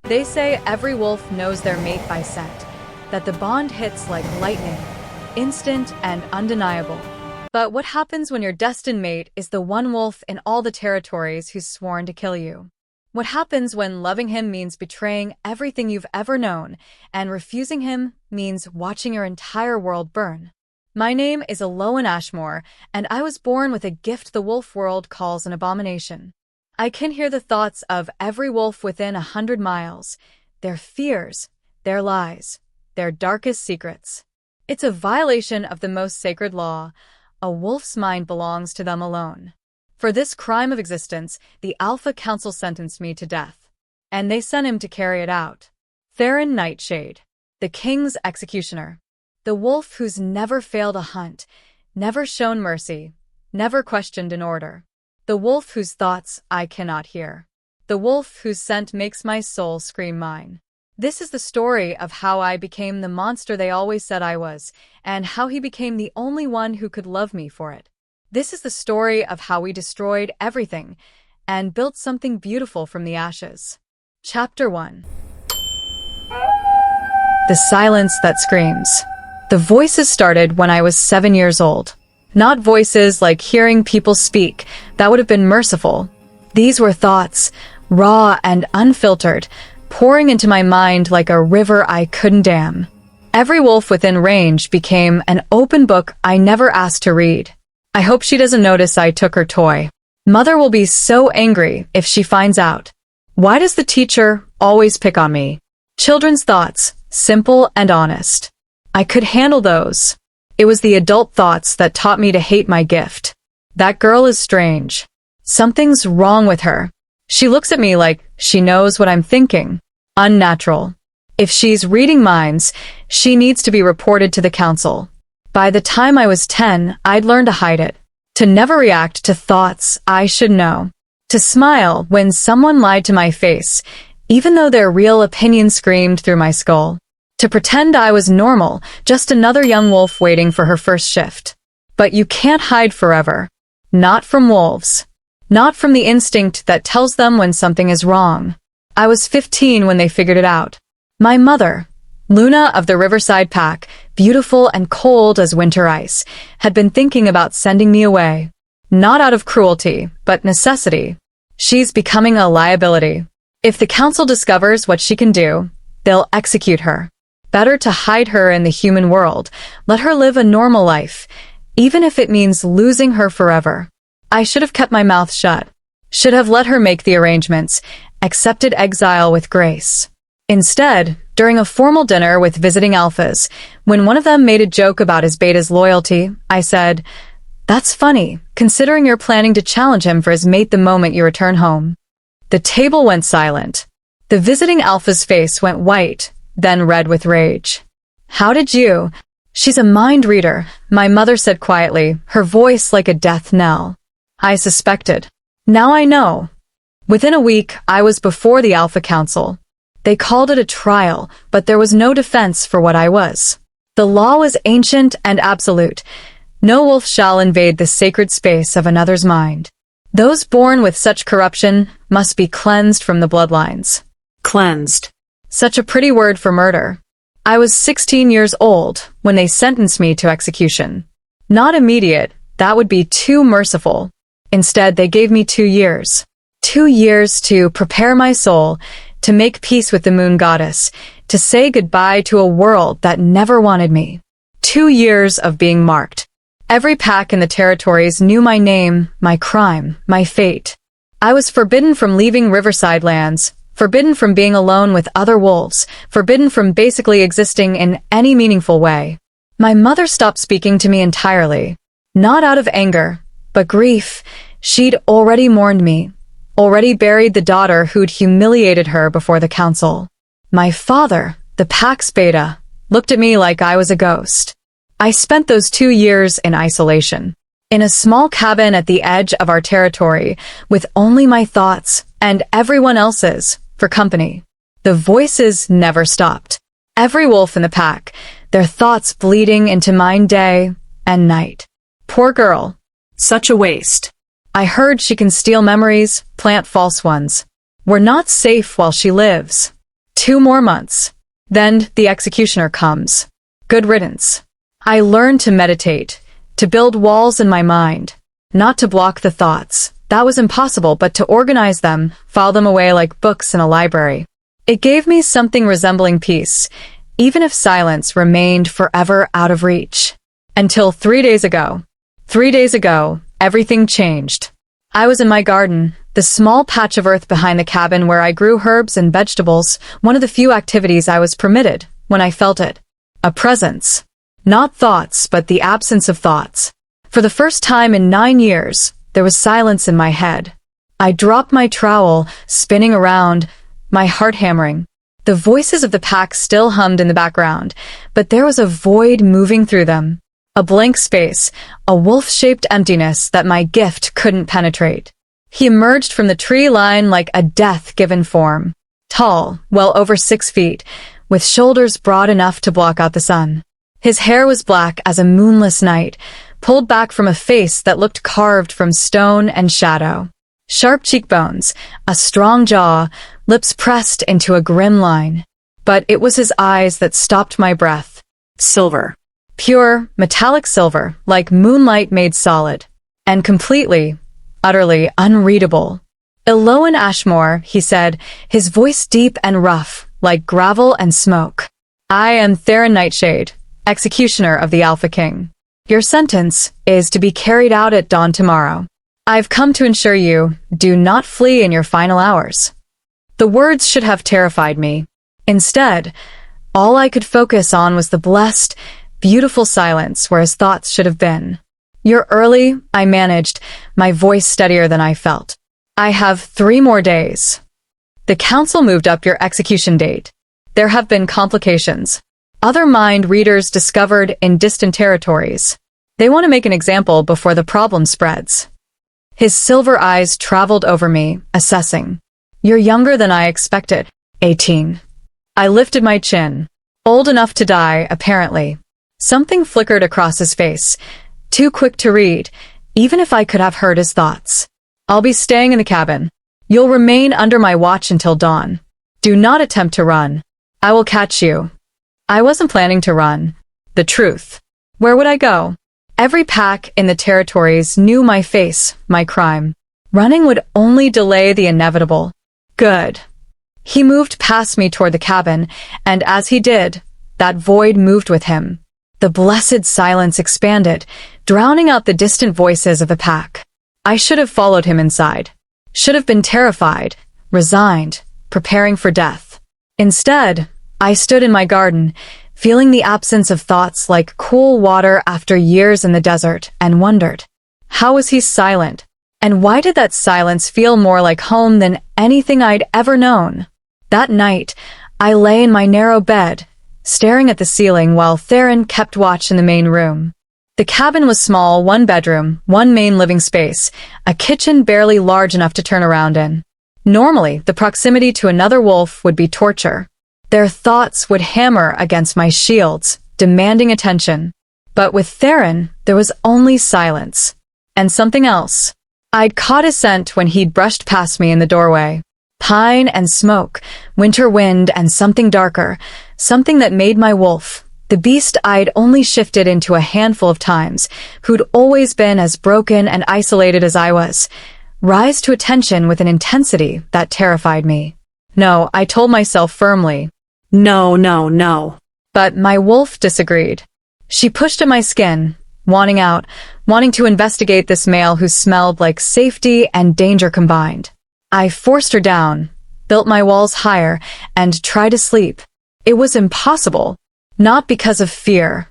They say every wolf knows their mate by scent, that the bond hits like lightning, instant and undeniable. But what happens when your destined mate is the one wolf in all the territories who's sworn to kill you? What happens when loving him means betraying everything you've ever known, and refusing him means watching your entire world burn? My name is Elowen Ashmore, and I was born with a gift the wolf world calls an abomination. I can hear the thoughts of every wolf within 100 miles, their fears, their lies, their darkest secrets. It's a violation of the most sacred law. A wolf's mind belongs to them alone. For this crime of existence, the Alpha Council sentenced me to death. And they sent him to carry it out. Theron Nightshade, the king's executioner. The wolf who's never failed a hunt, never shown mercy, never questioned an order. The wolf whose thoughts I cannot hear. The wolf whose scent makes my soul scream mine. This is the story of how I became the monster they always said I was, and how he became the only one who could love me for it. This is the story of how we destroyed everything and built something beautiful from the ashes. Chapter 1. The silence that screams. The voices started when I was 7 years old. Not voices like hearing people speak, that would have been merciful. These were thoughts, raw and unfiltered, pouring into my mind like a river I couldn't dam. Every wolf within range became an open book I never asked to read. I hope she doesn't notice I took her toy. Mother will be so angry if she finds out. Why does the teacher always pick on me? Children's thoughts, simple and honest. I could handle those. It was the adult thoughts that taught me to hate my gift. That girl is strange. Something's wrong with her. She looks at me like she knows what I'm thinking. Unnatural. If she's reading minds, she needs to be reported to the council. By the time I was 10, I'd learned to hide it. To never react to thoughts I should know. To smile when someone lied to my face, even though their real opinion screamed through my skull. To pretend I was normal, just another young wolf waiting for her first shift. But you can't hide forever. Not from wolves. Not from the instinct that tells them when something is wrong. I was 15 when they figured it out. My mother, Luna of the Riverside Pack, beautiful and cold as winter ice, had been thinking about sending me away. Not out of cruelty, but necessity. She's becoming a liability. If the council discovers what she can do, they'll execute her. Better to hide her in the human world, let her live a normal life, even if it means losing her forever. I should have kept my mouth shut. Should have let her make the arrangements, accepted exile with grace. Instead, during a formal dinner with visiting alphas, when one of them made a joke about his beta's loyalty, I said, "That's funny, considering you're planning to challenge him for his mate the moment you return home." The table went silent. The visiting alpha's face went white, then red with rage. "How did you?" "She's a mind reader," my mother said quietly, her voice like a death knell. I suspected. Now I know. Within a week, I was before the Alpha Council. They called it a trial, but there was no defense for what I was. The law was ancient and absolute. No wolf shall invade the sacred space of another's mind. Those born with such corruption must be cleansed from the bloodlines. Cleansed. Such a pretty word for murder. I was 16 years old when they sentenced me to execution. Not immediate, that would be too merciful. Instead, they gave me 2 years. 2 years to prepare my soul, to make peace with the moon goddess, to say goodbye to a world that never wanted me. 2 years of being marked. Every pack in the territories knew my name, my crime, my fate. I was forbidden from leaving Riverside lands, forbidden from being alone with other wolves, forbidden from basically existing in any meaningful way. My mother stopped speaking to me entirely. Not out of anger, but grief. She'd already mourned me, already buried the daughter who'd humiliated her before the council. My father, the pack's beta, looked at me like I was a ghost. I spent those 2 years in isolation, in a small cabin at the edge of our territory, with only my thoughts, and everyone else's, for company. The voices never stopped. Every wolf in the pack, their thoughts bleeding into mine day and night. Poor girl. Such a waste. I heard she can steal memories, plant false ones. We're not safe while she lives. 2 more months. Then the executioner comes. Good riddance. I learned to meditate, to build walls in my mind, not to block the thoughts. That was impossible, but to organize them, file them away like books in a library. It gave me something resembling peace, even if silence remained forever out of reach. Until 3 days ago. 3 days ago, everything changed. I was in my garden, the small patch of earth behind the cabin where I grew herbs and vegetables, one of the few activities I was permitted, when I felt it. A presence. Not thoughts, but the absence of thoughts. For the first time in 9 years, there was silence in my head. I dropped my trowel, spinning around, my heart hammering. The voices of the pack still hummed in the background, but there was a void moving through them. A blank space, a wolf-shaped emptiness that my gift couldn't penetrate. He emerged from the tree line like a death-given form. Tall, well over 6 feet, with shoulders broad enough to block out the sun. His hair was black as a moonless night, pulled back from a face that looked carved from stone and shadow. Sharp cheekbones, a strong jaw, lips pressed into a grim line. But it was his eyes that stopped my breath. Silver. Pure, metallic silver, like moonlight made solid. And completely, utterly unreadable. Elowen Ashmore, he said, his voice deep and rough, like gravel and smoke. I am Theron Nightshade, executioner of the Alpha King. Your sentence is to be carried out at dawn tomorrow. I've come to ensure you do not flee in your final hours. The words should have terrified me. Instead, all I could focus on was the blessed, beautiful silence where his thoughts should have been. You're early, I managed, my voice steadier than I felt. I have 3 more days. The council moved up your execution date. There have been complications. Other mind readers discovered in distant territories. They want to make an example before the problem spreads. His silver eyes traveled over me, assessing. You're younger than I expected. 18. I lifted my chin. Old enough to die, apparently. Something flickered across his face. Too quick to read, even if I could have heard his thoughts. I'll be staying in the cabin. You'll remain under my watch until dawn. Do not attempt to run. I will catch you. I wasn't planning to run. The truth. Where would I go? Every pack in the territories knew my face, my crime. Running would only delay the inevitable. Good. He moved past me toward the cabin, and as he did, that void moved with him. The blessed silence expanded, drowning out the distant voices of the pack. I should have followed him inside. Should have been terrified, resigned, preparing for death. Instead, I stood in my garden, feeling the absence of thoughts like cool water after years in the desert, and wondered, how was he silent? And why did that silence feel more like home than anything I'd ever known? That night, I lay in my narrow bed, staring at the ceiling while Theron kept watch in the main room. The cabin was small, 1 bedroom, 1 main living space, a kitchen barely large enough to turn around in. Normally, the proximity to another wolf would be torture. Their thoughts would hammer against my shields, demanding attention. But with Theron, there was only silence. And something else. I'd caught his scent when he'd brushed past me in the doorway. Pine and smoke, winter wind and something darker, something that made my wolf, the beast I'd only shifted into a handful of times, who'd always been as broken and isolated as I was, rise to attention with an intensity that terrified me. No, I told myself firmly. No, no, no. But my wolf disagreed. She pushed at my skin, wanting out, wanting to investigate this male who smelled like safety and danger combined. I forced her down, built my walls higher, and tried to sleep. It was impossible. Not because of fear.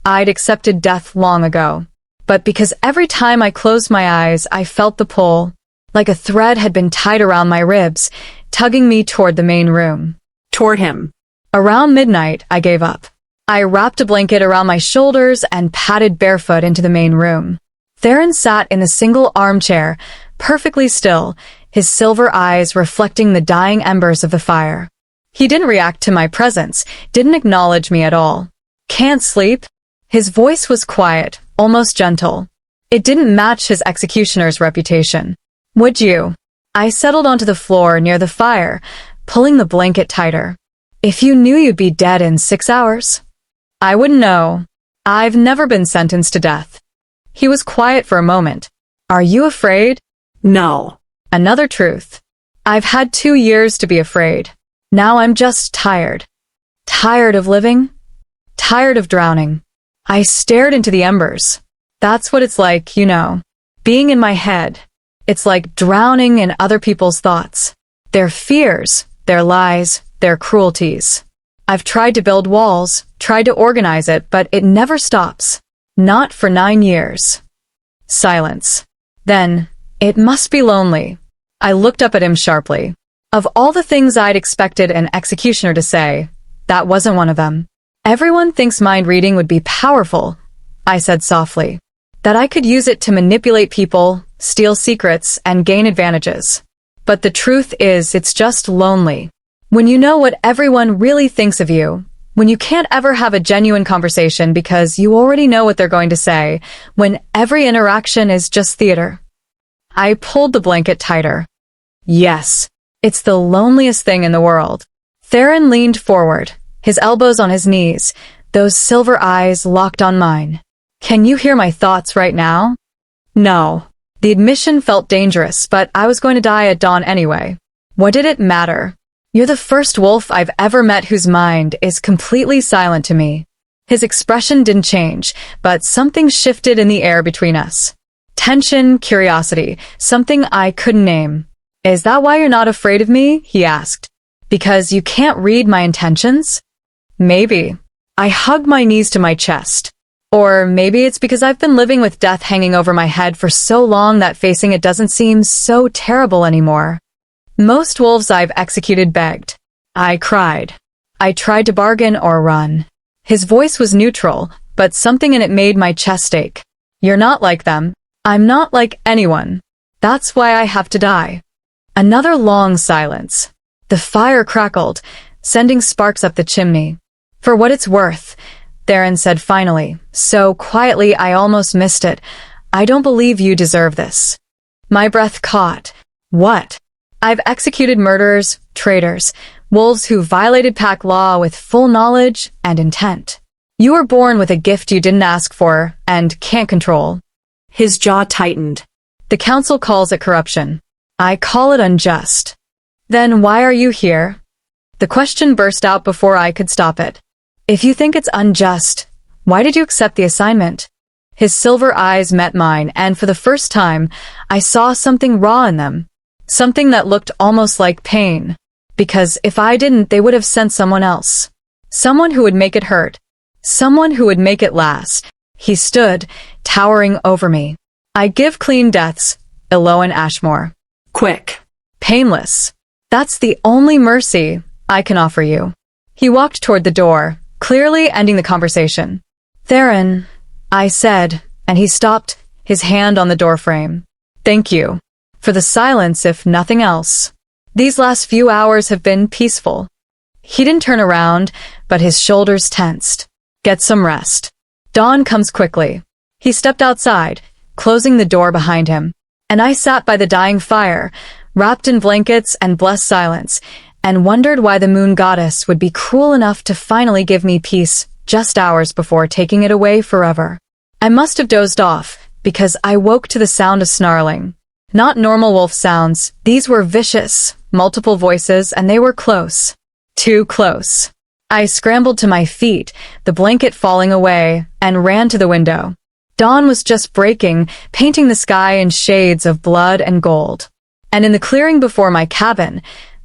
I'd accepted death long ago. But because every time I closed my eyes, I felt the pull, like a thread had been tied around my ribs, tugging me toward the main room. Toward him. Around midnight, I gave up. I wrapped a blanket around my shoulders and padded barefoot into the main room. Theron sat in the single armchair, perfectly still, his silver eyes reflecting the dying embers of the fire. He didn't react to my presence, didn't acknowledge me at all. Can't sleep? His voice was quiet, almost gentle. It didn't match his executioner's reputation. Would you? I settled onto the floor near the fire, pulling the blanket tighter. If you knew you'd be dead in 6 hours? I wouldn't know. I've never been sentenced to death. He was quiet for a moment. Are you afraid? No. Another truth. I've had 2 years to be afraid. Now I'm just tired. Tired of living? Tired of drowning. I stared into the embers. That's what it's like, you know. Being in my head. It's like drowning in other people's thoughts. Their fears, their lies, their cruelties. I've tried to build walls, tried to organize it, but it never stops. Not for 9 years. Silence. Then, it must be lonely. I looked up at him sharply. Of all the things I'd expected an executioner to say, that wasn't one of them. Everyone thinks mind reading would be powerful, I said softly. That I could use it to manipulate people, steal secrets, and gain advantages. But the truth is, it's just lonely. When you know what everyone really thinks of you, when you can't ever have a genuine conversation because you already know what they're going to say, when every interaction is just theater. I pulled the blanket tighter. Yes, it's the loneliest thing in the world. Theron leaned forward, his elbows on his knees, those silver eyes locked on mine. Can you hear my thoughts right now? No. The admission felt dangerous, but I was going to die at dawn anyway. What did it matter? You're the first wolf I've ever met whose mind is completely silent to me. His expression didn't change, but something shifted in the air between us. Tension, curiosity, something I couldn't name. Is that why you're not afraid of me? He asked. Because you can't read my intentions? Maybe. I hugged my knees to my chest. Or maybe it's because I've been living with death hanging over my head for so long that facing it doesn't seem so terrible anymore. Most wolves I've executed begged. I cried. I tried to bargain or run. His voice was neutral, but something in it made my chest ache. You're not like them. I'm not like anyone. That's why I have to die. Another long silence. The fire crackled, sending sparks up the chimney. For what it's worth, Theron said finally, so quietly I almost missed it. I don't believe you deserve this. My breath caught. What? I've executed murderers, traitors, wolves who violated pack law with full knowledge and intent. You were born with a gift you didn't ask for and can't control. His jaw tightened. The council calls it corruption. I call it unjust. Then why are you here? The question burst out before I could stop it. If you think it's unjust, why did you accept the assignment? His silver eyes met mine, and for the first time, I saw something raw in them. Something that looked almost like pain. Because if I didn't, they would have sent someone else. Someone who would make it hurt. Someone who would make it last. He stood, towering over me. I give clean deaths, Elowen Ashmore. Quick. Painless. That's the only mercy I can offer you. He walked toward the door, clearly ending the conversation. Theron, I said, and he stopped, his hand on the doorframe. Thank you. For the silence, if nothing else. These last few hours have been peaceful. He didn't turn around, but his shoulders tensed. Get some rest. Dawn comes quickly. He stepped outside, closing the door behind him. And I sat by the dying fire, wrapped in blankets and blessed silence, and wondered why the moon goddess would be cruel enough to finally give me peace just hours before taking it away forever. I must have dozed off, because I woke to the sound of snarling. Not normal wolf sounds, these were vicious, multiple voices, and they were close. Too close. I scrambled to my feet, the blanket falling away, and ran to the window. Dawn was just breaking, painting the sky in shades of blood and gold. And in the clearing before my cabin,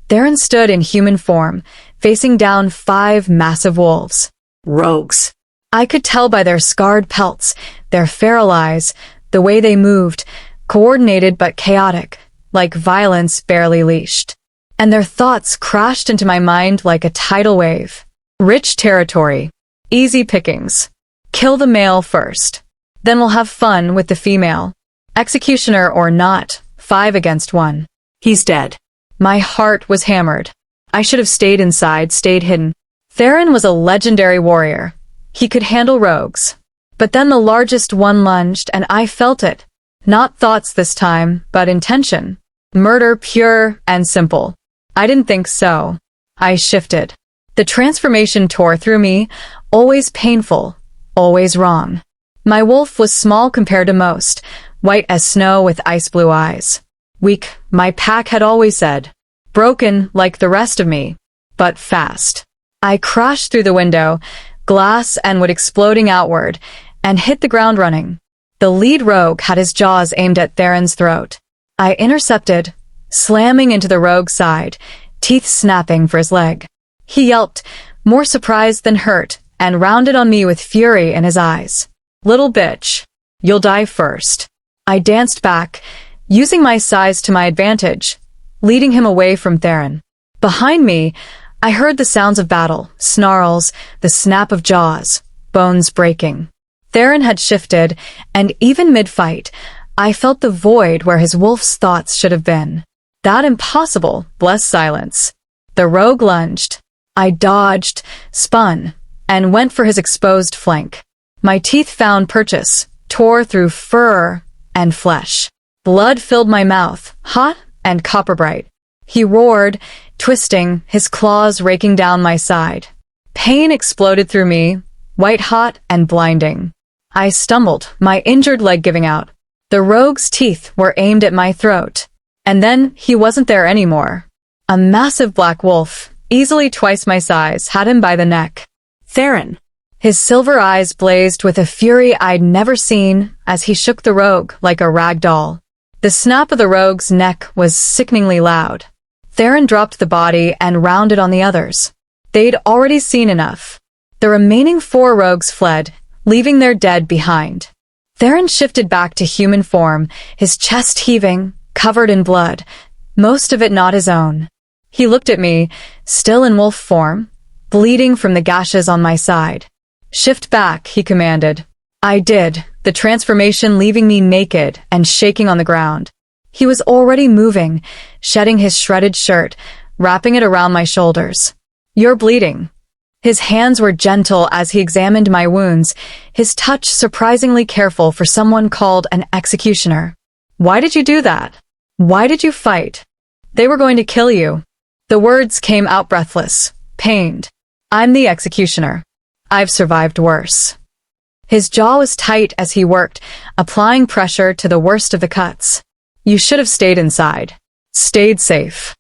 Theron stood in human form, facing down 5 massive wolves. Rogues. I could tell by their scarred pelts, their feral eyes, the way they moved, coordinated but chaotic, like violence barely leashed. And their thoughts crashed into my mind like a tidal wave. Rich territory. Easy pickings. Kill the male first. Then we'll have fun with the female. Executioner or not, 5 against 1. He's dead. My heart was hammered. I should have stayed inside, stayed hidden. Theron was a legendary warrior. He could handle rogues. But then the largest one lunged, and I felt it. Not thoughts this time, but intention. Murder pure and simple. I didn't think so. I shifted. The transformation tore through me, always painful, always wrong. My wolf was small compared to most, white as snow with ice-blue eyes. Weak, my pack had always said. Broken, like the rest of me, but fast. I crashed through the window, glass and wood exploding outward, and hit the ground running. The lead rogue had his jaws aimed at Theron's throat. I intercepted, slamming into the rogue's side, teeth snapping for his leg. He yelped, more surprised than hurt, and rounded on me with fury in his eyes. Little bitch, you'll die first. I danced back, using my size to my advantage, leading him away from Theron. Behind me, I heard the sounds of battle, snarls, the snap of jaws, bones breaking. Theron had shifted, and even mid-fight, I felt the void where his wolf's thoughts should have been. That impossible, blessed silence. The rogue lunged. I dodged, spun, and went for his exposed flank. My teeth found purchase, tore through fur and flesh. Blood filled my mouth, hot and copper-bright. He roared, twisting, his claws raking down my side. Pain exploded through me, white-hot and blinding. I stumbled, my injured leg giving out. The rogue's teeth were aimed at my throat. And then he wasn't there anymore. A massive black wolf, easily twice my size, had him by the neck. Theron. His silver eyes blazed with a fury I'd never seen as he shook the rogue like a rag doll. The snap of the rogue's neck was sickeningly loud. Theron dropped the body and rounded on the others. They'd already seen enough. The remaining 4 rogues fled, leaving their dead behind. Theron shifted back to human form, his chest heaving, covered in blood, most of it not his own. He looked at me, still in wolf form, bleeding from the gashes on my side. Shift back, he commanded. I did, the transformation leaving me naked and shaking on the ground. He was already moving, shedding his shredded shirt, wrapping it around my shoulders. You're bleeding. His hands were gentle as he examined my wounds, his touch surprisingly careful for someone called an executioner. Why did you do that? Why did you fight? They were going to kill you. The words came out breathless, pained. I'm the executioner. I've survived worse. His jaw was tight as he worked, applying pressure to the worst of the cuts. You should have stayed inside. Stayed safe.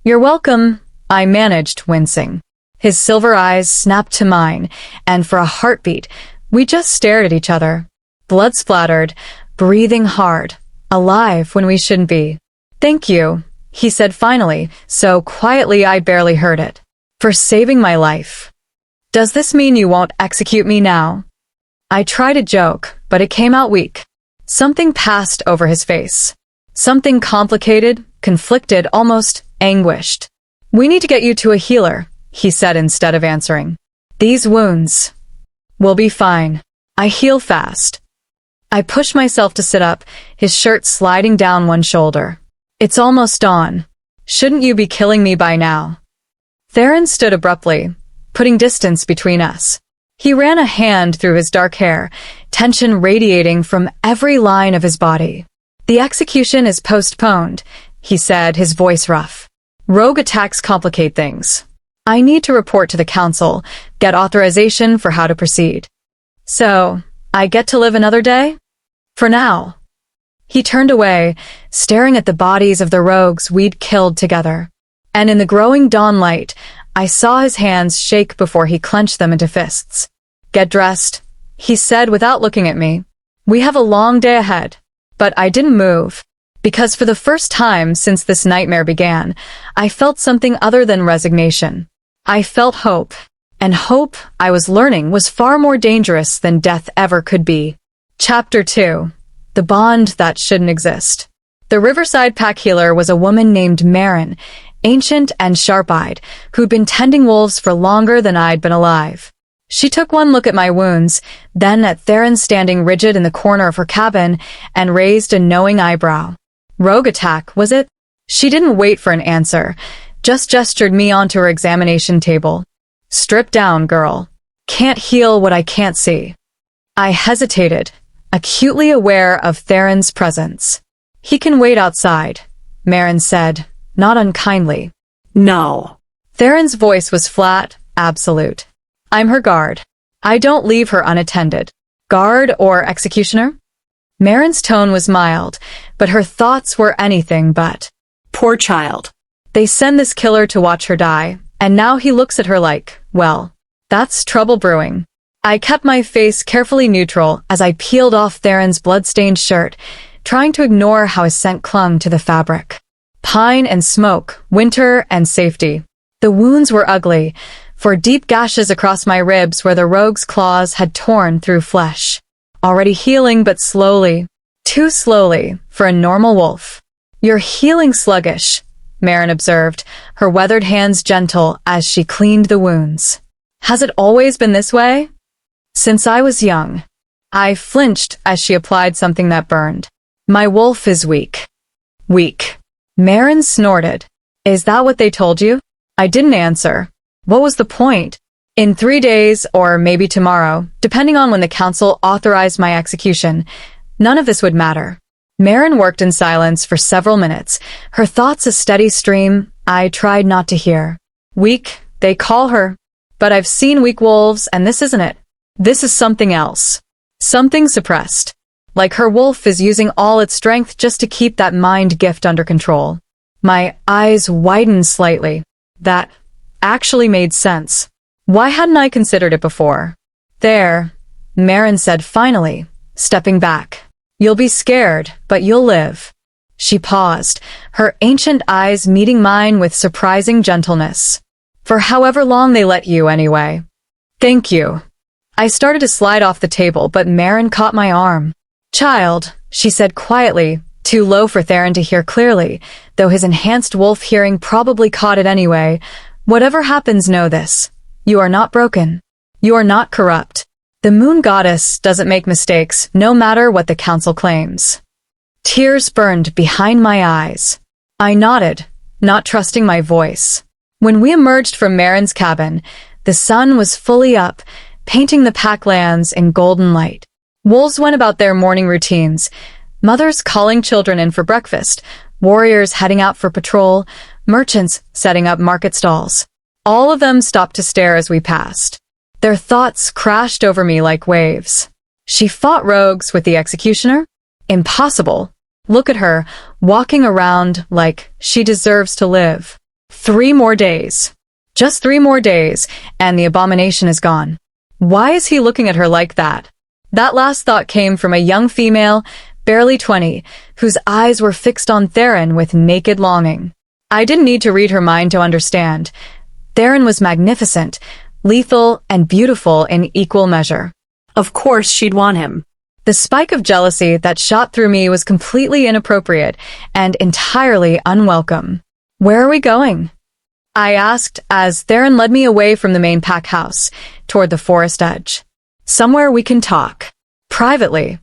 You're welcome, I managed, wincing. His silver eyes snapped to mine, and for a heartbeat, we just stared at each other. Blood splattered, breathing hard, alive when we shouldn't be. Thank you, he said finally, so quietly I barely heard it. For saving my life. Does this mean you won't execute me now? I tried a joke, but it came out weak. Something passed over his face. Something complicated, conflicted, almost anguished. We need to get you to a healer, he said instead of answering. These wounds will be fine. I heal fast. I pushed myself to sit up, his shirt sliding down one shoulder. It's almost dawn. Shouldn't you be killing me by now? Theron stood abruptly, putting distance between us. He ran a hand through his dark hair, tension radiating from every line of his body. The execution is postponed, he said, his voice rough. Rogue attacks complicate things. I need to report to the council, get authorization for how to proceed. So, I get to live another day? For now. He turned away, staring at the bodies of the rogues we'd killed together. And in the growing dawn light, I saw his hands shake before he clenched them into fists. Get dressed, he said without looking at me. We have a long day ahead. But I didn't move, because for the first time since this nightmare began, I felt something other than resignation. I felt hope, and hope, I was learning, was far more dangerous than death ever could be. Chapter 2. The Bond That Shouldn't Exist. The Riverside pack healer was a woman named Marin, ancient and sharp-eyed, who'd been tending wolves for longer than I'd been alive. She took one look at my wounds, then at Theron standing rigid in the corner of her cabin, and raised a knowing eyebrow. Rogue attack, was it? She didn't wait for an answer, just gestured me onto her examination table. Strip down, girl. Can't heal what I can't see. I hesitated, acutely aware of Theron's presence. He can wait outside, Marin said, not unkindly. No. Theron's voice was flat, absolute. I'm her guard. I don't leave her unattended. Guard or executioner? Marin's tone was mild, but her thoughts were anything but. Poor child. They send this killer to watch her die, and now he looks at her like, well, that's trouble brewing. I kept my face carefully neutral as I peeled off Theron's blood-stained shirt, trying to ignore how his scent clung to the fabric. Pine and smoke, winter and safety. The wounds were ugly, for deep gashes across my ribs where the rogue's claws had torn through flesh. Already healing, but slowly. Too slowly for a normal wolf. You're healing sluggish, Marin observed, her weathered hands gentle as she cleaned the wounds. Has it always been this way? Since I was young. I flinched as she applied something that burned. My wolf is weak. Weak. Marin snorted. Is that what they told you? I didn't answer. What was the point? In 3 days, or maybe tomorrow, depending on when the council authorized my execution, none of this would matter. Marin worked in silence for several minutes, her thoughts a steady stream I tried not to hear. Weak, they call her. But I've seen weak wolves, and this isn't it. This is something else. Something suppressed. Like her wolf is using all its strength just to keep that mind gift under control. My eyes widened slightly. That actually made sense. Why hadn't I considered it before? There, Marin said finally, stepping back. You'll be scared, but you'll live. She paused, her ancient eyes meeting mine with surprising gentleness. For however long they let you, anyway. Thank you. I started to slide off the table, but Marin caught my arm. Child, she said quietly, too low for Theron to hear clearly, though his enhanced wolf hearing probably caught it anyway. Whatever happens, know this. You are not broken. You are not corrupt. The moon goddess doesn't make mistakes, no matter what the council claims. Tears burned behind my eyes. I nodded, not trusting my voice. When we emerged from Marin's cabin, the sun was fully up, painting the packlands in golden light. Wolves went about their morning routines, mothers calling children in for breakfast, warriors heading out for patrol, merchants setting up market stalls. All of them stopped to stare as we passed. Their thoughts crashed over me like waves. She fought rogues with the executioner? Impossible. Look at her, walking around like she deserves to live. 3 more days. Just 3 more days, and the abomination is gone. Why is he looking at her like that? That last thought came from a young female, barely 20, whose eyes were fixed on Theron with naked longing. I didn't need to read her mind to understand. Theron was magnificent, lethal, and beautiful in equal measure. Of course she'd want him. The spike of jealousy that shot through me was completely inappropriate and entirely unwelcome. Where are we going? I asked as Theron led me away from the main pack house, toward the forest edge. Somewhere we can talk. Privately.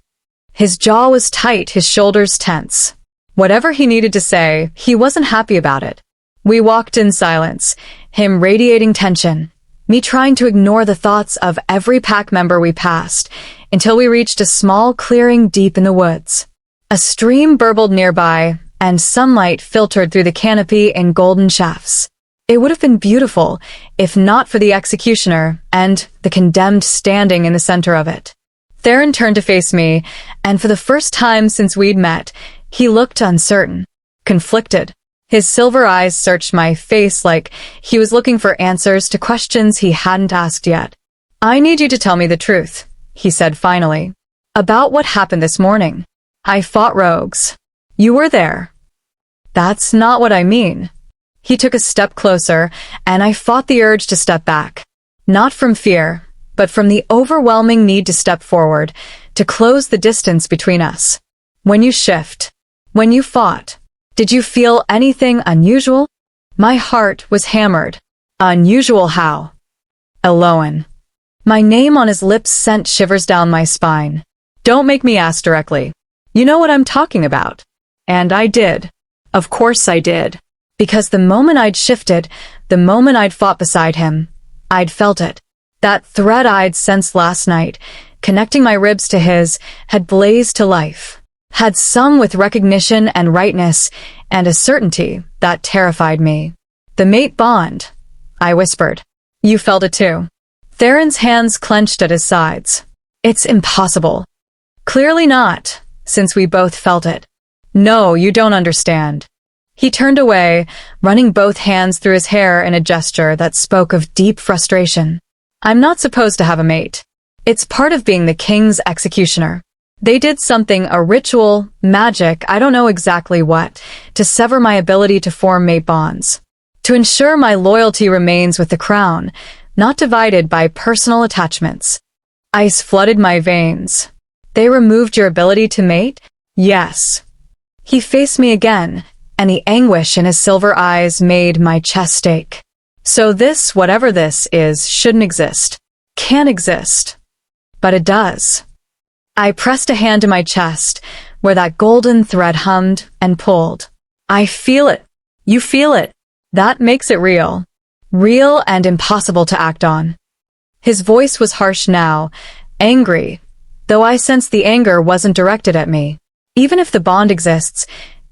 His jaw was tight, his shoulders tense. Whatever he needed to say, he wasn't happy about it. We walked in silence, him radiating tension, me trying to ignore the thoughts of every pack member we passed, until we reached a small clearing deep in the woods. A stream burbled nearby, and sunlight filtered through the canopy in golden shafts. It would have been beautiful, if not for the executioner and the condemned standing in the center of it. Theron turned to face me, and for the first time since we'd met, he looked uncertain, conflicted. His silver eyes searched my face like he was looking for answers to questions he hadn't asked yet. I need you to tell me the truth, he said finally. About what happened this morning. I fought rogues. You were there. That's not what I mean. He took a step closer, and I fought the urge to step back. Not from fear, but from the overwhelming need to step forward, to close the distance between us. When you shift, when you fought, did you feel anything unusual? My heart was hammered. Unusual how? Elowen. My name on his lips sent shivers down my spine. Don't make me ask directly. You know what I'm talking about. And I did. Of course I did. Because the moment I'd shifted, the moment I'd fought beside him, I'd felt it. That thread I'd sensed last night, connecting my ribs to his, had blazed to life. Had sung with recognition and rightness, and a certainty that terrified me. The mate bond, I whispered. You felt it too. Theron's hands clenched at his sides. It's impossible. Clearly not, since we both felt it. No, you don't understand. He turned away, running both hands through his hair in a gesture that spoke of deep frustration. I'm not supposed to have a mate. It's part of being the king's executioner. They did something, a ritual, magic, I don't know exactly what, to sever my ability to form mate bonds. To ensure my loyalty remains with the crown, not divided by personal attachments. Ice flooded my veins. They removed your ability to mate? Yes. He faced me again, and the anguish in his silver eyes made my chest ache. So this, whatever this is, shouldn't exist. Can't exist. But it does. I pressed a hand to my chest, where that golden thread hummed and pulled. I feel it. You feel it. That makes it real. Real and impossible to act on. His voice was harsh now, angry, though I sensed the anger wasn't directed at me. Even if the bond exists,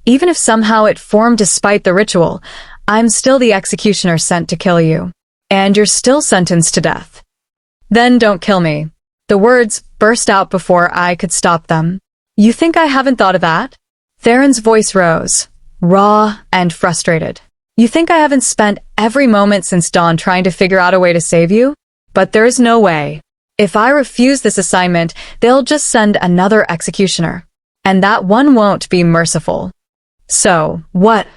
even if somehow it formed despite the ritual, I'm still the executioner sent to kill you. And you're still sentenced to death. Then don't kill me. The words burst out before I could stop them. You think I haven't thought of that? Theron's voice rose, raw and frustrated. You think I haven't spent every moment since dawn trying to figure out a way to save you? But there is no way. If I refuse this assignment, they'll just send another executioner. And that one won't be merciful. So, what?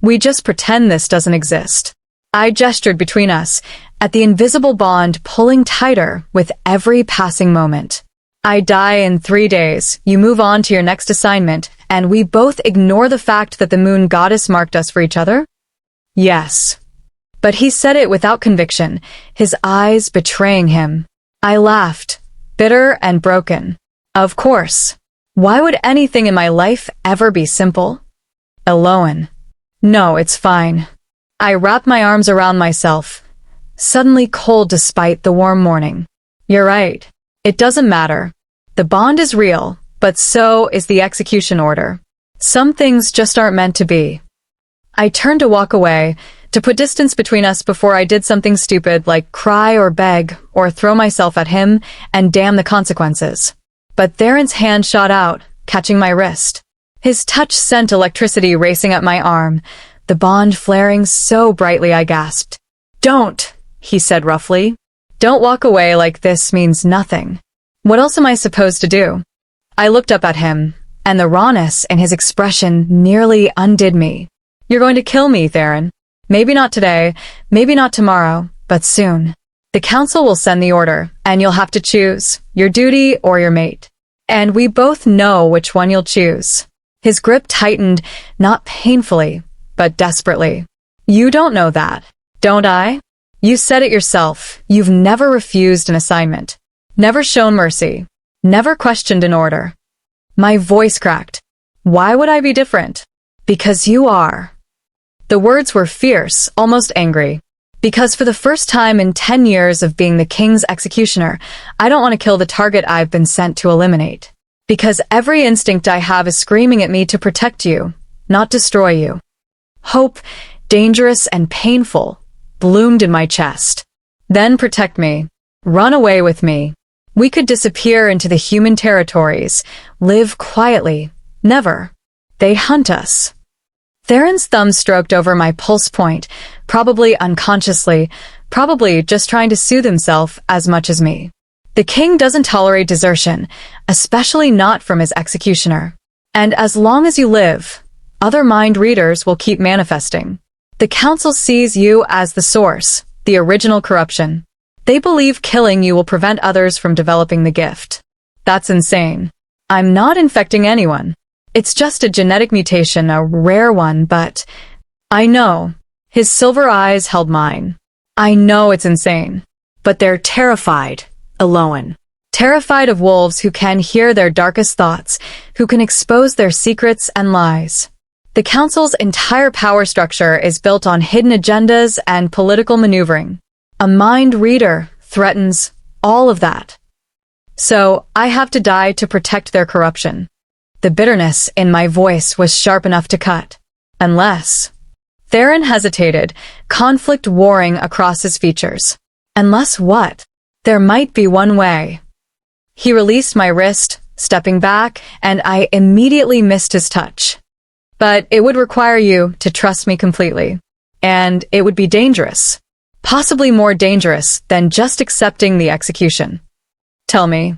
We just pretend this doesn't exist. I gestured between us, at the invisible bond pulling tighter with every passing moment. I die in 3 days, you move on to your next assignment, and we both ignore the fact that the moon goddess marked us for each other? Yes. But he said it without conviction, his eyes betraying him. I laughed, bitter and broken. Of course. Why would anything in my life ever be simple? Elowen. No, it's fine. I wrapped my arms around myself, suddenly cold despite the warm morning. You're right. It doesn't matter. The bond is real, but so is the execution order. Some things just aren't meant to be. I turned to walk away, to put distance between us before I did something stupid like cry or beg or throw myself at him and damn the consequences. But Theron's hand shot out, catching my wrist. His touch sent electricity racing up my arm, the bond flaring so brightly I gasped. Don't, he said roughly. Don't walk away like this means nothing. What else am I supposed to do? I looked up at him, and the rawness in his expression nearly undid me. You're going to kill me, Theron. Maybe not today, maybe not tomorrow, but soon. The council will send the order, and you'll have to choose, your duty or your mate. And we both know which one you'll choose. His grip tightened, not painfully, but desperately. You don't know that, don't I? You said it yourself, you've never refused an assignment. Never shown mercy. Never questioned an order. My voice cracked. Why would I be different? Because you are. The words were fierce, almost angry. Because for the first time in 10 years of being the king's executioner, I don't want to kill the target I've been sent to eliminate. Because every instinct I have is screaming at me to protect you, not destroy you. Hope, dangerous and painful, bloomed in my chest. Then protect me. Run away with me. We could disappear into the human territories, live quietly. Never. They hunt us. Theron's thumb stroked over my pulse point, probably unconsciously, probably just trying to soothe himself as much as me. The king doesn't tolerate desertion, especially not from his executioner. And as long as you live, other mind readers will keep manifesting. The council sees you as the source, the original corruption. They believe killing you will prevent others from developing the gift. That's insane. I'm not infecting anyone. It's just a genetic mutation, a rare one, but I know. His silver eyes held mine. I know it's insane. But they're terrified, Elowen. Terrified of wolves who can hear their darkest thoughts, who can expose their secrets and lies. The council's entire power structure is built on hidden agendas and political maneuvering. A mind reader threatens all of that. So I have to die to protect their corruption. The bitterness in my voice was sharp enough to cut. Unless... Theron hesitated, conflict warring across his features. Unless what? There might be one way. He released my wrist, stepping back, and I immediately missed his touch. But it would require you to trust me completely. And it would be dangerous. Possibly more dangerous than just accepting the execution. Tell me.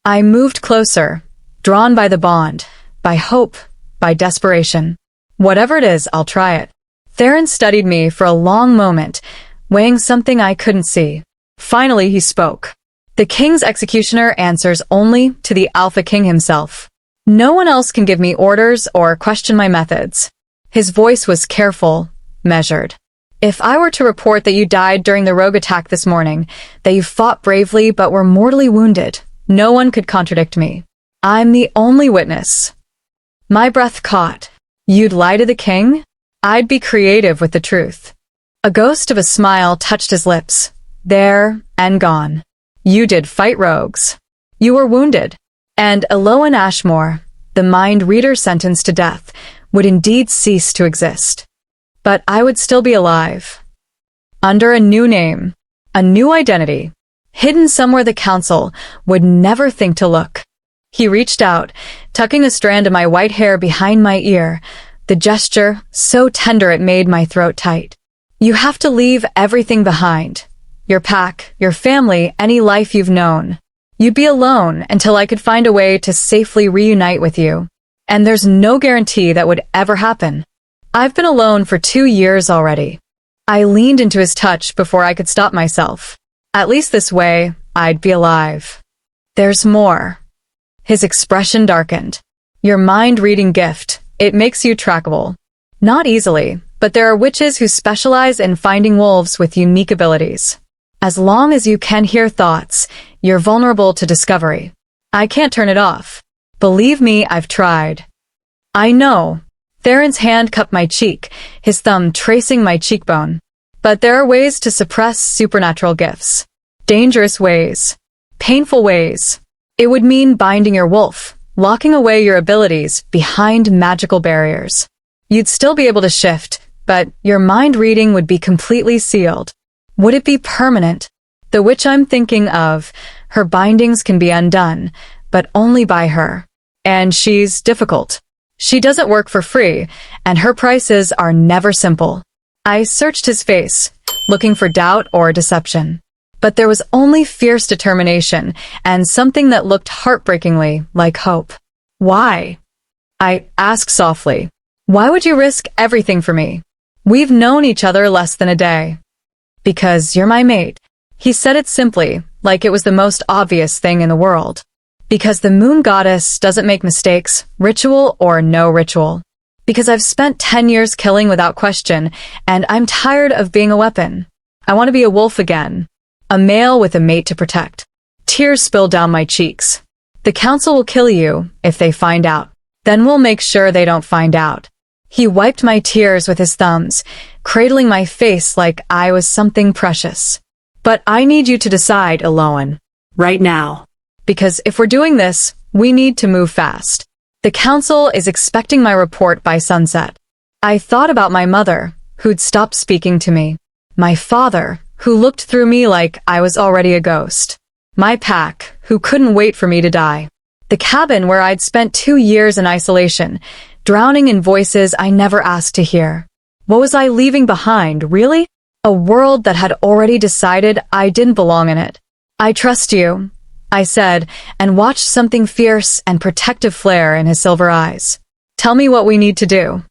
I moved closer, drawn by the bond, by hope, by desperation. Whatever it is, I'll try it. Theron studied me for a long moment, weighing something I couldn't see. Finally, he spoke. The king's executioner answers only to the Alpha King himself. No one else can give me orders or question my methods. His voice was careful, measured. If I were to report that you died during the rogue attack this morning, that you fought bravely but were mortally wounded, no one could contradict me. I'm the only witness. My breath caught. You'd lie to the king? I'd be creative with the truth. A ghost of a smile touched his lips. There and gone. You did fight rogues. You were wounded. And Elowen Ashmore, the mind reader sentenced to death, would indeed cease to exist. But I would still be alive. Under a new name, a new identity, hidden somewhere the council would never think to look. He reached out, tucking a strand of my white hair behind my ear, the gesture so tender it made my throat tight. You have to leave everything behind. Your pack, your family, any life you've known. You'd be alone until I could find a way to safely reunite with you. And there's no guarantee that would ever happen. I've been alone for 2 years already. I leaned into his touch before I could stop myself. At least this way, I'd be alive. There's more. His expression darkened. Your mind-reading gift, it makes you trackable. Not easily, but there are witches who specialize in finding wolves with unique abilities. As long as you can hear thoughts, you're vulnerable to discovery. I can't turn it off. Believe me, I've tried. I know. Theron's hand cupped my cheek, his thumb tracing my cheekbone. But there are ways to suppress supernatural gifts. Dangerous ways. Painful ways. It would mean binding your wolf, locking away your abilities behind magical barriers. You'd still be able to shift, but your mind reading would be completely sealed. Would it be permanent? The witch I'm thinking of, her bindings can be undone, but only by her. And she's difficult. She doesn't work for free, and her prices are never simple. I searched his face, looking for doubt or deception. But there was only fierce determination and something that looked heartbreakingly like hope. Why? I asked softly. Why would you risk everything for me? We've known each other less than a day. Because you're my mate. He said it simply, like it was the most obvious thing in the world. Because the moon goddess doesn't make mistakes, ritual or no ritual. Because I've spent 10 years killing without question, and I'm tired of being a weapon. I want to be a wolf again. A male with a mate to protect. Tears spilled down my cheeks. The council will kill you if they find out. Then we'll make sure they don't find out. He wiped my tears with his thumbs, cradling my face like I was something precious. But I need you to decide, Elowen. Right now. Because if we're doing this, we need to move fast. The council is expecting my report by sunset. I thought about my mother, who'd stopped speaking to me. My father, who looked through me like I was already a ghost. My pack, who couldn't wait for me to die. The cabin where I'd spent 2 years in isolation, drowning in voices I never asked to hear. What was I leaving behind, really? A world that had already decided I didn't belong in it. I trust you, I said, and watched something fierce and protective flare in his silver eyes. Tell me what we need to do.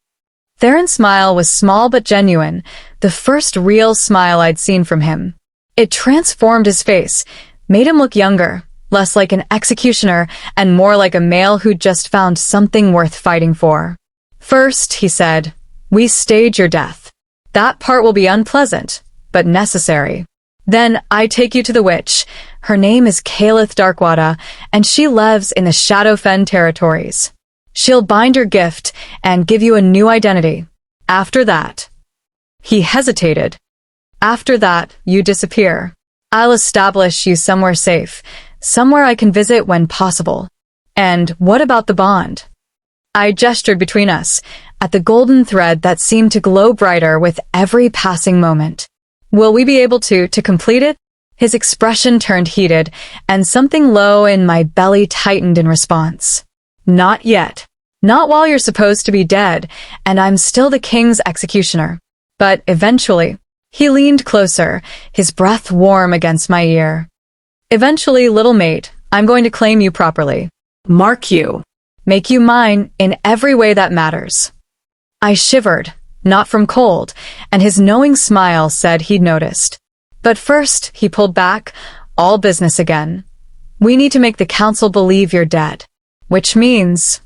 Theron's smile was small but genuine, the first real smile I'd seen from him. It transformed his face, made him look younger, less like an executioner and more like a male who'd just found something worth fighting for. First, he said, we stage your death. That part will be unpleasant, but necessary. Then I take you to the witch. Her name is Calith Darkwada, and she lives in the Shadowfen territories. She'll bind your gift and give you a new identity. After that, he hesitated. After that, you disappear. I'll establish you somewhere safe, somewhere I can visit when possible. And what about the bond? I gestured between us, at the golden thread that seemed to glow brighter with every passing moment. Will we be able to complete it? His expression turned heated, and something low in my belly tightened in response. Not yet. Not while you're supposed to be dead, and I'm still the king's executioner. But eventually, he leaned closer, his breath warm against my ear. Eventually, little mate, I'm going to claim you properly. Mark you. Make you mine in every way that matters. I shivered, not from cold, and his knowing smile said he'd noticed. But first, he pulled back, all business again. We need to make the council believe you're dead. Which means...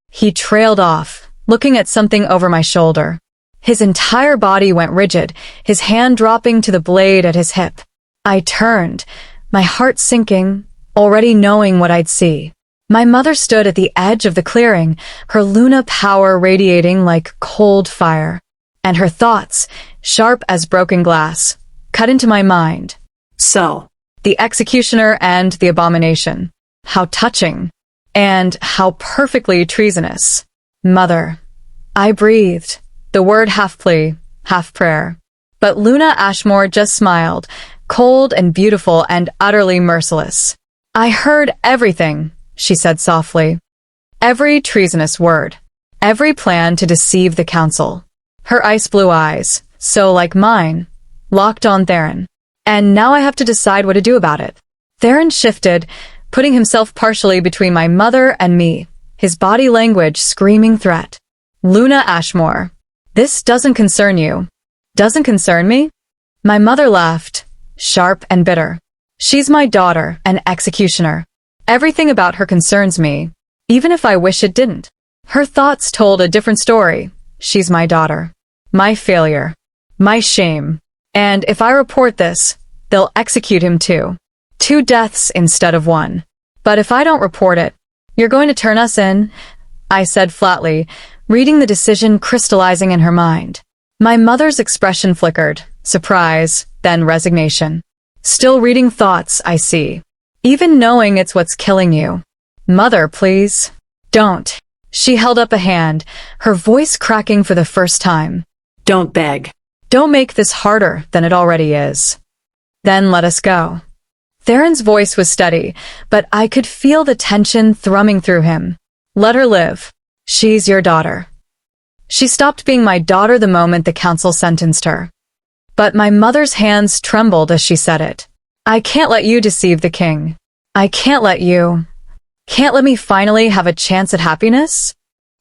He trailed off, looking at something over my shoulder. His entire body went rigid, his hand dropping to the blade at his hip. I turned, my heart sinking, already knowing what I'd see. My mother stood at the edge of the clearing, her Luna power radiating like cold fire. And her thoughts, sharp as broken glass, cut into my mind. So, The executioner and the abomination. How touching. And how perfectly treasonous. Mother. I breathed, the word half plea, half prayer. But Luna Ashmore just smiled, cold and beautiful and utterly merciless. I heard everything, she said softly. Every treasonous word. Every plan to deceive the council. Her ice blue eyes, so like mine, locked on Theron. And now I have to decide what to do about it. Theron shifted, putting himself partially between my mother and me, his body language screaming threat. Luna Ashmore, this doesn't concern you. Doesn't concern me? My mother laughed, sharp and bitter. She's my daughter, an executioner. Everything about her concerns me, even if I wish it didn't. Her thoughts told a different story. She's my daughter. My failure. My shame. And if I report this, they'll execute him too. 2 deaths instead of 1. But if I don't report it, you're going to turn us in? I said flatly, reading the decision crystallizing in her mind. My mother's expression flickered, surprise, then resignation. Still reading thoughts, I see. Even knowing it's what's killing you. Mother, please. Don't. She held up a hand, her voice cracking for the first time. Don't beg. Don't make this harder than it already is. Then let us go. Theron's voice was steady, but I could feel the tension thrumming through him. Let her live. She's your daughter. She stopped being my daughter the moment the council sentenced her. But my mother's hands trembled as she said it. I can't let you deceive the king. I can't let you. Can't let me finally have a chance at happiness?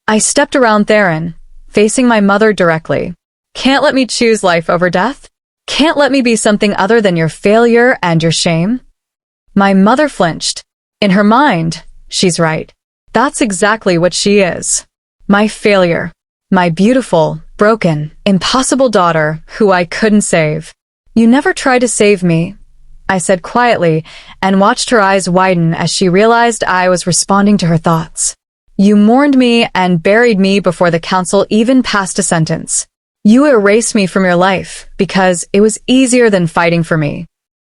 I stepped around Theron, facing my mother directly. Can't let me choose life over death? Can't let me be something other than your failure and your shame? My mother flinched. In her mind, she's right. That's exactly what she is. My failure. My beautiful, broken, impossible daughter who I couldn't save. You never tried to save me, I said quietly, and watched her eyes widen as she realized I was responding to her thoughts. You mourned me and buried me before the council even passed a sentence. You erased me from your life because it was easier than fighting for me.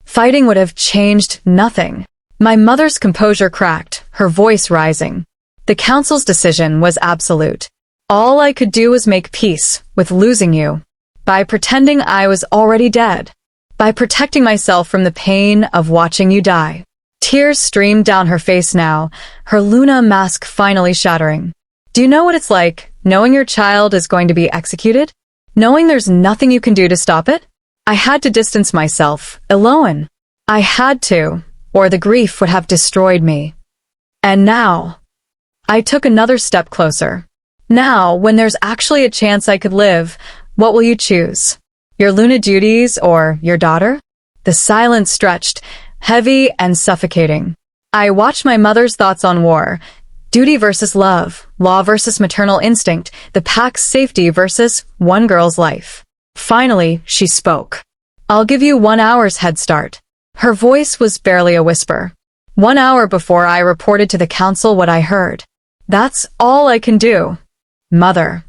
Fighting would have changed nothing. My mother's composure cracked, her voice rising. The council's decision was absolute. All I could do was make peace with losing you, by pretending I was already dead, by protecting myself from the pain of watching you die. Tears streamed down her face now, her Luna mask finally shattering. Do you know what it's like, knowing your child is going to be executed? Knowing there's nothing you can do to stop it? I had to distance myself, Elowen. I had to, or the grief would have destroyed me. And now, I took another step closer. Now, when there's actually a chance I could live, what will you choose? Your Luna duties or your daughter? The silence stretched, heavy and suffocating. I watched my mother's thoughts on war. Duty versus love, law versus maternal instinct, the pack's safety versus one girl's life. Finally, she spoke. I'll give you 1 hour's head start. Her voice was barely a whisper. 1 hour before I reported to the council what I heard. That's all I can do. Mother.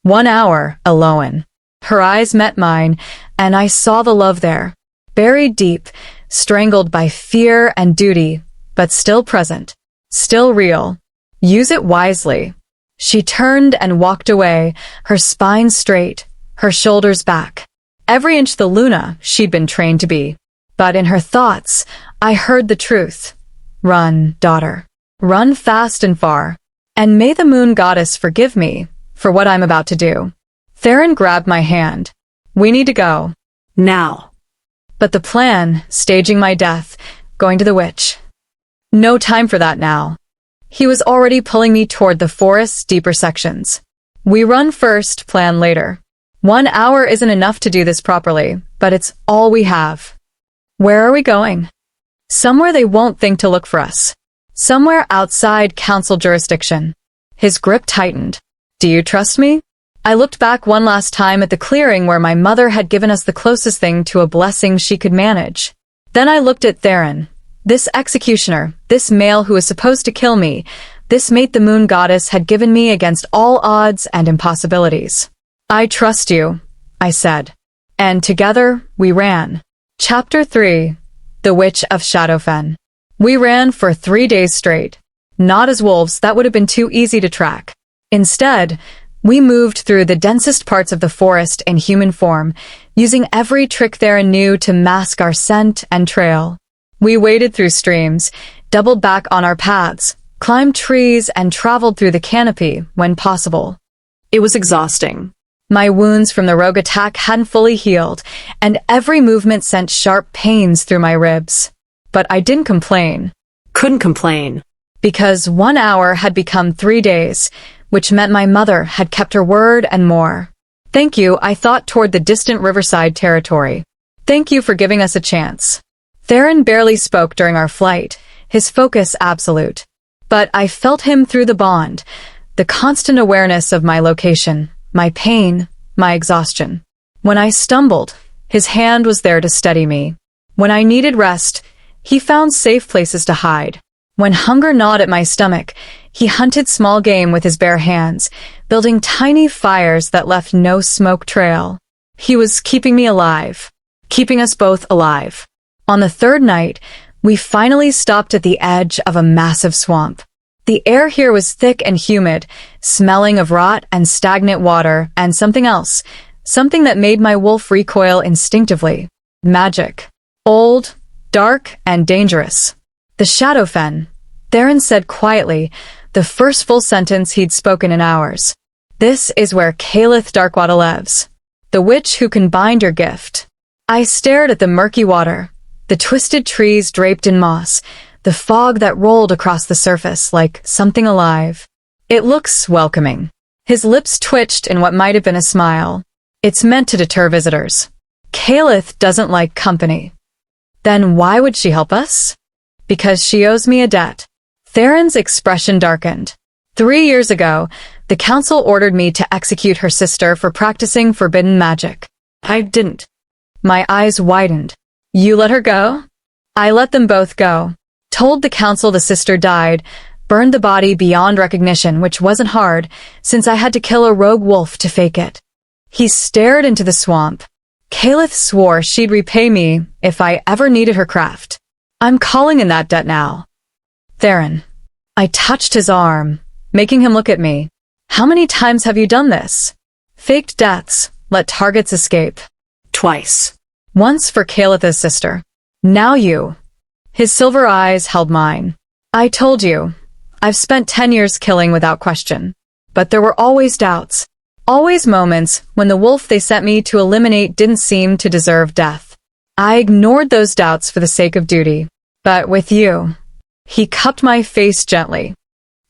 1 hour, Elowen. Her eyes met mine, and I saw the love there. Buried deep, strangled by fear and duty, but still present. Still real. Use it wisely. She turned and walked away, her spine straight, her shoulders back. Every inch the Luna she'd been trained to be. But in her thoughts, I heard the truth. Run, daughter. Run fast and far. And may the moon goddess forgive me for what I'm about to do. Theron grabbed my hand. We need to go. Now. But the plan, staging my death, going to the witch. No time for that now. He was already pulling me toward the forest's deeper sections. We run first, plan later. 1 hour isn't enough to do this properly, but it's all we have. Where are we going? Somewhere they won't think to look for us. Somewhere outside council jurisdiction. His grip tightened. Do you trust me? I looked back one last time at the clearing where my mother had given us the closest thing to a blessing she could manage. Then I looked at Theron. This executioner, this male who was supposed to kill me, this mate the moon goddess had given me against all odds and impossibilities. I trust you, I said. And together, we ran. Chapter 3. The Witch of Shadowfen. We ran for 3 days straight. Not as wolves, that would have been too easy to track. Instead, we moved through the densest parts of the forest in human form, using every trick Theron knew to mask our scent and trail. We waded through streams, doubled back on our paths, climbed trees, and traveled through the canopy when possible. It was exhausting. My wounds from the rogue attack hadn't fully healed, and every movement sent sharp pains through my ribs. But I didn't complain. Couldn't complain. Because 1 hour had become 3 days, which meant my mother had kept her word and more. Thank you, I thought toward the distant riverside territory. Thank you for giving us a chance. Theron barely spoke during our flight, his focus absolute. But I felt him through the bond, the constant awareness of my location, my pain, my exhaustion. When I stumbled, his hand was there to steady me. When I needed rest, he found safe places to hide. When hunger gnawed at my stomach, he hunted small game with his bare hands, building tiny fires that left no smoke trail. He was keeping me alive, keeping us both alive. On the third night, we finally stopped at the edge of a massive swamp. The air here was thick and humid, smelling of rot and stagnant water and something else, something that made my wolf recoil instinctively. Magic. Old, dark, and dangerous. The Shadowfen, Theron said quietly, the first full sentence he'd spoken in hours. This is where Calith Darkwada lives. The witch who can bind your gift. I stared at the murky water, the twisted trees draped in moss, the fog that rolled across the surface like something alive. It looks welcoming. His lips twitched in what might have been a smile. It's meant to deter visitors. Calith doesn't like company. Then why would she help us? Because she owes me a debt. Theron's expression darkened. 3 years ago, the council ordered me to execute her sister for practicing forbidden magic. I didn't. My eyes widened. You let her go? I let them both go. Told the council the sister died, burned the body beyond recognition, which wasn't hard, since I had to kill a rogue wolf to fake it. He stared into the swamp. Calith swore she'd repay me if I ever needed her craft. I'm calling in that debt now. Theron. I touched his arm, making him look at me. How many times have you done this? Faked deaths, let targets escape. Twice. Once for Calith's sister. Now you. His silver eyes held mine. I told you, I've spent 10 years killing without question. But there were always doubts. Always moments when the wolf they sent me to eliminate didn't seem to deserve death. I ignored those doubts for the sake of duty. But with you, he cupped my face gently.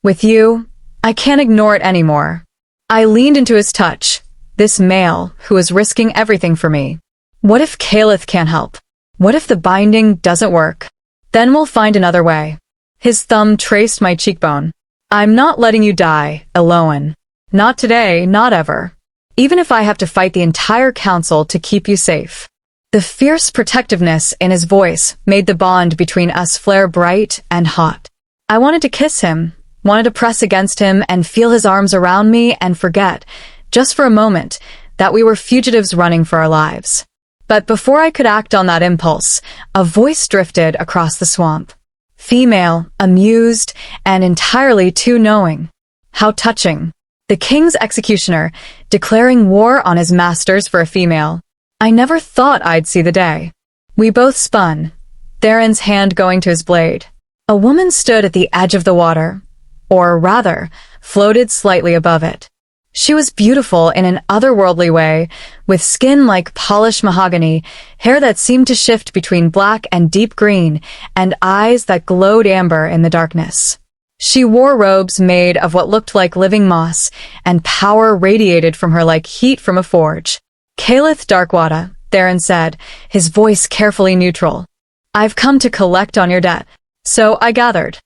With you, I can't ignore it anymore. I leaned into his touch, this male who was risking everything for me. What if Calith can't help? What if the binding doesn't work? Then we'll find another way. His thumb traced my cheekbone. I'm not letting you die, Elowen. Not today, not ever. Even if I have to fight the entire council to keep you safe. The fierce protectiveness in his voice made the bond between us flare bright and hot. I wanted to kiss him, wanted to press against him and feel his arms around me and forget, just for a moment, that we were fugitives running for our lives. But before I could act on that impulse, a voice drifted across the swamp. Female, amused, and entirely too knowing. How touching. The king's executioner, declaring war on his masters for a female. I never thought I'd see the day. We both spun, Theron's hand going to his blade. A woman stood at the edge of the water, or rather, floated slightly above it. She was beautiful in an otherworldly way, with skin like polished mahogany, hair that seemed to shift between black and deep green, and eyes that glowed amber in the darkness. She wore robes made of what looked like living moss, and power radiated from her like heat from a forge. Calith Darkwater, Theron said, his voice carefully neutral. I've come to collect on your debt. So I gathered.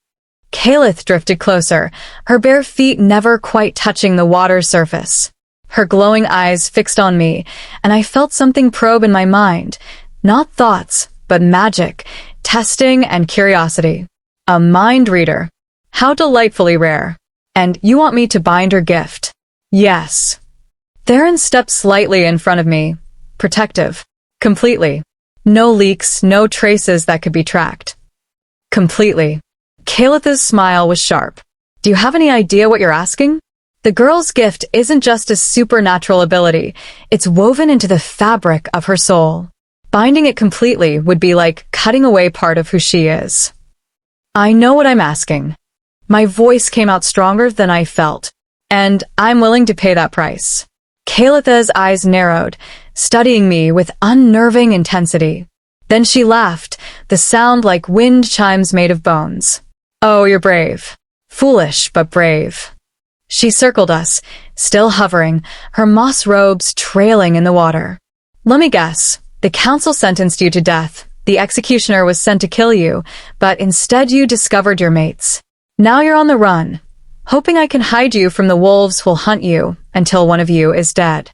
Calith drifted closer, her bare feet never quite touching the water's surface. Her glowing eyes fixed on me, and I felt something probe in my mind. Not thoughts, but magic, testing and curiosity. A mind reader. How delightfully rare. And you want me to bind her gift? Yes. Theron stepped slightly in front of me. Protective. Completely. No leaks, no traces that could be tracked. Completely. Calith's smile was sharp. Do you have any idea what you're asking? The girl's gift isn't just a supernatural ability. It's woven into the fabric of her soul. Binding it completely would be like cutting away part of who she is. I know what I'm asking. My voice came out stronger than I felt, and I'm willing to pay that price. Calith's eyes narrowed, studying me with unnerving intensity. Then she laughed, the sound like wind chimes made of bones. Oh, you're brave. Foolish, but brave. She circled us, still hovering, her moss robes trailing in the water. Let me guess. The council sentenced you to death. The executioner was sent to kill you, but instead you discovered your mates. Now you're on the run, hoping I can hide you from the wolves who'll hunt you until one of you is dead.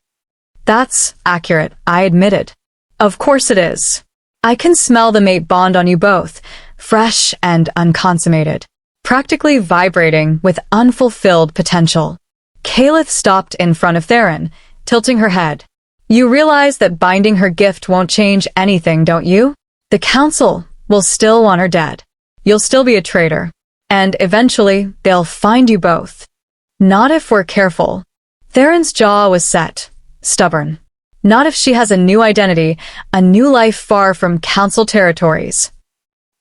That's accurate, I admitted. Of course it is. I can smell the mate bond on you both, fresh and unconsummated, practically vibrating with unfulfilled potential. Calith stopped in front of Theron, tilting her head. You realize that binding her gift won't change anything, don't you? The council will still want her dead. You'll still be a traitor. And eventually, they'll find you both. Not if we're careful. Theron's jaw was set, stubborn. Not if she has a new identity, a new life far from council territories.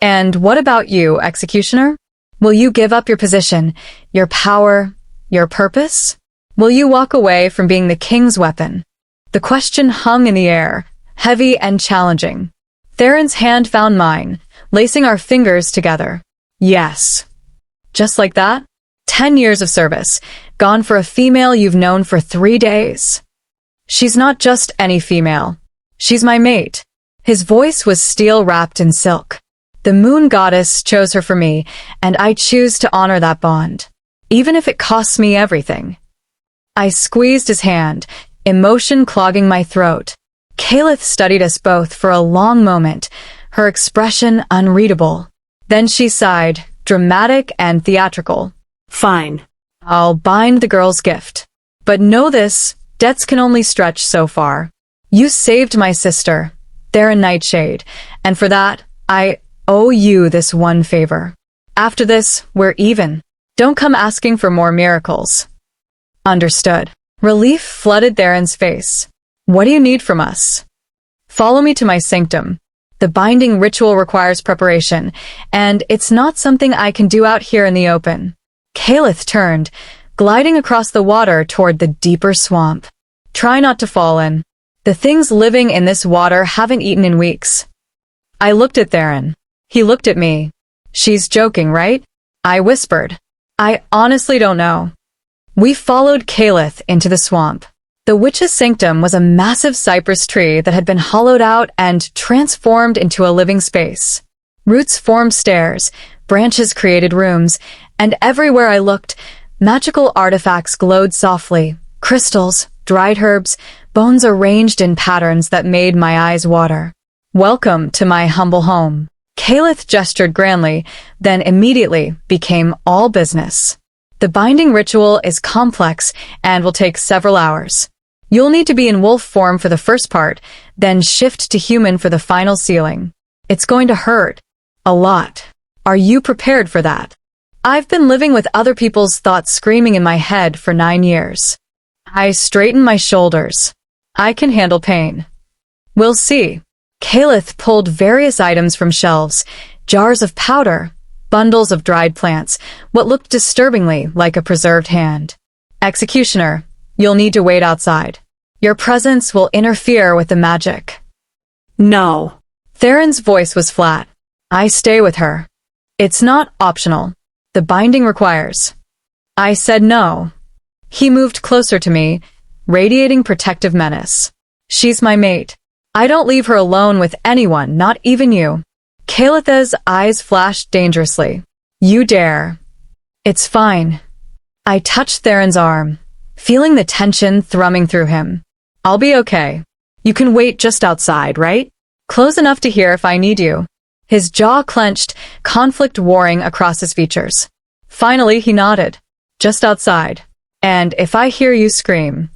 And what about you, executioner? Will you give up your position, your power, your purpose? Will you walk away from being the king's weapon? The question hung in the air, heavy and challenging. Theron's hand found mine, lacing our fingers together. Yes. Just like that? 10 years of service, gone for a female you've known for 3 days. She's not just any female. She's my mate. His voice was steel wrapped in silk. The moon goddess chose her for me, and I choose to honor that bond, even if it costs me everything. I squeezed his hand, emotion clogging my throat. Calith studied us both for a long moment, her expression unreadable. Then she sighed, dramatic and theatrical. Fine. I'll bind the girl's gift. But know this, debts can only stretch so far. You saved my sister, Theron Nightshade, and for that, I owe you this one favor. After this, we're even. Don't come asking for more miracles. Understood. Relief flooded Theron's face. What do you need from us? Follow me to my sanctum. The binding ritual requires preparation, and it's not something I can do out here in the open. Calith turned, gliding across the water toward the deeper swamp. Try not to fall in. The things living in this water haven't eaten in weeks. I looked at Theron. He looked at me. She's joking, right? I whispered. I honestly don't know. We followed Calith into the swamp. The witch's sanctum was a massive cypress tree that had been hollowed out and transformed into a living space. Roots formed stairs, branches created rooms, and everywhere I looked, magical artifacts glowed softly. Crystals, dried herbs, bones arranged in patterns that made my eyes water. Welcome to my humble home. Calith gestured grandly, then immediately became all business. The binding ritual is complex and will take several hours. You'll need to be in wolf form for the first part, then shift to human for the final sealing. It's going to hurt. A lot. Are you prepared for that? I've been living with other people's thoughts screaming in my head for 9 years. I straighten my shoulders. I can handle pain. We'll see. Caliph pulled various items from shelves, jars of powder, bundles of dried plants, what looked disturbingly like a preserved hand. Executioner, you'll need to wait outside. Your presence will interfere with the magic. No. Theron's voice was flat. I stay with her. It's not optional. The binding requires. I said no. He moved closer to me, radiating protective menace. She's my mate. I don't leave her alone with anyone, not even you. Calith's eyes flashed dangerously. You dare. It's fine. I touched Theron's arm, feeling the tension thrumming through him. I'll be okay. You can wait just outside, right? Close enough to hear if I need you. His jaw clenched, conflict warring across his features. Finally, he nodded. Just outside. And if I hear you scream,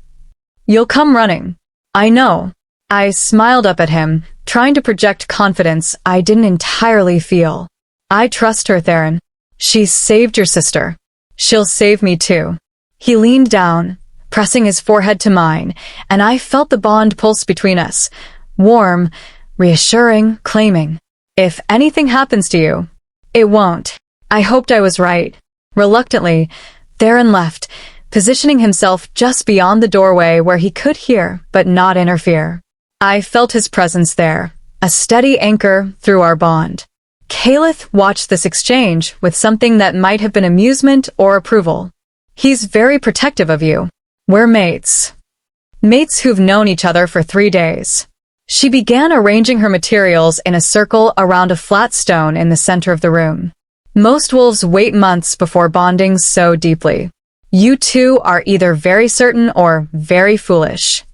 you'll come running. I know. I smiled up at him, trying to project confidence I didn't entirely feel. I trust her, Theron. She saved your sister. She'll save me too. He leaned down, pressing his forehead to mine, and I felt the bond pulse between us. Warm, reassuring, claiming. If anything happens to you, it won't. I hoped I was right. Reluctantly, Theron left, positioning himself just beyond the doorway where he could hear but not interfere. I felt his presence there, a steady anchor through our bond. Caliph watched this exchange with something that might have been amusement or approval. He's very protective of you. We're mates. Mates who've known each other for 3 days. She began arranging her materials in a circle around a flat stone in the center of the room. Most wolves wait months before bonding so deeply. You two are either very certain or very foolish.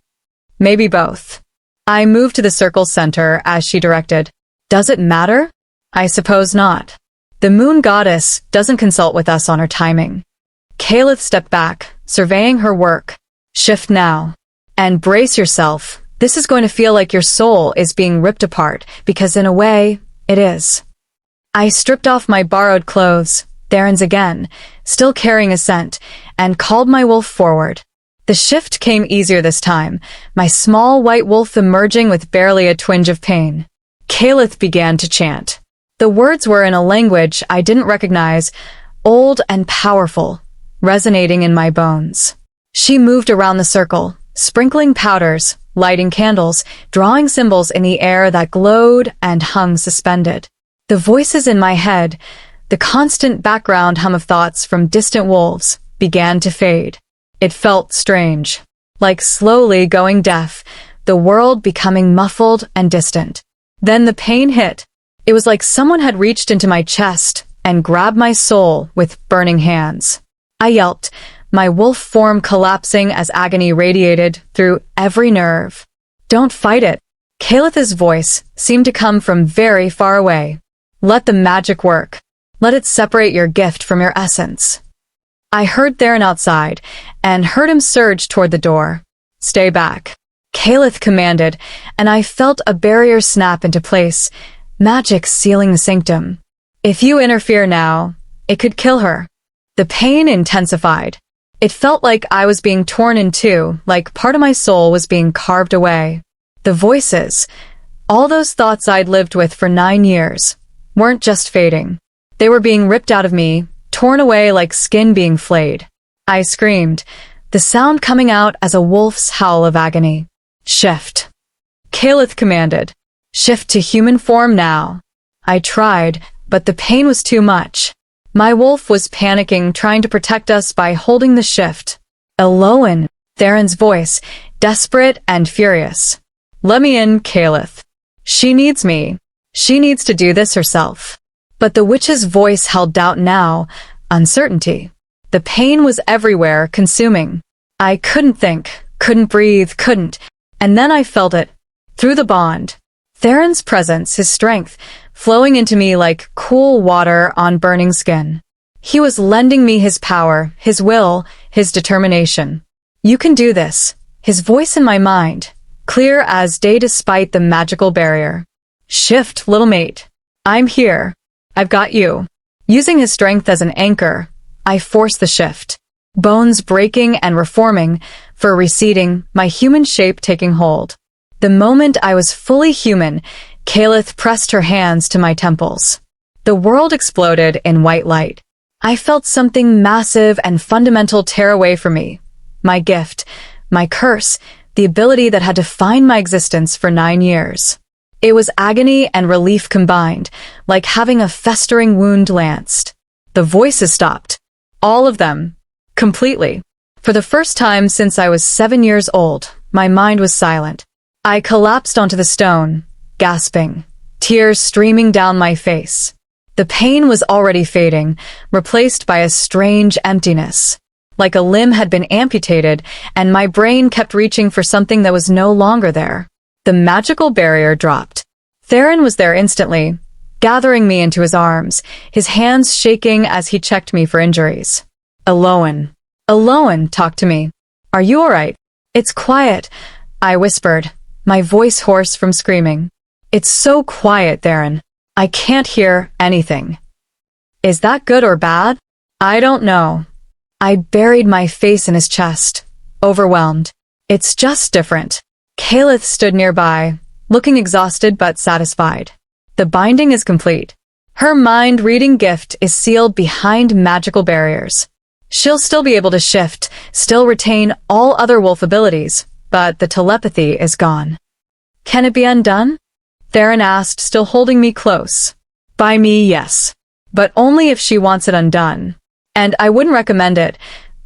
Maybe both. I moved to the circle's center as she directed. Does it matter? I suppose not. The moon goddess doesn't consult with us on her timing. Caliph stepped back, surveying her work. Shift now. And brace yourself. This is going to feel like your soul is being ripped apart, because in a way, it is. I stripped off my borrowed clothes, Theron's again, still carrying a scent, and called my wolf forward. The shift came easier this time, my small white wolf emerging with barely a twinge of pain. Caliph began to chant. The words were in a language I didn't recognize, old and powerful, resonating in my bones. She moved around the circle, sprinkling powders, lighting candles, drawing symbols in the air that glowed and hung suspended. The voices in my head, the constant background hum of thoughts from distant wolves, began to fade. It felt strange, like slowly going deaf, the world becoming muffled and distant. Then the pain hit. It was like someone had reached into my chest and grabbed my soul with burning hands. I yelped, my wolf form collapsing as agony radiated through every nerve. Don't fight it. Calith's voice seemed to come from very far away. Let the magic work. Let it separate your gift from your essence. I heard Theron outside, and heard him surge toward the door. Stay back. Caliph commanded, and I felt a barrier snap into place, magic sealing the sanctum. If you interfere now, it could kill her. The pain intensified. It felt like I was being torn in two, like part of my soul was being carved away. The voices, all those thoughts I'd lived with for 9 years, weren't just fading. They were being ripped out of me, torn away like skin being flayed. I screamed, the sound coming out as a wolf's howl of agony. Shift. Caliph commanded. Shift to human form now. I tried, but the pain was too much. My wolf was panicking, trying to protect us by holding the shift. Elowen, Theron's voice, desperate and furious. Let me in, Caliph. She needs me. She needs to do this herself. But the witch's voice held doubt now, uncertainty. The pain was everywhere, consuming. I couldn't think, couldn't breathe, couldn't. And then I felt it. Through the bond. Theron's presence, his strength, flowing into me like cool water on burning skin. He was lending me his power, his will, his determination. You can do this. His voice in my mind, clear as day despite the magical barrier. Shift, little mate. I'm here. I've got you. Using his strength as an anchor, I forced the shift. Bones breaking and reforming, fur receding, my human shape taking hold. The moment I was fully human, Calith pressed her hands to my temples. The world exploded in white light. I felt something massive and fundamental tear away from me. My gift, my curse, the ability that had defined my existence for 9 years. It was agony and relief combined, like having a festering wound lanced. The voices stopped. All of them. Completely. For the first time since I was 7 years old, my mind was silent. I collapsed onto the stone, gasping, tears streaming down my face. The pain was already fading, replaced by a strange emptiness. Like a limb had been amputated, and my brain kept reaching for something that was no longer there. The magical barrier dropped. Theron was there instantly, gathering me into his arms, his hands shaking as he checked me for injuries. Elowen. Elowen, talk to me. Are you alright? It's quiet, I whispered, my voice hoarse from screaming. It's so quiet, Theron. I can't hear anything. Is that good or bad? I don't know. I buried my face in his chest, overwhelmed. It's just different. Calith stood nearby, looking exhausted but satisfied. The binding is complete. Her mind-reading gift is sealed behind magical barriers. She'll still be able to shift, still retain all other wolf abilities, but the telepathy is gone. Can it be undone? Theron asked, still holding me close. By me, yes. But only if she wants it undone. And I wouldn't recommend it.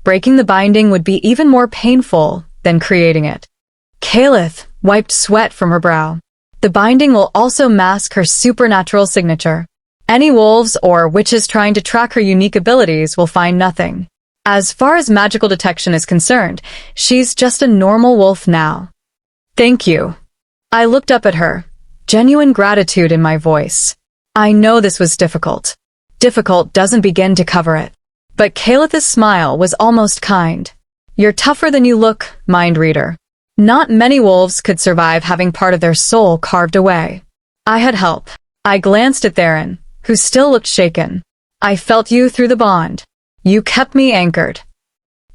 Breaking the binding would be even more painful than creating it. Calith wiped sweat from her brow. The binding will also mask her supernatural signature. Any wolves or witches trying to track her unique abilities will find nothing. As far as magical detection is concerned, she's just a normal wolf now. Thank you. I looked up at her, genuine gratitude in my voice. I know this was difficult. Difficult doesn't begin to cover it. But Calith's smile was almost kind. You're tougher than you look, mind reader. Not many wolves could survive having part of their soul carved away. I had help. I glanced at Theron, who still looked shaken. I felt you through the bond. You kept me anchored.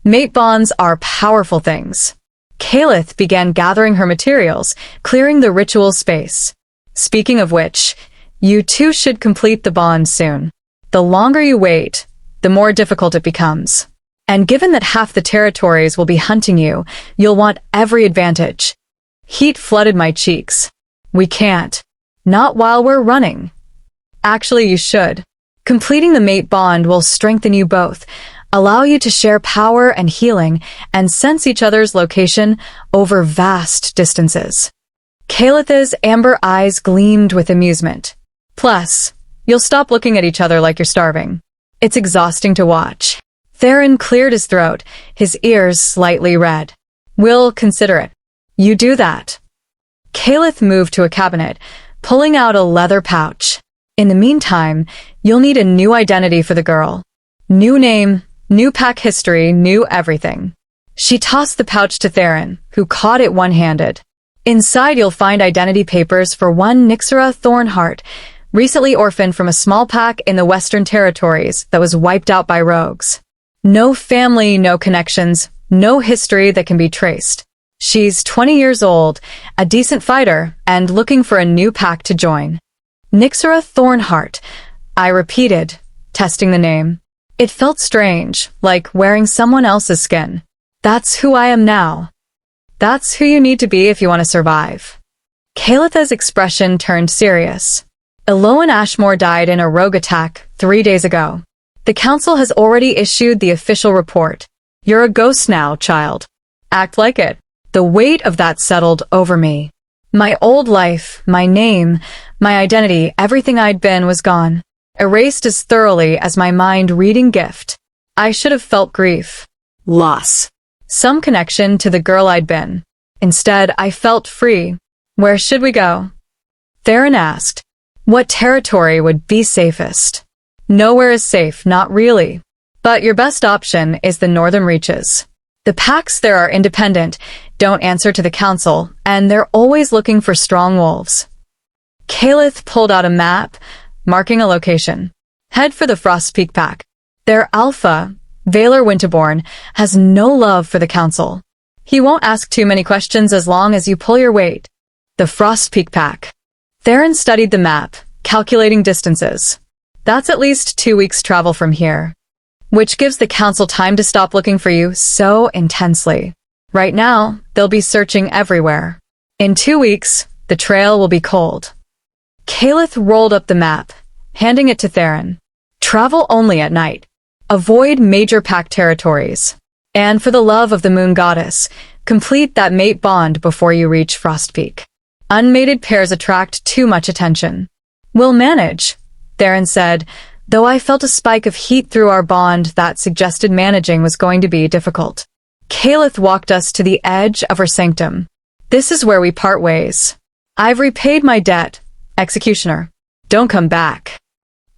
Mate bonds are powerful things. Calith began gathering her materials, clearing the ritual space. Speaking of which, you two should complete the bond soon. The longer you wait, the more difficult it becomes. And given that half the territories will be hunting you, you'll want every advantage. Heat flooded my cheeks. We can't. Not while we're running. Actually, you should. Completing the mate bond will strengthen you both, allow you to share power and healing, and sense each other's location over vast distances. Calith's amber eyes gleamed with amusement. Plus, you'll stop looking at each other like you're starving. It's exhausting to watch. Theron cleared his throat, his ears slightly red. We'll consider it. You do that. Calith moved to a cabinet, pulling out a leather pouch. In the meantime, you'll need a new identity for the girl. New name, new pack history, new everything. She tossed the pouch to Theron, who caught it one-handed. Inside you'll find identity papers for one Nixera Thornheart, recently orphaned from a small pack in the Western Territories that was wiped out by rogues. No family, no connections, no history that can be traced. She's 20 years old, a decent fighter, and looking for a new pack to join. Nixera Thornheart, I repeated, testing the name. It felt strange, like wearing someone else's skin. That's who I am now. That's who you need to be if you want to survive. Calith's expression turned serious. Elowen Ashmore died in a rogue attack 3 days ago. The council has already issued the official report. You're a ghost now, child. Act like it. The weight of that settled over me. My old life, my name, my identity, everything I'd been was gone. Erased as thoroughly as my mind-reading gift. I should have felt grief. Loss. Some connection to the girl I'd been. Instead, I felt free. Where should we go? Theron asked. What territory would be safest? Nowhere is safe, not really. But your best option is the northern reaches. The packs there are independent, don't answer to the council, and they're always looking for strong wolves. Calith pulled out a map, marking a location. Head for the Frost Peak pack. Their alpha, Valor Winterborn, has no love for the council. He won't ask too many questions as long as you pull your weight. The Frost Peak Pack. Theron studied the map, calculating distances. That's at least 2 weeks' travel from here, which gives the council time to stop looking for you so intensely. Right now, they'll be searching everywhere. In 2 weeks, the trail will be cold. Caliph rolled up the map, handing it to Theron. Travel only at night. Avoid major pack territories. And for the love of the moon goddess, complete that mate bond before you reach Frost Peak. Unmated pairs attract too much attention. We'll manage, Theron said, though I felt a spike of heat through our bond that suggested managing was going to be difficult. Caliph walked us to the edge of her sanctum. This is where we part ways. I've repaid my debt, Executioner. Don't come back.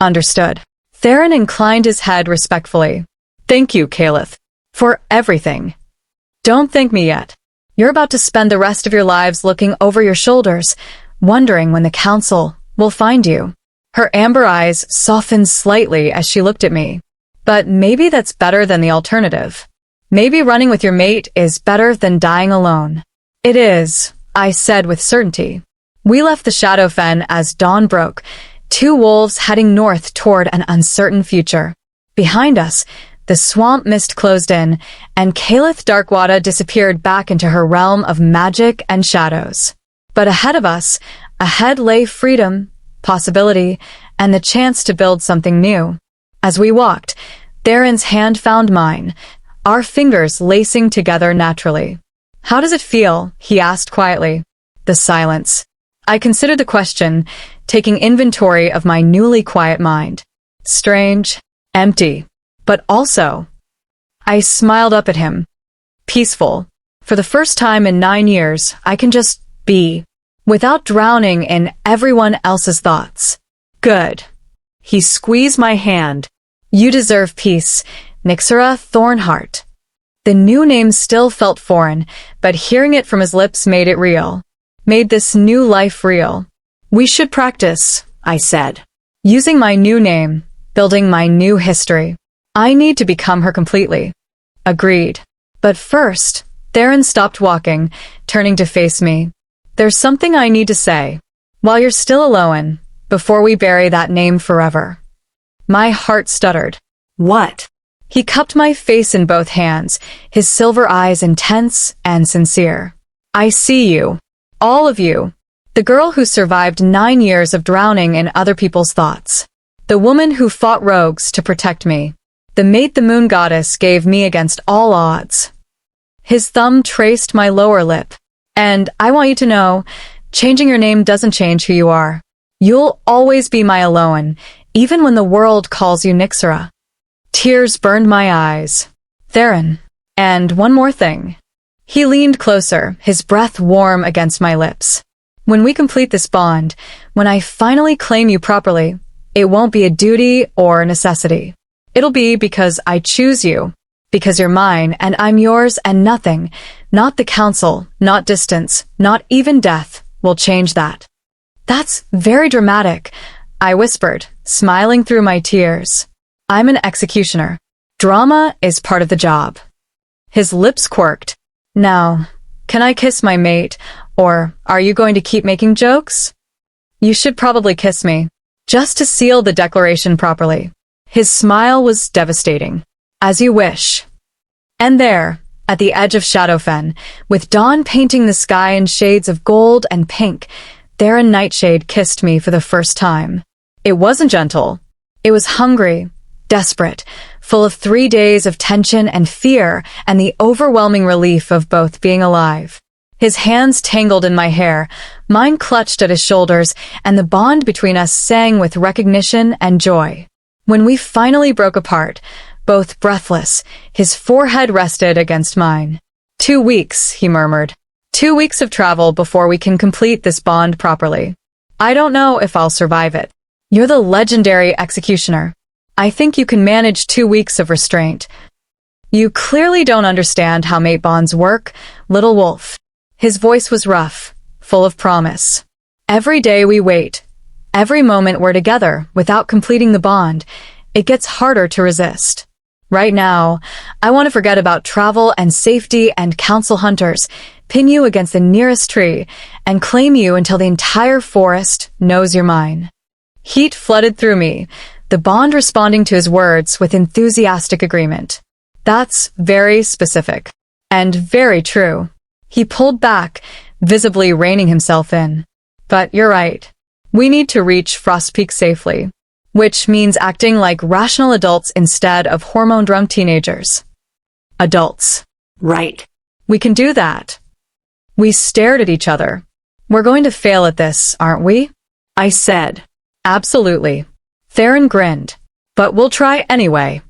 Understood. Theron inclined his head respectfully. Thank you, Caliph, for everything. Don't thank me yet. You're about to spend the rest of your lives looking over your shoulders, wondering when the council will find you. Her amber eyes softened slightly as she looked at me. But maybe that's better than the alternative. Maybe running with your mate is better than dying alone. It is, I said with certainty. We left the Shadowfen as dawn broke, 2 wolves heading north toward an uncertain future. Behind us, the swamp mist closed in, and Caliph Darkwada disappeared back into her realm of magic and shadows. But ahead of us, ahead lay freedom, possibility, and the chance to build something new. As we walked, Theron's hand found mine, our fingers lacing together naturally. How does it feel? He asked quietly. The silence. I considered the question, taking inventory of my newly quiet mind. Strange, empty, but also, I smiled up at him. Peaceful. For the first time in 9 years, I can just be, without drowning in everyone else's thoughts. Good. He squeezed my hand. You deserve peace, Nixera Thornheart. The new name still felt foreign, but hearing it from his lips made it real. Made this new life real. We should practice, I said. Using my new name, building my new history. I need to become her completely. Agreed. But first, Theron stopped walking, turning to face me. There's something I need to say. While you're still Elowen, before we bury that name forever. My heart stuttered. What? He cupped my face in both hands, his silver eyes intense and sincere. I see you. All of you. The girl who survived 9 years of drowning in other people's thoughts. The woman who fought rogues to protect me. The mate the moon goddess gave me against all odds. His thumb traced my lower lip. And I want you to know, changing your name doesn't change who you are. You'll always be my Elowen, even when the world calls you Nixera. Tears burned my eyes. Theron. And one more thing. He leaned closer, his breath warm against my lips. When we complete this bond, when I finally claim you properly, it won't be a duty or a necessity. It'll be because I choose you, because you're mine and I'm yours, and nothing, not the council, not distance, not even death, will change that. That's very dramatic, I whispered, smiling through my tears. I'm an executioner. Drama is part of the job. His lips quirked. Now, can I kiss my mate, or are you going to keep making jokes? You should probably kiss me, just to seal the declaration properly. His smile was devastating. As you wish. And there, at the edge of Shadowfen, with dawn painting the sky in shades of gold and pink, Theron Nightshade kissed me for the first time. It wasn't gentle. It was hungry, desperate, full of 3 days of tension and fear and the overwhelming relief of both being alive. His hands tangled in my hair, mine clutched at his shoulders, and the bond between us sang with recognition and joy. When we finally broke apart, both breathless, his forehead rested against mine. 2 weeks, he murmured. 2 weeks of travel before we can complete this bond properly. I don't know if I'll survive it. You're the legendary executioner. I think you can manage 2 weeks of restraint. You clearly don't understand how mate bonds work, little wolf. His voice was rough, full of promise. Every day we wait, every moment we're together without completing the bond, it gets harder to resist. Right now, I want to forget about travel and safety and council hunters, pin you against the nearest tree, and claim you until the entire forest knows you're mine. Heat flooded through me, the bond responding to his words with enthusiastic agreement. That's very specific. And very true. He pulled back, visibly reining himself in. But you're right. We need to reach Frost Peak safely, which means acting like rational adults instead of hormone-drunk teenagers. Adults. Right. We can do that. We stared at each other. We're going to fail at this, aren't we? I said. Absolutely. Theron grinned. But we'll try anyway.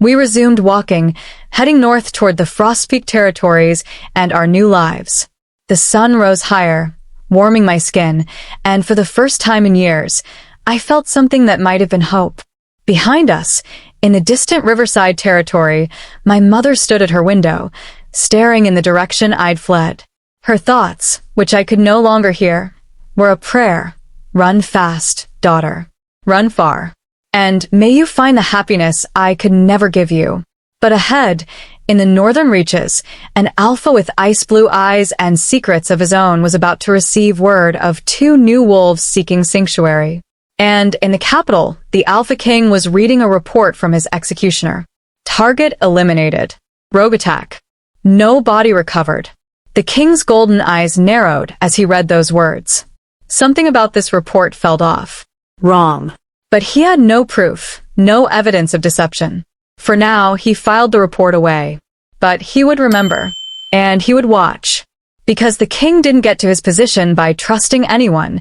We resumed walking, heading north toward the Frost Peak territories and our new lives. The sun rose higher, warming my skin, and for the first time in years, I felt something that might have been hope. Behind us, in the distant riverside territory, my mother stood at her window, staring in the direction I'd fled. Her thoughts, which I could no longer hear, were a prayer. Run fast, daughter. Run far. And may you find the happiness I could never give you. But ahead, in the northern reaches, an alpha with ice-blue eyes and secrets of his own was about to receive word of 2 new wolves seeking sanctuary. And in the capital, the Alpha King was reading a report from his executioner. Target eliminated. Rogue attack. No body recovered. The king's golden eyes narrowed as he read those words. Something about this report felt off. Wrong. But he had no proof, no evidence of deception. For now, he filed the report away. But he would remember. And he would watch. Because the king didn't get to his position by trusting anyone,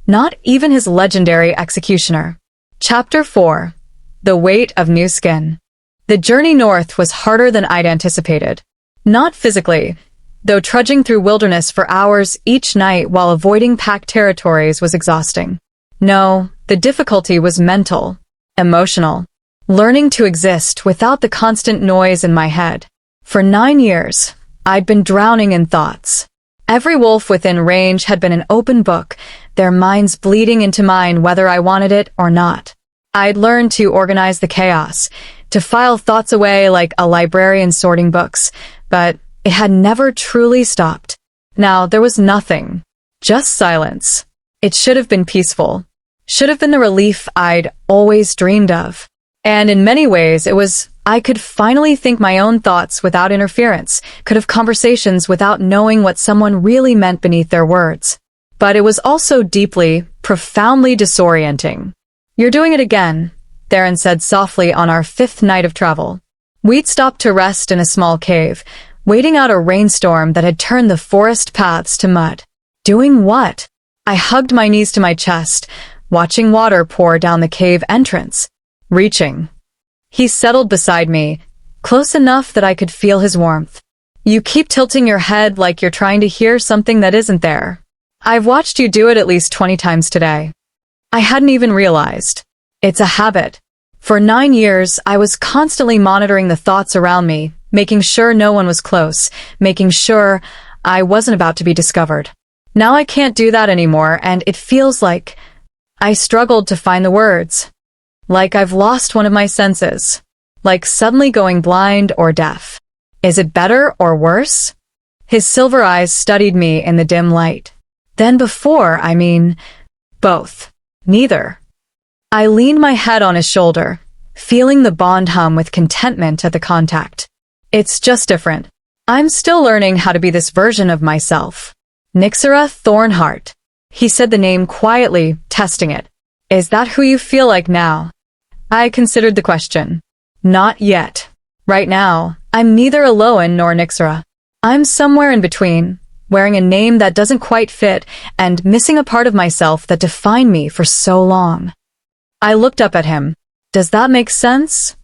not even his legendary executioner. Chapter 4. The Weight of New Skin. The journey north was harder than I'd anticipated. Not physically, though trudging through wilderness for hours each night while avoiding packed territories was exhausting. No, the difficulty was mental, emotional, learning to exist without the constant noise in my head. For 9 years, I'd been drowning in thoughts. Every wolf within range had been an open book, their minds bleeding into mine whether I wanted it or not. I'd learned to organize the chaos, to file thoughts away like a librarian sorting books, but it had never truly stopped. Now there was nothing, just silence. It should have been peaceful, should have been the relief I'd always dreamed of. And in many ways I could finally think my own thoughts without interference, could have conversations without knowing what someone really meant beneath their words. But it was also deeply, profoundly disorienting. You're doing it again, Theron said softly on our 5th night of travel. We'd stopped to rest in a small cave, waiting out a rainstorm that had turned the forest paths to mud. Doing what? I hugged my knees to my chest, watching water pour down the cave entrance. Reaching. He settled beside me, close enough that I could feel his warmth. You keep tilting your head like you're trying to hear something that isn't there. I've watched you do it at least 20 times today. I hadn't even realized. It's a habit. For 9 years, I was constantly monitoring the thoughts around me, making sure no one was close, making sure I wasn't about to be discovered. Now I can't do that anymore, and it feels like I struggled to find the words. Like I've lost one of my senses. Like suddenly going blind or deaf. Is it better or worse? His silver eyes studied me in the dim light. Then before, both. Neither. I leaned my head on his shoulder, feeling the bond hum with contentment at the contact. It's just different. I'm still learning how to be this version of myself. Nyxera Thornheart. He said the name quietly, testing it. Is that who you feel like now? I considered the question. Not yet. Right now, I'm neither Elowen nor Nyxera. I'm somewhere in between, wearing a name that doesn't quite fit and missing a part of myself that defined me for so long. I looked up at him. Does that make sense?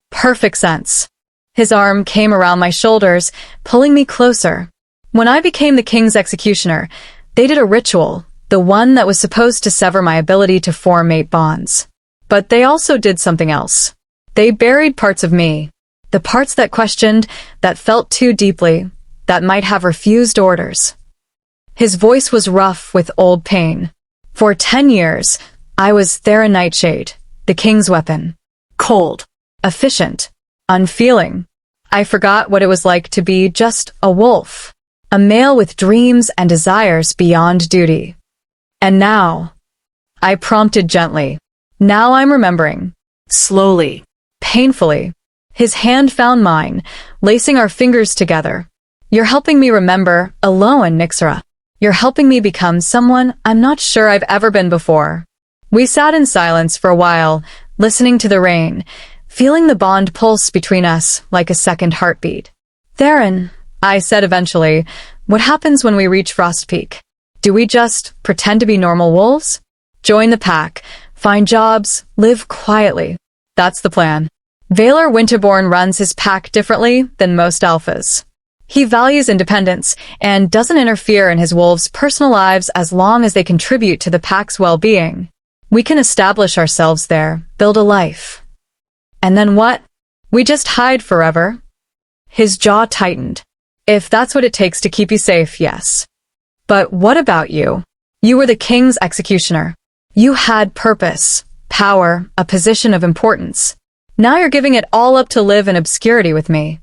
Perfect sense. His arm came around my shoulders, pulling me closer. When I became the king's executioner, they did a ritual, the one that was supposed to sever my ability to form mate bonds. But they also did something else. They buried parts of me. The parts that questioned, that felt too deeply, that might have refused orders. His voice was rough with old pain. For 10 years, I was Theron Nightshade, the king's weapon. Cold, efficient, unfeeling. I forgot what it was like to be just a wolf. a male with dreams and desires beyond duty. And now, I prompted gently. Now I'm remembering. Slowly. Painfully. His hand found mine, lacing our fingers together. You're helping me remember, Elowen Ashmore. You're helping me become someone I'm not sure I've ever been before. We sat in silence for a while, listening to the rain, feeling the bond pulse between us like a second heartbeat. Theron, I said eventually, what happens when we reach Frost Peak? Do we just pretend to be normal wolves? Join the pack, find jobs, live quietly. That's the plan. Valor Winterborn runs his pack differently than most alphas. He values independence and doesn't interfere in his wolves' personal lives as long as they contribute to the pack's well-being. We can establish ourselves there, build a life. And then what? We just hide forever? His jaw tightened. If that's what it takes to keep you safe, yes. But what about you? You were the king's executioner. You had purpose, power, a position of importance. Now you're giving it all up to live in obscurity with me.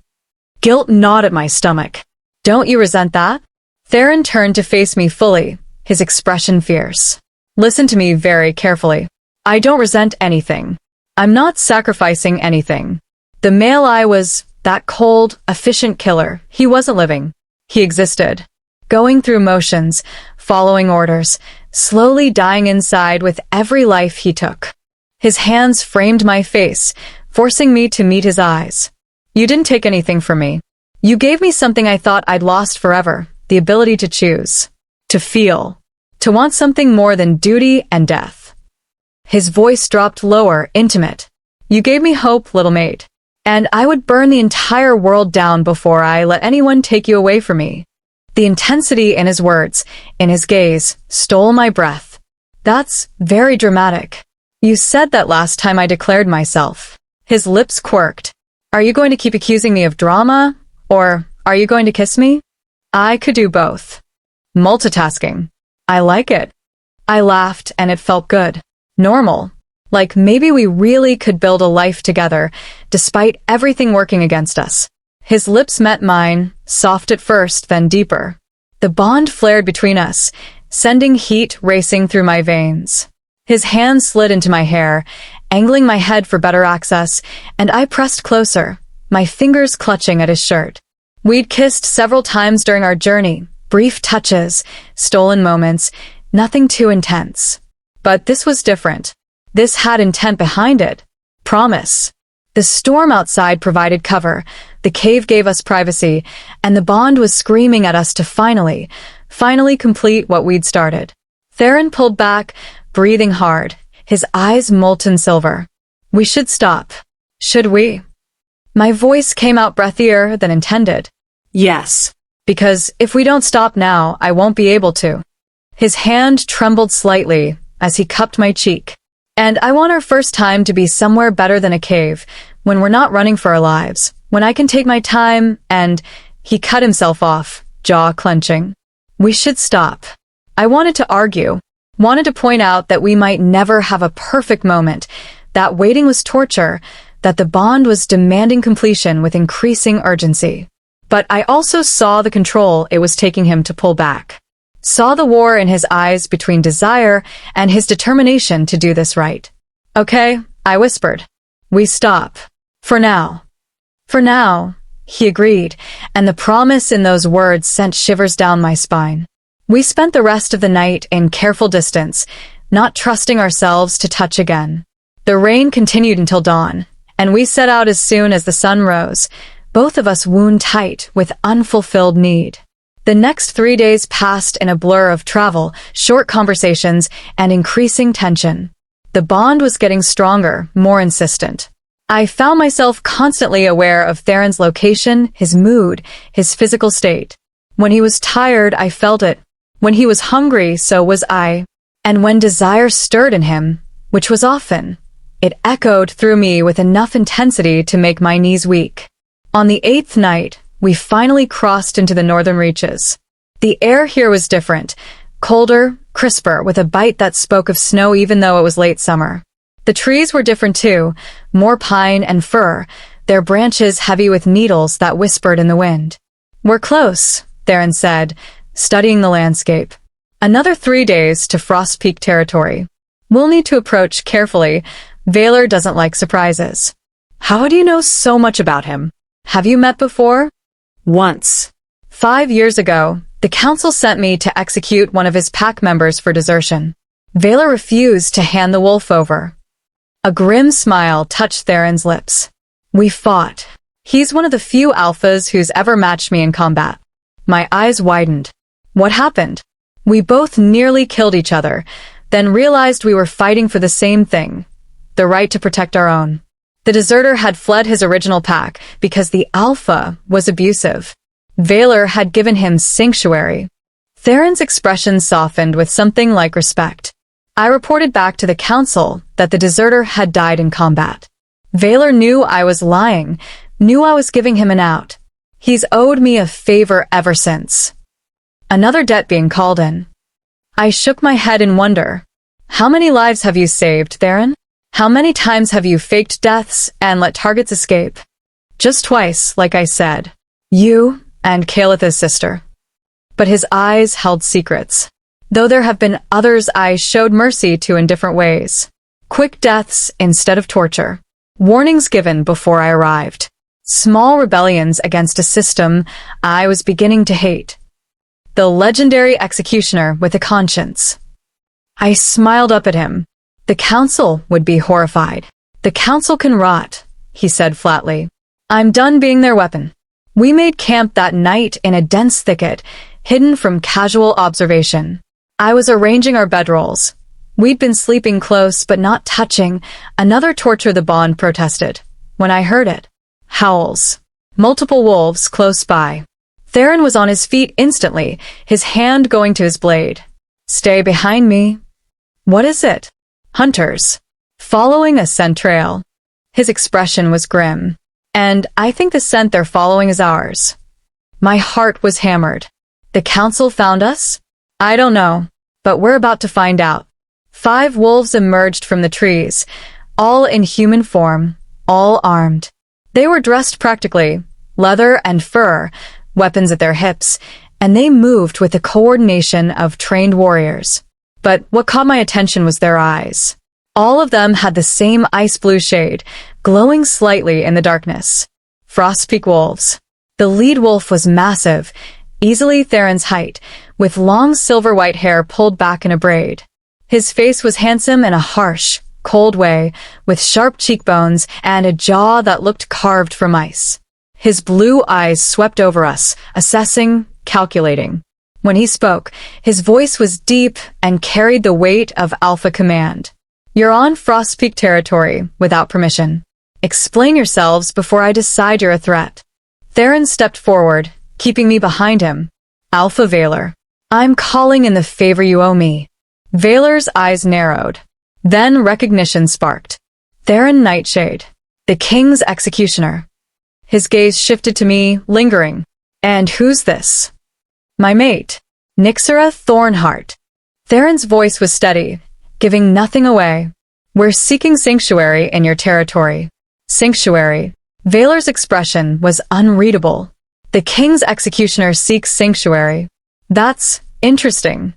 Guilt gnawed at my stomach. Don't you resent that? Theron turned to face me fully, his expression fierce. Listen to me very carefully. I don't resent anything. I'm not sacrificing anything. The male I was, that cold, efficient killer, he wasn't living. He existed. Going through motions, following orders, slowly dying inside with every life he took. His hands framed my face, forcing me to meet his eyes. You didn't take anything from me. You gave me something I thought I'd lost forever, the ability to choose, to feel, to want something more than duty and death. His voice dropped lower, intimate. You gave me hope, little mate, and I would burn the entire world down before I let anyone take you away from me. The intensity in his words, in his gaze, stole my breath. That's very dramatic. You said that last time I declared myself. His lips quirked. Are you going to keep accusing me of drama? Or are you going to kiss me? I could do both. Multitasking. I like it. I laughed and it felt good. Normal. Like maybe we really could build a life together, despite everything working against us. His lips met mine, soft at first, then deeper. The bond flared between us, sending heat racing through my veins. His hand slid into my hair, angling my head for better access, and I pressed closer, my fingers clutching at his shirt. We'd kissed several times during our journey, brief touches, stolen moments, nothing too intense. But this was different. This had intent behind it. Promise. The storm outside provided cover, the cave gave us privacy, and the bond was screaming at us to finally complete what we'd started. Theron pulled back, breathing hard, his eyes molten silver. We should stop. Should we? My voice came out breathier than intended. Yes. Because if we don't stop now, I won't be able to. His hand trembled slightly as he cupped my cheek. And I want our first time to be somewhere better than a cave, when we're not running for our lives, when I can take my time and... He cut himself off, jaw clenching. We should stop. I wanted to argue, wanted to point out that we might never have a perfect moment, that waiting was torture, that the bond was demanding completion with increasing urgency. But I also saw the control it was taking him to pull back. Saw the war in his eyes between desire and his determination to do this right. Okay, I whispered. We stop. For now. For now, he agreed, and the promise in those words sent shivers down my spine. We spent the rest of the night in careful distance, not trusting ourselves to touch again. The rain continued until dawn, and we set out as soon as the sun rose, both of us wound tight with unfulfilled need. The next 3 days passed in a blur of travel, short conversations, and increasing tension. The bond was getting stronger, more insistent. I found myself constantly aware of Theron's location, his mood, his physical state. When he was tired, I felt it. When he was hungry, so was I. And when desire stirred in him, which was often, it echoed through me with enough intensity to make my knees weak. On the 8th night, we finally crossed into the northern reaches. The air here was different, colder, crisper, with a bite that spoke of snow even though it was late summer. The trees were different too, more pine and fir, their branches heavy with needles that whispered in the wind. We're close, Theron said, studying the landscape. Another 3 days to Frost Peak territory. We'll need to approach carefully. Valor doesn't like surprises. How do you know so much about him? Have you met before? Once. 5 years ago, the council sent me to execute one of his pack members for desertion. Valor refused to hand the wolf over. A grim smile touched Theron's lips. We fought. He's one of the few alphas who's ever matched me in combat. My eyes widened. What happened? We both nearly killed each other, then realized we were fighting for the same thing, the right to protect our own. The deserter had fled his original pack because the alpha was abusive. Valor had given him sanctuary. Theron's expression softened with something like respect. I reported back to the council that the deserter had died in combat. Valor knew I was lying, knew I was giving him an out. He's owed me a favor ever since. Another debt being called in. I shook my head in wonder. How many lives have you saved, Theron? How many times have you faked deaths and let targets escape? Just twice, like I said. You and Kalitha's sister. But his eyes held secrets. Though there have been others I showed mercy to in different ways. Quick deaths instead of torture. Warnings given before I arrived. Small rebellions against a system I was beginning to hate. The legendary executioner with a conscience. I smiled up at him. The council would be horrified. The council can rot, he said flatly. I'm done being their weapon. We made camp that night in a dense thicket, hidden from casual observation. I was arranging our bedrolls. We'd been sleeping close but not touching. Another torture the bond protested. When I heard it. Howls. Multiple wolves close by. Theron was on his feet instantly, his hand going to his blade. Stay behind me. What is it? Hunters. Following a scent trail. His expression was grim. And I think the scent they're following is ours. My heart was hammered. The council found us? I don't know, but we're about to find out. 5 wolves emerged from the trees, all in human form, all armed. They were dressed practically, leather and fur, weapons at their hips, and they moved with the coordination of trained warriors. But what caught my attention was their eyes. All of them had the same ice blue shade, glowing slightly in the darkness. Frostpeak wolves. The lead wolf was massive, easily Theron's height, with long silver-white hair pulled back in a braid. His face was handsome in a harsh, cold way, with sharp cheekbones and a jaw that looked carved from ice. His blue eyes swept over us, assessing, calculating. When he spoke, his voice was deep and carried the weight of alpha command. You're on Frostpeak territory, without permission. Explain yourselves before I decide you're a threat. Theron stepped forward, keeping me behind him. Alpha Valor. I'm calling in the favor you owe me. Valor's eyes narrowed. Then recognition sparked. Theron Nightshade. The king's executioner. His gaze shifted to me, lingering. And who's this? My mate. Nyxera Thornheart. Theron's voice was steady, giving nothing away. We're seeking sanctuary in your territory. Sanctuary. Valor's expression was unreadable. The king's executioner seeks sanctuary. That's interesting.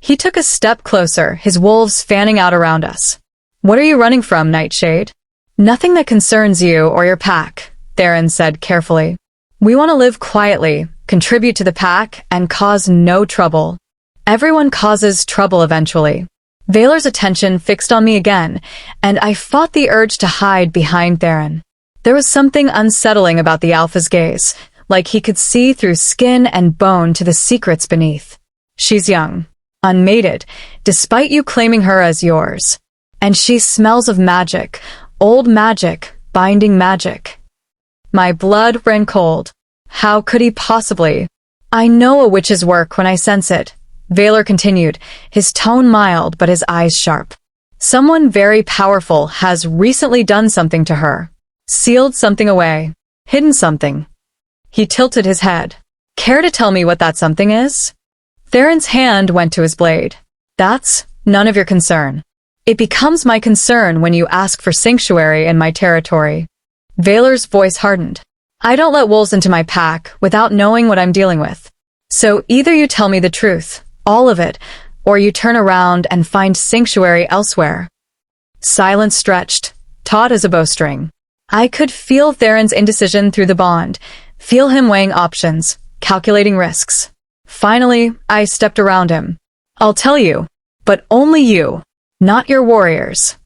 He took a step closer, his wolves fanning out around us. What are you running from, Nightshade? Nothing that concerns you or your pack, Theron said carefully. We want to live quietly, contribute to the pack, and cause no trouble. Everyone causes trouble eventually. Valor's attention fixed on me again, and I fought the urge to hide behind Theron. There was something unsettling about the alpha's gaze, like he could see through skin and bone to the secrets beneath. She's young, unmated, despite you claiming her as yours. And she smells of magic, old magic, binding magic. My blood ran cold. How could he possibly? I know a witch's work when I sense it, Valor continued, his tone mild but his eyes sharp. Someone very powerful has recently done something to her. Sealed something away. Hidden something. He tilted his head. Care to tell me what that something is? Theron's hand went to his blade. That's none of your concern. It becomes my concern when you ask for sanctuary in my territory. Valor's voice hardened. I don't let wolves into my pack without knowing what I'm dealing with. So either you tell me the truth, all of it, or you turn around and find sanctuary elsewhere. Silence stretched, taut as a bowstring. I could feel Theron's indecision through the bond, feel him weighing options, calculating risks. Finally, I stepped around him. I'll tell you, but only you, not your warriors.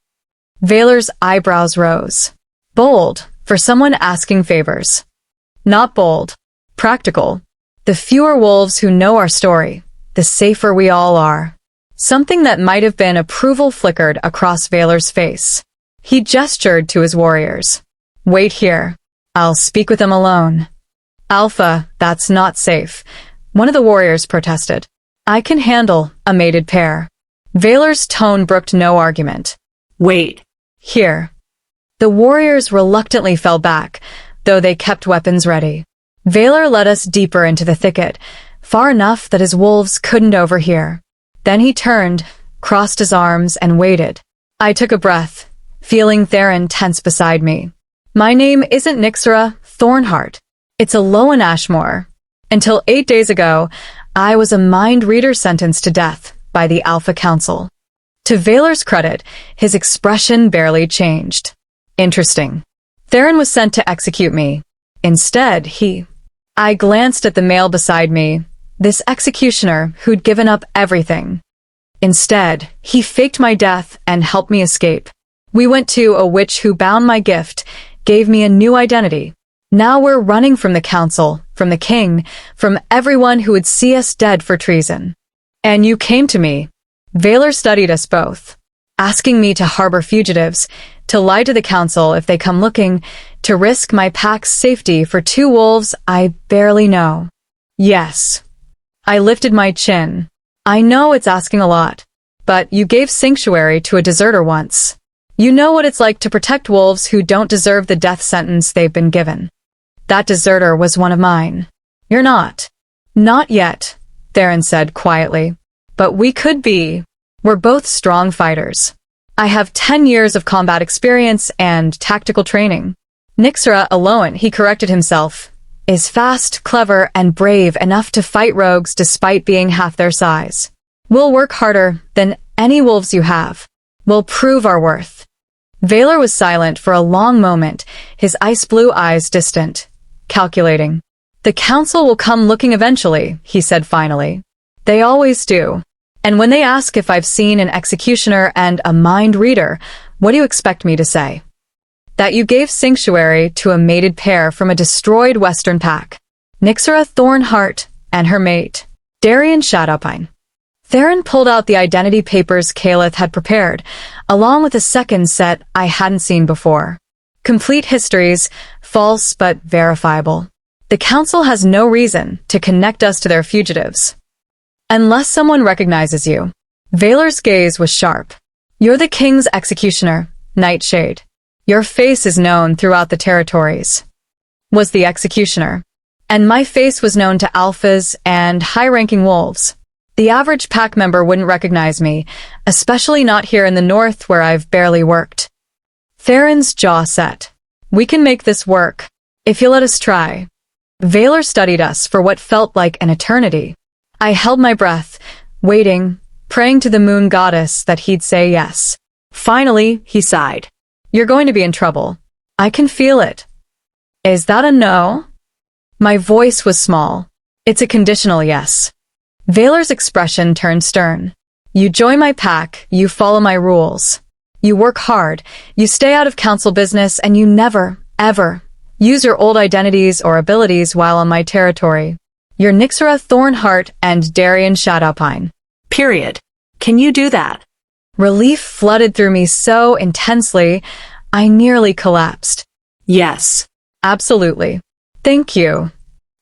Valor's eyebrows rose. Bold, for someone asking favors. Not bold. Practical. The fewer wolves who know our story, the safer we all are. Something that might have been approval flickered across Valor's face. He gestured to his warriors. Wait here. I'll speak with them alone. Alpha, that's not safe. One of the warriors protested. I can handle a mated pair. Valor's tone brooked no argument. Wait. Here. The warriors reluctantly fell back, though they kept weapons ready. Valor led us deeper into the thicket, far enough that his wolves couldn't overhear. Then he turned, crossed his arms, and waited. I took a breath, feeling Theron tense beside me. My name isn't Nyxera Thornheart. It's Elowen Ashmore. Until 8 days ago, I was a mind reader sentenced to death by the Alpha Council. To Valor's credit, his expression barely changed. Interesting. Theron was sent to execute me. Instead, I glanced at the male beside me, this executioner who'd given up everything. Instead, he faked my death and helped me escape. We went to a witch who bound my gift, gave me a new identity. Now we're running from the council, from the king, from everyone who would see us dead for treason. And you came to me. Valor studied us both, asking me to harbor fugitives, to lie to the council if they come looking, to risk my pack's safety for 2 wolves I barely know. Yes. I lifted my chin. I know it's asking a lot, but you gave sanctuary to a deserter once. You know what it's like to protect wolves who don't deserve the death sentence they've been given. That deserter was one of mine. You're not. Not yet, Theron said quietly. But we could be. We're both strong fighters. I have 10 years of combat experience and tactical training. Nyxera alone, he corrected himself, is fast, clever, and brave enough to fight rogues despite being half their size. We'll work harder than any wolves you have. We'll prove our worth. Valor was silent for a long moment, his ice-blue eyes distant, calculating. The council will come looking eventually, he said finally. They always do. And when they ask if I've seen an executioner and a mind reader, what do you expect me to say? That you gave sanctuary to a mated pair from a destroyed western pack. Nyxera Thornheart and her mate, Darian Shadowpine. Theron pulled out the identity papers Caliph had prepared, along with a second set I hadn't seen before. Complete histories, false but verifiable. The council has no reason to connect us to their fugitives. Unless someone recognizes you. Valor's gaze was sharp. You're the king's executioner, Nightshade. Your face is known throughout the territories. Was the executioner. And my face was known to alphas and high-ranking wolves. The average pack member wouldn't recognize me, especially not here in the north where I've barely worked. Theron's jaw set. We can make this work, if you let us try. Valor studied us for what felt like an eternity. I held my breath, waiting, praying to the moon goddess that he'd say yes. Finally, he sighed. You're going to be in trouble. I can feel it. Is that a no? My voice was small. It's a conditional yes. Valor's expression turned stern. You join my pack, you follow my rules. You work hard, you stay out of council business, and you never, ever, use your old identities or abilities while on my territory. You're Nyxera Thornheart and Darian Shadowpine. Period. Can you do that? Relief flooded through me so intensely, I nearly collapsed. Yes. Absolutely. Thank you.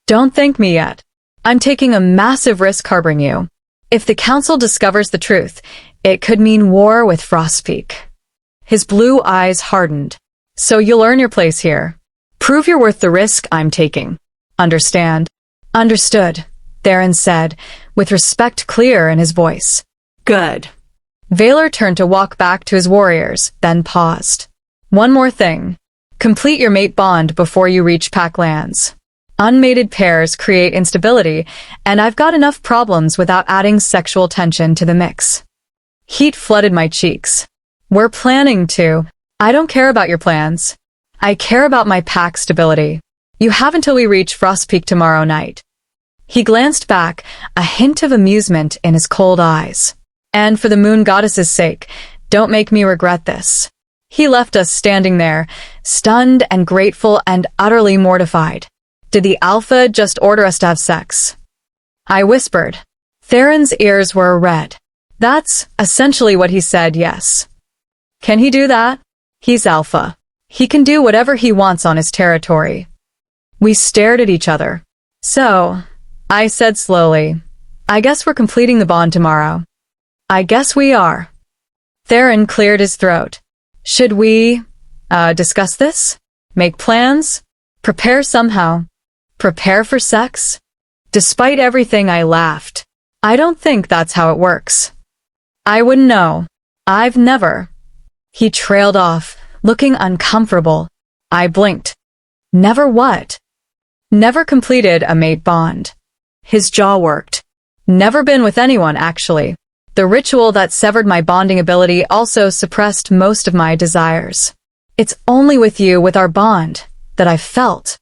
Don't thank me yet. I'm taking a massive risk harboring you. If the council discovers the truth, it could mean war with Frostpeak. His blue eyes hardened. So you'll earn your place here. Prove you're worth the risk I'm taking. Understand? Understood, Theron said, with respect clear in his voice. Good. Valor turned to walk back to his warriors, then paused. One more thing. Complete your mate bond before you reach pack lands. Unmated pairs create instability, and I've got enough problems without adding sexual tension to the mix. Heat flooded my cheeks. We're planning to. I don't care about your plans. I care about my pack stability. You have until we reach Frost Peak tomorrow night. He glanced back, a hint of amusement in his cold eyes. And for the moon goddess's sake, don't make me regret this. He left us standing there, stunned and grateful and utterly mortified. Did the alpha just order us to have sex? I whispered. Theron's ears were red. That's essentially what he said, yes. Can he do that? He's alpha. He can do whatever he wants on his territory. We stared at each other. So, I said slowly, I guess we're completing the bond tomorrow. I guess we are. Theron cleared his throat. Should we, discuss this? Make plans? Prepare somehow? Prepare for sex? Despite everything, I laughed. I don't think that's how it works. I wouldn't know. I've never. He trailed off, looking uncomfortable. I blinked. Never what? Never completed a mate bond. His jaw worked. Never been with anyone, actually. The ritual that severed my bonding ability also suppressed most of my desires. It's only with you, with our bond, that I felt.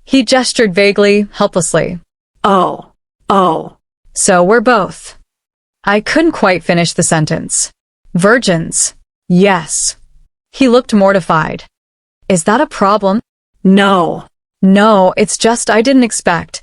He gestured vaguely, helplessly. Oh. So we're both. I couldn't quite finish the sentence. Virgins. Yes. He looked mortified. Is that a problem? No. No, it's just I didn't expect.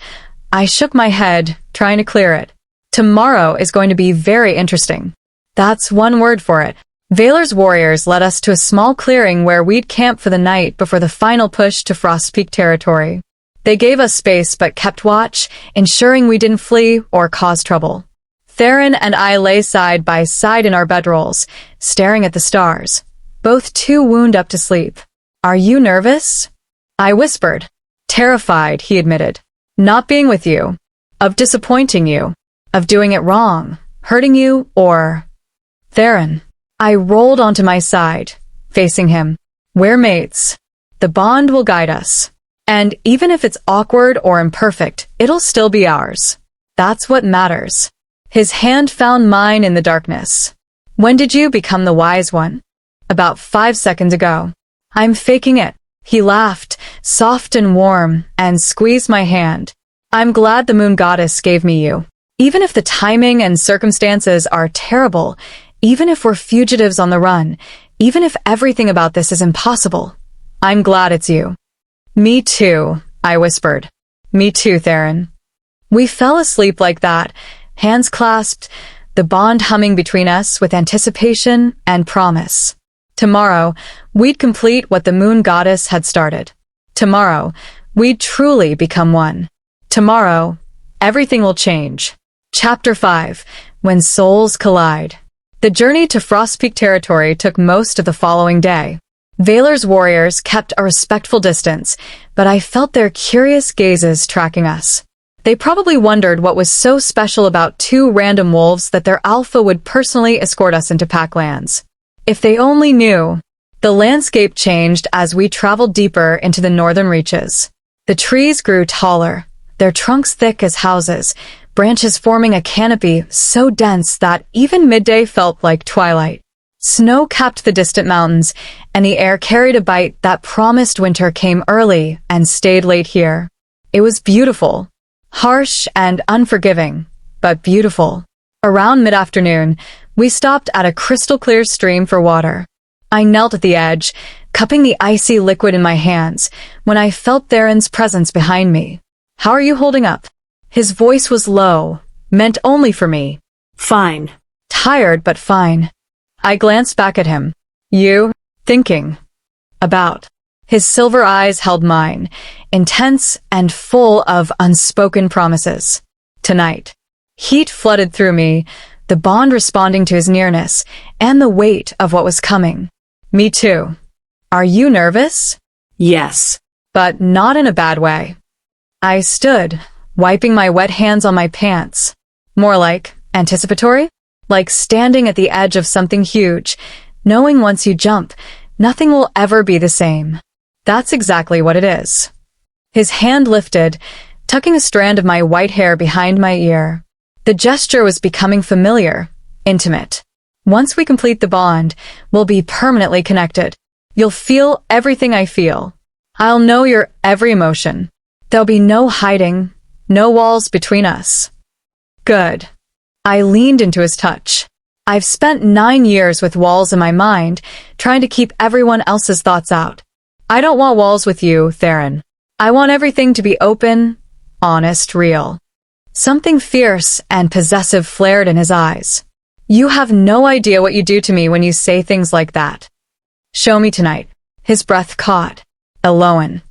I shook my head, trying to clear it. Tomorrow is going to be very interesting. That's one word for it. Valor's warriors led us to a small clearing where we'd camp for the night before the final push to Frost Peak territory. They gave us space but kept watch, ensuring we didn't flee or cause trouble. Theron and I lay side by side in our bedrolls, staring at the stars, both too wound up to sleep. Are you nervous? I whispered. Terrified, he admitted. Not being with you. Of disappointing you. Of doing it wrong. Hurting you, or... Theron. I rolled onto my side, facing him. We're mates. The bond will guide us. And even if it's awkward or imperfect, it'll still be ours. That's what matters. His hand found mine in the darkness. When did you become the wise one? About 5 seconds ago. I'm faking it. He laughed, soft and warm, and squeezed my hand. I'm glad the moon goddess gave me you. Even if the timing and circumstances are terrible, even if we're fugitives on the run, even if everything about this is impossible, I'm glad it's you. Me too, I whispered. Me too, Theron. We fell asleep like that, hands clasped, the bond humming between us with anticipation and promise. Tomorrow, we'd complete what the moon goddess had started. Tomorrow, we'd truly become one. Tomorrow, everything will change. Chapter 5. When Souls Collide. The journey to Frost Peak territory took most of the following day. Valor's warriors kept a respectful distance, but I felt their curious gazes tracking us. They probably wondered what was so special about 2 random wolves that their alpha would personally escort us into Packlands. If they only knew. The landscape changed as we traveled deeper into the northern reaches. The trees grew taller, their trunks thick as houses, branches forming a canopy so dense that even midday felt like twilight. Snow capped the distant mountains, and the air carried a bite that promised winter came early and stayed late here. It was beautiful. Harsh and unforgiving, but beautiful. Around mid-afternoon, we stopped at a crystal-clear stream for water. I knelt at the edge, cupping the icy liquid in my hands, when I felt Theron's presence behind me. How are you holding up? His voice was low, meant only for me. Fine. Tired, but fine. I glanced back at him. You? Thinking. About. His silver eyes held mine, intense and full of unspoken promises. Tonight. Heat flooded through me, the bond responding to his nearness, and the weight of what was coming. Me too. Are you nervous? Yes. But not in a bad way. I stood, wiping my wet hands on my pants. More like anticipatory? Like standing at the edge of something huge, knowing once you jump, nothing will ever be the same. That's exactly what it is. His hand lifted, tucking a strand of my white hair behind my ear. The gesture was becoming familiar, intimate. Once we complete the bond, we'll be permanently connected. You'll feel everything I feel. I'll know your every emotion. There'll be no hiding, no walls between us. Good. I leaned into his touch. I've spent 9 years with walls in my mind, trying to keep everyone else's thoughts out. I don't want walls with you, Theron. I want everything to be open, honest, real. Something fierce and possessive flared in his eyes. You have no idea what you do to me when you say things like that. Show me tonight. His breath caught. Elowen.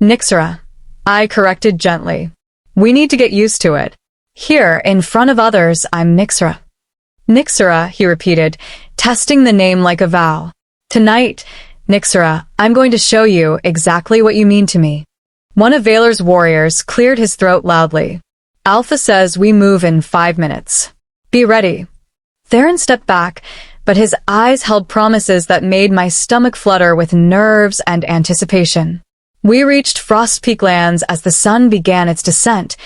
Nixera. I corrected gently. We need to get used to it. Here, in front of others, I'm Nixera. Nixera, he repeated, testing the name like a vow. Tonight, Nixera, I'm going to show you exactly what you mean to me. One of Valor's warriors cleared his throat loudly. Alpha says we move in 5 minutes. Be ready. Theron stepped back, but his eyes held promises that made my stomach flutter with nerves and anticipation. We reached Frost Peak lands as the sun began its descent,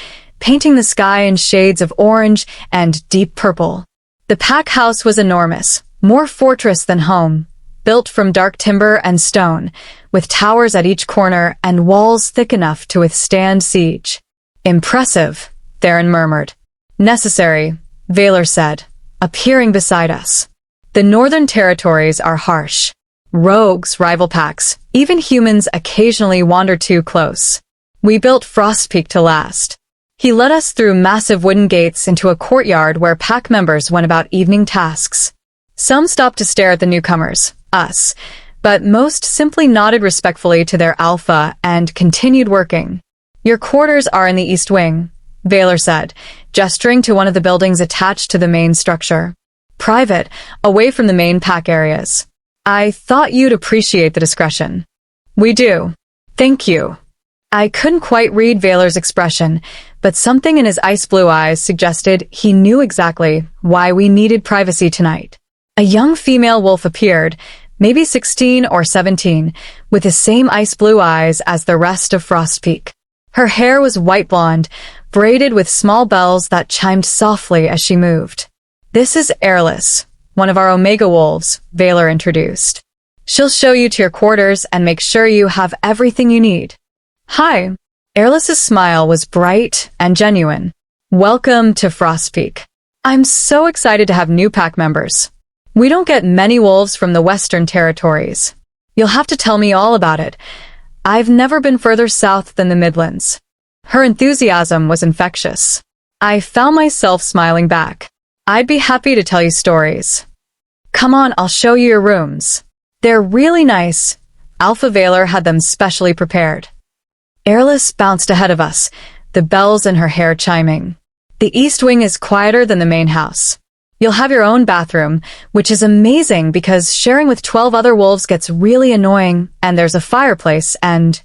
painting the sky in shades of orange and deep purple. The pack house was enormous, more fortress than home, built from dark timber and stone, with towers at each corner and walls thick enough to withstand siege. Impressive, Theron murmured. Necessary, Valor said, appearing beside us. The northern territories are harsh. Rogues rival packs, even humans occasionally wander too close. We built Frost Peak to last. He led us through massive wooden gates into a courtyard where pack members went about evening tasks. Some stopped to stare at the newcomers, us, but most simply nodded respectfully to their alpha and continued working. Your quarters are in the East Wing, Valor said, gesturing to one of the buildings attached to the main structure. Private, away from the main pack areas. I thought you'd appreciate the discretion. We do. Thank you. I couldn't quite read Valor's expression, but something in his ice blue eyes suggested he knew exactly why we needed privacy tonight. A young female wolf appeared, maybe 16 or 17, with the same ice blue eyes as the rest of Frost Peak. Her hair was white blonde, braided with small bells that chimed softly as she moved. This is Airless, one of our Omega wolves, Valor introduced. She'll show you to your quarters and make sure you have everything you need. Hi. Airless's smile was bright and genuine. Welcome to Frost Peak. I'm so excited to have new pack members. We don't get many wolves from the Western Territories. You'll have to tell me all about it. I've never been further south than the Midlands. Her enthusiasm was infectious. I found myself smiling back. I'd be happy to tell you stories. Come on, I'll show you your rooms. They're really nice. Alpha Valor had them specially prepared. Airless bounced ahead of us, the bells in her hair chiming. The East Wing is quieter than the main house. You'll have your own bathroom, which is amazing because sharing with 12 other wolves gets really annoying, and there's a fireplace and...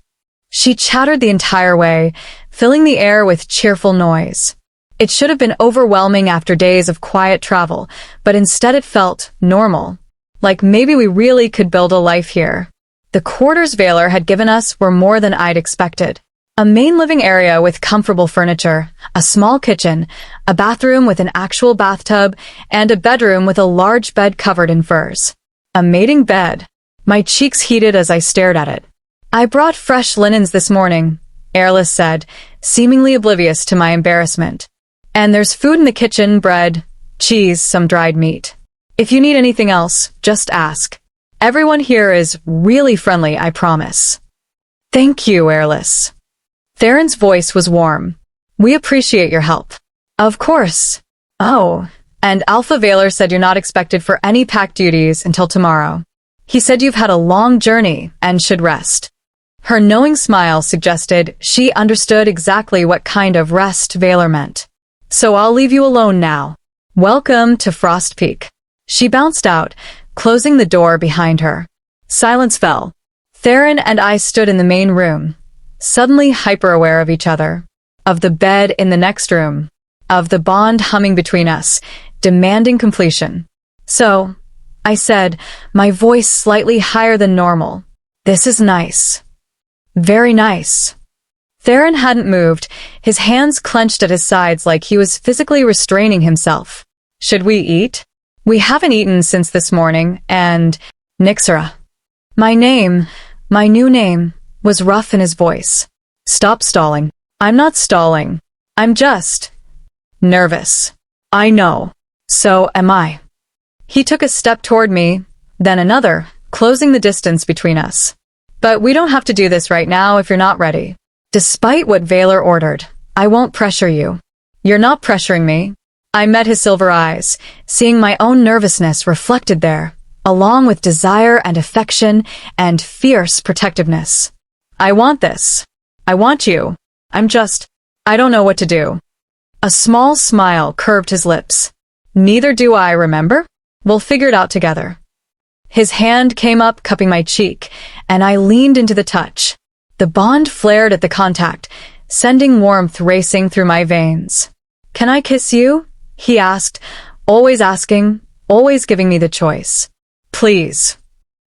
She chattered the entire way, filling the air with cheerful noise. It should have been overwhelming after days of quiet travel, but instead it felt normal. Like maybe we really could build a life here. The quarters Valor had given us were more than I'd expected. A main living area with comfortable furniture, a small kitchen, a bathroom with an actual bathtub, and a bedroom with a large bed covered in furs. A mating bed. My cheeks heated as I stared at it. I brought fresh linens this morning, Airless said, seemingly oblivious to my embarrassment. And there's food in the kitchen, bread, cheese, some dried meat. If you need anything else, just ask. Everyone here is really friendly, I promise. Thank you, Airless. Theron's voice was warm. We appreciate your help. Of course. Oh, and Alpha Valor said you're not expected for any pack duties until tomorrow. He said you've had a long journey and should rest. Her knowing smile suggested she understood exactly what kind of rest Valor meant. So I'll leave you alone now. Welcome to Frost Peak. She bounced out, closing the door behind her. Silence fell. Theron and I stood in the main room, suddenly hyper-aware of each other, of the bed in the next room, of the bond humming between us, demanding completion. So, I said, my voice slightly higher than normal, this is nice. Very nice. Theron hadn't moved, his hands clenched at his sides like he was physically restraining himself. Should we eat? We haven't eaten since this morning, and Nixera. My new name, was rough in his voice. Stop stalling. I'm not stalling. I'm just nervous. I know. So am I. He took a step toward me, then another, closing the distance between us. But we don't have to do this right now if you're not ready. Despite what Valor ordered, I won't pressure you. You're not pressuring me. I met his silver eyes, seeing my own nervousness reflected there, along with desire and affection and fierce protectiveness. I want this. I want you. I don't know what to do. A small smile curved his lips. Neither do I, remember? We'll figure it out together. His hand came up, cupping my cheek, and I leaned into the touch. The bond flared at the contact, sending warmth racing through my veins. Can I kiss you? He asked, always asking, always giving me the choice. Please.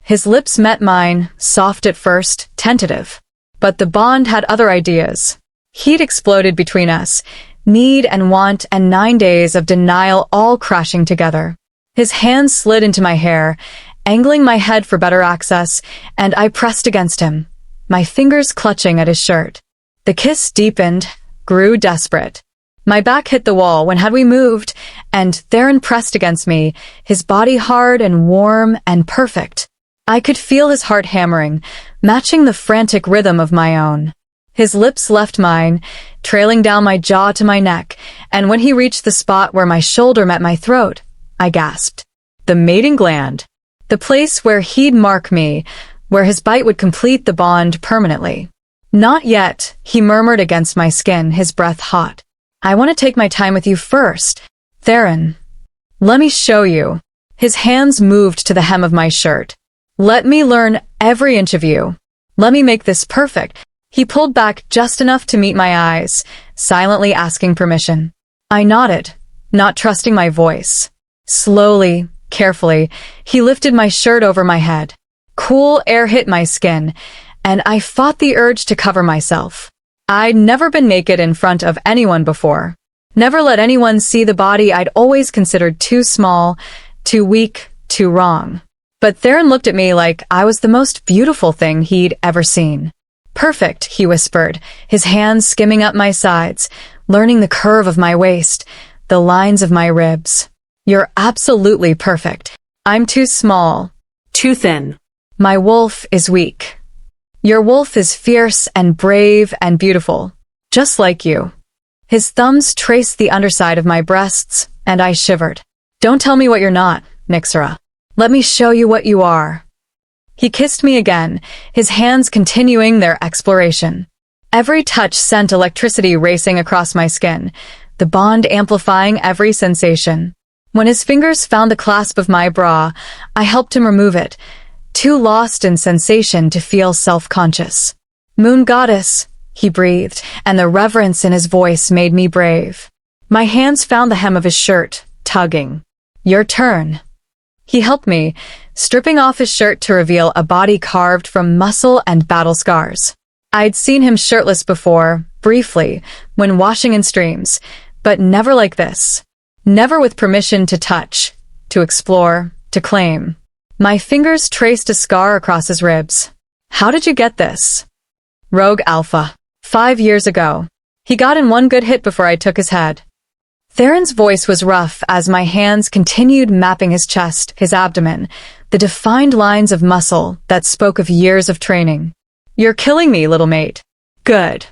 His lips met mine, soft at first, tentative. But the bond had other ideas. Heat exploded between us, need and want and 9 days of denial all crashing together. His hand slid into my hair, angling my head for better access, and I pressed against him, my fingers clutching at his shirt. The kiss deepened, grew desperate. My back hit the wall when had we moved, and Theron pressed against me, his body hard and warm and perfect. I could feel his heart hammering, matching the frantic rhythm of my own. His lips left mine, trailing down my jaw to my neck, and when he reached the spot where my shoulder met my throat, I gasped. The mating gland. The place where he'd mark me, where his bite would complete the bond permanently. Not yet, he murmured against my skin, his breath hot. I want to take my time with you first. Theron. Let me show you. His hands moved to the hem of my shirt. Let me learn every inch of you. Let me make this perfect. He pulled back just enough to meet my eyes, silently asking permission. I nodded, not trusting my voice. Slowly, carefully, he lifted my shirt over my head. Cool air hit my skin, and I fought the urge to cover myself. I'd never been naked in front of anyone before. Never let anyone see the body I'd always considered too small, too weak, too wrong. But Theron looked at me like I was the most beautiful thing he'd ever seen. Perfect, he whispered, his hands skimming up my sides, learning the curve of my waist, the lines of my ribs. You're absolutely perfect. I'm too small. Too thin. My wolf is weak. Your wolf is fierce and brave and beautiful, just like you. His thumbs traced the underside of my breasts, and I shivered. Don't tell me what you're not, Nixera. Let me show you what you are. He kissed me again, his hands continuing their exploration. Every touch sent electricity racing across my skin, the bond amplifying every sensation. When his fingers found the clasp of my bra, I helped him remove it, too lost in sensation to feel self-conscious. Moon goddess, he breathed, and the reverence in his voice made me brave. My hands found the hem of his shirt, tugging. Your turn. He helped me, stripping off his shirt to reveal a body carved from muscle and battle scars. I'd seen him shirtless before, briefly, when washing in streams, but never like this. Never with permission to touch, to explore, to claim. My fingers traced a scar across his ribs. How did you get this? Rogue Alpha. 5 years ago. He got in one good hit before I took his head. Theron's voice was rough as my hands continued mapping his chest, his abdomen, the defined lines of muscle that spoke of years of training. You're killing me, little mate. Good.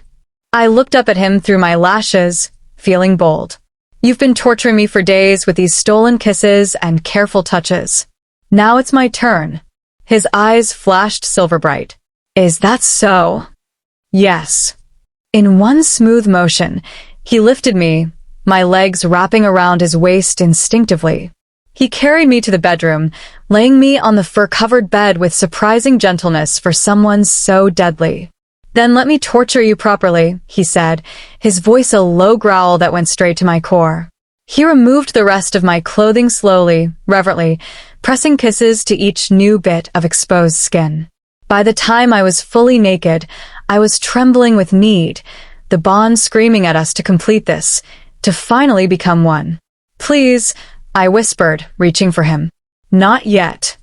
I looked up at him through my lashes, feeling bold. You've been torturing me for days with these stolen kisses and careful touches. Now it's my turn. His eyes flashed silver bright. Is that so? Yes. In one smooth motion, he lifted me, my legs wrapping around his waist instinctively. He carried me to the bedroom, laying me on the fur-covered bed with surprising gentleness for someone so deadly. Then let me torture you properly, he said, his voice a low growl that went straight to my core. He removed the rest of my clothing slowly, reverently, pressing kisses to each new bit of exposed skin. By the time I was fully naked, I was trembling with need, the bond screaming at us to complete this, to finally become one. "Please," I whispered, reaching for him. "Not yet."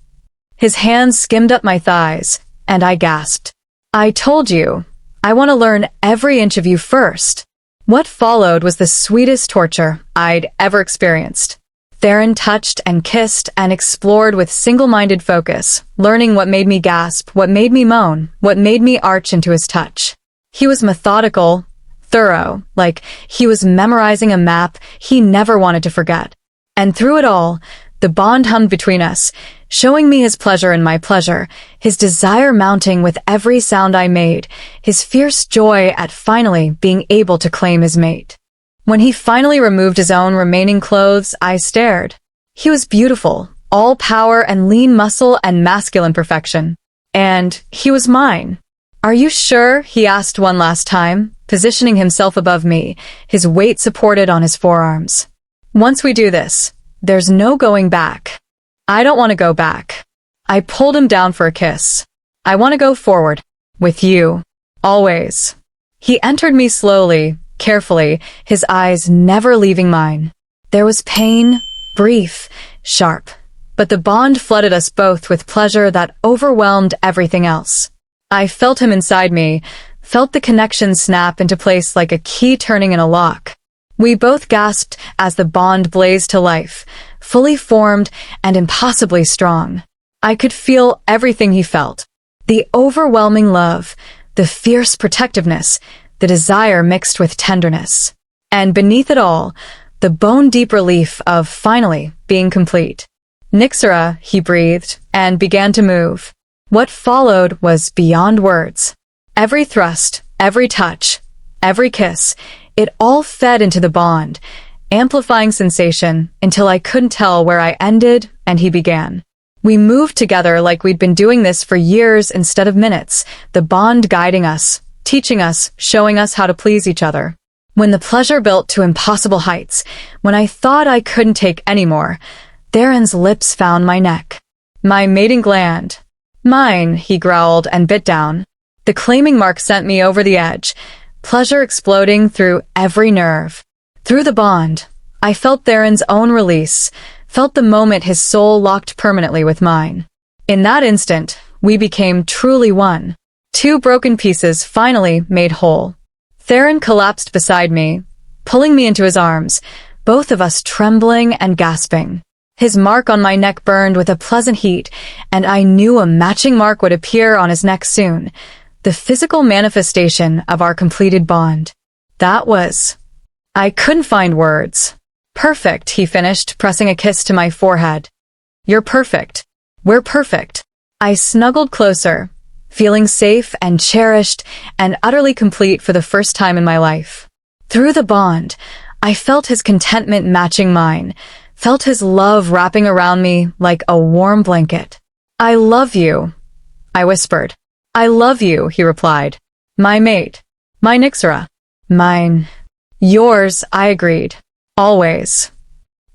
His hands skimmed up my thighs, and I gasped. "I told you, I want to learn every inch of you first." What followed was the sweetest torture I'd ever experienced. Theron touched and kissed and explored with single-minded focus, learning what made me gasp, what made me moan, what made me arch into his touch. He was methodical, thorough, like he was memorizing a map he never wanted to forget. And through it all, the bond hummed between us, showing me his pleasure in my pleasure, his desire mounting with every sound I made, his fierce joy at finally being able to claim his mate. When he finally removed his own remaining clothes, I stared. He was beautiful, all power and lean muscle and masculine perfection. And he was mine. "Are you sure?" he asked one last time, positioning himself above me, his weight supported on his forearms. "Once we do this, there's no going back." "I don't want to go back." I pulled him down for a kiss. "I want to go forward. With you. Always." He entered me slowly, carefully, his eyes never leaving mine. There was pain, brief, sharp, but the bond flooded us both with pleasure that overwhelmed everything else. I felt him inside me, felt the connection snap into place like a key turning in a lock. We both gasped as the bond blazed to life, fully formed and impossibly strong. I could feel everything he felt. The overwhelming love, the fierce protectiveness, the desire mixed with tenderness. And beneath it all, the bone-deep relief of finally being complete. "Nixera," he breathed, and began to move. What followed was beyond words. Every thrust, every touch, every kiss, it all fed into the bond, amplifying sensation until I couldn't tell where I ended and he began. We moved together like we'd been doing this for years instead of minutes, the bond guiding us, teaching us, showing us how to please each other. When the pleasure built to impossible heights, when I thought I couldn't take any more, Theron's lips found my neck. My mating gland. "Mine," he growled and bit down. The claiming mark sent me over the edge, pleasure exploding through every nerve. Through the bond, I felt Theron's own release, felt the moment his soul locked permanently with mine. In that instant, we became truly one. Two broken pieces finally made whole. Theron collapsed beside me, pulling me into his arms, both of us trembling and gasping. His mark on my neck burned with a pleasant heat, and I knew a matching mark would appear on his neck soon, the physical manifestation of our completed bond. That was... I couldn't find words. "Perfect," he finished, pressing a kiss to my forehead. "You're perfect. We're perfect." I snuggled closer, feeling safe and cherished and utterly complete for the first time in my life. Through the bond, I felt his contentment matching mine, felt his love wrapping around me like a warm blanket. "I love you," I whispered. "I love you," he replied. "My mate. My Nixera. Mine. Yours," I agreed. "Always."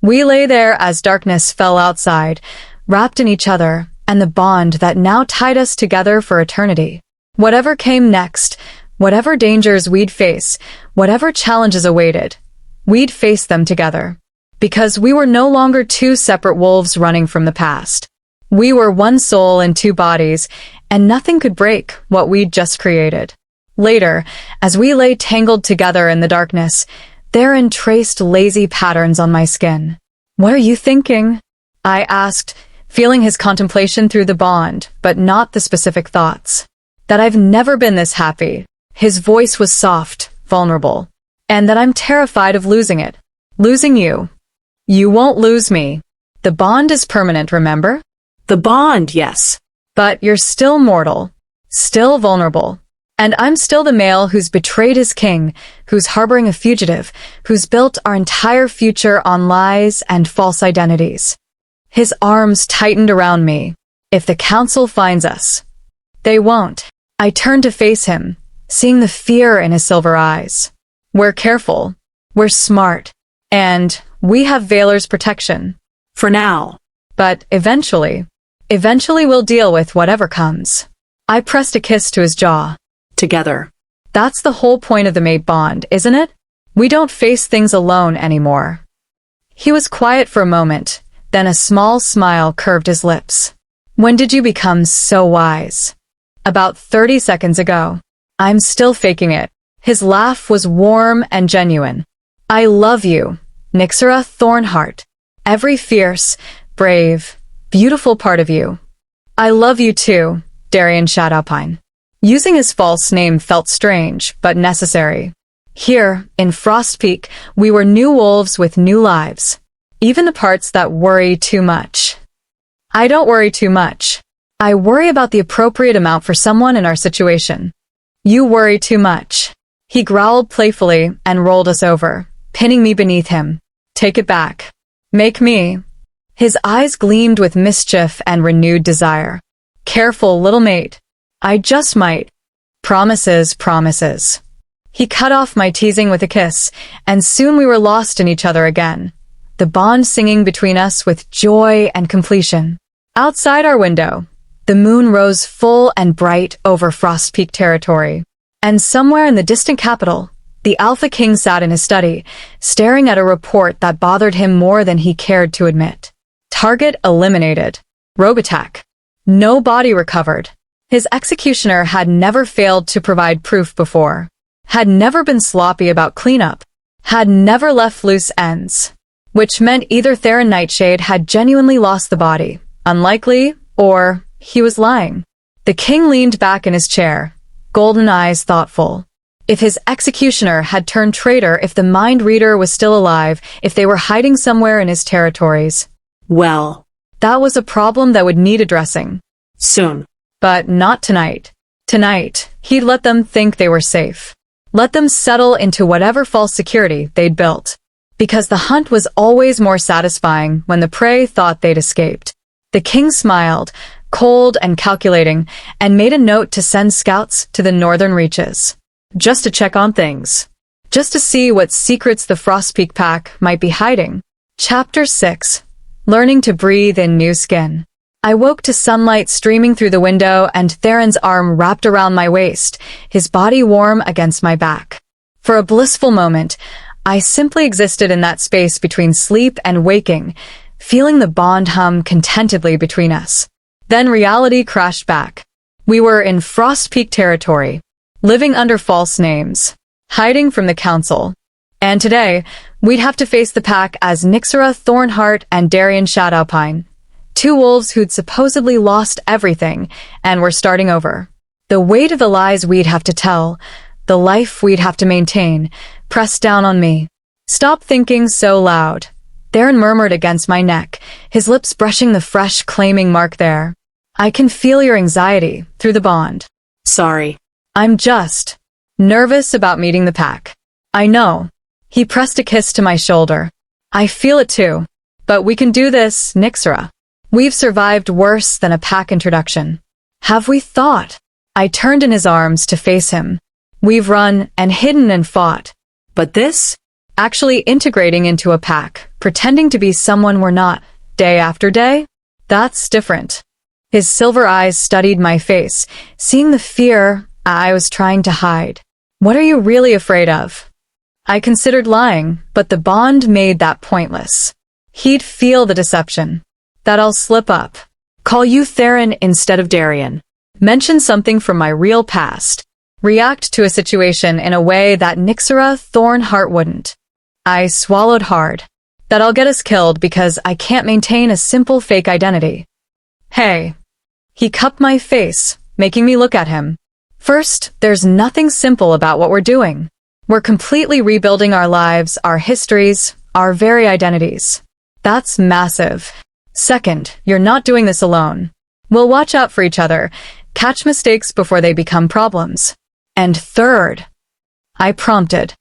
We lay there as darkness fell outside, wrapped in each other and the bond that now tied us together for eternity. Whatever came next, whatever dangers we'd face, whatever challenges awaited, we'd face them together. Because we were no longer two separate wolves running from the past. We were one soul in two bodies, and nothing could break what we'd just created. Later, as we lay tangled together in the darkness, Theron traced lazy patterns on my skin. "What are you thinking?" I asked, feeling his contemplation through the bond, but not the specific thoughts. "That I've never been this happy." His voice was soft, vulnerable. "And that I'm terrified of losing it. Losing you. You won't lose me. The bond is permanent, remember?" The bond, yes. "But you're still mortal. Still vulnerable. And I'm still the male who's betrayed his king, who's harboring a fugitive, who's built our entire future on lies and false identities." His arms tightened around me. "If the council finds us." "They won't." I turned to face him, seeing the fear in his silver eyes. "We're careful. We're smart. And we have Valor's protection. For now. But eventually we'll deal with whatever comes." I pressed a kiss to his jaw. together. That's the whole point of the mate bond, isn't it? We don't face things alone anymore. He was quiet for a moment, then a small smile curved his lips. When did you become so wise? About 30 seconds ago. I'm still faking it. His laugh was warm and genuine. I love you, Nixera Thornheart. Every fierce, brave, beautiful part of you. I love you too, Darian Shadowpine. Using his false name felt strange, but necessary. Here, in Frost Peak, we were new wolves with new lives. Even the parts that worry too much. I don't worry too much. I worry about the appropriate amount for someone in our situation. You worry too much. He growled playfully and rolled us over, pinning me beneath him. Take it back. Make me. His eyes gleamed with mischief and renewed desire. Careful, little mate. I just might. Promises, promises. He cut off my teasing with a kiss, and soon we were lost in each other again, the bond singing between us with joy and completion. Outside our window, the moon rose full and bright over Frost Peak territory, and somewhere in the distant capital, the Alpha King sat in his study, staring at a report that bothered him more than he cared to admit. Target eliminated. Rogue attack. No body recovered. His executioner had never failed to provide proof before, had never been sloppy about cleanup, had never left loose ends, which meant either Theron Nightshade had genuinely lost the body, unlikely, or he was lying. The king leaned back in his chair, golden eyes thoughtful. If his executioner had turned traitor, if the mind reader was still alive, if they were hiding somewhere in his territories. Well, that was a problem that would need addressing. soon. But not tonight. Tonight, he'd let them think they were safe. Let them settle into whatever false security they'd built. Because the hunt was always more satisfying when the prey thought they'd escaped. The king smiled, cold and calculating, and made a note to send scouts to the northern reaches. Just to check on things. Just to see what secrets the Frost Peak pack might be hiding. Chapter 6. Learning to breathe in new skin. I woke to sunlight streaming through the window and Theron's arm wrapped around my waist, his body warm against my back. For a blissful moment, I simply existed in that space between sleep and waking, feeling the bond hum contentedly between us. Then reality crashed back. We were in Frost Peak territory, living under false names, hiding from the council. And today, we'd have to face the pack as Nixera Thornheart and Darian Shadowpine. Two wolves who'd supposedly lost everything and were starting over. The weight of the lies we'd have to tell, the life we'd have to maintain, pressed down on me. Stop thinking so loud. Theron murmured against my neck, his lips brushing the fresh claiming mark there. I can feel your anxiety through the bond. Sorry. I'm just nervous about meeting the pack. I know. He pressed a kiss to my shoulder. I feel it too. But we can do this, Nixera. We've survived worse than a pack introduction. Have we thought? I turned in his arms to face him. We've run and hidden and fought. But this? Actually integrating into a pack, pretending to be someone we're not, day after day? That's different. His silver eyes studied my face, seeing the fear I was trying to hide. What are you really afraid of? I considered lying, but the bond made that pointless. He'd feel the deception. That I'll slip up. Call you Theron instead of Darian. Mention something from my real past. React to a situation in a way that Nixera Thornheart wouldn't. I swallowed hard. That I'll get us killed because I can't maintain a simple fake identity. Hey. He cupped my face, making me look at him. First, there's nothing simple about what we're doing. We're completely rebuilding our lives, our histories, our very identities. That's massive. Second, you're not doing this alone. We'll watch out for each other, catch mistakes before they become problems. And third, I prompted.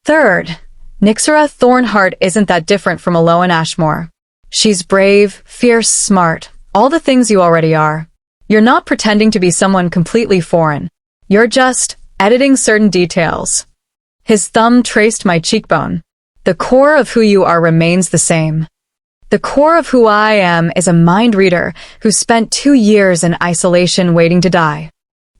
Third, Nixera Thornheart isn't that different from Elowen Ashmore. She's brave, fierce, smart, all the things you already are. You're not pretending to be someone completely foreign. You're just editing certain details. His thumb traced my cheekbone. The core of who you are remains the same. The core of who I am is a mind reader who spent 2 years in isolation waiting to die.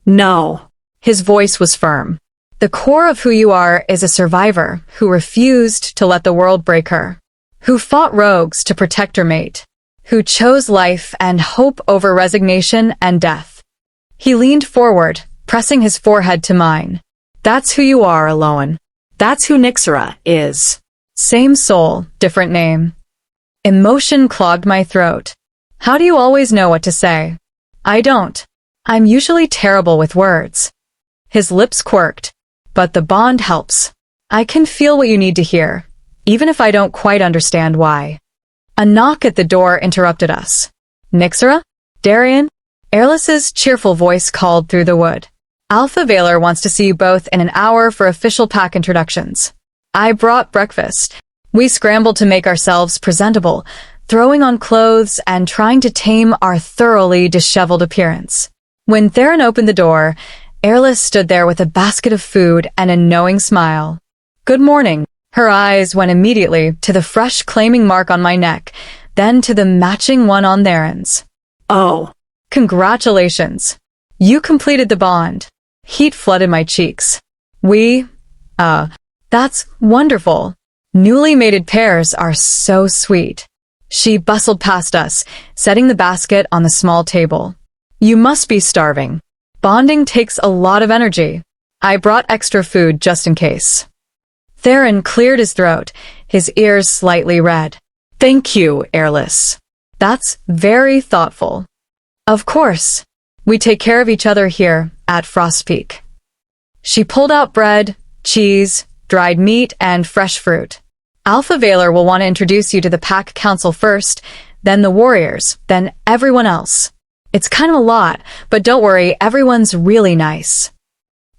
No. His voice was firm. The core of who you are is a survivor who refused to let the world break her, who fought rogues to protect her mate, who chose life and hope over resignation and death. He leaned forward, pressing his forehead to mine. That's who you are, Elowen. That's who Nixera is. Same soul, different name. Emotion clogged my throat. How do you always know what to say? I don't. I'm usually terrible with words. His lips quirked. But the bond helps. I can feel what you need to hear, even if I don't quite understand why. A knock at the door interrupted us. Nixera? Darian? Airless's cheerful voice called through the wood. Alpha Valor wants to see you both in an hour for official pack introductions. I brought breakfast. We scrambled to make ourselves presentable, throwing on clothes and trying to tame our thoroughly disheveled appearance. When Theron opened the door, Airless stood there with a basket of food and a knowing smile. Good morning. Her eyes went immediately to the fresh claiming mark on my neck, then to the matching one on Theron's. Oh. Congratulations. You completed the bond. Heat flooded my cheeks. That's wonderful. Newly mated pairs are so sweet. She bustled past us, setting the basket on the small table. You must be starving. Bonding takes a lot of energy. I brought extra food just in case. Theron cleared his throat, his ears slightly red. Thank you, Airless. That's very thoughtful. Of course. We take care of each other here at Frost Peak. She pulled out bread, cheese, dried meat, and fresh fruit. Alpha Valor will want to introduce you to the Pack Council first, then the Warriors, then everyone else. It's kind of a lot, but don't worry, everyone's really nice.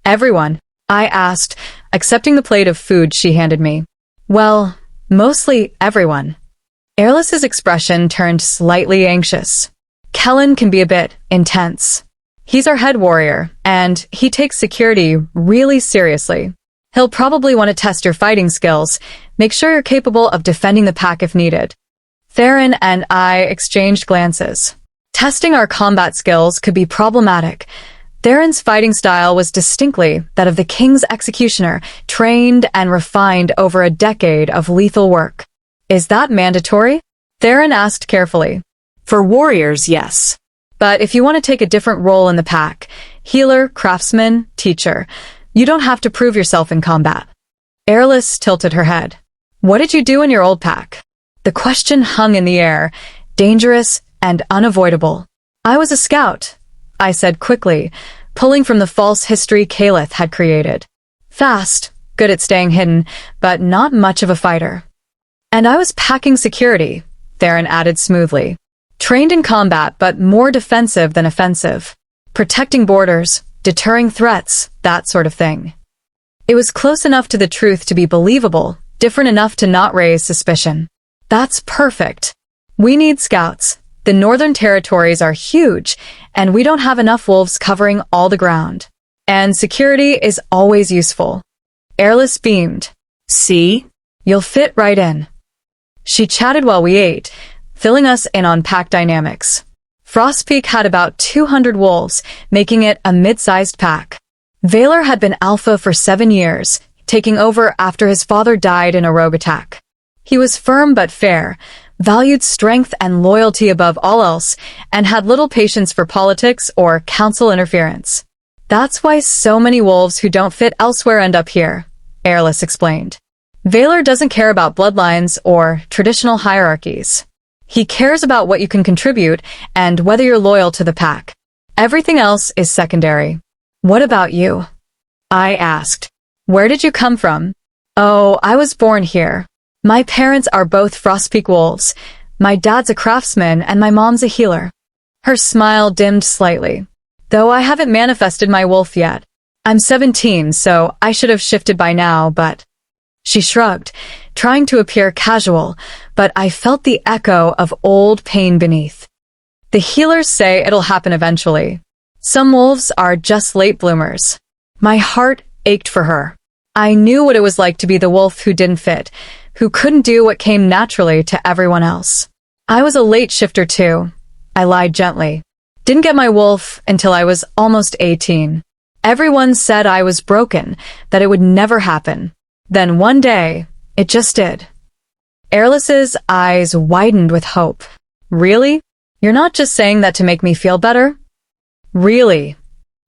Everyone? I asked, accepting the plate of food she handed me. Well, mostly everyone. Airless's expression turned slightly anxious. Kellen can be a bit intense. He's our head warrior, and he takes security really seriously. He'll probably want to test your fighting skills, make sure you're capable of defending the pack if needed. Theron and I exchanged glances. Testing our combat skills could be problematic. Theron's fighting style was distinctly that of the King's executioner, trained and refined over a decade of lethal work. Is that mandatory? Theron asked carefully. For warriors, yes. But if you want to take a different role in the pack, healer, craftsman, teacher, you don't have to prove yourself in combat. Airless tilted her head. What did you do in your old pack? The question hung in the air, dangerous and unavoidable. I was a scout, I said quickly, pulling from the false history Calith had created. Fast, good at staying hidden, but not much of a fighter. And I was packing security, Theron added smoothly. Trained in combat, but more defensive than offensive. Protecting borders, deterring threats, that sort of thing. It was close enough to the truth to be believable, different enough to not raise suspicion. That's perfect. We need scouts. The Northern Territories are huge, and we don't have enough wolves covering all the ground. And security is always useful. Airless beamed. See? You'll fit right in. She chatted while we ate, filling us in on pack dynamics. Frost Peak had about 200 wolves, making it a mid-sized pack. Valor had been alpha for 7 years, taking over after his father died in a rogue attack. He was firm but fair, valued strength and loyalty above all else, and had little patience for politics or council interference. That's why so many wolves who don't fit elsewhere end up here, Airless explained. Valor doesn't care about bloodlines or traditional hierarchies. He cares about what you can contribute and whether you're loyal to the pack. Everything else is secondary. What about you? I asked. Where did you come from? Oh, I was born here. My parents are both Frostpeak wolves. My dad's a craftsman and my mom's a healer. Her smile dimmed slightly. Though I haven't manifested my wolf yet. I'm 17, so I should have shifted by now, but... She shrugged, trying to appear casual, but I felt the echo of old pain beneath. The healers say it'll happen eventually. Some wolves are just late bloomers. My heart ached for her. I knew what it was like to be the wolf who didn't fit, who couldn't do what came naturally to everyone else. I was a late shifter too. I lied gently. Didn't get my wolf until I was almost 18. Everyone said I was broken, that it would never happen. Then one day, it just did. Airless's eyes widened with hope. Really? You're not just saying that to make me feel better? Really?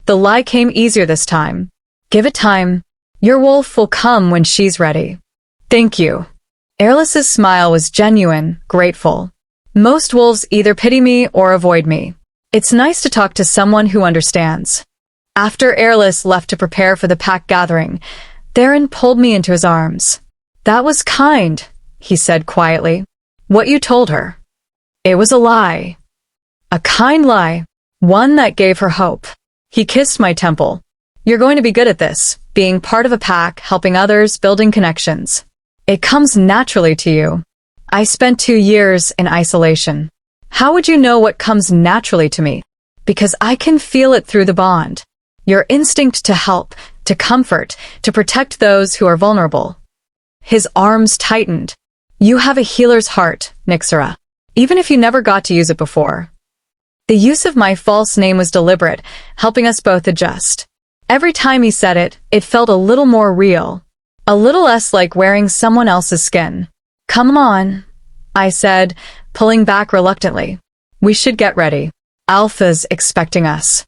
The lie came easier this time. Give it time. Your wolf will come when she's ready. Thank you. Airless's smile was genuine, grateful. Most wolves either pity me or avoid me. It's nice to talk to someone who understands. After Airless left to prepare for the pack gathering, Theron pulled me into his arms. That was kind, he said quietly. What you told her. It was a lie. A kind lie. One that gave her hope. He kissed my temple. You're going to be good at this, being part of a pack, helping others, building connections. It comes naturally to you. I spent 2 years in isolation. How would you know what comes naturally to me? Because I can feel it through the bond. Your instinct to help, to comfort, to protect those who are vulnerable. His arms tightened. You have a healer's heart, Nixera, even if you never got to use it before. The use of my false name was deliberate, helping us both adjust. Every time he said it, it felt a little more real. A little less like wearing someone else's skin. Come on, I said, pulling back reluctantly. We should get ready. Alpha's expecting us.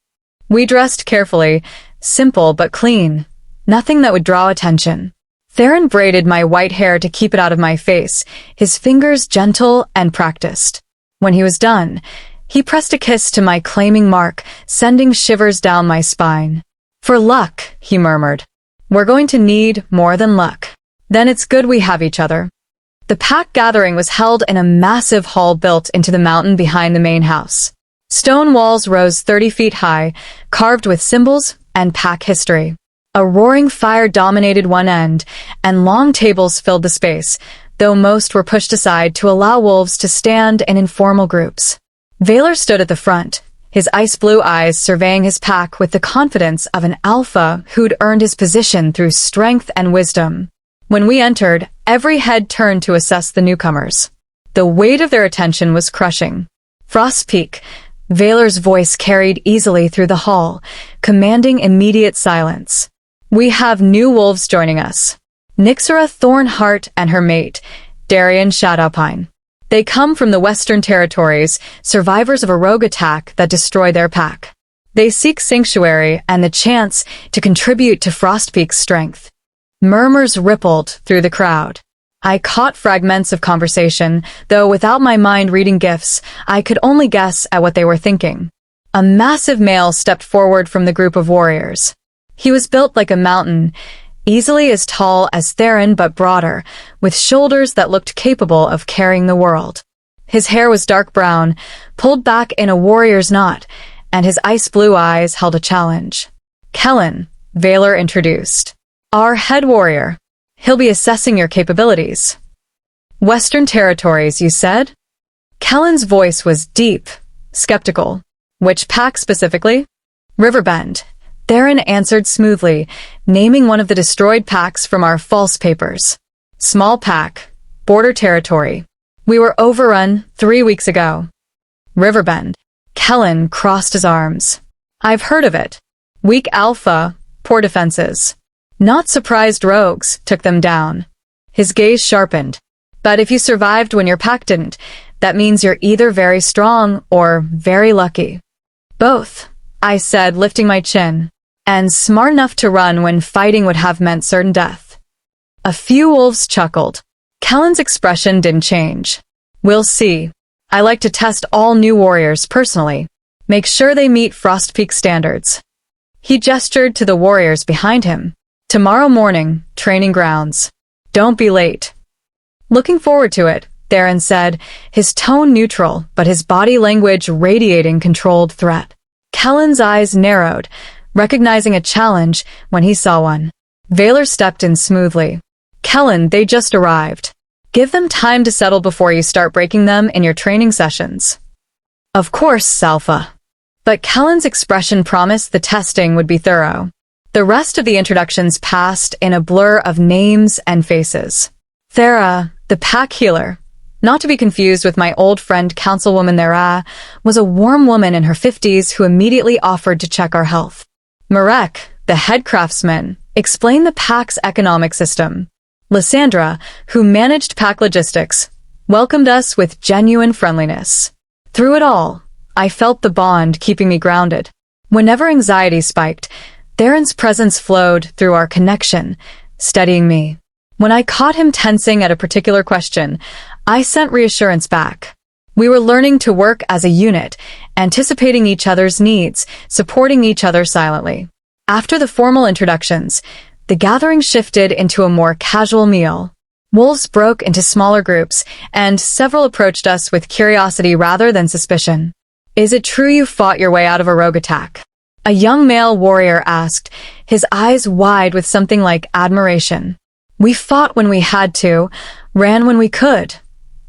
We dressed carefully, simple but clean. Nothing that would draw attention. Theron braided my white hair to keep it out of my face, his fingers gentle and practiced. When he was done, he pressed a kiss to my claiming mark, sending shivers down my spine. For luck, he murmured. We're going to need more than luck. Then it's good we have each other. The pack gathering was held in a massive hall built into the mountain behind the main house. Stone walls rose 30 feet high, carved with symbols and pack history. A roaring fire dominated one end, and long tables filled the space, though most were pushed aside to allow wolves to stand in informal groups. Valor stood at the front, his ice-blue eyes surveying his pack with the confidence of an alpha who'd earned his position through strength and wisdom. When we entered, every head turned to assess the newcomers. The weight of their attention was crushing. Frost Peak, Valor's voice carried easily through the hall, commanding immediate silence. We have new wolves joining us. Nixera Thornheart and her mate, Darian Shadowpine. They come from the Western Territories, survivors of a rogue attack that destroyed their pack. They seek sanctuary and the chance to contribute to Frostpeak's strength. Murmurs rippled through the crowd. I caught fragments of conversation, though without my mind reading gifts, I could only guess at what they were thinking. A massive male stepped forward from the group of warriors. He was built like a mountain, easily as tall as Theron but broader, with shoulders that looked capable of carrying the world. His hair was dark brown, pulled back in a warrior's knot, and his ice-blue eyes held a challenge. Kellen, Valor introduced. Our head warrior. He'll be assessing your capabilities. Western Territories, you said? Kellen's voice was deep, skeptical. Which pack specifically? Riverbend. Theron answered smoothly, naming one of the destroyed packs from our false papers. Small pack, border territory. We were overrun 3 weeks ago. Riverbend. Kellen crossed his arms. I've heard of it. Weak alpha, poor defenses. Not surprised rogues took them down. His gaze sharpened. But if you survived when your pack didn't, that means you're either very strong or very lucky. Both, I said, lifting my chin. And smart enough to run when fighting would have meant certain death. A few wolves chuckled. Kellen's expression didn't change. We'll see. I like to test all new warriors personally. Make sure they meet Frostpeak standards. He gestured to the warriors behind him. Tomorrow morning, training grounds. Don't be late. Looking forward to it, Theron said, his tone neutral, but his body language radiating controlled threat. Kellen's eyes narrowed, recognizing a challenge when he saw one. Valor stepped in smoothly. Kellen, they just arrived. Give them time to settle before you start breaking them in your training sessions. Of course, Alpha. But Kellen's expression promised the testing would be thorough. The rest of the introductions passed in a blur of names and faces. Thera, the pack healer, not to be confused with my old friend Councilwoman Thera, was a warm woman in her 50s who immediately offered to check our health. Marek, the head craftsman, explained the pack's economic system. Lysandra, who managed pack logistics, welcomed us with genuine friendliness. Through it all, I felt the bond keeping me grounded. Whenever anxiety spiked, Theron's presence flowed through our connection, steadying me. When I caught him tensing at a particular question, I sent reassurance back. We were learning to work as a unit, anticipating each other's needs, supporting each other silently. After the formal introductions, the gathering shifted into a more casual meal. Wolves broke into smaller groups, and several approached us with curiosity rather than suspicion. "Is it true you fought your way out of a rogue attack?" A young male warrior asked, his eyes wide with something like admiration. "We fought when we had to, ran when we could,"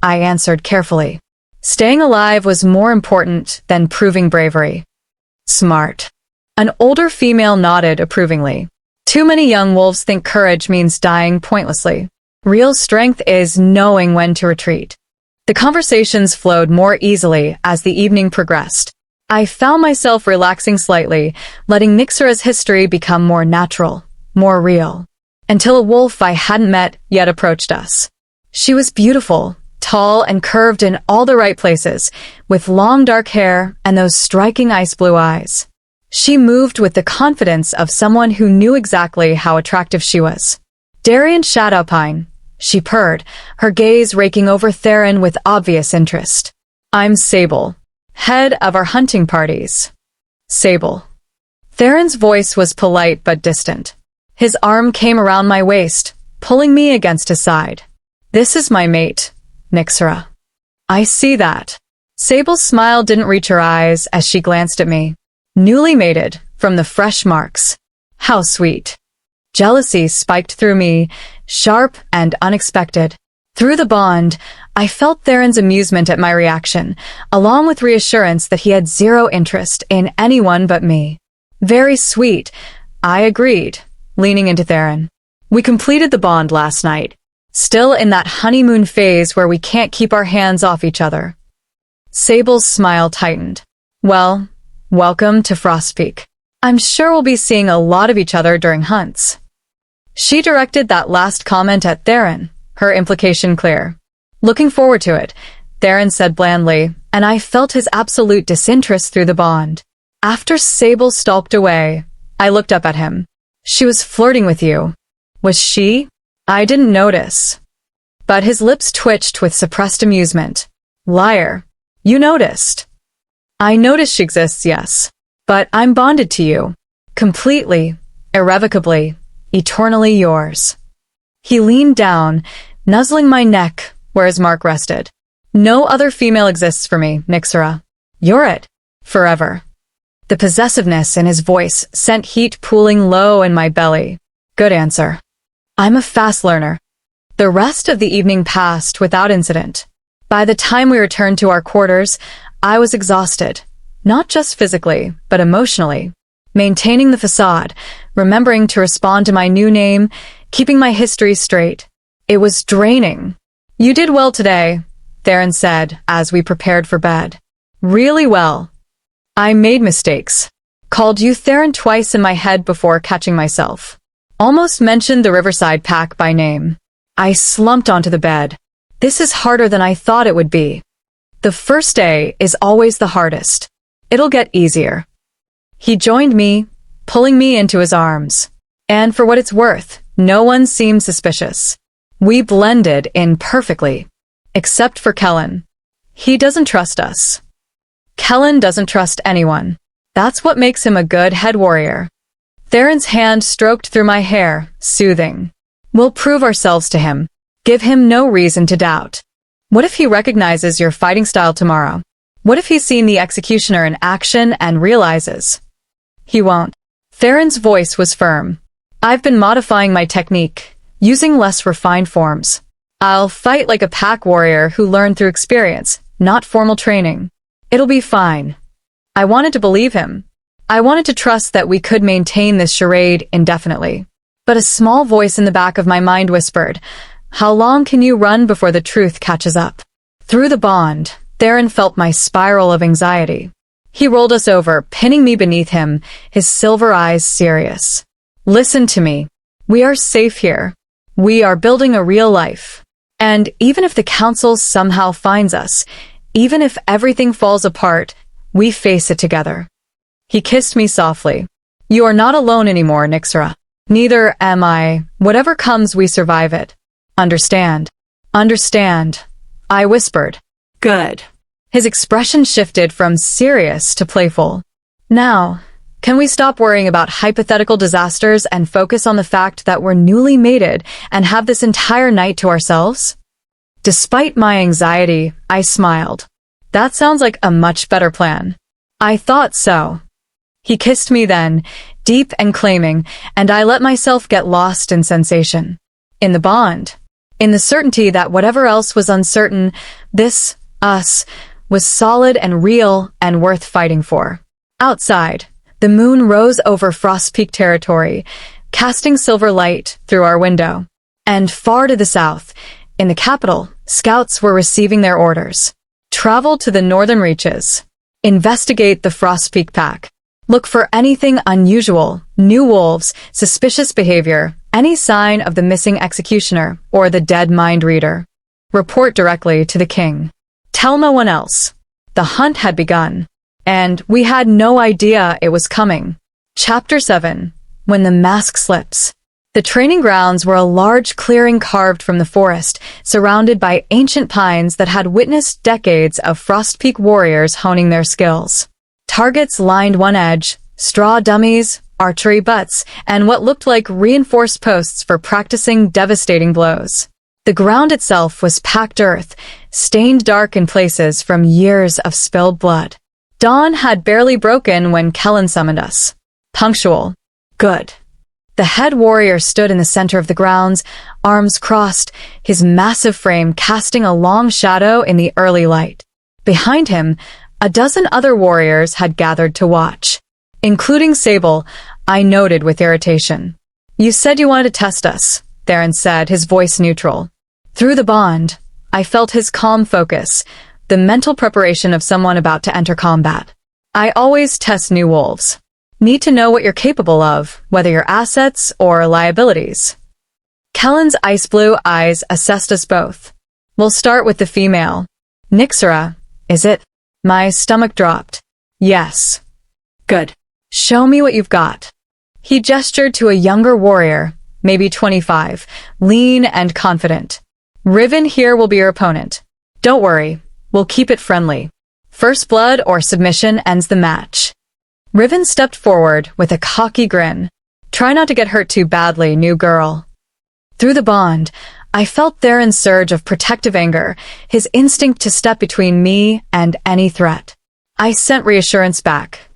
I answered carefully. Staying alive was more important than proving bravery. "Smart." An older female nodded approvingly. Too many young wolves think courage means dying pointlessly. Real strength is knowing when to retreat. The conversations flowed more easily as the evening progressed. I found myself relaxing slightly, letting Nixera's history become more natural, more real, until a wolf I hadn't met yet approached us. She was beautiful, tall and curved in all the right places, with long dark hair and those striking ice blue eyes. She moved with the confidence of someone who knew exactly how attractive she was. "Darian Shadowpine," she purred, her gaze raking over Theron with obvious interest. "I'm Sable, head of our hunting parties." Sable. Theron's voice was polite but distant. His arm came around my waist, pulling me against his side. "This is my mate, Nixera." "I see that." Sable's smile didn't reach her eyes as she glanced at me. "Newly mated, from the fresh marks. How sweet." Jealousy spiked through me, sharp and unexpected. Through the bond, I felt Theron's amusement at my reaction, along with reassurance that he had zero interest in anyone but me. "Very sweet," I agreed, leaning into Theron. "We completed the bond last night, still in that honeymoon phase where we can't keep our hands off each other." Sable's smile tightened. "Well, welcome to Frostpeak. I'm sure we'll be seeing a lot of each other during hunts." She directed that last comment at Theron, her implication clear. "Looking forward to it," Theron said blandly, and I felt his absolute disinterest through the bond. After Sable stalked away, I looked up at him. "She was flirting with you." "Was she?" I didn't notice. But his lips twitched with suppressed amusement. "Liar. You noticed." "I noticed she exists, yes. But I'm bonded to you. Completely, irrevocably, eternally yours." He leaned down, nuzzling my neck where his mark rested. "No other female exists for me, Nixera. You're it. Forever." The possessiveness in his voice sent heat pooling low in my belly. Good answer. I'm a fast learner. The rest of the evening passed without incident. By the time we returned to our quarters, I was exhausted. Not just physically, but emotionally. Maintaining the facade, remembering to respond to my new name, keeping my history straight. It was draining. "You did well today," Theron said as we prepared for bed. "Really well. I made mistakes. Called you Theron twice in my head before catching myself. Almost mentioned the Riverside Pack by name." I slumped onto the bed. "This is harder than I thought it would be." "The first day is always the hardest. It'll get easier." He joined me, pulling me into his arms. And for what it's worth, no one seemed suspicious. We blended in perfectly. Except for Kellen. He doesn't trust us. Kellen doesn't trust anyone. That's what makes him a good head warrior. Theron's hand stroked through my hair, soothing. "We'll prove ourselves to him. Give him no reason to doubt. What if he recognizes your fighting style tomorrow? What if he's seen the executioner in action and realizes?" "He won't." Theron's voice was firm. "I've been modifying my technique, using less refined forms. I'll fight like a pack warrior who learned through experience, not formal training. It'll be fine." I wanted to believe him. I wanted to trust that we could maintain this charade indefinitely. But a small voice in the back of my mind whispered, "How long can you run before the truth catches up?" Through the bond, Theron felt my spiral of anxiety. He rolled us over, pinning me beneath him, his silver eyes serious. Listen to me. We are safe here. We are building a real life. And even if the council somehow finds us, even if everything falls apart, we face it together. He kissed me softly. You are not alone anymore, Nixra. Neither am I. Whatever comes, we survive it. Understand. Understand. I whispered. Good. His expression shifted from serious to playful. Now, can we stop worrying about hypothetical disasters and focus on the fact that we're newly mated and have this entire night to ourselves? Despite my anxiety, I smiled. That sounds like a much better plan. I thought so. He kissed me then, deep and claiming, and I let myself get lost in sensation. In the bond. In the certainty that whatever else was uncertain, this, us, was solid and real and worth fighting for. Outside, the moon rose over Frost Peak territory, casting silver light through our window. And far to the south, in the capital, scouts were receiving their orders. Travel to the northern reaches. Investigate the Frost Peak pack. Look for anything unusual, new wolves, suspicious behavior, any sign of the missing executioner or the dead mind reader. Report directly to the king. Tell no one else. The hunt had begun, and we had no idea it was coming. Chapter 7. When the mask slips. The training grounds were a large clearing carved from the forest, surrounded by ancient pines that had witnessed decades of Frost Peak warriors honing their skills. Targets lined one edge, straw dummies, archery butts, and what looked like reinforced posts for practicing devastating blows. The ground itself was packed earth, stained dark in places from years of spilled blood. Dawn had barely broken when Kellen summoned us. Punctual. Good. The head warrior stood in the center of the grounds, arms crossed, his massive frame casting a long shadow in the early light. Behind him, a dozen other warriors had gathered to watch. Including Sable, I noted with irritation. You said you wanted to test us, Theron said, his voice neutral. Through the bond, I felt his calm focus, the mental preparation of someone about to enter combat. I always test new wolves. Need to know what you're capable of, whether you're assets or liabilities. Kellen's ice blue eyes assessed us both. We'll start with the female. Nixra, is it? My stomach dropped. Yes. Good. Show me what you've got. He gestured to a younger warrior, maybe 25, lean and confident. Riven here will be your opponent. Don't worry, we'll keep it friendly. First blood or submission ends the match. Riven stepped forward with a cocky grin. Try not to get hurt too badly, new girl. Through the bond, I felt Theron's surge of protective anger, his instinct to step between me and any threat. I sent reassurance back.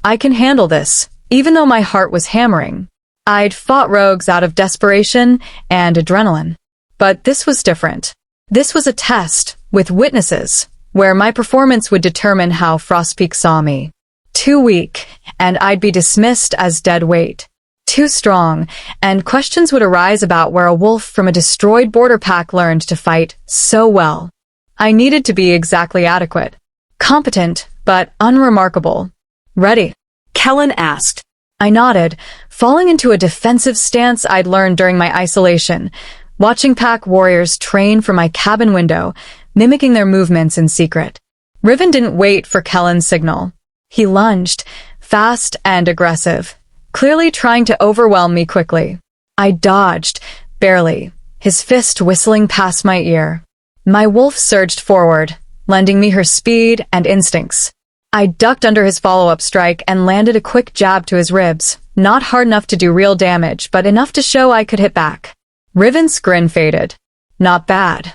I can handle this, even though my heart was hammering. I'd fought rogues out of desperation and adrenaline. But this was different. This was a test, with witnesses, where my performance would determine how Frost Peak saw me. Too weak, and I'd be dismissed as dead weight. Too strong, and questions would arise about where a wolf from a destroyed border pack learned to fight so well. I needed to be exactly adequate. Competent, but unremarkable. Ready? Kellen asked. I nodded, falling into a defensive stance I'd learned during my isolation, watching pack warriors train from my cabin window, mimicking their movements in secret. Riven didn't wait for Kellen's signal. He lunged, fast and aggressive, clearly trying to overwhelm me quickly. I dodged, barely, his fist whistling past my ear. My wolf surged forward, lending me her speed and instincts. I ducked under his follow-up strike and landed a quick jab to his ribs, not hard enough to do real damage, but enough to show I could hit back. Riven's grin faded. Not bad.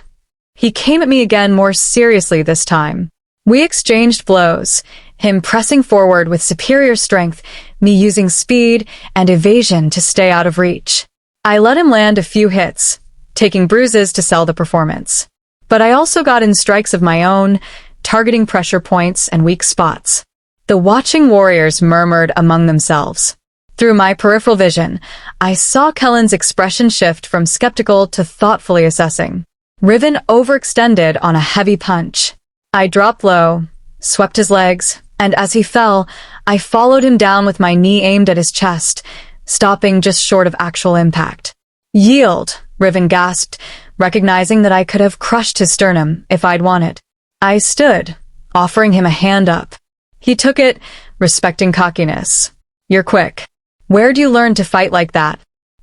He came at me again more seriously this time. We exchanged blows, him pressing forward with superior strength, me using speed and evasion to stay out of reach. I let him land a few hits, taking bruises to sell the performance. But I also got in strikes of my own, targeting pressure points and weak spots. The watching warriors murmured among themselves. Through my peripheral vision, I saw Kellen's expression shift from skeptical to thoughtfully assessing. Riven overextended on a heavy punch. I dropped low, swept his legs, and as he fell, I followed him down with my knee aimed at his chest, stopping just short of actual impact. Yield, Riven gasped, recognizing that I could have crushed his sternum if I'd wanted. I stood, offering him a hand up. He took it, respecting cockiness. You're quick. Where'd you learn to fight like that?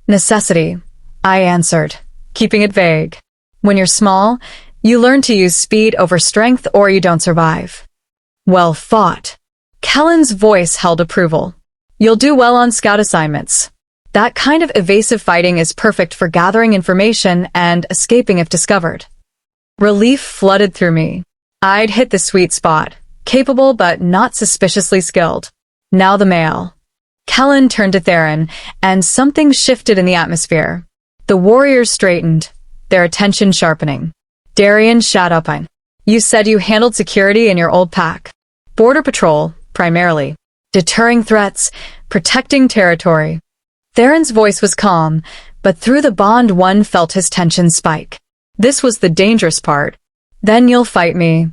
Necessity, I answered, keeping it vague. When you're small, you learn to use speed over strength or you don't survive. Well fought. Kellen's voice held approval. You'll do well on scout assignments. That kind of evasive fighting is perfect for gathering information and escaping if discovered. Relief flooded through me. I'd hit the sweet spot, capable but not suspiciously skilled. Now the male. Kellen turned to Theron, and something shifted in the atmosphere. The warriors straightened, their attention sharpening. Darian shot up. You said you handled security in your old pack. Border patrol, primarily. Deterring threats, protecting territory. Theron's voice was calm, but through the bond one felt his tension spike. This was the dangerous part. Then you'll fight me.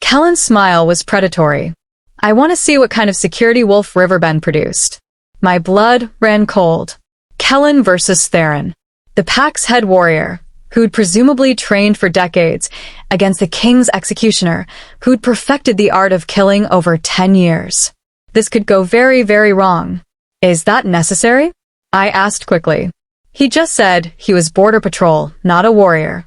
Kellen's smile was predatory. I want to see what kind of security wolf Riverbend produced. My blood ran cold. Kellen versus Theron. The pack's head warrior, who'd presumably trained for decades, against the king's executioner, who'd perfected the art of killing over 10 years. This could go very, very wrong. Is that necessary? I asked quickly. He just said he was border patrol, not a warrior.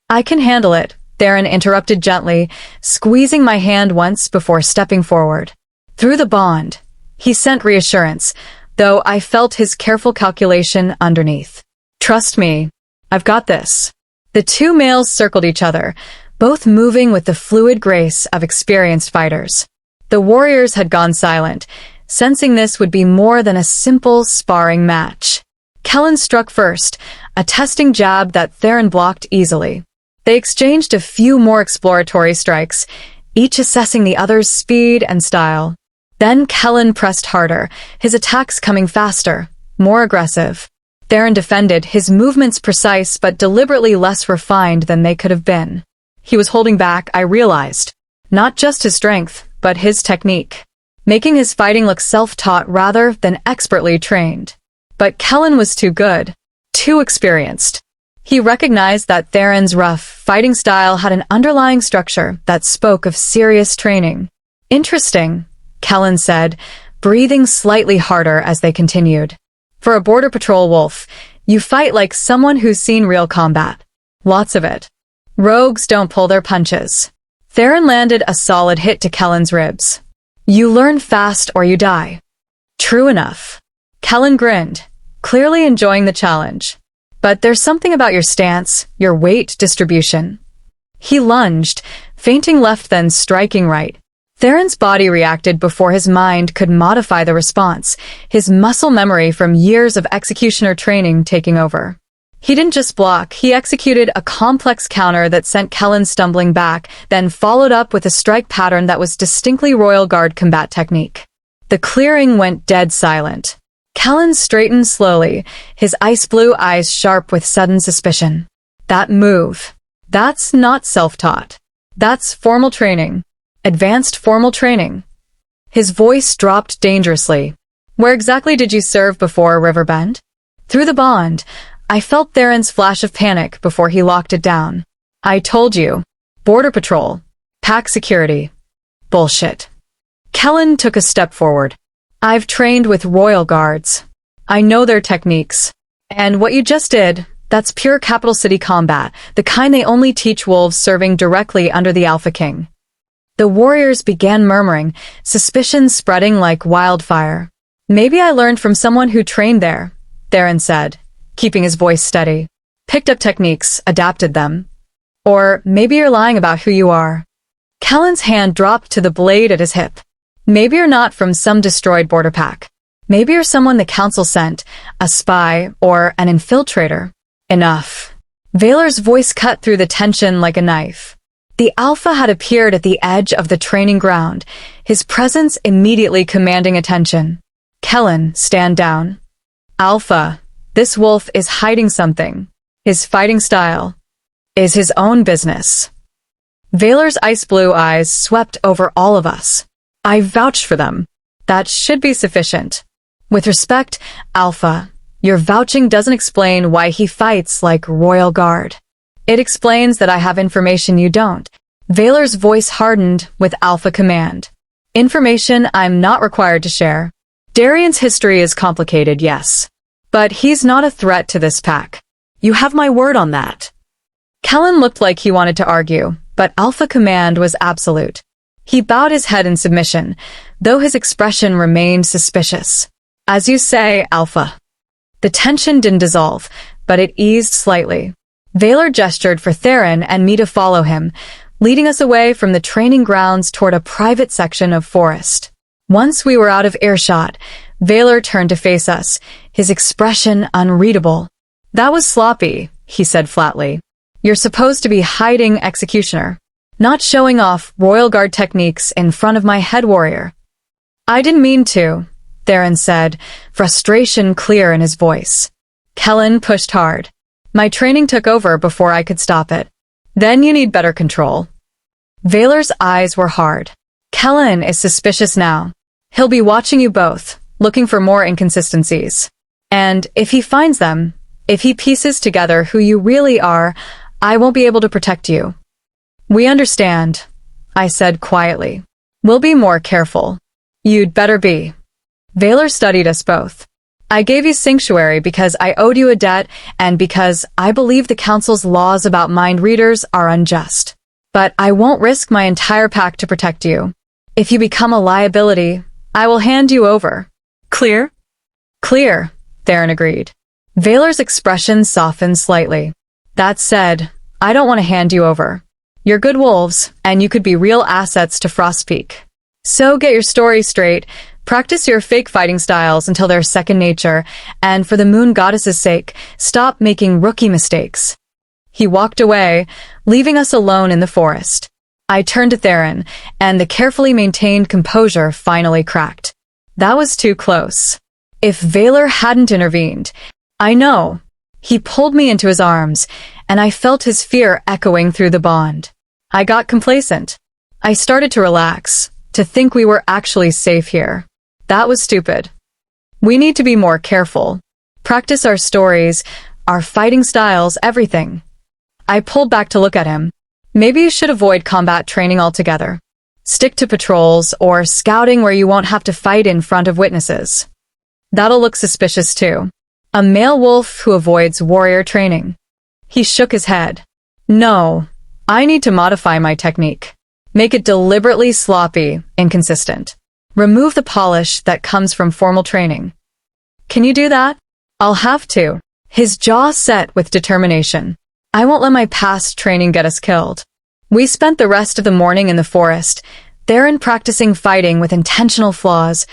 I can handle it, Theron interrupted gently, squeezing my hand once before stepping forward. Through the bond, he sent reassurance, though I felt his careful calculation underneath. Trust me, I've got this. The two males circled each other, both moving with the fluid grace of experienced fighters. The warriors had gone silent, sensing this would be more than a simple sparring match. Kellen struck first, a testing jab that Theron blocked easily. They exchanged a few more exploratory strikes, each assessing the other's speed and style. Then Kellen pressed harder, his attacks coming faster, more aggressive. Theron defended, his movements precise but deliberately less refined than they could have been. He was holding back, I realized. Not just his strength, but his technique, making his fighting look self-taught rather than expertly trained. But Kellen was too good, too experienced. He recognized that Theron's rough, fighting style had an underlying structure that spoke of serious training. Interesting, Kellen said, breathing slightly harder as they continued. For a border patrol wolf, you fight like someone who's seen real combat. Lots of it. Rogues don't pull their punches. Theron landed a solid hit to Kellen's ribs. You learn fast or you die. True enough. Kellen grinned, clearly enjoying the challenge. But there's something about your stance, your weight distribution. He lunged, feinting left then striking right. Theron's body reacted before his mind could modify the response, his muscle memory from years of executioner training taking over. He didn't just block, he executed a complex counter that sent Kellen stumbling back, then followed up with a strike pattern that was distinctly Royal Guard combat technique. The clearing went dead silent. Kellen straightened slowly, his ice-blue eyes sharp with sudden suspicion. That move. That's not self-taught. That's formal training. Advanced formal training. His voice dropped dangerously. Where exactly did you serve before Riverbend? Through the bond, I felt Theron's flash of panic before he locked it down. I told you. Border patrol. Pack security. Bullshit. Kellen took a step forward. I've trained with Royal Guards. I know their techniques. And what you just did, that's pure capital city combat, the kind they only teach wolves serving directly under the Alpha King. The warriors began murmuring, suspicions spreading like wildfire. Maybe I learned from someone who trained there, Theron said, keeping his voice steady. Picked up techniques, adapted them. Or maybe you're lying about who you are. Kellen's hand dropped to the blade at his hip. Maybe you're not from some destroyed border pack. Maybe you're someone the council sent, a spy or an infiltrator. Enough. Vaylor's voice cut through the tension like a knife. The Alpha had appeared at the edge of the training ground, his presence immediately commanding attention. Kellen, stand down. Alpha, this wolf is hiding something. His fighting style is his own business. Vaylor's ice-blue eyes swept over all of us. I vouched for them. That should be sufficient. With respect, Alpha, your vouching doesn't explain why he fights like royal guard. It explains that I have information you don't. Valor's voice hardened with Alpha command. Information I'm not required to share. Darian's history is complicated, yes. But he's not a threat to this pack. You have my word on that. Kellen looked like he wanted to argue, but Alpha command was absolute. He bowed his head in submission, though his expression remained suspicious. As you say, Alpha. The tension didn't dissolve, but it eased slightly. Valor gestured for Theron and me to follow him, leading us away from the training grounds toward a private section of forest. Once we were out of earshot, Valor turned to face us, his expression unreadable. That was sloppy, he said flatly. You're supposed to be hiding executioner, not showing off royal guard techniques in front of my head warrior. I didn't mean to, Theron said, frustration clear in his voice. Kellen pushed hard. My training took over before I could stop it. Then you need better control. Valor's eyes were hard. Kellen is suspicious now. He'll be watching you both, looking for more inconsistencies. And if he finds them, if he pieces together who you really are, I won't be able to protect you. We understand, I said quietly. We'll be more careful. You'd better be. Valor studied us both. I gave you sanctuary because I owed you a debt and because I believe the Council's laws about mind readers are unjust. But I won't risk my entire pack to protect you. If you become a liability, I will hand you over. Clear? Clear, Theron agreed. Valor's expression softened slightly. That said, I don't want to hand you over. You're good wolves, and you could be real assets to Frostpeak. So get your story straight, practice your fake fighting styles until they're second nature, and for the moon goddess's sake, stop making rookie mistakes. He walked away, leaving us alone in the forest. I turned to Theron, and the carefully maintained composure finally cracked. That was too close. If Valor hadn't intervened, I know. He pulled me into his arms, and I felt his fear echoing through the bond. I got complacent. I started to relax, to think we were actually safe here. That was stupid. We need to be more careful. Practice our stories, our fighting styles, everything. I pulled back to look at him. Maybe you should avoid combat training altogether. Stick to patrols or scouting where you won't have to fight in front of witnesses. That'll look suspicious too. A male wolf who avoids warrior training. He shook his head. No, I need to modify my technique. Make it deliberately sloppy, inconsistent. Remove the polish that comes from formal training. Can you do that? I'll have to. His jaw set with determination. I won't let my past training get us killed. We spent the rest of the morning in the forest, Theron practicing fighting with intentional flaws,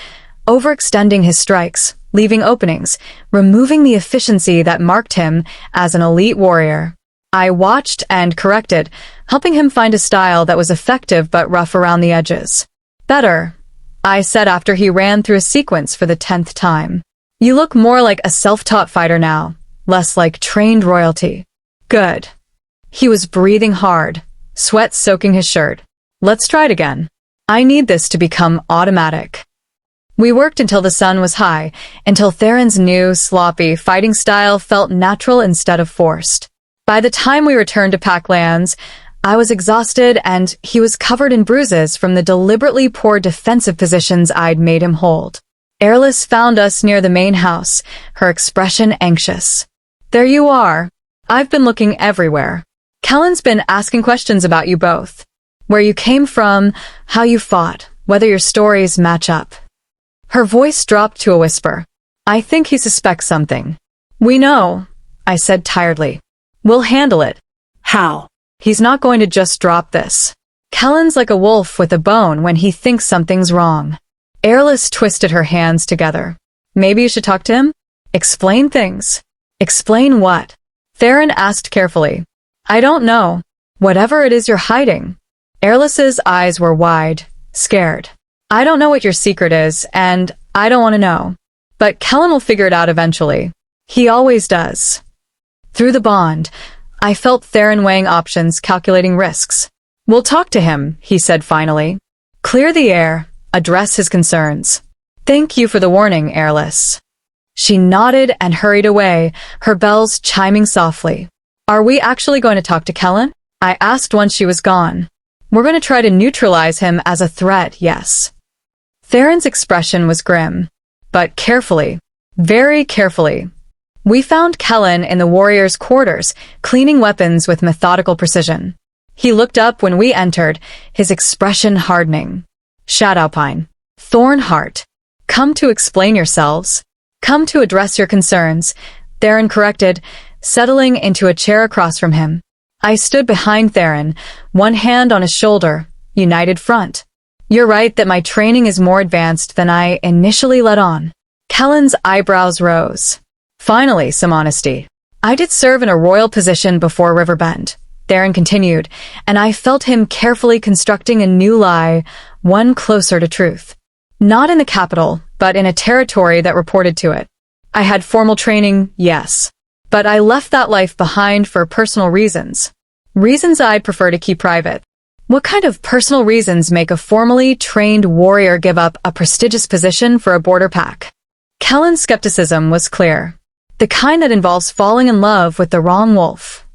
overextending his strikes, leaving openings, removing the efficiency that marked him as an elite warrior. I watched and corrected, helping him find a style that was effective but rough around the edges. Better, I said after he ran through a sequence for the 10th time. You look more like a self-taught fighter now, less like trained royalty. Good. He was breathing hard, sweat soaking his shirt. Let's try it again. I need this to become automatic. We worked until the sun was high, until Theron's new, sloppy fighting style felt natural instead of forced. By the time we returned to Packlands, I was exhausted and he was covered in bruises from the deliberately poor defensive positions I'd made him hold. Airless found us near the main house, her expression anxious. There you are. I've been looking everywhere. Kellen's been asking questions about you both. Where you came from, how you fought, whether your stories match up. Her voice dropped to a whisper. I think he suspects something. We know, I said tiredly. We'll handle it. How? He's not going to just drop this. Kellen's like a wolf with a bone when he thinks something's wrong. Airless twisted her hands together. Maybe you should talk to him? Explain things. Explain what? Theron asked carefully. I don't know. Whatever it is you're hiding. Airless's eyes were wide, scared. I don't know what your secret is, and I don't want to know. But Kellen will figure it out eventually. He always does. Through the bond, I felt Theron weighing options, calculating risks. We'll talk to him, he said finally. Clear the air, address his concerns. Thank you for the warning, Airless. She nodded and hurried away, her bells chiming softly. Are we actually going to talk to Kellen? I asked once she was gone. We're going to try to neutralize him as a threat, yes. Theron's expression was grim, but carefully, very carefully. We found Kellen in the warrior's quarters, cleaning weapons with methodical precision. He looked up when we entered, his expression hardening. Shadowpine. Thornheart. Come to explain yourselves. Come to address your concerns, Theron corrected, settling into a chair across from him. I stood behind Theron, one hand on his shoulder, united front. You're right that my training is more advanced than I initially let on. Kellen's eyebrows rose. Finally, some honesty. I did serve in a royal position before Riverbend, Theron continued, and I felt him carefully constructing a new lie, one closer to truth. Not in the capital, but in a territory that reported to it. I had formal training, yes. But I left that life behind for personal reasons. Reasons I'd prefer to keep private. What kind of personal reasons make a formally trained warrior give up a prestigious position for a border pack? Kellen's skepticism was clear. The kind that involves falling in love with the wrong wolf.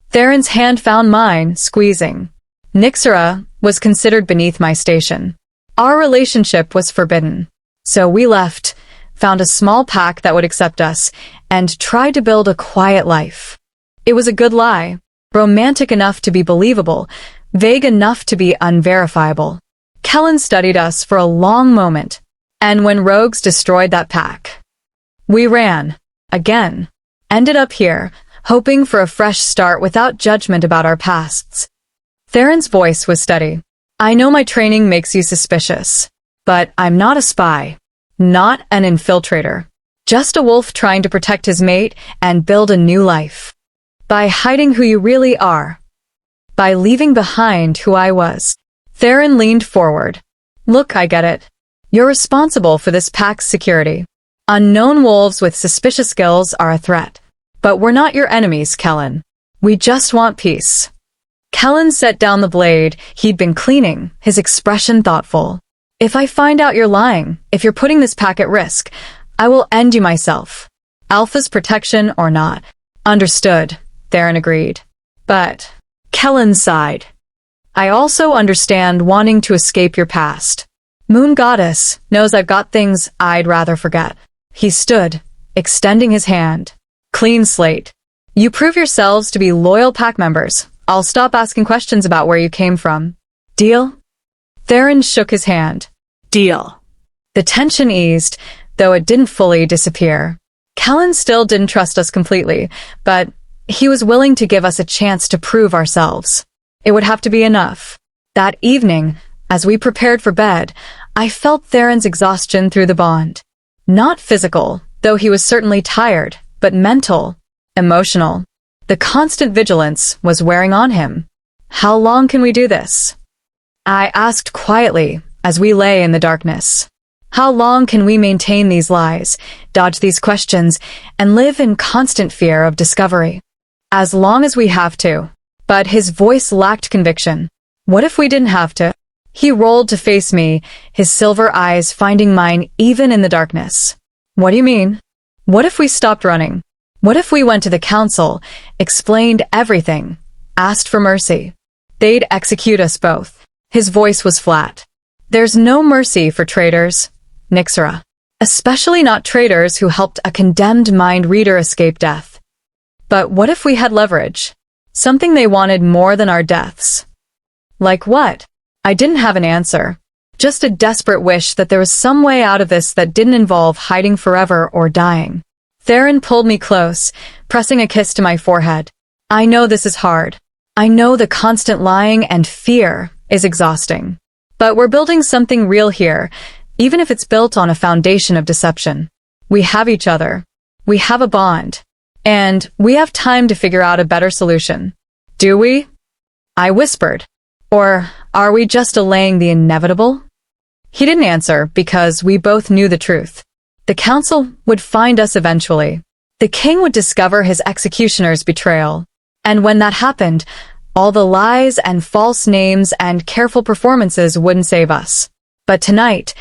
Theron's hand found mine, squeezing. Nixera was considered beneath my station. Our relationship was forbidden. So we left, found a small pack that would accept us, and tried to build a quiet life. It was a good lie, romantic enough to be believable, vague enough to be unverifiable. Kellen studied us for a long moment, and when rogues destroyed that pack, we ran, again, ended up here, hoping for a fresh start without judgment about our pasts. Theron's voice was steady. I know my training makes you suspicious, but I'm not a spy, not an infiltrator, just a wolf trying to protect his mate and build a new life. By hiding who you really are. By leaving behind who I was. Theron leaned forward. Look, I get it. You're responsible for this pack's security. Unknown wolves with suspicious skills are a threat. But we're not your enemies, Kellen. We just want peace. Kellen set down the blade he'd been cleaning, his expression thoughtful. If I find out you're lying, if you're putting this pack at risk, I will end you myself. Alpha's protection or not. Understood, Theron agreed. But, Kellen sighed. I also understand wanting to escape your past. Moon Goddess knows I've got things I'd rather forget. He stood, extending his hand. Clean slate. You prove yourselves to be loyal pack members. I'll stop asking questions about where you came from. Deal? Theron shook his hand. Deal. The tension eased, though it didn't fully disappear. Kellen still didn't trust us completely, but he was willing to give us a chance to prove ourselves. It would have to be enough. That evening, as we prepared for bed, I felt Theron's exhaustion through the bond. Not physical, though he was certainly tired, but mental, emotional. The constant vigilance was wearing on him. How long can we do this? I asked quietly as we lay in the darkness. How long can we maintain these lies, dodge these questions, and live in constant fear of discovery? As long as we have to. But his voice lacked conviction. What if we didn't have to? He rolled to face me, his silver eyes finding mine even in the darkness. What do you mean? What if we stopped running? What if we went to the council, explained everything, asked for mercy? They'd execute us both. His voice was flat. There's no mercy for traitors, Nixera. Especially not traitors who helped a condemned mind reader escape death. But what if we had leverage? Something they wanted more than our deaths. Like what? I didn't have an answer. Just a desperate wish that there was some way out of this that didn't involve hiding forever or dying. Theron pulled me close, pressing a kiss to my forehead. I know this is hard. I know the constant lying and fear is exhausting. But we're building something real here, even if it's built on a foundation of deception. We have each other. We have a bond. And we have time to figure out a better solution. Do we? I whispered. Or are we just delaying the inevitable? He didn't answer because we both knew the truth. The council would find us eventually. The king would discover his executioner's betrayal. And when that happened, all the lies and false names and careful performances wouldn't save us. But tonight,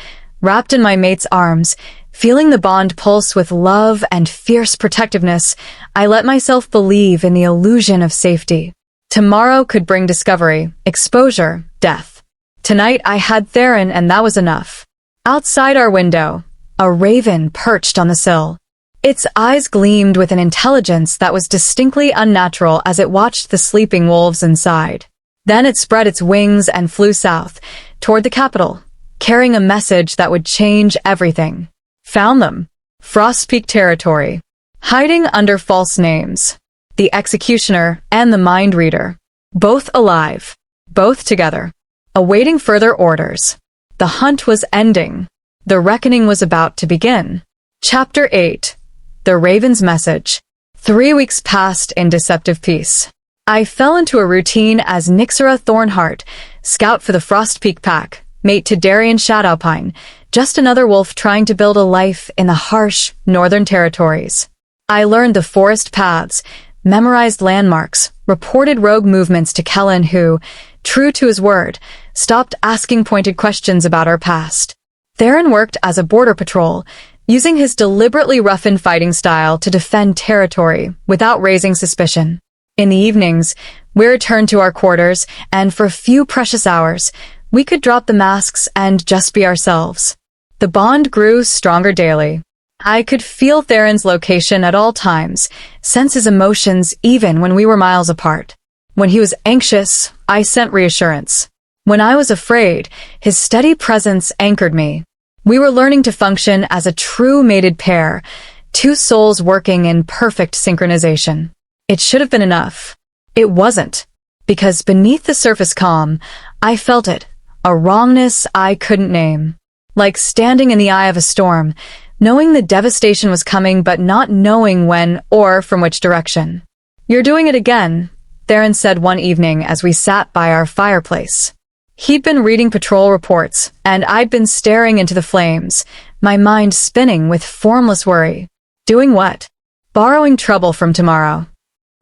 wrapped in my mate's arms, feeling the bond pulse with love and fierce protectiveness, I let myself believe in the illusion of safety. Tomorrow could bring discovery, exposure, death. Tonight I had Theron, and that was enough. Outside our window, a raven perched on the sill. Its eyes gleamed with an intelligence that was distinctly unnatural as it watched the sleeping wolves inside. Then it spread its wings and flew south, toward the capital, carrying a message that would change everything. Found them. Frost Peak territory. Hiding under false names. The executioner and the mind reader. Both alive. Both together. Awaiting further orders. The hunt was ending. The reckoning was about to begin. Chapter 8. The Raven's Message. 3 weeks passed in deceptive peace. I fell into a routine as Nixera Thornheart, scout for the Frost Peak Pack, mate to Darian Shadowpine, just another wolf trying to build a life in the harsh northern territories. I learned the forest paths, memorized landmarks, reported rogue movements to Kellen who, true to his word, stopped asking pointed questions about our past. Theron worked as a border patrol, using his deliberately roughened fighting style to defend territory without raising suspicion. In the evenings, we returned to our quarters, and for a few precious hours, we could drop the masks and just be ourselves. The bond grew stronger daily. I could feel Theron's location at all times, sense his emotions even when we were miles apart. When he was anxious, I sent reassurance. When I was afraid, his steady presence anchored me. We were learning to function as a true mated pair, two souls working in perfect synchronization. It should have been enough. It wasn't, because beneath the surface calm, I felt it, a wrongness I couldn't name. Like standing in the eye of a storm, knowing the devastation was coming but not knowing when or from which direction. "You're doing it again," Theron said one evening as we sat by our fireplace. He'd been reading patrol reports, and I'd been staring into the flames, my mind spinning with formless worry. Doing what? Borrowing trouble from tomorrow.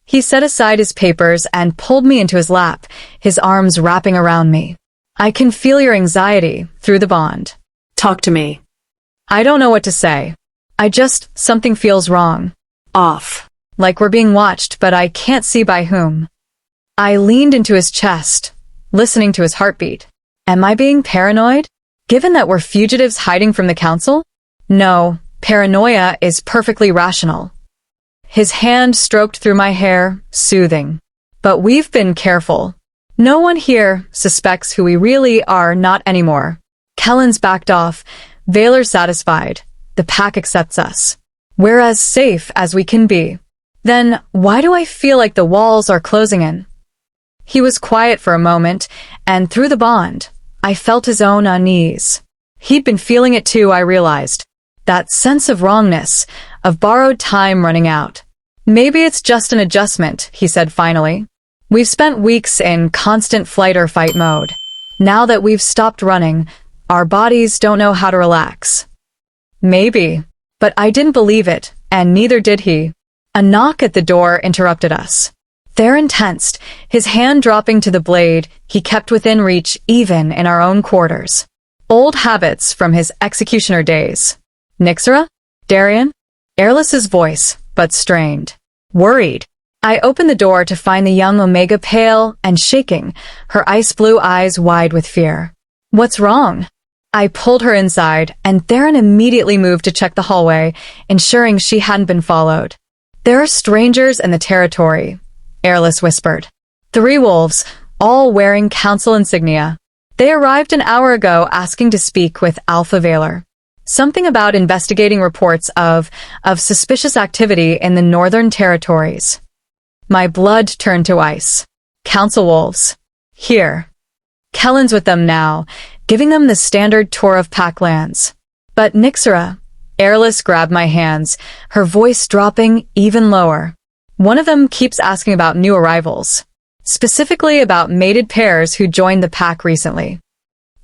He set aside his papers and pulled me into his lap, his arms wrapping around me. "I can feel your anxiety through the bond." Talk to me. I don't know what to say. Something feels wrong. Off. Like we're being watched, but I can't see by whom. I leaned into his chest, listening to his heartbeat. Am I being paranoid? Given that we're fugitives hiding from the council? No, paranoia is perfectly rational. His hand stroked through my hair, soothing. But we've been careful. No one here suspects who we really are, not anymore. Kellen's backed off, Valor satisfied. The pack accepts us. We're as safe as we can be. Then why do I feel like the walls are closing in? He was quiet for a moment, and through the bond, I felt his own unease. He'd been feeling it too, I realized. That sense of wrongness, of borrowed time running out. "Maybe it's just an adjustment," he said finally. "We've spent weeks in constant flight or fight mode. Now that we've stopped running, our bodies don't know how to relax." Maybe. But I didn't believe it, and neither did he. A knock at the door interrupted us. Theron tensed, his hand dropping to the blade he kept within reach even in our own quarters. Old habits from his executioner days. "Nixera? Darian?" Airless's voice, but strained. Worried. I opened the door to find the young Omega pale and shaking, her ice-blue eyes wide with fear. "What's wrong?" I pulled her inside, and Theron immediately moved to check the hallway, ensuring she hadn't been followed. "There are strangers in the territory," Airless whispered. 3 wolves, all wearing council insignia. They arrived an hour ago asking to speak with Alpha Valor. Something about investigating reports of suspicious activity in the northern territories. My blood turned to ice. Council wolves. Here. Kellen's with them now, giving them the standard tour of Packlands. But Nixera, Airless grabbed my hands, her voice dropping even lower. One of them keeps asking about new arrivals, specifically about mated pairs who joined the pack recently.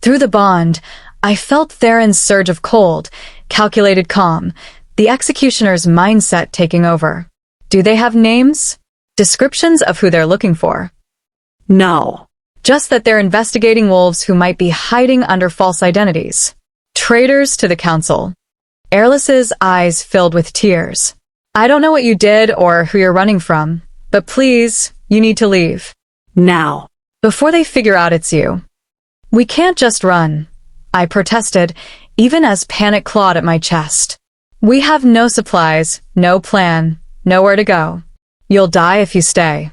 Through the bond, I felt Theron's surge of cold, calculated calm, the executioner's mindset taking over. Do they have names? Descriptions of who they're looking for? No. Just that they're investigating wolves who might be hiding under false identities. Traitors to the council. Airless's eyes filled with tears. I don't know what you did or who you're running from, but please, you need to leave. Now. Before they figure out it's you. We can't just run, I protested, even as panic clawed at my chest. We have no supplies, no plan, nowhere to go. You'll die if you stay.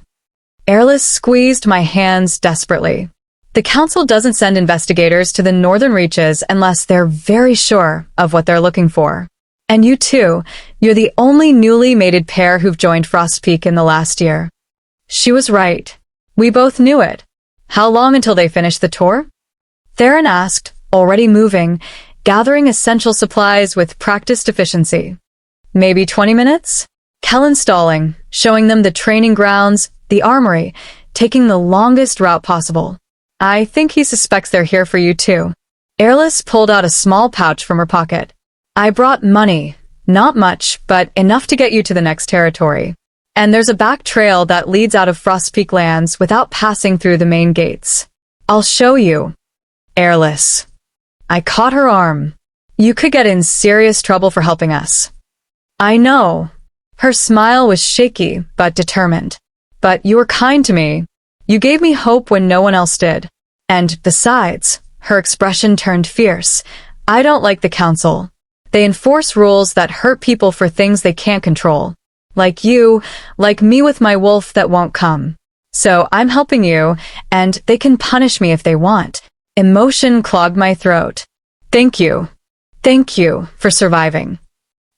Airless squeezed my hands desperately. The council doesn't send investigators to the northern reaches unless they're very sure of what they're looking for. And you too, you're the only newly mated pair who've joined Frost Peak in the last year. She was right. We both knew it. How long until they finish the tour? Theron asked, already moving, gathering essential supplies with practiced efficiency. Maybe 20 minutes? Kellen stalling, showing them the training grounds, the armory, taking the longest route possible. I think he suspects they're here for you too. Airless pulled out a small pouch from her pocket. I brought money. Not much, but enough to get you to the next territory. And there's a back trail that leads out of Frost Peak lands without passing through the main gates. I'll show you. Airless. I caught her arm. You could get in serious trouble for helping us. I know. Her smile was shaky, but determined. But you were kind to me. You gave me hope when no one else did. And besides, her expression turned fierce. I don't like the council. They enforce rules that hurt people for things they can't control. Like you, like me with my wolf that won't come. So I'm helping you, and they can punish me if they want. Emotion clogged my throat. Thank you. Thank you for surviving.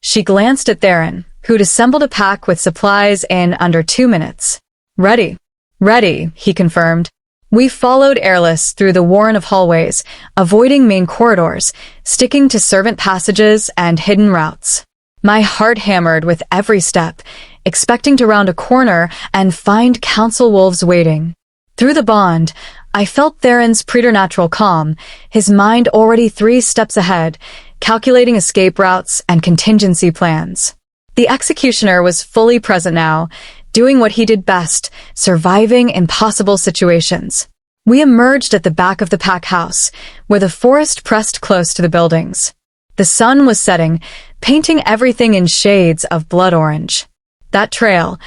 She glanced at Theron, who'd assembled a pack with supplies in under 2 minutes. Ready. Ready, he confirmed. We followed Airless through the warren of hallways, avoiding main corridors, sticking to servant passages and hidden routes. My heart hammered with every step, expecting to round a corner and find council wolves waiting. Through the bond, I felt Theron's preternatural calm, his mind already 3 steps ahead, calculating escape routes and contingency plans. The executioner was fully present now, doing what he did best, surviving impossible situations. We emerged at the back of the pack house, where the forest pressed close to the buildings. The sun was setting, painting everything in shades of blood orange. That trail,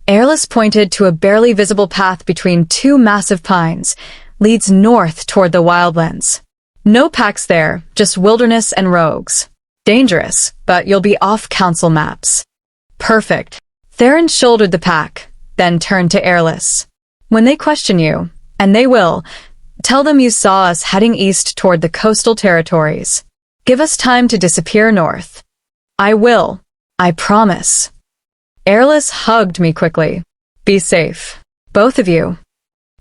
Airless pointed to a barely visible path between 2 massive pines, leads north toward the wildlands. No packs there, just wilderness and rogues. Dangerous, but you'll be off council maps. Perfect. Theron shouldered the pack, then turned to Airless. When they question you, and they will, tell them you saw us heading east toward the coastal territories. Give us time to disappear north. I will. I promise. Airless hugged me quickly. Be safe. Both of you.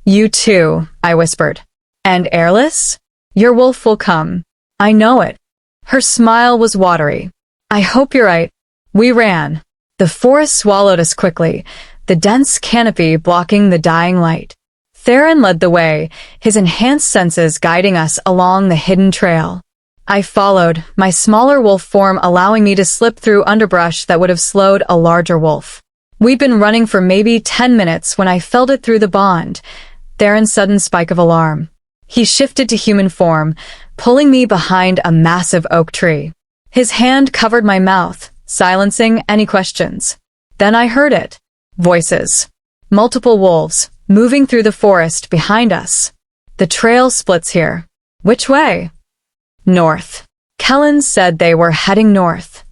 You too, I whispered. And Airless? Your wolf will come. I know it. Her smile was watery. I hope you're right. We ran. The forest swallowed us quickly, the dense canopy blocking the dying light. Theron led the way, his enhanced senses guiding us along the hidden trail. I followed, my smaller wolf form allowing me to slip through underbrush that would have slowed a larger wolf. We'd been running for maybe 10 minutes when I felt it through the bond. Theron's sudden spike of alarm. He shifted to human form, pulling me behind a massive oak tree. His hand covered my mouth, silencing any questions. Then I heard it. Voices. Multiple wolves, moving through the forest behind us. The trail splits here. Which way? North. Kellen said they were heading north.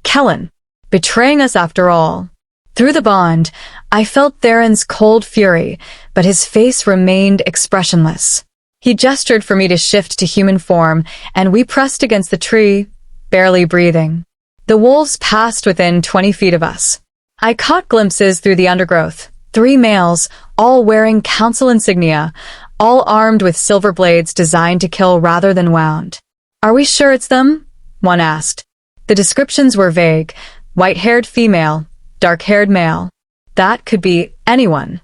Kellen. Betraying us after all. Through the bond, I felt Theron's cold fury, but his face remained expressionless. He gestured for me to shift to human form, and we pressed against the tree, barely breathing. The wolves passed within 20 feet of us. I caught glimpses through the undergrowth. 3 males, all wearing council insignia, all armed with silver blades designed to kill rather than wound. Are we sure it's them? One asked. The descriptions were vague. White-haired female, dark-haired male. That could be anyone.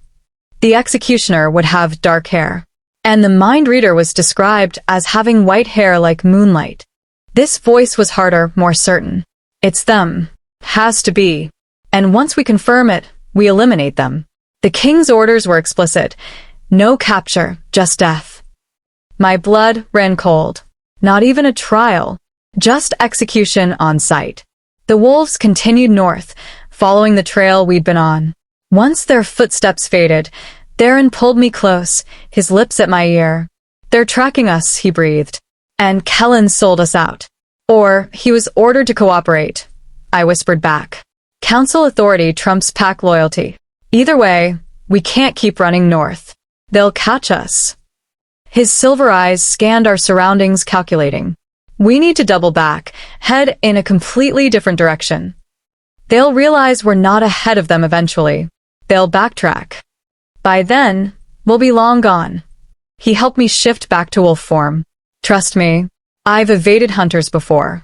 The executioner would have dark hair. And the mind reader was described as having white hair like moonlight. This voice was harder, more certain. It's them. Has to be. And once we confirm it, we eliminate them. The king's orders were explicit. No capture, just death. My blood ran cold. Not even a trial. Just execution on sight. The wolves continued north, following the trail we'd been on. Once their footsteps faded, Theron pulled me close, his lips at my ear. "They're tracking us," he breathed. "And Kellen sold us out. Or he was ordered to cooperate," I whispered back. "Council authority trumps pack loyalty. Either way, we can't keep running north. They'll catch us." His silver eyes scanned our surroundings, calculating. "We need to double back, head in a completely different direction. They'll realize we're not ahead of them eventually. They'll backtrack. By then, we'll be long gone." He helped me shift back to wolf form. "Trust me, I've evaded hunters before."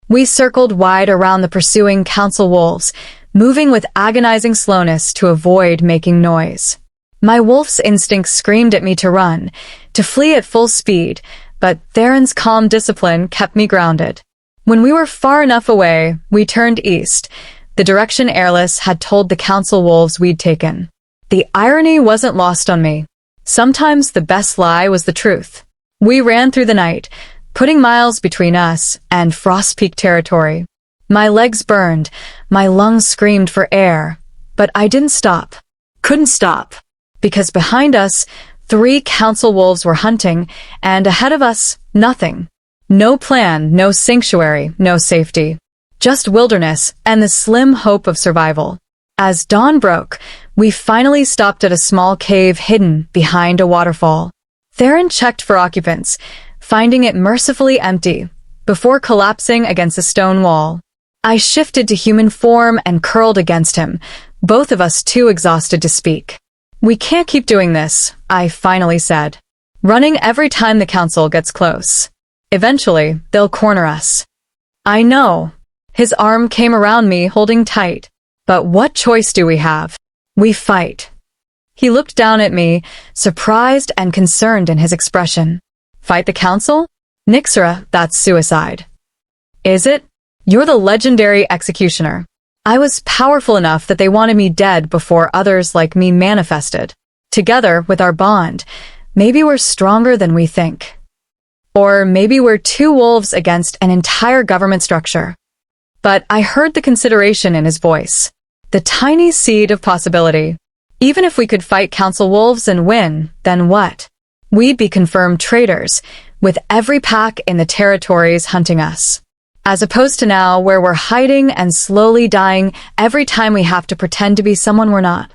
We circled wide around the pursuing council wolves, moving with agonizing slowness to avoid making noise. My wolf's instincts screamed at me to run, to flee at full speed, but Theron's calm discipline kept me grounded. When we were far enough away, we turned east, the direction Airless had told the council wolves we'd taken. The irony wasn't lost on me. Sometimes the best lie was the truth. We ran through the night, putting miles between us and Frost Peak territory. My legs burned, my lungs screamed for air, but I didn't stop. Couldn't stop. Because behind us, 3 council wolves were hunting, and ahead of us, nothing. No plan, no sanctuary, no safety. Just wilderness and the slim hope of survival. As dawn broke, we finally stopped at a small cave hidden behind a waterfall. Theron checked for occupants, finding it mercifully empty, before collapsing against a stone wall. I shifted to human form and curled against him, both of us too exhausted to speak. "We can't keep doing this," I finally said. "Running every time the council gets close. Eventually, they'll corner us." "I know." His arm came around me, holding tight. "But what choice do we have? We fight." He looked down at me, surprised and concerned in his expression. "Fight the council? Nixra, that's suicide." "Is it? You're the legendary executioner." I was powerful enough that they wanted me dead before others like me manifested. Together, with our bond, maybe we're stronger than we think. Or maybe we're 2 wolves against an entire government structure. But I heard the consideration in his voice. The tiny seed of possibility. Even if we could fight council wolves and win, then what? We'd be confirmed traitors, with every pack in the territories hunting us. As opposed to now, where we're hiding and slowly dying every time we have to pretend to be someone we're not.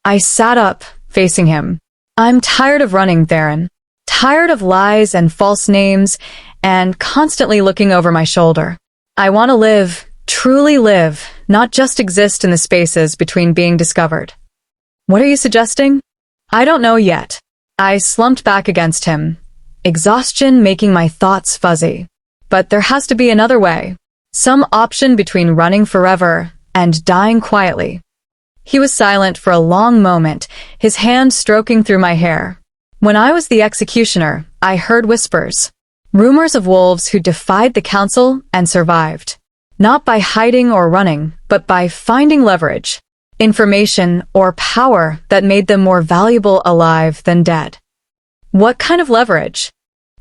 I sat up, facing him. "I'm tired of running, Theron. Tired of lies and false names, and constantly looking over my shoulder. I want to live, truly live, not just exist in the spaces between being discovered." "What are you suggesting?" "I don't know yet." I slumped back against him, exhaustion making my thoughts fuzzy. "But there has to be another way. Some option between running forever and dying quietly." He was silent for a long moment, his hand stroking through my hair. When I was the executioner, I heard whispers. Rumors of wolves who defied the council and survived. Not by hiding or running, but by finding leverage, information, or power that made them more valuable alive than dead. What kind of leverage?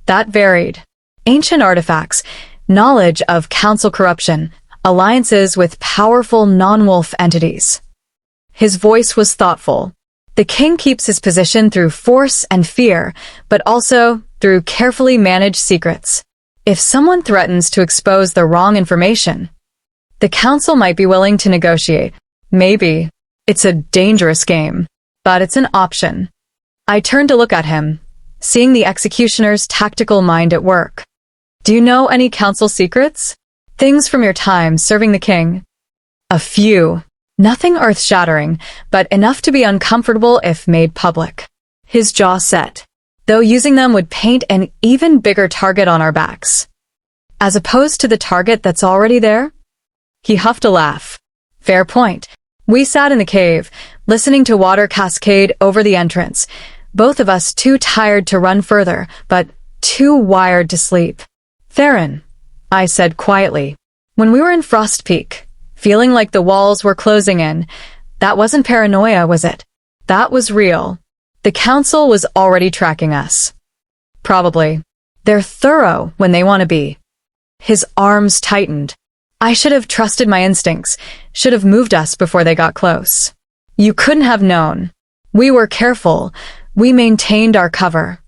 That varied. Ancient artifacts, knowledge of council corruption, alliances with powerful non-wolf entities. His voice was thoughtful. The king keeps his position through force and fear, but also through carefully managed secrets. If someone threatens to expose the wrong information, the council might be willing to negotiate. Maybe. It's a dangerous game, but it's an option. I turned to look at him, seeing the executioner's tactical mind at work. "Do you know any council secrets? Things from your time serving the king?" "A few. Nothing earth-shattering, but enough to be uncomfortable if made public." His jaw set. "Though using them would paint an even bigger target on our backs." "As opposed to the target that's already there?" He huffed a laugh. "Fair point." We sat in the cave, listening to water cascade over the entrance, both of us too tired to run further, but too wired to sleep. "Theron," I said quietly, "when we were in Frost Peak, feeling like the walls were closing in, that wasn't paranoia, was it? That was real. The council was already tracking us." "Probably. They're thorough when they want to be." His arms tightened. I should have trusted my instincts, should have moved us before they got close. You couldn't have known. We were careful. We maintained our cover.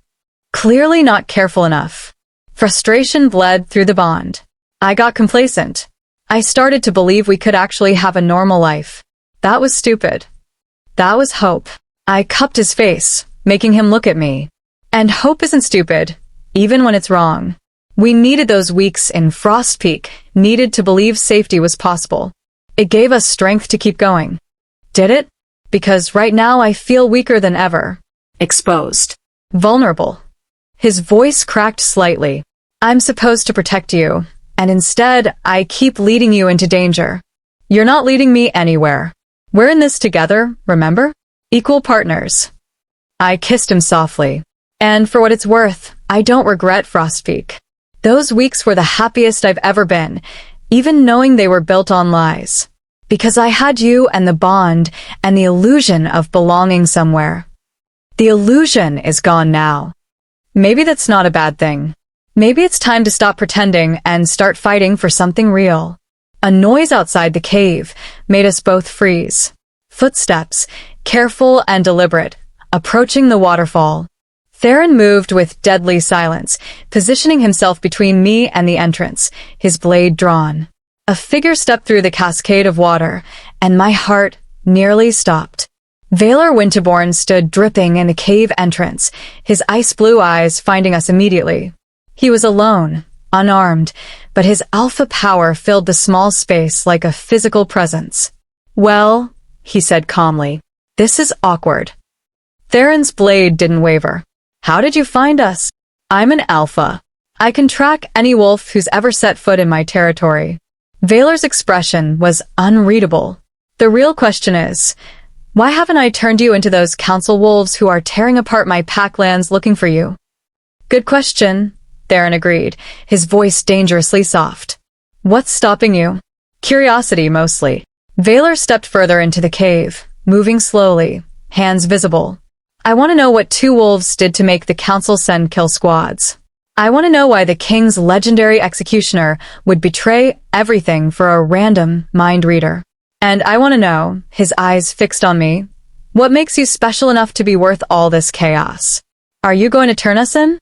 Clearly not careful enough. Frustration bled through the bond. I got complacent. I started to believe we could actually have a normal life. That was stupid. That was hope. I cupped his face, making him look at me. And hope isn't stupid, even when it's wrong. We needed those weeks in Frost Peak, needed to believe safety was possible. It gave us strength to keep going. Did it? Because right now I feel weaker than ever. Exposed. Vulnerable. His voice cracked slightly. I'm supposed to protect you, and instead I keep leading you into danger. You're not leading me anywhere. We're in this together, remember? Equal partners. I kissed him softly. And for what it's worth, I don't regret Frost Peak. Those weeks were the happiest I've ever been, even knowing they were built on lies. Because I had you and the bond and the illusion of belonging somewhere. The illusion is gone now. Maybe that's not a bad thing. Maybe it's time to stop pretending and start fighting for something real. A noise outside the cave made us both freeze. Footsteps, careful and deliberate, approaching the waterfall. Theron moved with deadly silence, positioning himself between me and the entrance, his blade drawn. A figure stepped through the cascade of water, and my heart nearly stopped. Valor Winterborn stood dripping in the cave entrance, his ice-blue eyes finding us immediately. He was alone, unarmed, but his alpha power filled the small space like a physical presence. Well, he said calmly, this is awkward. Theron's blade didn't waver. How did you find us? I'm an alpha. I can track any wolf who's ever set foot in my territory. Valor's expression was unreadable. The real question is, why haven't I turned you into those council wolves who are tearing apart my packlands looking for you? Good question, Theron agreed, his voice dangerously soft. What's stopping you? Curiosity, mostly. Valor stepped further into the cave, moving slowly, hands visible. I want to know what two wolves did to make the council send kill squads. I want to know why the king's legendary executioner would betray everything for a random mind reader. And I want to know, his eyes fixed on me, what makes you special enough to be worth all this chaos? Are you going to turn us in?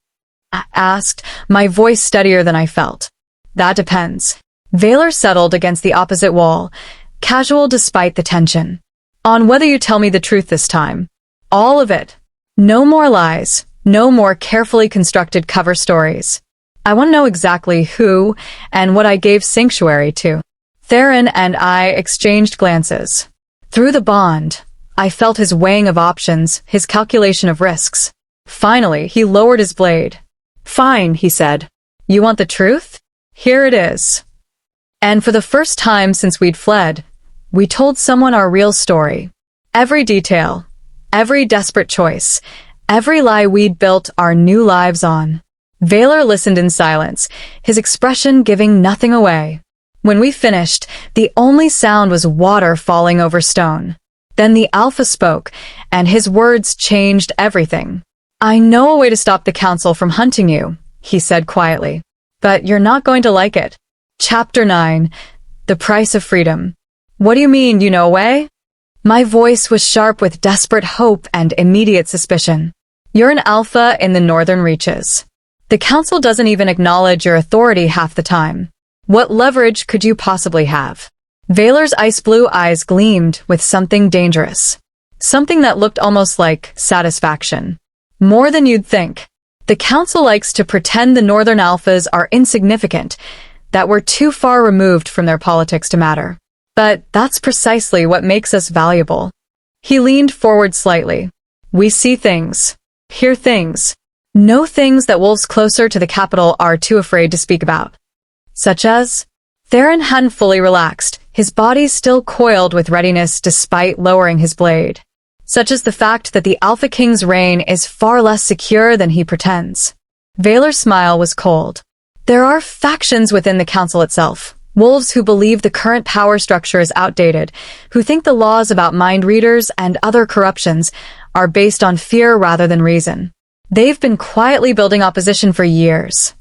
I asked, my voice steadier than I felt. That depends. Valor settled against the opposite wall, casual despite the tension. On whether you tell me the truth this time. All of it. No more lies, no more carefully constructed cover stories. I want to know exactly who and what I gave sanctuary to. Theron and I exchanged glances. Through the bond, I felt his weighing of options, his calculation of risks. Finally, he lowered his blade. Fine, he said. You want the truth? Here it is. And for the first time since we'd fled, we told someone our real story. Every detail, every desperate choice, every lie we'd built our new lives on. Valor listened in silence, his expression giving nothing away. When we finished, the only sound was water falling over stone. Then the Alpha spoke, and his words changed everything. I know a way to stop the council from hunting you, he said quietly. But you're not going to like it. Chapter 9. The Price of Freedom. What do you mean, you know a way? My voice was sharp with desperate hope and immediate suspicion. You're an alpha in the northern reaches. The council doesn't even acknowledge your authority half the time. What leverage could you possibly have? Valor's ice-blue eyes gleamed with something dangerous. Something that looked almost like satisfaction. More than you'd think. The council likes to pretend the northern alphas are insignificant, that we're too far removed from their politics to matter. But that's precisely what makes us valuable. He leaned forward slightly. We see things, hear things, know things that wolves closer to the capital are too afraid to speak about. Such as? Theron hadn't fully relaxed, his body still coiled with readiness despite lowering his blade. Such as the fact that the Alpha King's reign is far less secure than he pretends. Valor's smile was cold. There are factions within the council itself. Wolves who believe the current power structure is outdated, who think the laws about mind readers and other corruptions are based on fear rather than reason. They've been quietly building opposition for years.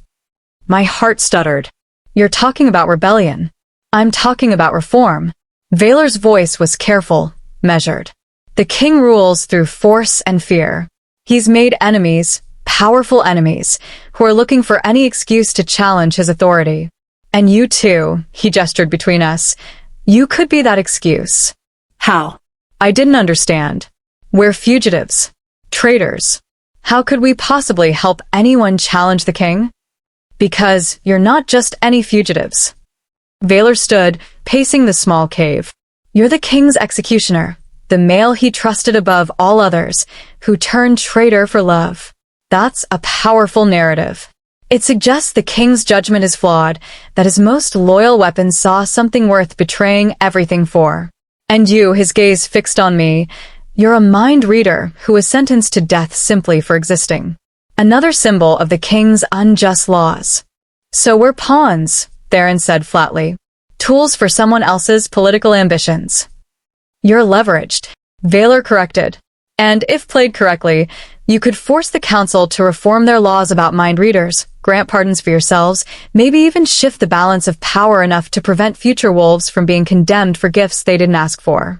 My heart stuttered. You're talking about rebellion. I'm talking about reform. Valor's voice was careful, measured. The king rules through force and fear. He's made enemies, powerful enemies, who are looking for any excuse to challenge his authority. And you too, he gestured between us. You could be that excuse. How? I didn't understand. We're fugitives. Traitors. How could we possibly help anyone challenge the king? Because you're not just any fugitives. Valor stood, pacing the small cave. You're the king's executioner, the male he trusted above all others, who turned traitor for love. That's a powerful narrative. It suggests the king's judgment is flawed, that his most loyal weapon saw something worth betraying everything for. And you, his gaze fixed on me, you're a mind reader who was sentenced to death simply for existing. Another symbol of the king's unjust laws. So we're pawns, Theron said flatly. Tools for someone else's political ambitions. You're leveraged, Valor corrected. And if played correctly, you could force the council to reform their laws about mind readers, grant pardons for yourselves, maybe even shift the balance of power enough to prevent future wolves from being condemned for gifts they didn't ask for.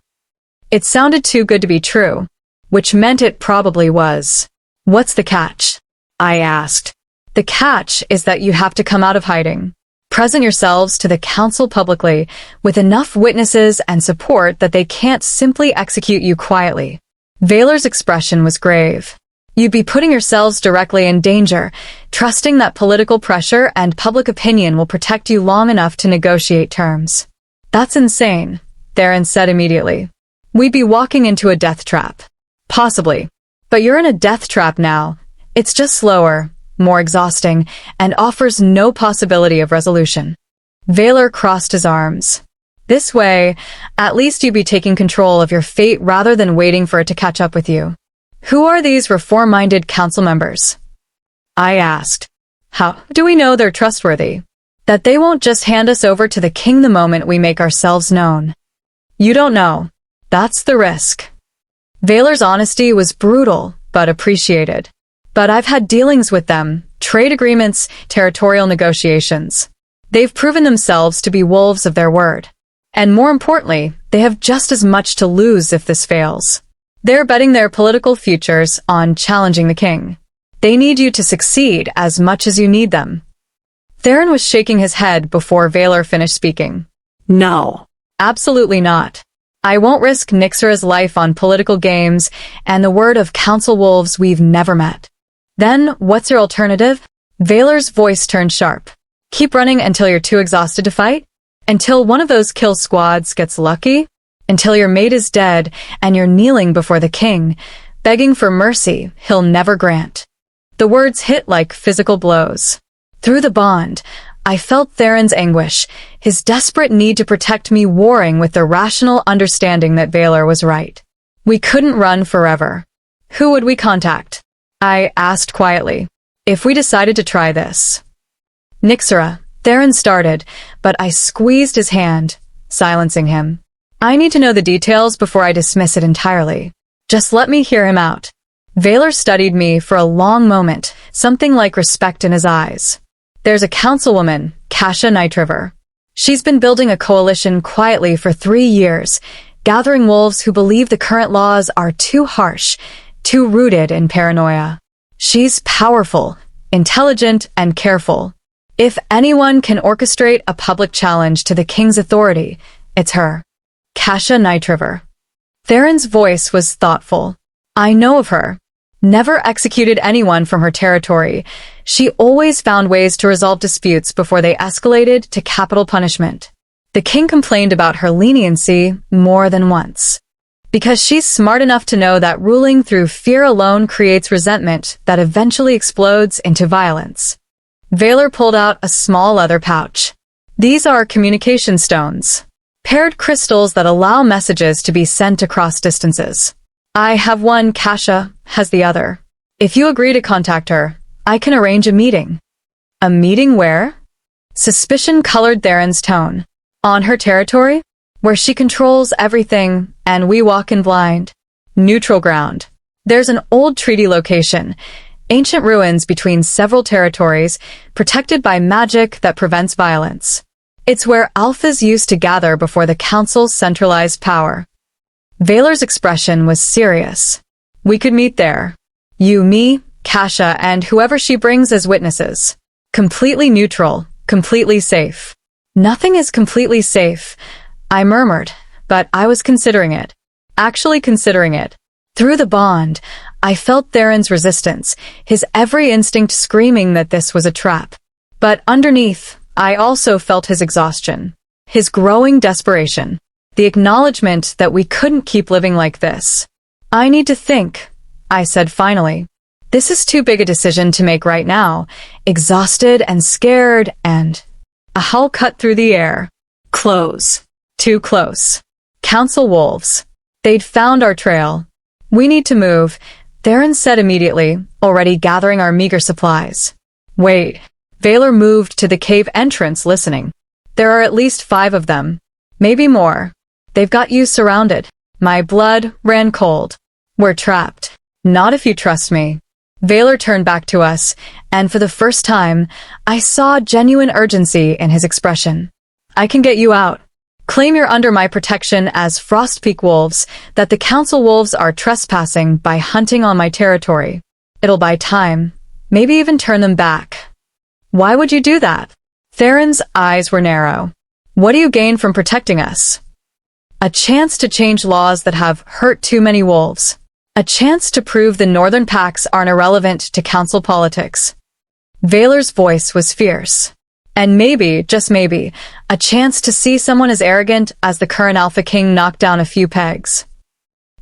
It sounded too good to be true, which meant it probably was. What's the catch? I asked. The catch is that you have to come out of hiding. Present yourselves to the council publicly, with enough witnesses and support that they can't simply execute you quietly. Valor's expression was grave. You'd be putting yourselves directly in danger, trusting that political pressure and public opinion will protect you long enough to negotiate terms. That's insane, Theron said immediately. We'd be walking into a death trap. Possibly. But you're in a death trap now. It's just slower, more exhausting, and offers no possibility of resolution. Valor crossed his arms. This way, at least you'd be taking control of your fate rather than waiting for it to catch up with you. Who are these reform-minded council members? I asked. How do we know they're trustworthy? That they won't just hand us over to the king the moment we make ourselves known. You don't know. That's the risk. Valor's honesty was brutal, but appreciated. But I've had dealings with them, trade agreements, territorial negotiations. They've proven themselves to be wolves of their word. And more importantly, they have just as much to lose if this fails. They're betting their political futures on challenging the king. They need you to succeed as much as you need them. Theron was shaking his head before Valor finished speaking. No. Absolutely not. I won't risk Nixera's life on political games and the word of council wolves we've never met. Then, what's your alternative? Valor's voice turned sharp. Keep running until you're too exhausted to fight? Until one of those kill squads gets lucky? Until your mate is dead and you're kneeling before the king, begging for mercy he'll never grant. The words hit like physical blows. Through the bond, I felt Theron's anguish, his desperate need to protect me warring with the rational understanding that Valor was right. We couldn't run forever. Who would we contact? I asked quietly. If we decided to try this. Nixera, Theron started, but I squeezed his hand, silencing him. I need to know the details before I dismiss it entirely. Just let me hear him out. Valor studied me for a long moment, something like respect in his eyes. There's a councilwoman, Kasha Nightriver. She's been building a coalition quietly for 3 years, gathering wolves who believe the current laws are too harsh, too rooted in paranoia. She's powerful, intelligent, and careful. If anyone can orchestrate a public challenge to the king's authority, it's her. Kasha Nightriver. Theron's voice was thoughtful. I know of her. Never executed anyone from her territory. She always found ways to resolve disputes before they escalated to capital punishment. The king complained about her leniency more than once. Because she's smart enough to know that ruling through fear alone creates resentment that eventually explodes into violence. Valor pulled out a small leather pouch. These are communication stones. Paired crystals that allow messages to be sent across distances. I have one, Kasha has the other. If you agree to contact her, I can arrange a meeting. A meeting where? Suspicion colored Theron's tone. On her territory? Where she controls everything, and we walk in blind. Neutral ground. There's an old treaty location. Ancient ruins between several territories, protected by magic that prevents violence. It's where alphas used to gather before the council's centralized power. Valor's expression was serious. We could meet there. You, me, Kasha, and whoever she brings as witnesses. Completely neutral, completely safe. Nothing is completely safe, I murmured, but I was considering it. Actually considering it. Through the bond, I felt Theron's resistance, his every instinct screaming that this was a trap. But underneath, I also felt his exhaustion, his growing desperation, the acknowledgement that we couldn't keep living like this. I need to think, I said finally. This is too big a decision to make right now. Exhausted and scared and... A howl cut through the air. Close. Too close. Council wolves. They'd found our trail. We need to move, Theron said immediately, already gathering our meager supplies. Wait. Valor moved to the cave entrance, listening. There are at least 5 of them. Maybe more. They've got you surrounded. My blood ran cold. We're trapped. Not if you trust me. Valor turned back to us, and for the first time, I saw genuine urgency in his expression. I can get you out. Claim you're under my protection as Frostpeak wolves, that the council wolves are trespassing by hunting on my territory. It'll buy time, maybe even turn them back. Why would you do that? Theron's eyes were narrow. What do you gain from protecting us? A chance to change laws that have hurt too many wolves. A chance to prove the northern packs aren't irrelevant to council politics. Valor's voice was fierce. And maybe, just maybe, a chance to see someone as arrogant as the current Alpha King knock down a few pegs.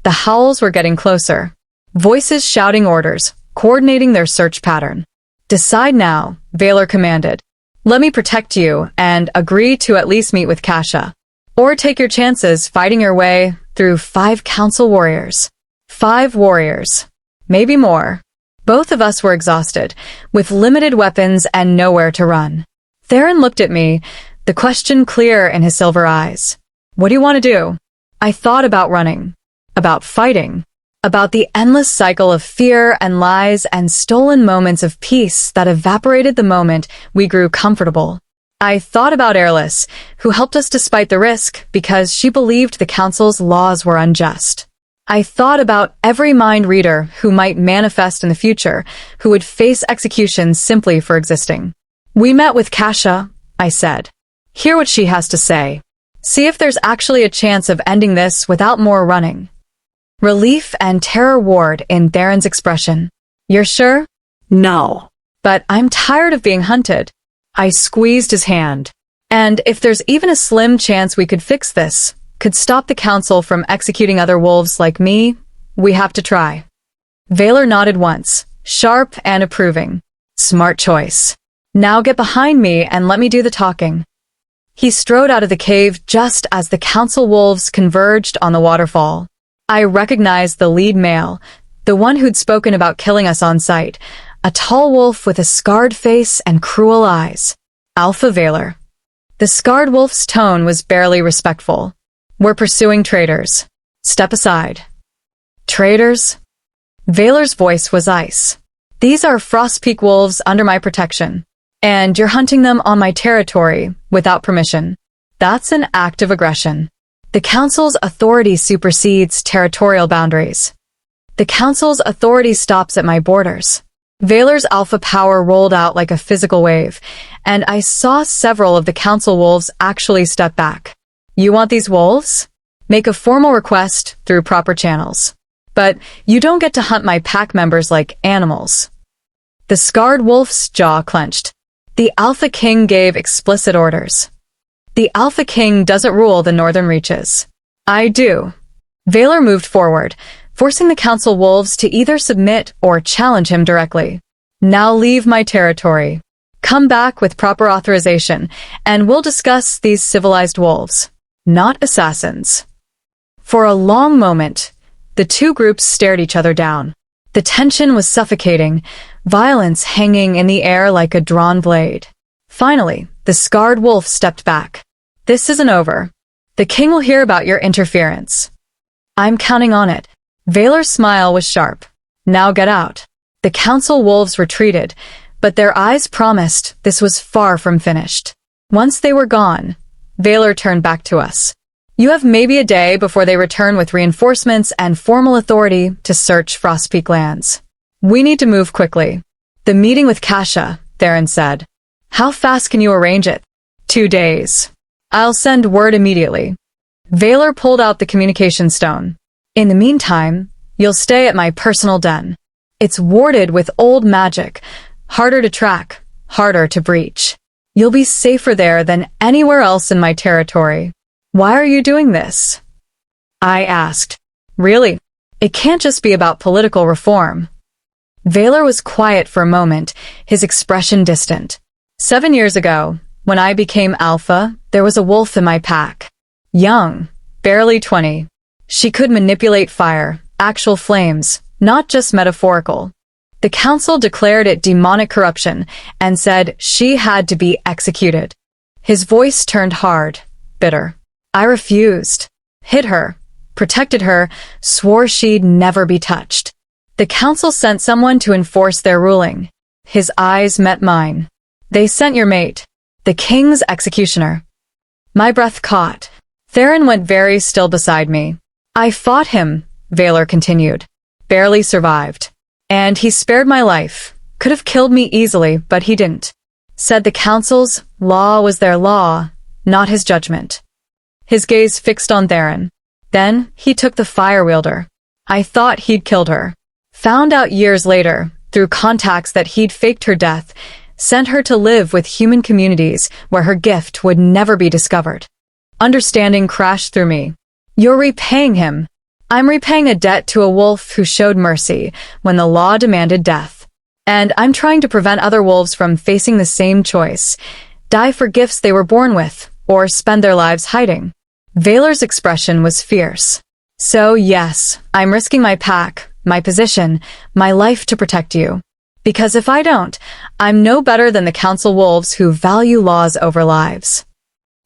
The howls were getting closer. Voices shouting orders, coordinating their search pattern. Decide now, Valor commanded. Let me protect you, and agree to at least meet with Kasha. Or take your chances fighting your way through 5 council warriors. 5 warriors. Maybe more. Both of us were exhausted, with limited weapons and nowhere to run. Theron looked at me, the question clear in his silver eyes. What do you want to do? I thought about running. About fighting. About the endless cycle of fear and lies and stolen moments of peace that evaporated the moment we grew comfortable. I thought about Airless, who helped us despite the risk because she believed the council's laws were unjust. I thought about every mind reader who might manifest in the future, who would face execution simply for existing. We met with Kasha, I said. Hear what she has to say. See if there's actually a chance of ending this without more running. Relief and terror warred in Theron's expression. You're sure? No. But I'm tired of being hunted. I squeezed his hand. And if there's even a slim chance we could fix this, could stop the council from executing other wolves like me, we have to try. Valor nodded once, sharp and approving. Smart choice. Now get behind me and let me do the talking. He strode out of the cave just as the council wolves converged on the waterfall. I recognized the lead male, the one who'd spoken about killing us on sight, a tall wolf with a scarred face and cruel eyes. Alpha Valor. The scarred wolf's tone was barely respectful. We're pursuing traitors. Step aside. Traitors? Valor's voice was ice. These are Frostpeak wolves under my protection. And you're hunting them on my territory without permission. That's an act of aggression. The council's authority supersedes territorial boundaries. The council's authority stops at my borders. Valor's alpha power rolled out like a physical wave, and I saw several of the council wolves actually step back. You want these wolves? Make a formal request through proper channels. But you don't get to hunt my pack members like animals. The scarred wolf's jaw clenched. The Alpha King gave explicit orders. The Alpha King doesn't rule the northern reaches. I do. Valor moved forward, forcing the council wolves to either submit or challenge him directly. Now leave my territory. Come back with proper authorization, and we'll discuss these civilized wolves, not assassins. For a long moment, the two groups stared each other down. The tension was suffocating, violence hanging in the air like a drawn blade. Finally, the scarred wolf stepped back. This isn't over. The king will hear about your interference. I'm counting on it. Valor's smile was sharp. Now get out. The council wolves retreated, but their eyes promised this was far from finished. Once they were gone, Valor turned back to us. You have maybe a day before they return with reinforcements and formal authority to search Frostpeak lands. We need to move quickly. The meeting with Kasha, Theron said. How fast can you arrange it? 2 days. I'll send word immediately. Valor pulled out the communication stone. In the meantime, you'll stay at my personal den. It's warded with old magic, harder to track, harder to breach. You'll be safer there than anywhere else in my territory. Why are you doing this? I asked. Really? It can't just be about political reform. Valor was quiet for a moment, his expression distant. 7 years ago, when I became alpha, there was a wolf in my pack. Young, barely 20. She could manipulate fire, actual flames, not just metaphorical. The council declared it demonic corruption and said she had to be executed. His voice turned hard, bitter. I refused, hid her, protected her, swore she'd never be touched. The council sent someone to enforce their ruling. His eyes met mine. They sent your mate, the king's executioner. My breath caught. Theron went very still beside me. I fought him, Valor continued. Barely survived. And he spared my life. Could have killed me easily, but he didn't. Said the council's law was their law, not his judgment. His gaze fixed on Theron. Then he took the fire wielder. I thought he'd killed her. Found out years later, through contacts, that he'd faked her death, sent her to live with human communities where her gift would never be discovered. Understanding crashed through me. You're repaying him. I'm repaying a debt to a wolf who showed mercy when the law demanded death. And I'm trying to prevent other wolves from facing the same choice, die for gifts they were born with, or spend their lives hiding. Valor's expression was fierce. So yes, I'm risking my pack, my position, my life to protect you. Because if I don't, I'm no better than the council wolves who value laws over lives.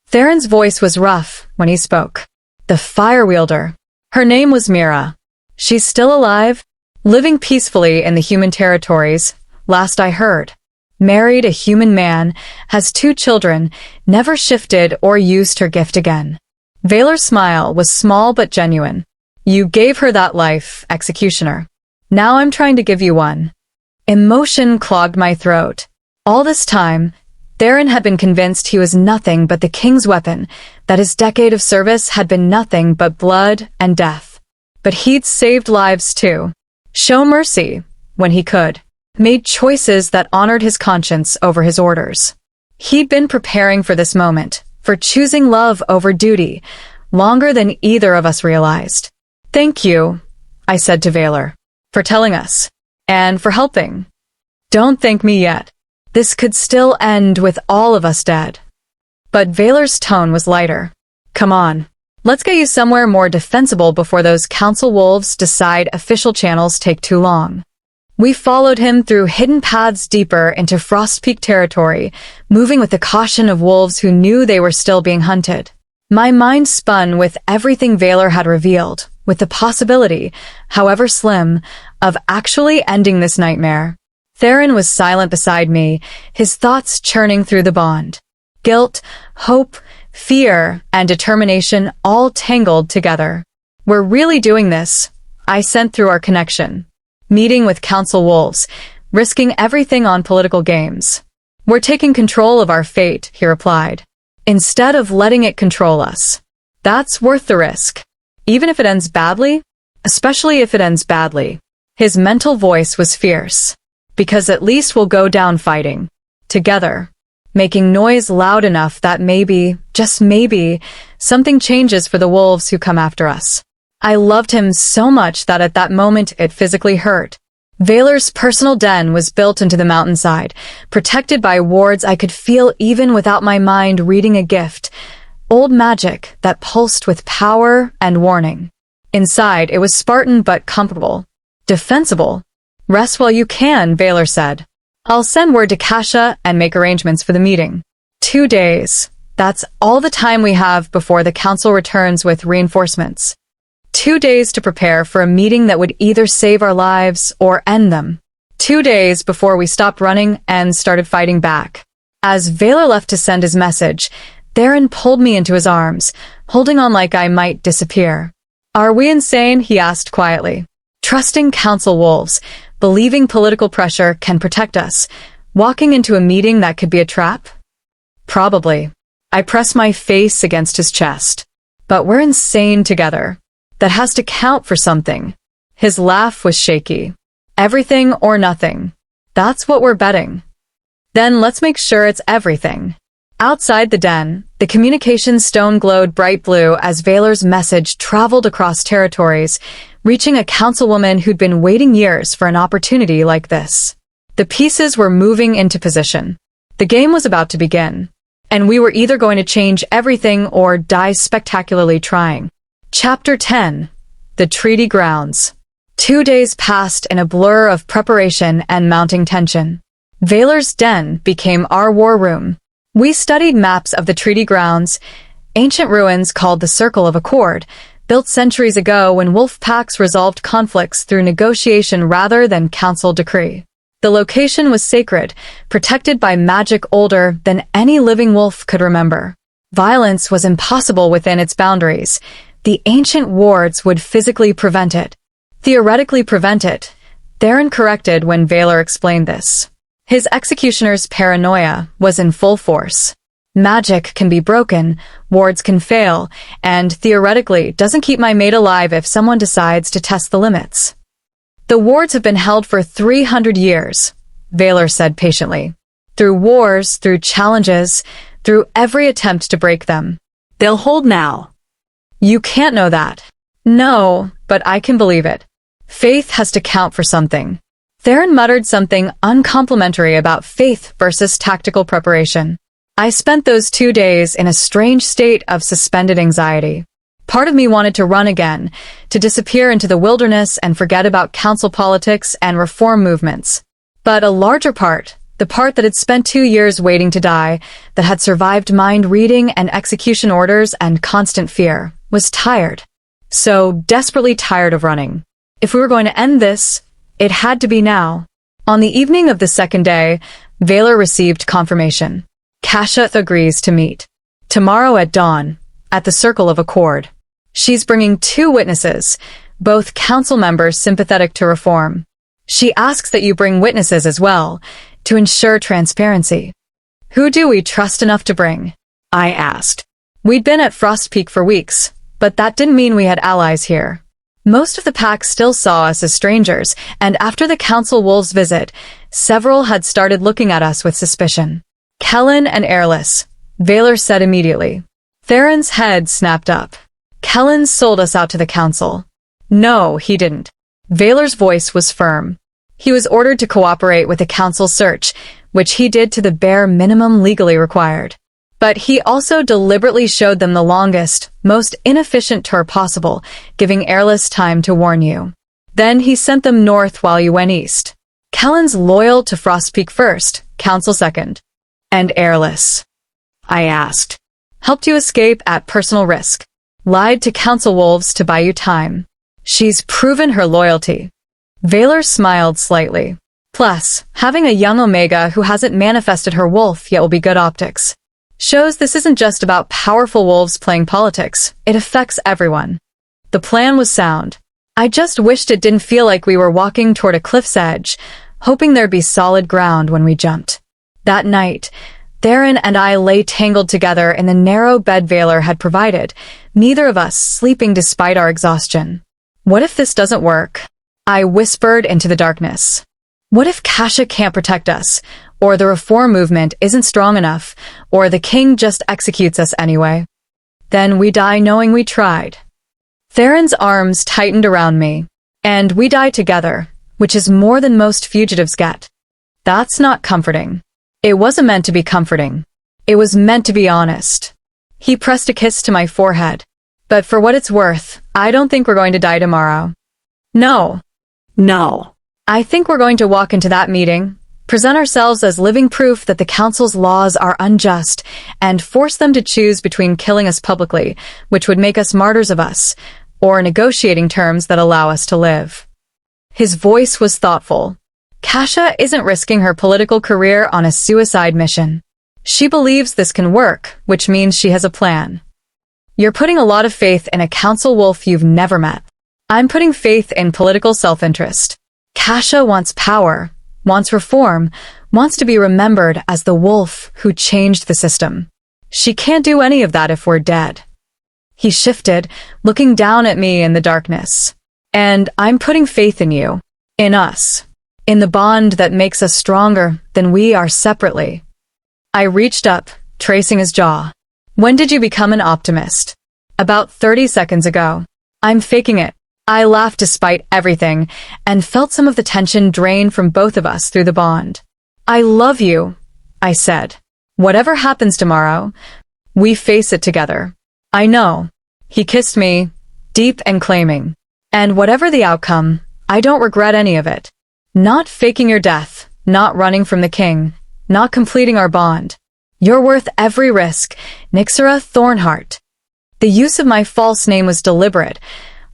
Theron's voice was rough when he spoke. The fire wielder. Her name was Mira. She's still alive, living peacefully in the human territories, last I heard. Married a human man, has 2 children, never shifted or used her gift again. Valor's smile was small but genuine. You gave her that life, executioner. Now I'm trying to give you one. Emotion clogged my throat. All this time, Theron had been convinced he was nothing but the king's weapon, that his decade of service had been nothing but blood and death. But he'd saved lives too. Show mercy, when he could. Made choices that honored his conscience over his orders. He'd been preparing for this moment, for choosing love over duty, longer than either of us realized. Thank you, I said to Valor, for telling us, and for helping. Don't thank me yet. This could still end with all of us dead. But Valor's tone was lighter. Come on, let's get you somewhere more defensible before those council wolves decide official channels take too long. We followed him through hidden paths deeper into Frostpeak territory, moving with the caution of wolves who knew they were still being hunted. My mind spun with everything Valor had revealed, with the possibility, however slim, of actually ending this nightmare. Theron was silent beside me, his thoughts churning through the bond. Guilt, hope, fear, and determination all tangled together. We're really doing this, I sent through our connection. Meeting with council wolves, risking everything on political games. We're taking control of our fate, he replied, instead of letting it control us. That's worth the risk. Even if it ends badly? Especially if it ends badly. His mental voice was fierce. Because at least we'll go down fighting. Together. Making noise loud enough that maybe, just maybe, something changes for the wolves who come after us. I loved him so much that at that moment it physically hurt. Valor's personal den was built into the mountainside, protected by wards I could feel even without my mind reading a gift. Old magic that pulsed with power and warning. Inside, it was Spartan but comfortable. Defensible. Rest while you can, Valor said. I'll send word to Kasha and make arrangements for the meeting. 2 days. That's all the time we have before the council returns with reinforcements. 2 days to prepare for a meeting that would either save our lives or end them. 2 days before we stopped running and started fighting back. As Valor left to send his message, Theron pulled me into his arms, holding on like I might disappear. "Are we insane?" he asked quietly. "Trusting council wolves, believing political pressure can protect us, walking into a meeting that could be a trap?" "Probably." I pressed my face against his chest. "But we're insane together. That has to count for something." His laugh was shaky. "Everything or nothing. That's what we're betting." "Then let's make sure it's everything." Outside the den, the communication stone glowed bright blue as Valor's message traveled across territories, reaching a councilwoman who'd been waiting years for an opportunity like this. The pieces were moving into position. The game was about to begin, and we were either going to change everything or die spectacularly trying. Chapter 10. The Treaty Grounds. 2 days passed in a blur of preparation and mounting tension. Valor's den became our war room. We studied maps of the treaty grounds, ancient ruins called the Circle of Accord, built centuries ago when wolf packs resolved conflicts through negotiation rather than council decree. The location was sacred, protected by magic older than any living wolf could remember. Violence was impossible within its boundaries. The ancient wards would physically prevent it. Theoretically prevent it. Theron corrected when Valor explained this. His executioner's paranoia was in full force. Magic can be broken, wards can fail, and theoretically doesn't keep my mate alive if someone decides to test the limits. "The wards have been held for 300 years, Valor said patiently. "Through wars, through challenges, through every attempt to break them. They'll hold now." "You can't know that." "No, but I can believe it. Faith has to count for something." Theron muttered something uncomplimentary about faith versus tactical preparation. I spent those 2 days in a strange state of suspended anxiety. Part of me wanted to run again, to disappear into the wilderness and forget about council politics and reform movements. But a larger part, the part that had spent 2 years waiting to die, that had survived mind reading and execution orders and constant fear, was tired. So desperately tired of running. If we were going to end this, it had to be now. On the evening of the second day, Valor received confirmation. "Kasha agrees to meet. Tomorrow at dawn, at the Circle of Accord. She's bringing 2 witnesses, both council members sympathetic to reform. She asks that you bring witnesses as well, to ensure transparency." "Who do we trust enough to bring?" I asked. We'd been at Frost Peak for weeks, but that didn't mean we had allies here. Most of the pack still saw us as strangers, and after the council wolves' visit, several had started looking at us with suspicion. "Kellen and Airless," Valor said immediately. Theron's head snapped up. "Kellen sold us out to the council." "No, he didn't." Valor's voice was firm. "He was ordered to cooperate with the council's search, which he did to the bare minimum legally required. But he also deliberately showed them the longest, most inefficient tour possible, giving Airless time to warn you. Then he sent them north while you went east. Kellen's loyal to Frost Peak first, council second." "And Airless?" I asked. "Helped you escape at personal risk. Lied to council wolves to buy you time. She's proven her loyalty." Valor smiled slightly. "Plus, having a young Omega who hasn't manifested her wolf yet will be good optics. Shows this isn't just about powerful wolves playing politics, it affects everyone." The plan was sound. I just wished it didn't feel like we were walking toward a cliff's edge, hoping there'd be solid ground when we jumped. That night, Theron and I lay tangled together in the narrow bed Valor had provided, neither of us sleeping despite our exhaustion. "What if this doesn't work?" I whispered into the darkness. "What if Kasha can't protect us, or the reform movement isn't strong enough, or the king just executes us anyway? Then we die knowing we tried." Theron's arms tightened around me. "And we die together, which is more than most fugitives get." That's not comforting. It wasn't meant to be comforting. It was meant to be honest. He pressed a kiss to my forehead. "But for what it's worth, I don't think we're going to die tomorrow." "No." "No." "I think we're going to walk into that meeting, present ourselves as living proof that the council's laws are unjust, and force them to choose between killing us publicly, which would make us martyrs of us, or negotiating terms that allow us to live." His voice was thoughtful. Kasha isn't risking her political career on a suicide mission. She believes this can work, which means she has a plan. You're putting a lot of faith in a council wolf you've never met. I'm putting faith in political self-interest. Kasha wants power, wants reform, wants to be remembered as the wolf who changed the system. She can't do any of that if we're dead. He shifted, looking down at me in the darkness. And I'm putting faith in you, in us, in the bond that makes us stronger than we are separately. I reached up, tracing his jaw. When did you become an optimist? About 30 seconds ago. I'm faking it. I laughed despite everything, and felt some of the tension drain from both of us through the bond. I love you, I said. Whatever happens tomorrow, we face it together. I know. He kissed me, deep and claiming. And whatever the outcome, I don't regret any of it. Not faking your death, not running from the king, not completing our bond. You're worth every risk, Nixera Thornheart. The use of my false name was deliberate,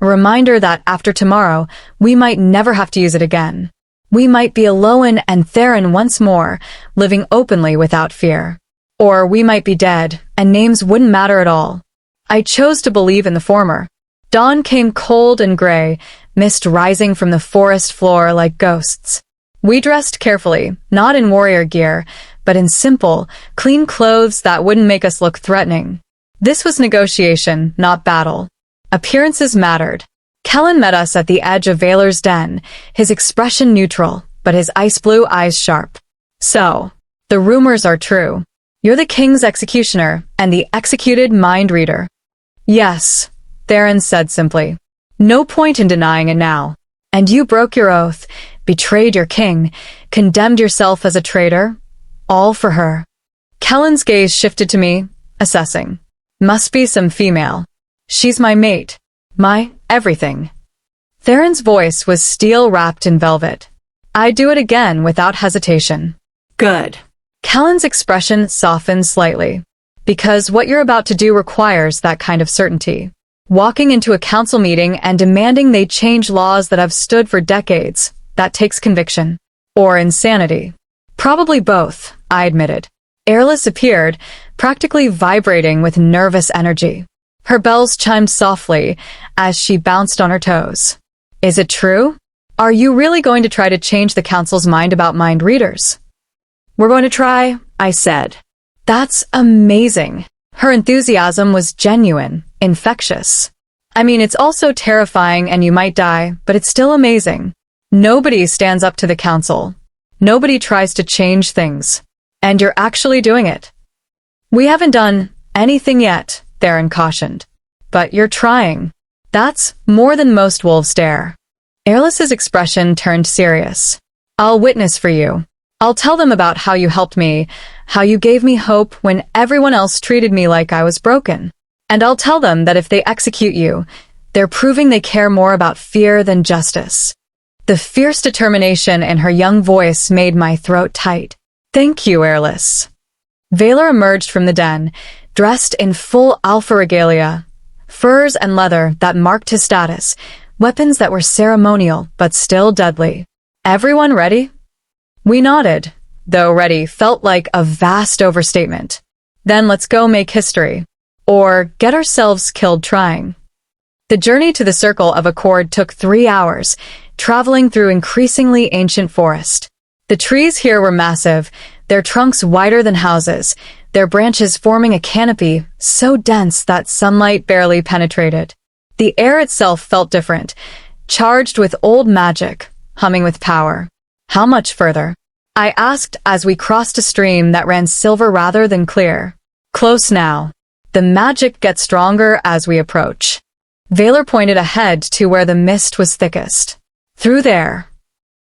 a reminder that after tomorrow, we might never have to use it again. We might be Elowen and Theron once more, living openly without fear. Or we might be dead, and names wouldn't matter at all. I chose to believe in the former. Dawn came cold and gray, mist rising from the forest floor like ghosts. We dressed carefully, not in warrior gear, but in simple, clean clothes that wouldn't make us look threatening. This was negotiation, not battle. Appearances mattered. Kellen met us at the edge of Valor's den, his expression neutral, but his ice-blue eyes sharp. So, the rumors are true. You're the king's executioner and the executed mind reader. Yes, Theron said simply. No point in denying it now. And you broke your oath, betrayed your king, condemned yourself as a traitor, all for her. Kellen's gaze shifted to me, assessing. Must be some female. She's my mate. My everything. Theron's voice was steel wrapped in velvet. I'd do it again without hesitation. Good. Kellen's expression softened slightly. Because what you're about to do requires that kind of certainty. Walking into a council meeting and demanding they change laws that have stood for decades, that takes conviction. Or insanity. Probably both, I admitted. Airless appeared, practically vibrating with nervous energy. Her bells chimed softly as she bounced on her toes. Is it true? Are you really going to try to change the council's mind about mind readers? We're going to try, I said. That's amazing. Her enthusiasm was genuine, infectious. I mean, it's also terrifying and you might die, but it's still amazing. Nobody stands up to the council. Nobody tries to change things. And you're actually doing it. We haven't done anything yet, Theron cautioned. But you're trying. That's more than most wolves dare. Airless's expression turned serious. I'll witness for you. I'll tell them about how you helped me, how you gave me hope when everyone else treated me like I was broken. And I'll tell them that if they execute you, they're proving they care more about fear than justice. The fierce determination in her young voice made my throat tight. Thank you, Airless. Valor emerged from the den, dressed in full alpha regalia, furs and leather that marked his status, weapons that were ceremonial but still deadly. Everyone ready? We nodded, though ready felt like a vast overstatement. Then let's go make history. Or get ourselves killed trying. The journey to the Circle of Accord took 3 hours, traveling through increasingly ancient forest. The trees here were massive, their trunks wider than houses, their branches forming a canopy so dense that sunlight barely penetrated. The air itself felt different, charged with old magic, humming with power. How much further? I asked as we crossed a stream that ran silver rather than clear. Close now. The magic gets stronger as we approach. Valor pointed ahead to where the mist was thickest. Through there.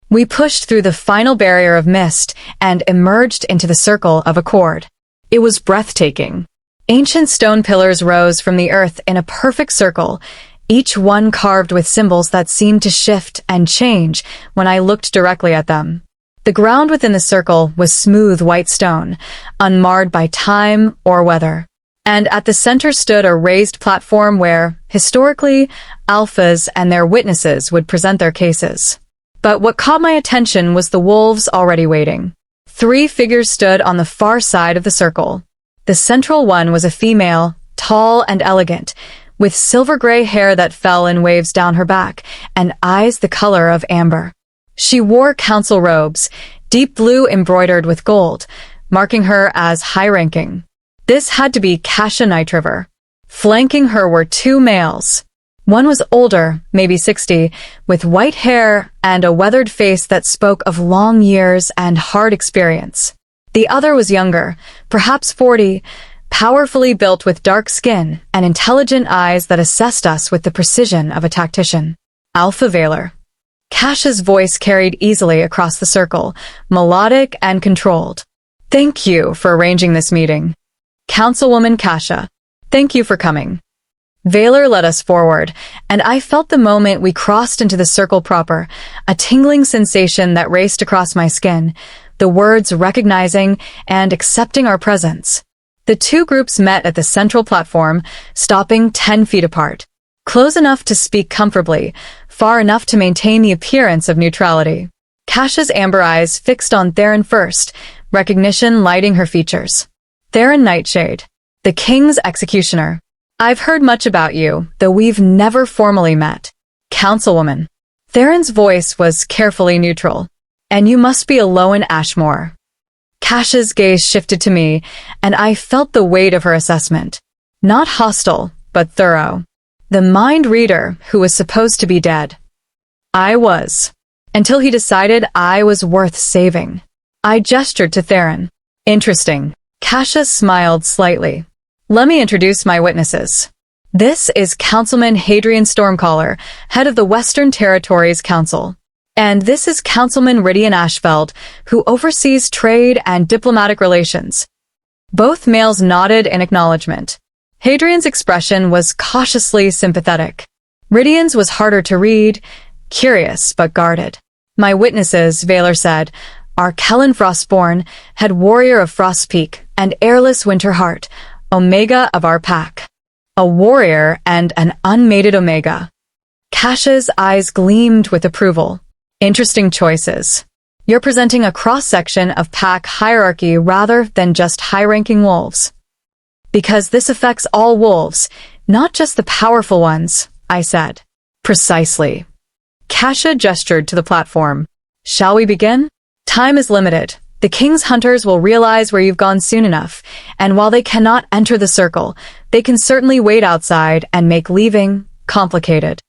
We pushed through the final barrier of mist and emerged into the Circle of Accord. It was breathtaking. Ancient stone pillars rose from the earth in a perfect circle, each one carved with symbols that seemed to shift and change when I looked directly at them. The ground within the circle was smooth white stone, unmarred by time or weather. And at the center stood a raised platform where, historically, alphas and their witnesses would present their cases. But what caught my attention was the wolves already waiting. 3 figures stood on the far side of the circle. The central one was a female, tall and elegant, with silver-gray hair that fell in waves down her back, and eyes the color of amber. She wore council robes, deep blue embroidered with gold, marking her as high-ranking. This had to be Kasha Nightriver. Flanking her were 2 males. One was older, maybe 60, with white hair and a weathered face that spoke of long years and hard experience. The other was younger, perhaps 40, powerfully built with dark skin and intelligent eyes that assessed us with the precision of a tactician. Alpha Valor. Kasha's voice carried easily across the circle, melodic and controlled. Thank you for arranging this meeting. Councilwoman Kasha, thank you for coming. Valor led us forward, and I felt the moment we crossed into the circle proper, a tingling sensation that raced across my skin, the words recognizing and accepting our presence. The 2 groups met at the central platform, stopping 10 feet apart. Close enough to speak comfortably, far enough to maintain the appearance of neutrality. Kasha's amber eyes fixed on Theron first, recognition lighting her features. Theron Nightshade, the king's executioner. I've heard much about you, though we've never formally met. Councilwoman. Theron's voice was carefully neutral. And you must be Elowen Ashmore. Kasha's gaze shifted to me, and I felt the weight of her assessment. Not hostile, but thorough. The mind reader who was supposed to be dead. I was. Until he decided I was worth saving. I gestured to Theron. Interesting. Kasha smiled slightly. Let me introduce my witnesses. This is Councilman Hadrian Stormcaller, head of the Western Territories Council. And this is Councilman Rydian Ashfeld, who oversees trade and diplomatic relations. Both males nodded in acknowledgement. Hadrian's expression was cautiously sympathetic. Rydian's was harder to read, curious but guarded. My witnesses, Valor said, are Kellen Frostborn, head warrior of Frost Peak, and Airless Winterheart, Omega of our pack. A warrior and an unmated Omega. Kasha's eyes gleamed with approval. Interesting choices. You're presenting a cross-section of pack hierarchy rather than just high-ranking wolves. Because this affects all wolves, not just the powerful ones, I said. Precisely. Kasha gestured to the platform. Shall we begin? Time is limited. The king's hunters will realize where you've gone soon enough, and while they cannot enter the circle, they can certainly wait outside and make leaving complicated.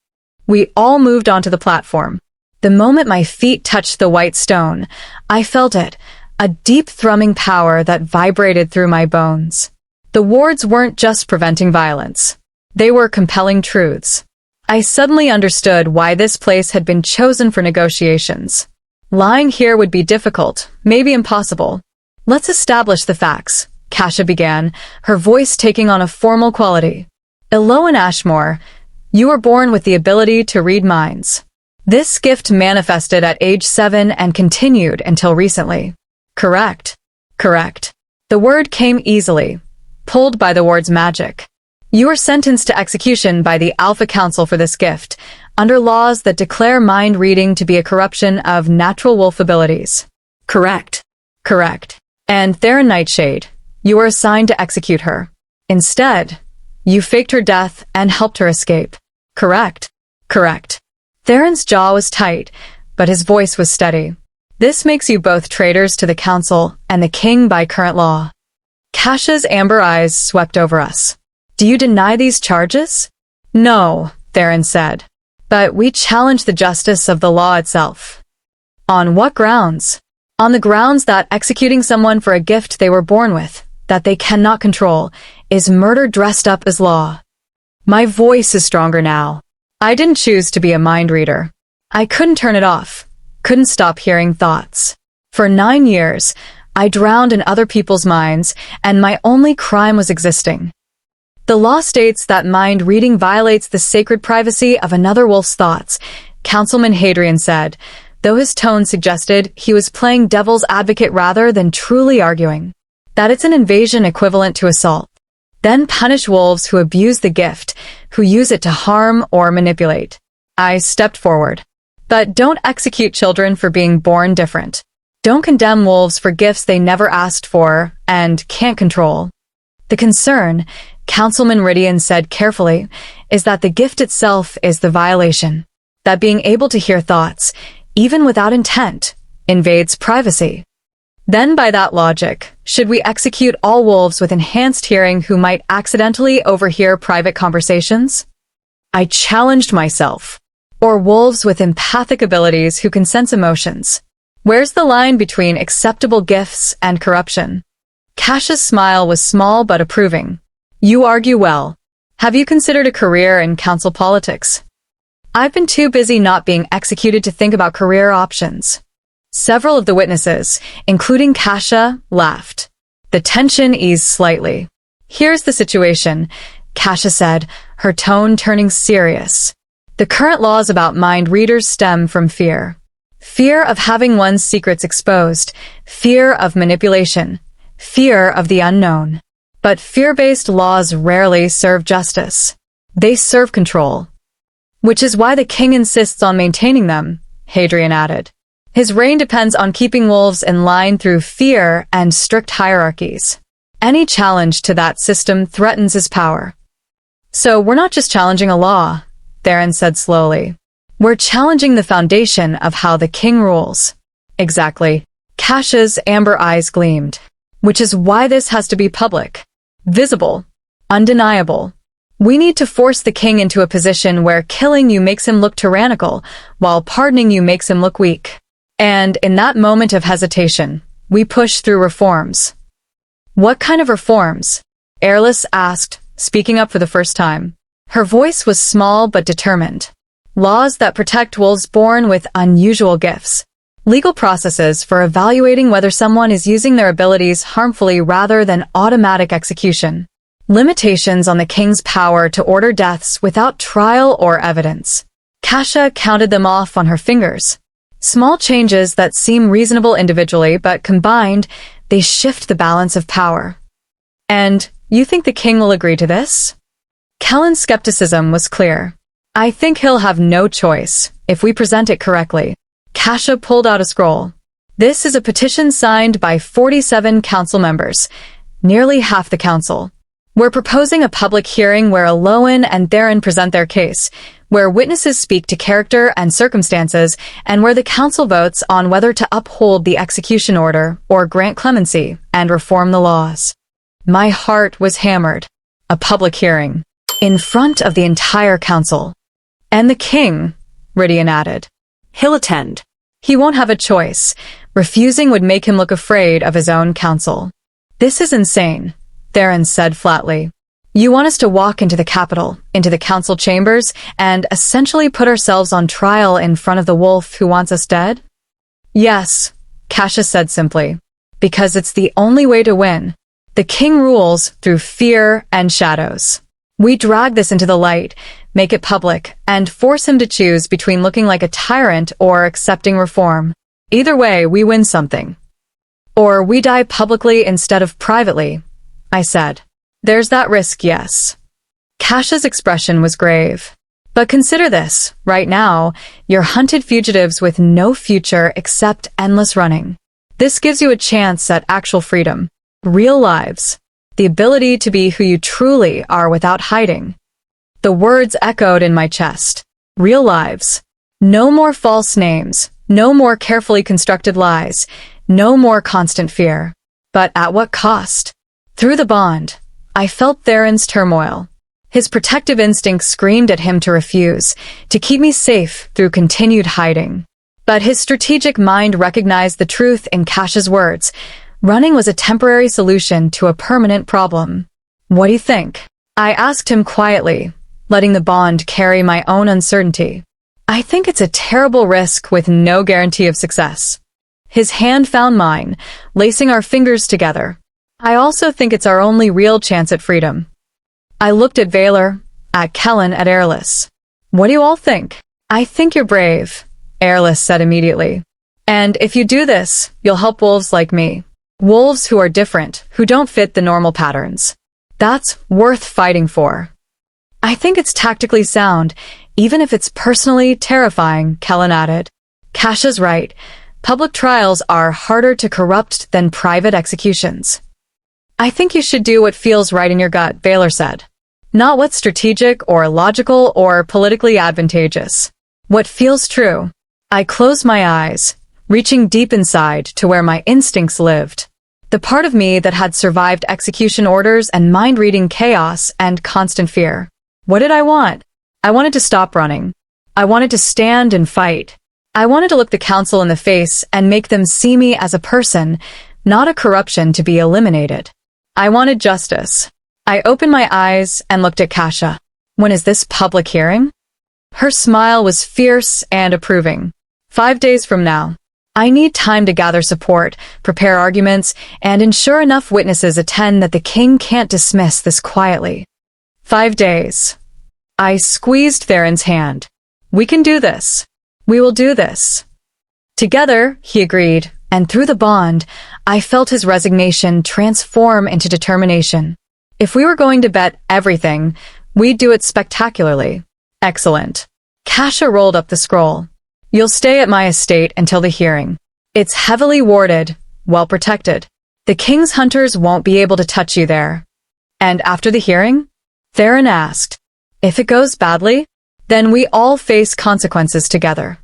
We all moved onto the platform. The moment my feet touched the white stone, I felt it, a deep thrumming power that vibrated through my bones. The wards weren't just preventing violence. They were compelling truths. I suddenly understood why this place had been chosen for negotiations. Lying here would be difficult, maybe impossible. Let's establish the facts, Kasha began, her voice taking on a formal quality. Elowen Ashmore, you were born with the ability to read minds. This gift manifested at age 7 and continued until recently. Correct. Correct. The word came easily, pulled by the ward's magic. You were sentenced to execution by the Alpha Council for this gift, under laws that declare mind reading to be a corruption of natural wolf abilities. Correct. Correct. And Theron Nightshade, you were assigned to execute her. Instead, you faked her death and helped her escape. Correct. Correct. Theron's jaw was tight, but his voice was steady. This makes you both traitors to the council and the king by current law. Kasha's amber eyes swept over us. Do you deny these charges? No, Theron said. But we challenge the justice of the law itself. On what grounds? On the grounds that executing someone for a gift they were born with, that they cannot control, is murder dressed up as law. My voice is stronger now. I didn't choose to be a mind reader. I couldn't turn it off, couldn't stop hearing thoughts. For 9 years, I drowned in other people's minds, and my only crime was existing. The law states that mind reading violates the sacred privacy of another wolf's thoughts, Councilman Hadrian said, though his tone suggested he was playing devil's advocate rather than truly arguing. That it's an invasion equivalent to assault. Then punish wolves who abuse the gift, who use it to harm or manipulate. I stepped forward. But don't execute children for being born different. Don't condemn wolves for gifts they never asked for and can't control. The concern, Councilman Ridian said carefully, is that the gift itself is the violation. That being able to hear thoughts, even without intent, invades privacy. Then by that logic, should we execute all wolves with enhanced hearing who might accidentally overhear private conversations? I challenged myself. Or wolves with empathic abilities who can sense emotions. Where's the line between acceptable gifts and corruption? Cash's smile was small but approving. You argue well. Have you considered a career in council politics? I've been too busy not being executed to think about career options. Several of the witnesses, including Kasha, laughed. The tension eased slightly. Here's the situation, Kasha said, her tone turning serious. The current laws about mind readers stem from fear. Fear of having one's secrets exposed, fear of manipulation, fear of the unknown. But fear-based laws rarely serve justice. They serve control. Which is why the king insists on maintaining them, Hadrian added. His reign depends on keeping wolves in line through fear and strict hierarchies. Any challenge to that system threatens his power. So we're not just challenging a law, Theron said slowly. We're challenging the foundation of how the king rules. Exactly. Kasha's amber eyes gleamed. Which is why this has to be public. Visible. Undeniable. We need to force the king into a position where killing you makes him look tyrannical, while pardoning you makes him look weak. And in that moment of hesitation, we push through reforms. What kind of reforms? Airless asked, speaking up for the first time. Her voice was small but determined. Laws that protect wolves born with unusual gifts. Legal processes for evaluating whether someone is using their abilities harmfully rather than automatic execution. Limitations on the king's power to order deaths without trial or evidence. Kasha counted them off on her fingers. Small changes that seem reasonable individually, but combined, they shift the balance of power. And you think the king will agree to this? Kellen's skepticism was clear. I think he'll have no choice, if we present it correctly. Kasha pulled out a scroll. This is a petition signed by 47 council members, nearly half the council. We're proposing a public hearing where Elowen and Theron present their case, where witnesses speak to character and circumstances, and where the council votes on whether to uphold the execution order or grant clemency and reform the laws. My heart was hammered. A public hearing. In front of the entire council. And the king, Ridian added. He'll attend. He won't have a choice. Refusing would make him look afraid of his own council. This is insane, Theron said flatly. You want us to walk into the Capitol, into the council chambers, and essentially put ourselves on trial in front of the wolf who wants us dead? Yes, Kasha said simply. Because it's the only way to win. The king rules through fear and shadows. We drag this into the light, make it public, and force him to choose between looking like a tyrant or accepting reform. Either way, we win something. Or we die publicly instead of privately, I said. There's that risk, yes. Kasha's expression was grave. But consider this, right now, you're hunted fugitives with no future except endless running. This gives you a chance at actual freedom. Real lives. The ability to be who you truly are without hiding. The words echoed in my chest. Real lives. No more false names. No more carefully constructed lies. No more constant fear. But at what cost? Through the bond, I felt Theron's turmoil. His protective instinct screamed at him to refuse, to keep me safe through continued hiding. But his strategic mind recognized the truth in Kasha's words. Running was a temporary solution to a permanent problem. What do you think? I asked him quietly, letting the bond carry my own uncertainty. I think it's a terrible risk with no guarantee of success. His hand found mine, lacing our fingers together. I also think it's our only real chance at freedom. I looked at Valor, at Kellen, at Airless. What do you all think? I think you're brave, Airless said immediately. And if you do this, you'll help wolves like me. Wolves who are different, who don't fit the normal patterns. That's worth fighting for. I think it's tactically sound, Even if it's personally terrifying, Kellen added. Kasha's right. Public trials are harder to corrupt than private executions. I think you should do what feels right in your gut, Baylor said. Not what's strategic or logical or politically advantageous. What feels true. I closed my eyes, reaching deep inside to where my instincts lived. The part of me that had survived execution orders and mind-reading chaos and constant fear. What did I want? I wanted to stop running. I wanted to stand and fight. I wanted to look the council in the face and make them see me as a person, not a corruption to be eliminated. I wanted justice. I opened my eyes and looked at Kasha. When is this public hearing? Her smile was fierce and approving. 5 days from now. I need time to gather support, prepare arguments, and ensure enough witnesses attend that the king can't dismiss this quietly. 5 days. I squeezed Theron's hand. We can do this. We will do this. Together, he agreed, and through the bond, I felt his resignation transform into determination. If we were going to bet everything, we'd do it spectacularly. Excellent. Kasha rolled up the scroll. You'll stay at my estate until the hearing. It's heavily warded, well protected. The king's hunters won't be able to touch you there. And after the hearing? Theron asked. If it goes badly, then we all face consequences together.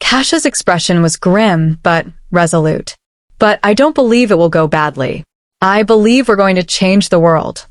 Kasha's expression was grim, but resolute. But I don't believe it will go badly. I believe we're going to change the world.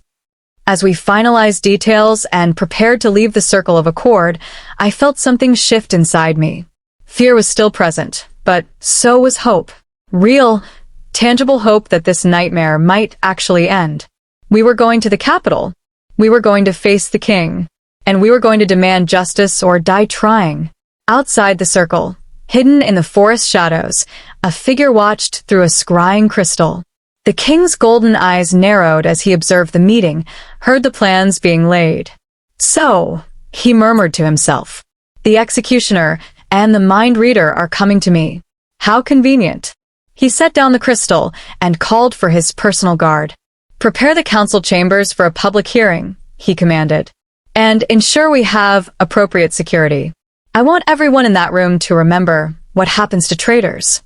As we finalized details and prepared to leave the circle of accord, I felt something shift inside me. Fear was still present, but so was hope. Real, tangible hope that this nightmare might actually end. We were going to the capital. We were going to face the king. And we were going to demand justice or die trying. Outside the circle, hidden in the forest shadows, a figure watched through a scrying crystal. The king's golden eyes narrowed as he observed the meeting, heard the plans being laid. So, he murmured to himself, the executioner and the mind reader are coming to me. How convenient. He set down the crystal and called for his personal guard. Prepare the council chambers for a public hearing, he commanded, and ensure we have appropriate security. I want everyone in that room to remember what happens to traitors.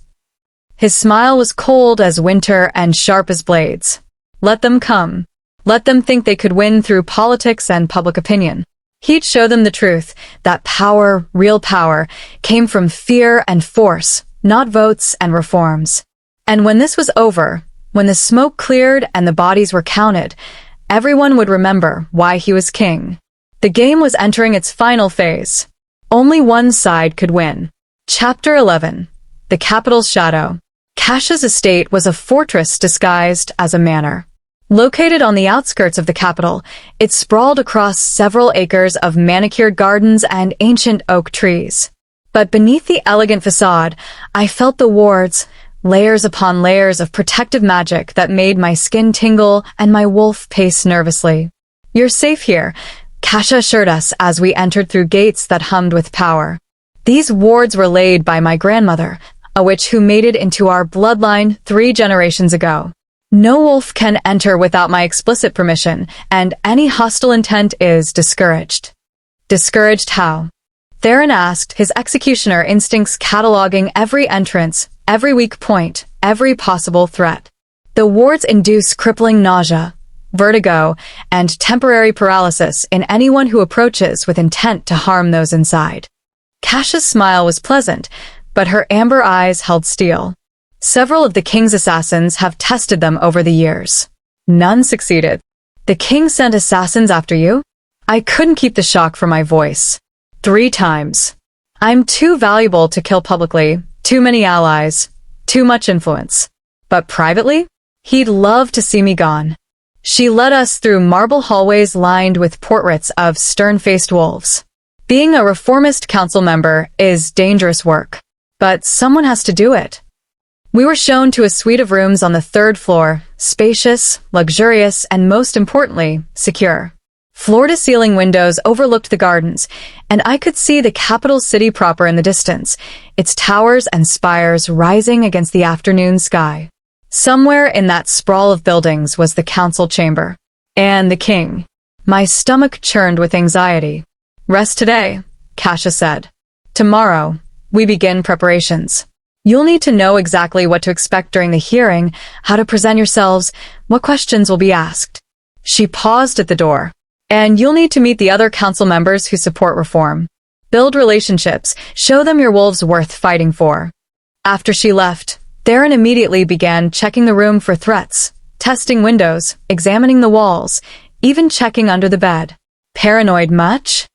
His smile was cold as winter and sharp as blades. Let them come. Let them think they could win through politics and public opinion. He'd show them the truth, that power, real power, came from fear and force, not votes and reforms. And when this was over, when the smoke cleared and the bodies were counted, everyone would remember why he was king. The game was entering its final phase. Only one side could win. Chapter 11. The Capital's Shadow. Kasha's estate was a fortress disguised as a manor. Located on the outskirts of the capital, it sprawled across several acres of manicured gardens and ancient oak trees. But beneath the elegant facade, I felt the wards, layers upon layers of protective magic that made my skin tingle and my wolf pace nervously. You're safe here, Kasha assured us as we entered through gates that hummed with power. These wards were laid by my grandmother, a witch who mated into our bloodline 3 generations ago. No wolf can enter without my explicit permission, and any hostile intent is discouraged. Discouraged how? Theron asked, his executioner instincts cataloging every entrance, every weak point, every possible threat. The wards induce crippling nausea, vertigo, and temporary paralysis in anyone who approaches with intent to harm those inside. Kasha's smile was pleasant, but her amber eyes held steel. Several of the king's assassins have tested them over the years. None succeeded. The king sent assassins after you? I couldn't keep the shock from my voice. 3 times. I'm too valuable to kill publicly, too many allies, too much influence. But privately? He'd love to see me gone. She led us through marble hallways lined with portraits of stern-faced wolves. Being a reformist council member is dangerous work, but someone has to do it. We were shown to a suite of rooms on the 3rd floor, spacious, luxurious, and most importantly, secure. Floor-to-ceiling windows overlooked the gardens, and I could see the capital city proper in the distance, its towers and spires rising against the afternoon sky. Somewhere in that sprawl of buildings was the council chamber. And the king. My stomach churned with anxiety. Rest today, Kasia said. Tomorrow, we begin preparations. You'll need to know exactly what to expect during the hearing, how to present yourselves, what questions will be asked. She paused at the door. And you'll need to meet the other council members who support reform. Build relationships, show them your wolves worth fighting for. After she left, Theron immediately began checking the room for threats, testing windows, examining the walls, even checking under the bed. Paranoid much?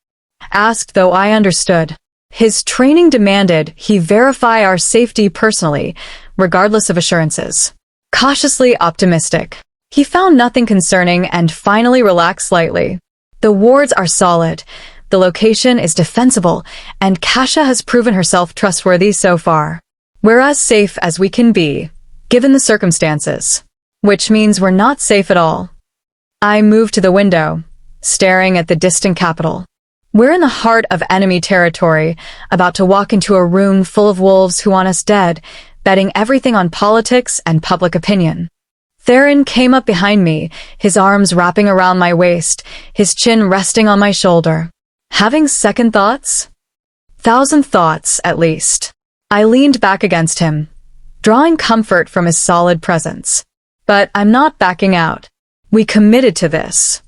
Asked though I understood. His training demanded he verify our safety personally, regardless of assurances. Cautiously optimistic. He found nothing concerning and finally relaxed slightly. The wards are solid, the location is defensible, and Kasia has proven herself trustworthy so far. We're as safe as we can be, given the circumstances. Which means we're not safe at all. I moved to the window, staring at the distant capital. We're in the heart of enemy territory, about to walk into a room full of wolves who want us dead, betting everything on politics and public opinion. Theron came up behind me, his arms wrapping around my waist, his chin resting on my shoulder. Having second thoughts? 1,000 thoughts, at least. I leaned back against him, drawing comfort from his solid presence. But I'm not backing out. We committed to this.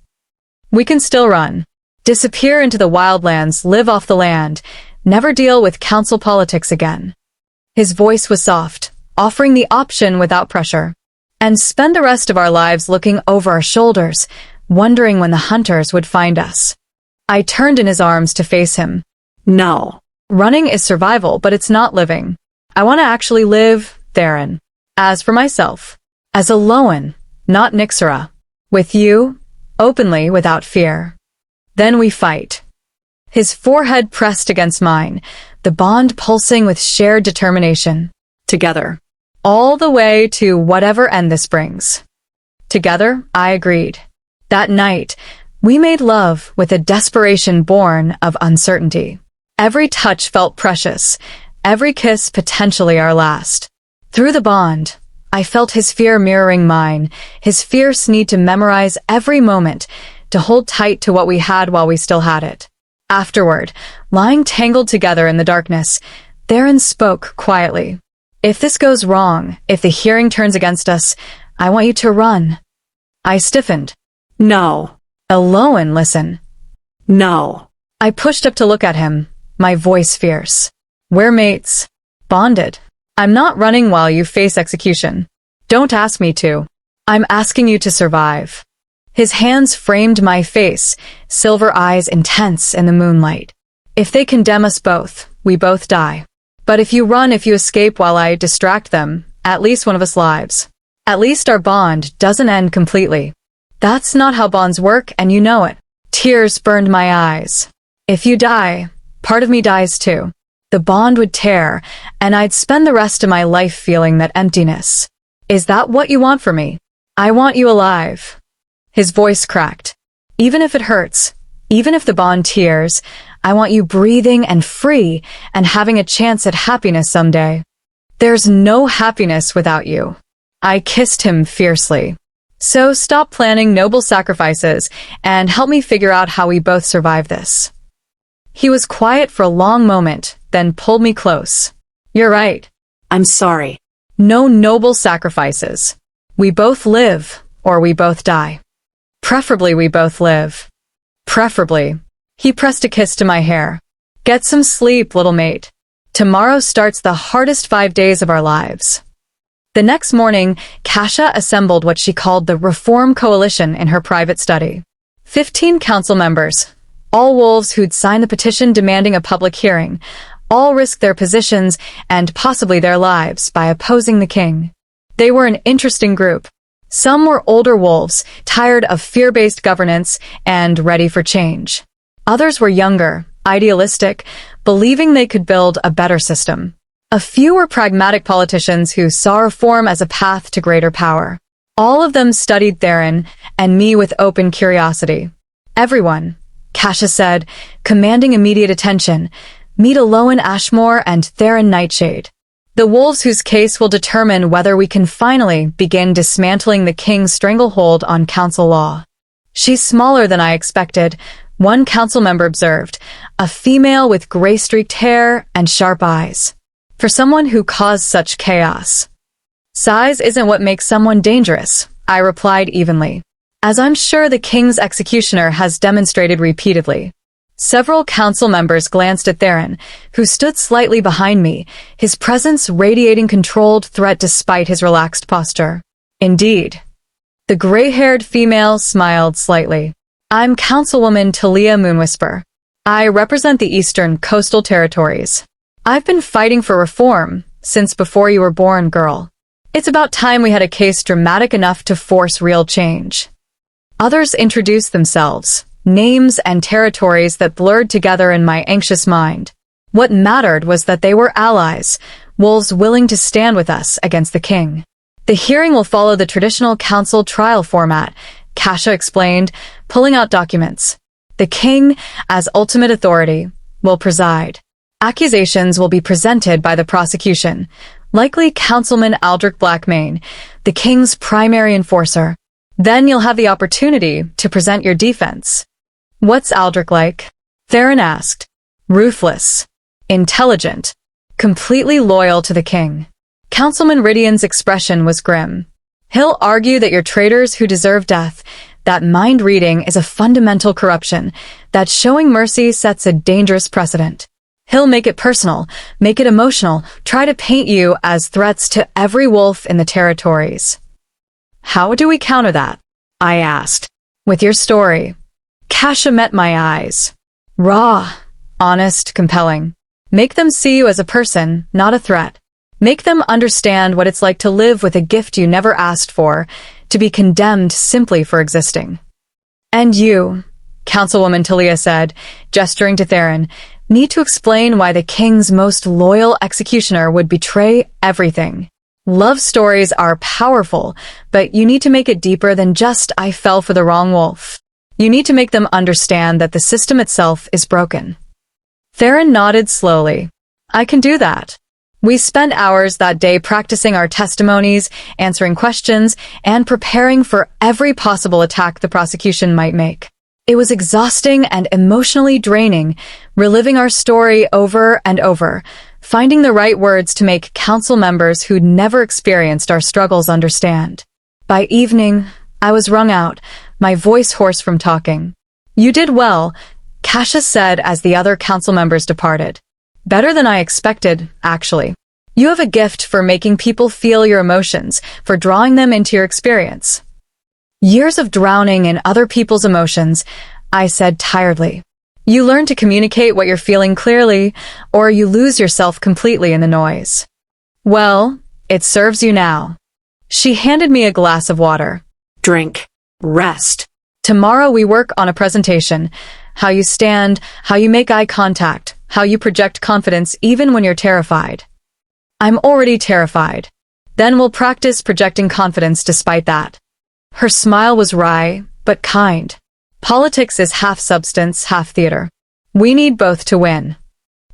We can still run. Disappear into the wildlands, live off the land, never deal with council politics again. His voice was soft, offering the option without pressure. And spend the rest of our lives looking over our shoulders, wondering when the hunters would find us. I turned in his arms to face him. No. Running is survival, but it's not living. I want to actually live, Theron. As for myself, as Elowen, not Nyxera. With you, openly, without fear. Then we fight. His forehead pressed against mine, the bond pulsing with shared determination. Together. All the way to whatever end this brings. Together, I agreed. That night, we made love with a desperation born of uncertainty. Every touch felt precious, every kiss potentially our last. Through the bond, I felt his fear mirroring mine, his fierce need to memorize every moment, to hold tight to what we had while we still had it. Afterward, lying tangled together in the darkness, Theron spoke quietly. If this goes wrong, if the hearing turns against us, I want you to run. I stiffened. No. Elowen, listen. No. I pushed up to look at him, my voice fierce. We're mates. Bonded. I'm not running while you face execution. Don't ask me to. I'm asking you to survive. His hands framed my face, silver eyes intense in the moonlight. If they condemn us both, we both die. But if you run, if you escape while I distract them, at least one of us lives. At least our bond doesn't end completely. That's not how bonds work, and you know it. Tears burned my eyes. If you die, part of me dies too. The bond would tear, and I'd spend the rest of my life feeling that emptiness. Is that what you want for me? I want you alive. His voice cracked. Even if it hurts, even if the bond tears, I want you breathing and free and having a chance at happiness someday. There's no happiness without you. I kissed him fiercely. So stop planning noble sacrifices and help me figure out how we both survive this. He was quiet for a long moment, then pulled me close. You're right. I'm sorry. No noble sacrifices. We both live, or we both die. Preferably we both live. Preferably. He pressed a kiss to my hair. Get some sleep, little mate. Tomorrow starts the hardest 5 days of our lives. The next morning, Kasia assembled what she called the Reform Coalition in her private study. 15 council members, all wolves who'd signed the petition demanding a public hearing, all risked their positions and possibly their lives by opposing the king. They were an interesting group. Some were older wolves, tired of fear-based governance and ready for change. Others were younger, idealistic, believing they could build a better system. A few were pragmatic politicians who saw reform as a path to greater power. All of them studied Theron and me with open curiosity. Everyone, Kasia said, commanding immediate attention, meet Elowen Ashmore and Theron Nightshade. The wolves whose case will determine whether we can finally begin dismantling the king's stranglehold on council law. She's smaller than I expected, One council member observed, a female with gray-streaked hair and sharp eyes. For someone who caused such chaos. Size isn't what makes someone dangerous, I replied evenly. As I'm sure the king's executioner has demonstrated repeatedly. Several council members glanced at Theron, who stood slightly behind me, his presence radiating controlled threat despite his relaxed posture. Indeed. The gray-haired female smiled slightly. I'm Councilwoman Talia Moonwhisper. I represent the Eastern Coastal Territories. I've been fighting for reform since before you were born, girl. It's about time we had a case dramatic enough to force real change. Others introduced themselves, names and territories that blurred together in my anxious mind. What mattered was that they were allies, wolves willing to stand with us against the king. The hearing will follow the traditional council trial format, Kasha explained, pulling out documents. The king, as ultimate authority, will preside. Accusations will be presented by the prosecution, likely Councilman Aldrich Blackmane, the king's primary enforcer. Then you'll have the opportunity to present your defense. What's Aldrich like? Theron asked. Ruthless, intelligent, completely loyal to the king. Councilman Rydian's expression was grim. He'll argue that you're traitors who deserve death, that mind reading is a fundamental corruption, that showing mercy sets a dangerous precedent. He'll make it personal, make it emotional, try to paint you as threats to every wolf in the territories. How do we counter that? I asked. With your story. Kasha met my eyes. Raw, honest, compelling. Make them see you as a person, not a threat. Make them understand what it's like to live with a gift you never asked for, to be condemned simply for existing. And you, Councilwoman Talia said, gesturing to Theron, need to explain why the king's most loyal executioner would betray everything. Love stories are powerful, but you need to make it deeper than just I fell for the wrong wolf. You need to make them understand that the system itself is broken. Theron nodded slowly. I can do that. We spent hours that day practicing our testimonies, answering questions, and preparing for every possible attack the prosecution might make. It was exhausting and emotionally draining, reliving our story over and over, finding the right words to make council members who'd never experienced our struggles understand. By evening, I was wrung out, my voice hoarse from talking. You did well, Kasha said as the other council members departed. Better than I expected, actually. You have a gift for making people feel your emotions, for drawing them into your experience. Years of drowning in other people's emotions, I said tiredly. You learn to communicate what you're feeling clearly, or you lose yourself completely in the noise. Well, it serves you now. She handed me a glass of water. Drink. Rest. Tomorrow we work on a presentation. How you stand, how you make eye contact, how you project confidence even when you're terrified. I'm already terrified. Then we'll practice projecting confidence despite that. Her smile was wry, but kind. Politics is half substance, half theater. We need both to win.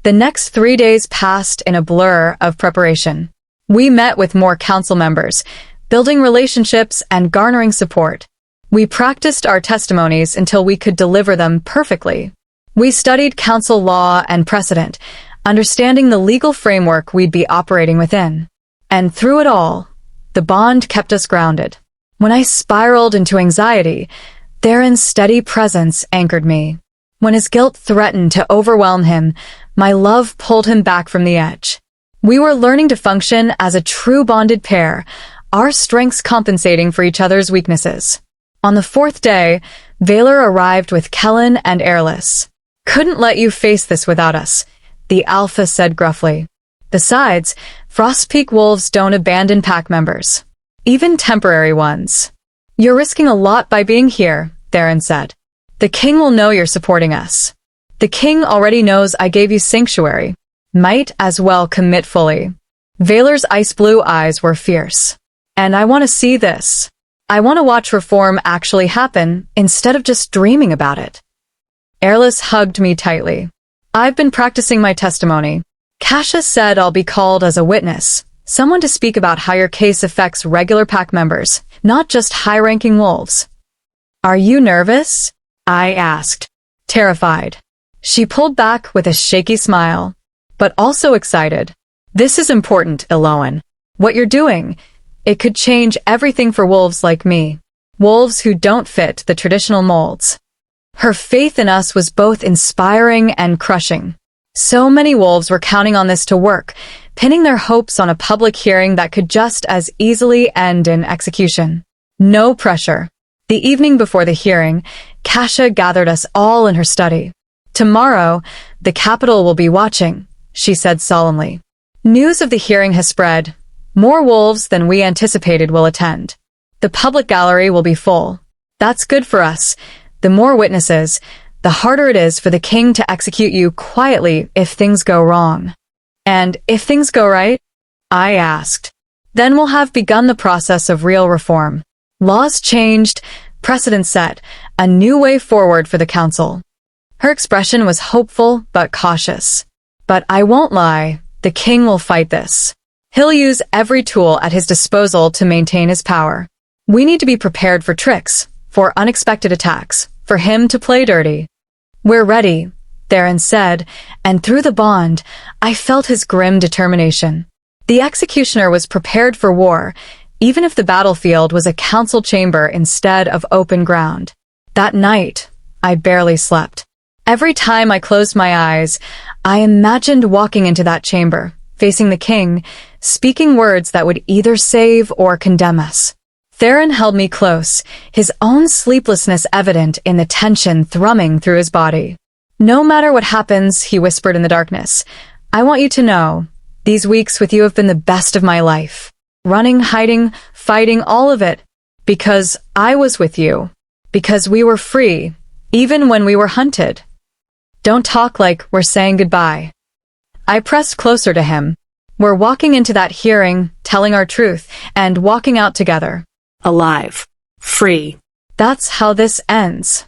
The next 3 days passed in a blur of preparation. We met with more council members, building relationships and garnering support. We practiced our testimonies until we could deliver them perfectly. We studied council law and precedent, understanding the legal framework we'd be operating within. And through it all, the bond kept us grounded. When I spiraled into anxiety, Theron's steady presence anchored me. When his guilt threatened to overwhelm him, my love pulled him back from the edge. We were learning to function as a true bonded pair, our strengths compensating for each other's weaknesses. On the 4th day, Valor arrived with Kellen and Airless. Couldn't let you face this without us, the Alpha said gruffly. Besides, Frostpeak wolves don't abandon pack members. Even temporary ones. You're risking a lot by being here, Theron said. The king will know you're supporting us. The king already knows I gave you sanctuary. Might as well commit fully. Valor's ice blue eyes were fierce. And I want to see this. I want to watch reform actually happen instead of just dreaming about it. Airless hugged me tightly. I've been practicing my testimony. Kasha said I'll be called as a witness, someone to speak about how your case affects regular pack members, not just high-ranking wolves. Are you nervous? I asked. terrified. She pulled back with a shaky smile, but also excited. This is important, Elowen. What you're doing, it could change everything for wolves like me. Wolves who don't fit the traditional molds. Her faith in us was both inspiring and crushing. So many wolves were counting on this to work, pinning their hopes on a public hearing that could just as easily end in execution. No pressure. The evening before the hearing, Kasha gathered us all in her study. Tomorrow, the capital will be watching, she said solemnly. News of the hearing has spread. More wolves than we anticipated will attend. The public gallery will be full. That's good for us. The more witnesses, the harder it is for the king to execute you quietly if things go wrong. And if things go right? I asked. Then we'll have begun the process of real reform. Laws changed, precedents set, a new way forward for the council. Her expression was hopeful but cautious. But I won't lie, the king will fight this. He'll use every tool at his disposal to maintain his power. We need to be prepared for tricks, for unexpected attacks, for him to play dirty. We're ready, Theron said, and through the bond, I felt his grim determination. The executioner was prepared for war, even if the battlefield was a council chamber instead of open ground. That night, I barely slept. Every time I closed my eyes, I imagined walking into that chamber, facing the king, speaking words that would either save or condemn us. Theron held me close, his own sleeplessness evident in the tension thrumming through his body. No matter what happens, he whispered in the darkness, I want you to know, these weeks with you have been the best of my life. Running, hiding, fighting, all of it. Because I was with you. Because we were free, even when we were hunted. Don't talk like we're saying goodbye. I pressed closer to him. We're walking into that hearing, telling our truth, and walking out together. Alive. Free. That's how this ends.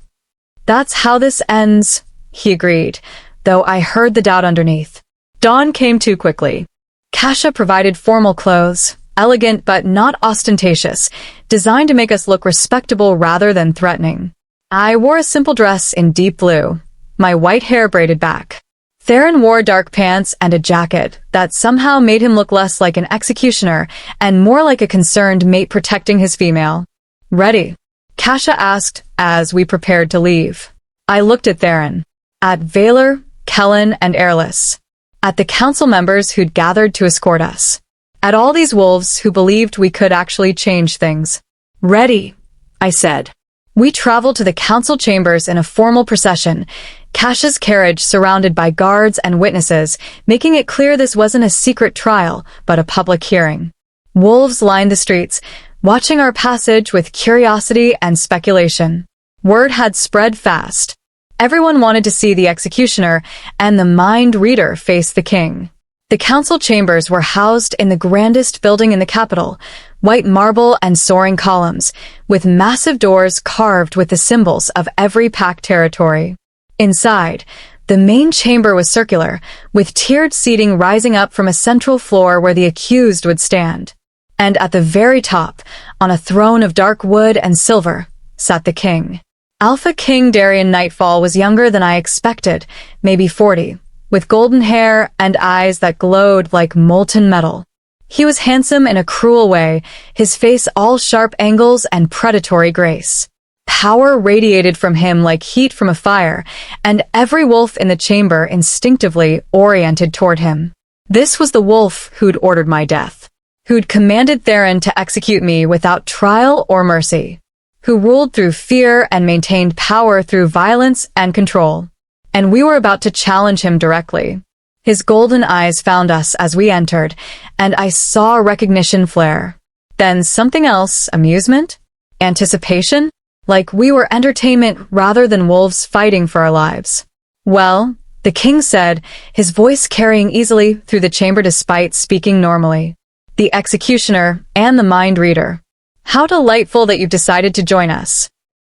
That's how this ends, he agreed, though I heard the doubt underneath. Dawn came too quickly. Kasha provided formal clothes, elegant but not ostentatious, designed to make us look respectable rather than threatening. I wore a simple dress in deep blue, my white hair braided back. Theron wore dark pants and a jacket that somehow made him look less like an executioner and more like a concerned mate protecting his female. Ready? Kasha asked as we prepared to leave. I looked at Theron, at Valor, Kellen, and Airless, at the council members who'd gathered to escort us, at all these wolves who believed we could actually change things. Ready, I said. We traveled to the council chambers in a formal procession, Kasha's carriage surrounded by guards and witnesses, making it clear this wasn't a secret trial, but a public hearing. Wolves lined the streets, watching our passage with curiosity and speculation. Word had spread fast. Everyone wanted to see the executioner and the mind reader face the king. The council chambers were housed in the grandest building in the capital, white marble and soaring columns, with massive doors carved with the symbols of every pack territory. Inside, the main chamber was circular, with tiered seating rising up from a central floor where the accused would stand. And at the very top, on a throne of dark wood and silver, sat the king. Alpha King Theron Nightfall was younger than I expected, maybe 40, with golden hair and eyes that glowed like molten metal. He was handsome in a cruel way, his face all sharp angles and predatory grace. Power radiated from him like heat from a fire, and every wolf in the chamber instinctively oriented toward him. This was the wolf who'd ordered my death, who'd commanded Theron to execute me without trial or mercy, who ruled through fear and maintained power through violence and control. And we were about to challenge him directly. His golden eyes found us as we entered, and I saw recognition flare. Then something else, amusement? Anticipation? Like we were entertainment rather than wolves fighting for our lives. Well, the king said, his voice carrying easily through the chamber despite speaking normally. The executioner and the mind reader. How delightful that you've decided to join us.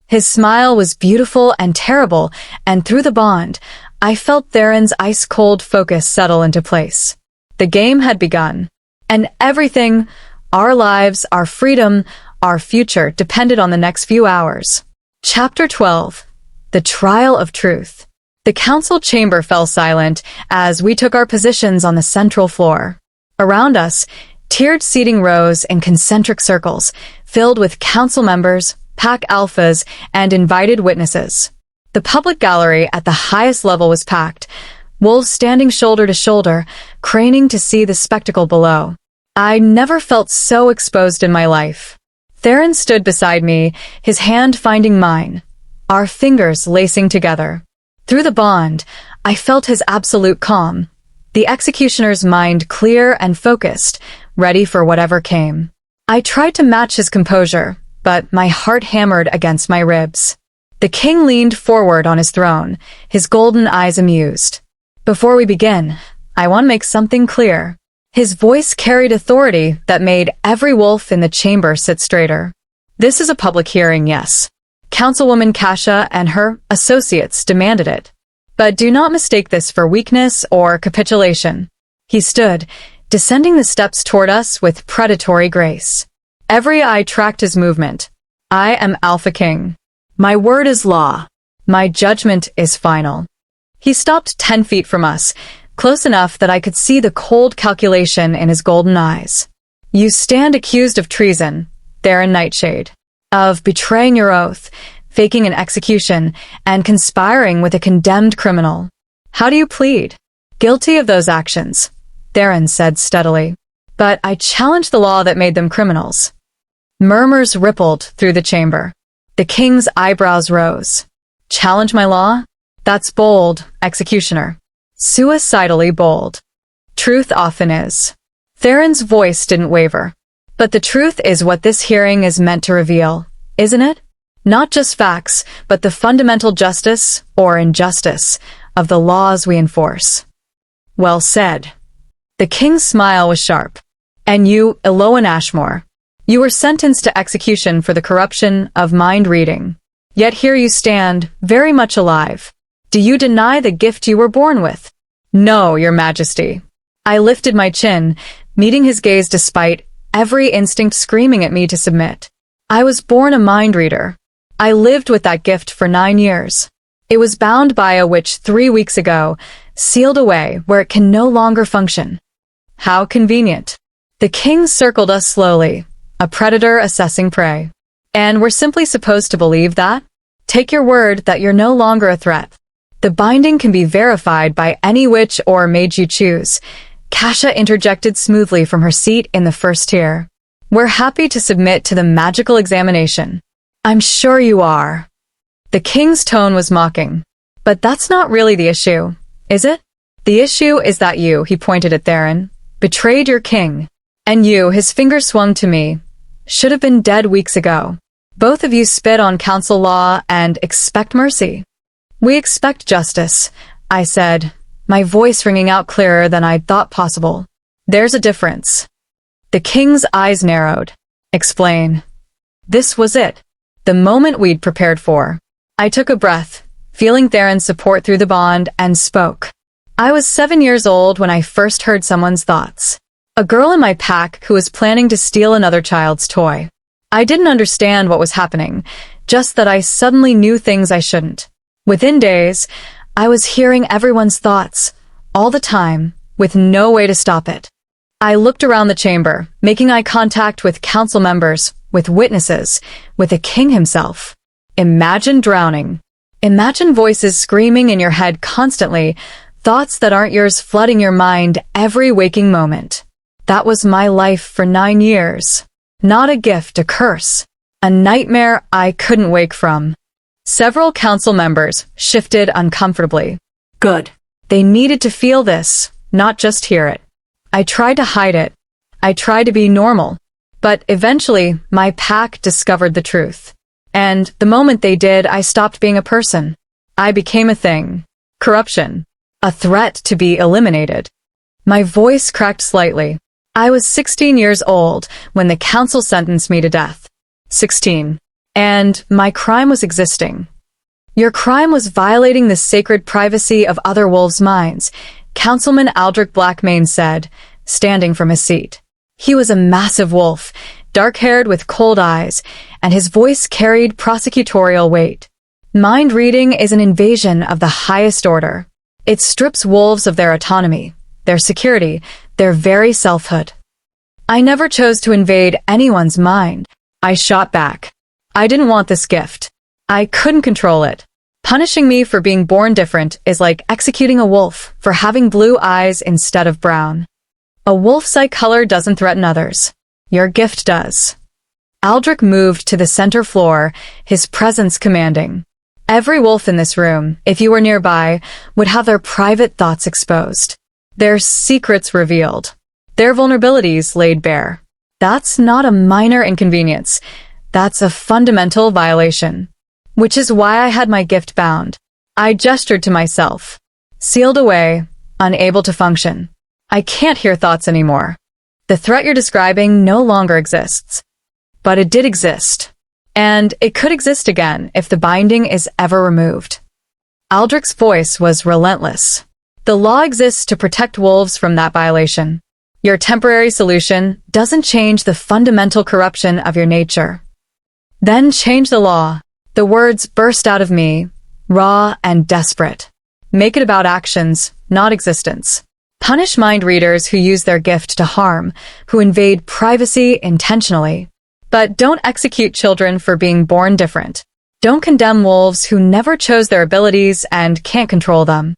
His smile was beautiful and terrible, and through the bond, I felt Theron's ice-cold focus settle into place. The game had begun, and everything, our lives, our freedom, our future, depended on the next few hours. Chapter 12. The trial of truth. The council chamber fell silent as we took our positions on the central floor. Around us, tiered seating rose in concentric circles, filled with council members, pack alphas, and invited witnesses. The public gallery at the highest level was packed, wolves standing shoulder to shoulder, craning to see the spectacle below. I never felt so exposed in my life. Theron stood beside me, his hand finding mine, our fingers lacing together. Through the bond, I felt his absolute calm, the executioner's mind clear and focused, ready for whatever came. I tried to match his composure, but my heart hammered against my ribs. The king leaned forward on his throne, his golden eyes amused. Before we begin, I want to make something clear. His voice carried authority that made every wolf in the chamber sit straighter. This is a public hearing, yes. Councilwoman Kasha and her associates demanded it. But do not mistake this for weakness or capitulation. He stood, descending the steps toward us with predatory grace. Every eye tracked his movement. I am Alpha King. My word is law. My judgment is final. He stopped 10 feet from us, close enough that I could see the cold calculation in his golden eyes. You stand accused of treason, Theron Nightshade, of betraying your oath, faking an execution, and conspiring with a condemned criminal. How do you plead? Guilty of those actions, Theron said steadily. But I challenge the law that made them criminals. Murmurs rippled through the chamber. The king's eyebrows rose. Challenge my law? That's bold, executioner. Suicidally bold. Truth often is. Theron's voice didn't waver. But the truth is what this hearing is meant to reveal, isn't it? Not just facts, but the fundamental justice, or injustice, of the laws we enforce. Well said. The king's smile was sharp. And you, Elowen Ashmore, you were sentenced to execution for the corruption of mind reading. Yet here you stand, very much alive. Do you deny the gift you were born with? No, your majesty. I lifted my chin, meeting his gaze despite every instinct screaming at me to submit. I was born a mind reader. I lived with that gift for 9 years. It was bound by a witch 3 weeks ago, sealed away where it can no longer function. How convenient. The king circled us slowly, a predator assessing prey. And we're simply supposed to believe that? Take your word that you're no longer a threat. The binding can be verified by any witch or mage you choose. Kasha interjected smoothly from her seat in the first tier. We're happy to submit to the magical examination. I'm sure you are. The king's tone was mocking. But that's not really the issue, is it? The issue is that you, he pointed at Theron, betrayed your king. And you, his finger swung to me, should have been dead weeks ago. Both of you spit on council law and expect mercy. We expect justice, I said, my voice ringing out clearer than I'd thought possible. There's a difference. The king's eyes narrowed. Explain. This was it. The moment we'd prepared for. I took a breath, feeling Theron's support through the bond, and spoke. I was 7 years old when I first heard someone's thoughts. A girl in my pack who was planning to steal another child's toy. I didn't understand what was happening, just that I suddenly knew things I shouldn't. Within days, I was hearing everyone's thoughts, all the time, with no way to stop it. I looked around the chamber, making eye contact with council members, with witnesses, with the king himself. Imagine drowning. Imagine voices screaming in your head constantly, thoughts that aren't yours flooding your mind every waking moment. That was my life for 9 years. Not a gift, a curse. A nightmare I couldn't wake from. Several council members shifted uncomfortably. Good. They needed to feel this, not just hear it. I tried to hide it. I tried to be normal. But eventually, my pack discovered the truth. And the moment they did, I stopped being a person. I became a thing. Corruption. A threat to be eliminated. My voice cracked slightly. I was 16 years old when the council sentenced me to death. 16. And my crime was existing. Your crime was violating the sacred privacy of other wolves' minds, Councilman Aldrich Blackmane said, standing from his seat. He was a massive wolf, dark-haired with cold eyes, and his voice carried prosecutorial weight. Mind reading is an invasion of the highest order. It strips wolves of their autonomy, their security, their very selfhood. I never chose to invade anyone's mind. I shot back. I didn't want this gift. I couldn't control it. Punishing me for being born different is like executing a wolf for having blue eyes instead of brown. A wolf's eye color doesn't threaten others. Your gift does. Aldrich moved to the center floor, his presence commanding. Every wolf in this room, if you were nearby, would have their private thoughts exposed, their secrets revealed, their vulnerabilities laid bare. That's not a minor inconvenience. That's a fundamental violation. Which is why I had my gift bound. I gestured to myself. Sealed away, unable to function. I can't hear thoughts anymore. The threat you're describing no longer exists. But it did exist. And it could exist again if the binding is ever removed. Aldrich's voice was relentless. The law exists to protect wolves from that violation. Your temporary solution doesn't change the fundamental corruption of your nature. Then change the law. The words burst out of me, raw and desperate. Make it about actions, not existence. Punish mind readers who use their gift to harm, who invade privacy intentionally. But don't execute children for being born different. Don't condemn wolves who never chose their abilities and can't control them.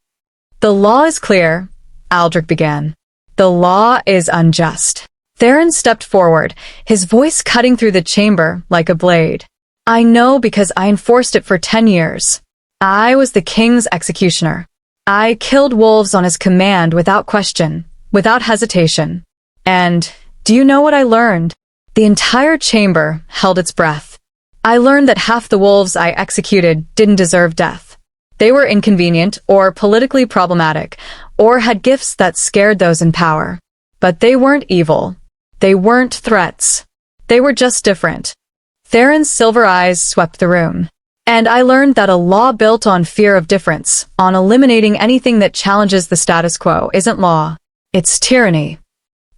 The law is clear, Aldrich began. The law is unjust. Theron stepped forward, his voice cutting through the chamber like a blade. I know because I enforced it for 10 years. I was the king's executioner. I killed wolves on his command without question, without hesitation. And do you know what I learned? The entire chamber held its breath. I learned that half the wolves I executed didn't deserve death. They were inconvenient or politically problematic, or had gifts that scared those in power. But they weren't evil. They weren't threats. They were just different. Theron's silver eyes swept the room. And I learned that a law built on fear of difference, on eliminating anything that challenges the status quo, isn't law. It's tyranny.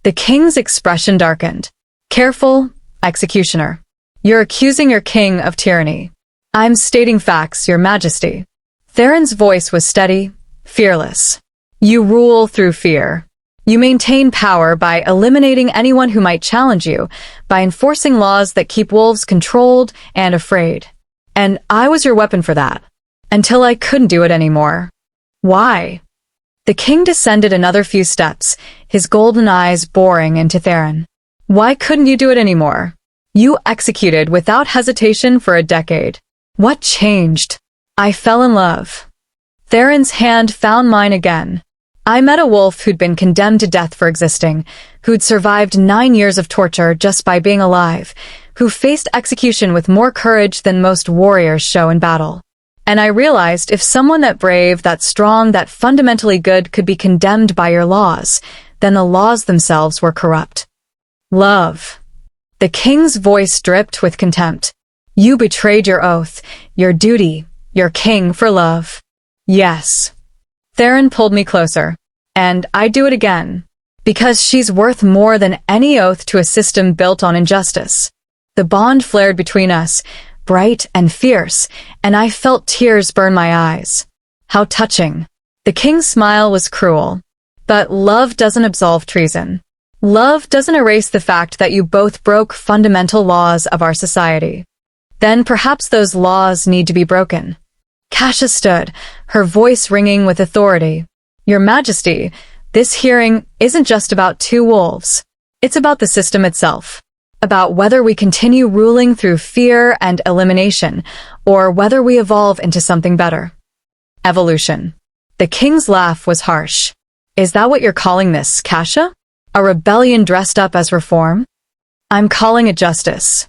The king's expression darkened. Careful, executioner. You're accusing your king of tyranny. I'm stating facts, your majesty. Theron's voice was steady, fearless. You rule through fear. You maintain power by eliminating anyone who might challenge you, by enforcing laws that keep wolves controlled and afraid. And I was your weapon for that. Until I couldn't do it anymore. Why? The king descended another few steps, his golden eyes boring into Theron. Why couldn't you do it anymore? You executed without hesitation for a decade. What changed? I fell in love. Theron's hand found mine again. I met a wolf who'd been condemned to death for existing, who'd survived 9 years of torture just by being alive, who faced execution with more courage than most warriors show in battle. And I realized if someone that brave, that strong, that fundamentally good could be condemned by your laws, then the laws themselves were corrupt. Love. The king's voice dripped with contempt. You betrayed your oath, your duty, your king for love. Yes. Theron pulled me closer. And I'd do it again. Because she's worth more than any oath to a system built on injustice. The bond flared between us, bright and fierce, and I felt tears burn my eyes. How touching. The king's smile was cruel. But love doesn't absolve treason. Love doesn't erase the fact that you both broke fundamental laws of our society. Then perhaps those laws need to be broken. Kasha stood, her voice ringing with authority. Your Majesty, this hearing isn't just about 2 wolves. It's about the system itself. About whether we continue ruling through fear and elimination, or whether we evolve into something better. Evolution. The king's laugh was harsh. Is that what you're calling this, Kasha? A rebellion dressed up as reform? I'm calling it justice.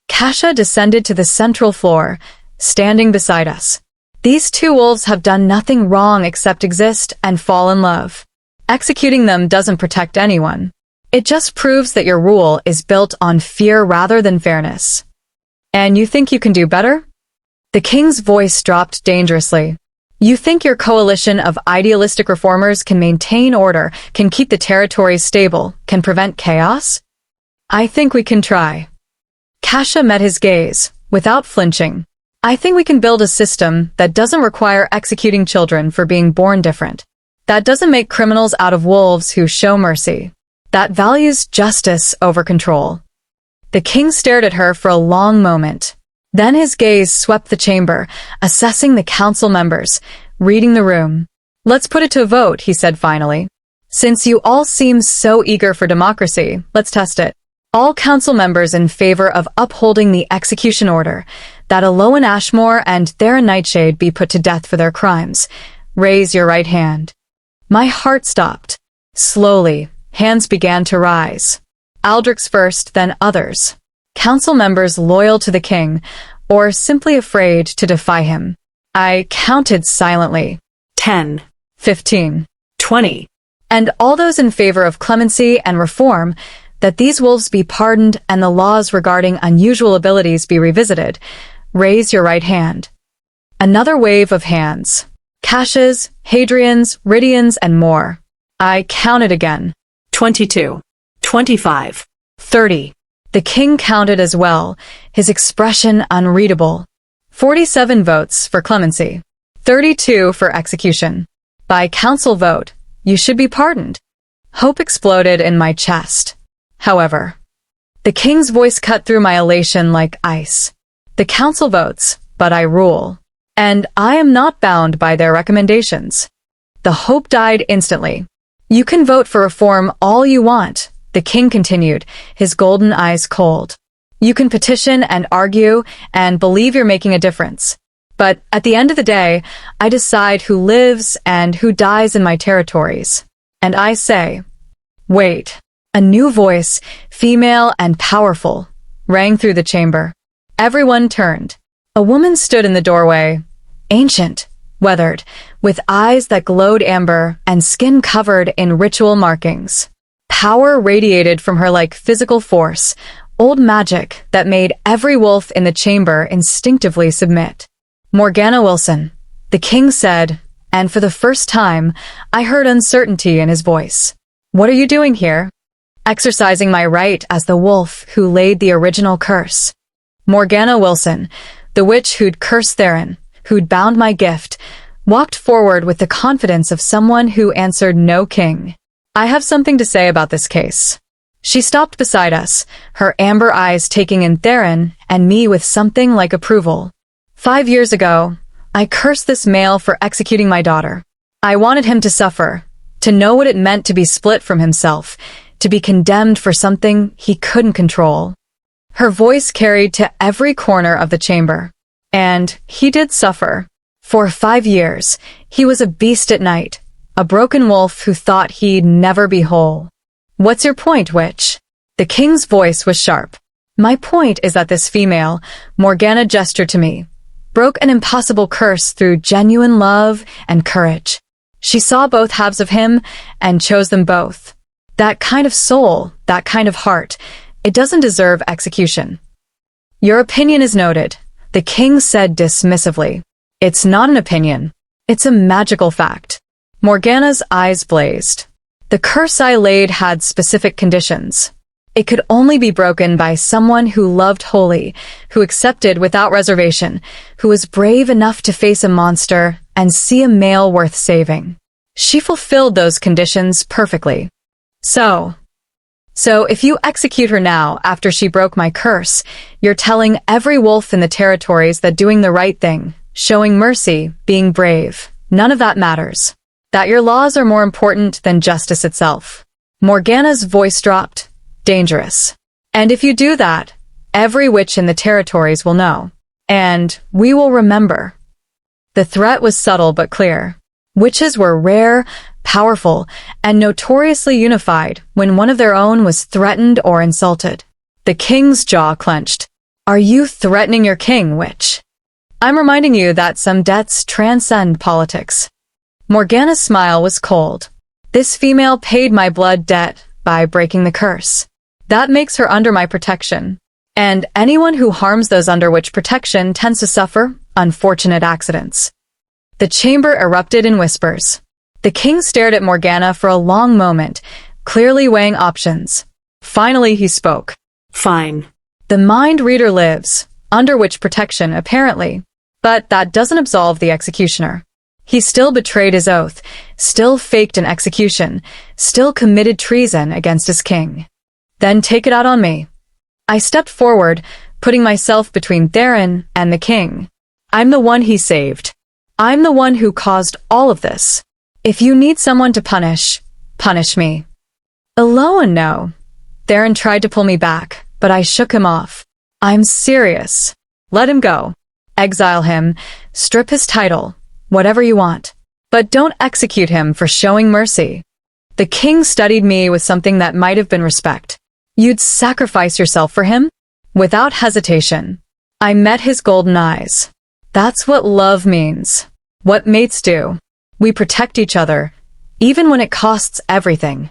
Kasha descended to the central floor, standing beside us. These 2 wolves have done nothing wrong except exist and fall in love. Executing them doesn't protect anyone. It just proves that your rule is built on fear rather than fairness. And you think you can do better? The king's voice dropped dangerously. You think your coalition of idealistic reformers can maintain order, can keep the territories stable, can prevent chaos? I think we can try. Kasha met his gaze, without flinching. I think we can build a system that doesn't require executing children for being born different. That doesn't make criminals out of wolves who show mercy. That values justice over control. The king stared at her for a long moment. Then his gaze swept the chamber, assessing the council members, reading the room. Let's put it to a vote, he said finally. Since you all seem so eager for democracy, let's test it. All council members in favor of upholding the execution order, that Elowen Ashmore and Theron Nightshade be put to death for their crimes. Raise your right hand. My heart stopped. Slowly, hands began to rise. Aldrich's first, then others. Council members loyal to the king, or simply afraid to defy him. I counted silently. 10, 15. 20. And all those in favor of clemency and reform, that these wolves be pardoned and the laws regarding unusual abilities be revisited. Raise your right hand. Another wave of hands. Caches, Hadrians, Ridians, and more. I counted again. 22, 25. 30. The king counted as well, his expression unreadable. 47 votes for clemency. 32 for execution. By council vote, you should be pardoned. Hope exploded in my chest. However, the king's voice cut through my elation like ice. The council votes, but I rule. And I am not bound by their recommendations. The hope died instantly. You can vote for reform all you want, the king continued, his golden eyes cold. You can petition and argue and believe you're making a difference. But at the end of the day, I decide who lives and who dies in my territories. And I say, wait. A new voice, female and powerful, rang through the chamber. Everyone turned. A woman stood in the doorway, ancient, weathered, with eyes that glowed amber and skin covered in ritual markings. Power radiated from her like physical force, old magic that made every wolf in the chamber instinctively submit. Morgana Wilson, the king said, and for the first time, I heard uncertainty in his voice. What are you doing here? Exercising my right as the wolf who laid the original curse. Morgana Wilson, the witch who'd cursed Theron, who'd bound my gift, walked forward with the confidence of someone who answered no king. I have something to say about this case. She stopped beside us, her amber eyes taking in Theron and me with something like approval. 5 years ago, I cursed this male for executing my daughter. I wanted him to suffer, to know what it meant to be split from himself, to be condemned for something he couldn't control. Her voice carried to every corner of the chamber. And he did suffer. For 5 years, he was a beast at night, a broken wolf who thought he'd never be whole. What's your point, witch? The king's voice was sharp. My point is that this female, Morgana gestured to me, broke an impossible curse through genuine love and courage. She saw both halves of him and chose them both. That kind of soul, that kind of heart, it doesn't deserve execution. Your opinion is noted, the king said dismissively. It's not an opinion. It's a magical fact. Morgana's eyes blazed. The curse I laid had specific conditions. It could only be broken by someone who loved wholly, who accepted without reservation, who was brave enough to face a monster and see a male worth saving. She fulfilled those conditions perfectly. So if you execute her now after she broke my curse, you're telling every wolf in the territories that doing the right thing, showing mercy, being brave, none of that matters. That your laws are more important than justice itself. Morgana's voice dropped. Dangerous. And if you do that, every witch in the territories will know. And we will remember. The threat was subtle but clear. Witches were rare, powerful, and notoriously unified when one of their own was threatened or insulted. The king's jaw clenched. Are you threatening your king, witch? I'm reminding you that some debts transcend politics. Morgana's smile was cold. This female paid my blood debt by breaking the curse. That makes her under my protection. And anyone who harms those under which protection tends to suffer unfortunate accidents. The chamber erupted in whispers. The king stared at Morgana for a long moment, clearly weighing options. Finally he spoke. Fine. The mind reader lives, under which protection, apparently. But that doesn't absolve the executioner. He still betrayed his oath, still faked an execution, still committed treason against his king. Then take it out on me. I stepped forward, putting myself between Theron and the king. I'm the one he saved. I'm the one who caused all of this. If you need someone to punish, punish me. Elowen, no. Theron tried to pull me back, but I shook him off. I'm serious. Let him go. Exile him, strip his title, whatever you want. But don't execute him for showing mercy. The king studied me with something that might have been respect. You'd sacrifice yourself for him? Without hesitation. I met his golden eyes. That's what love means. What mates do. We protect each other, even when it costs everything.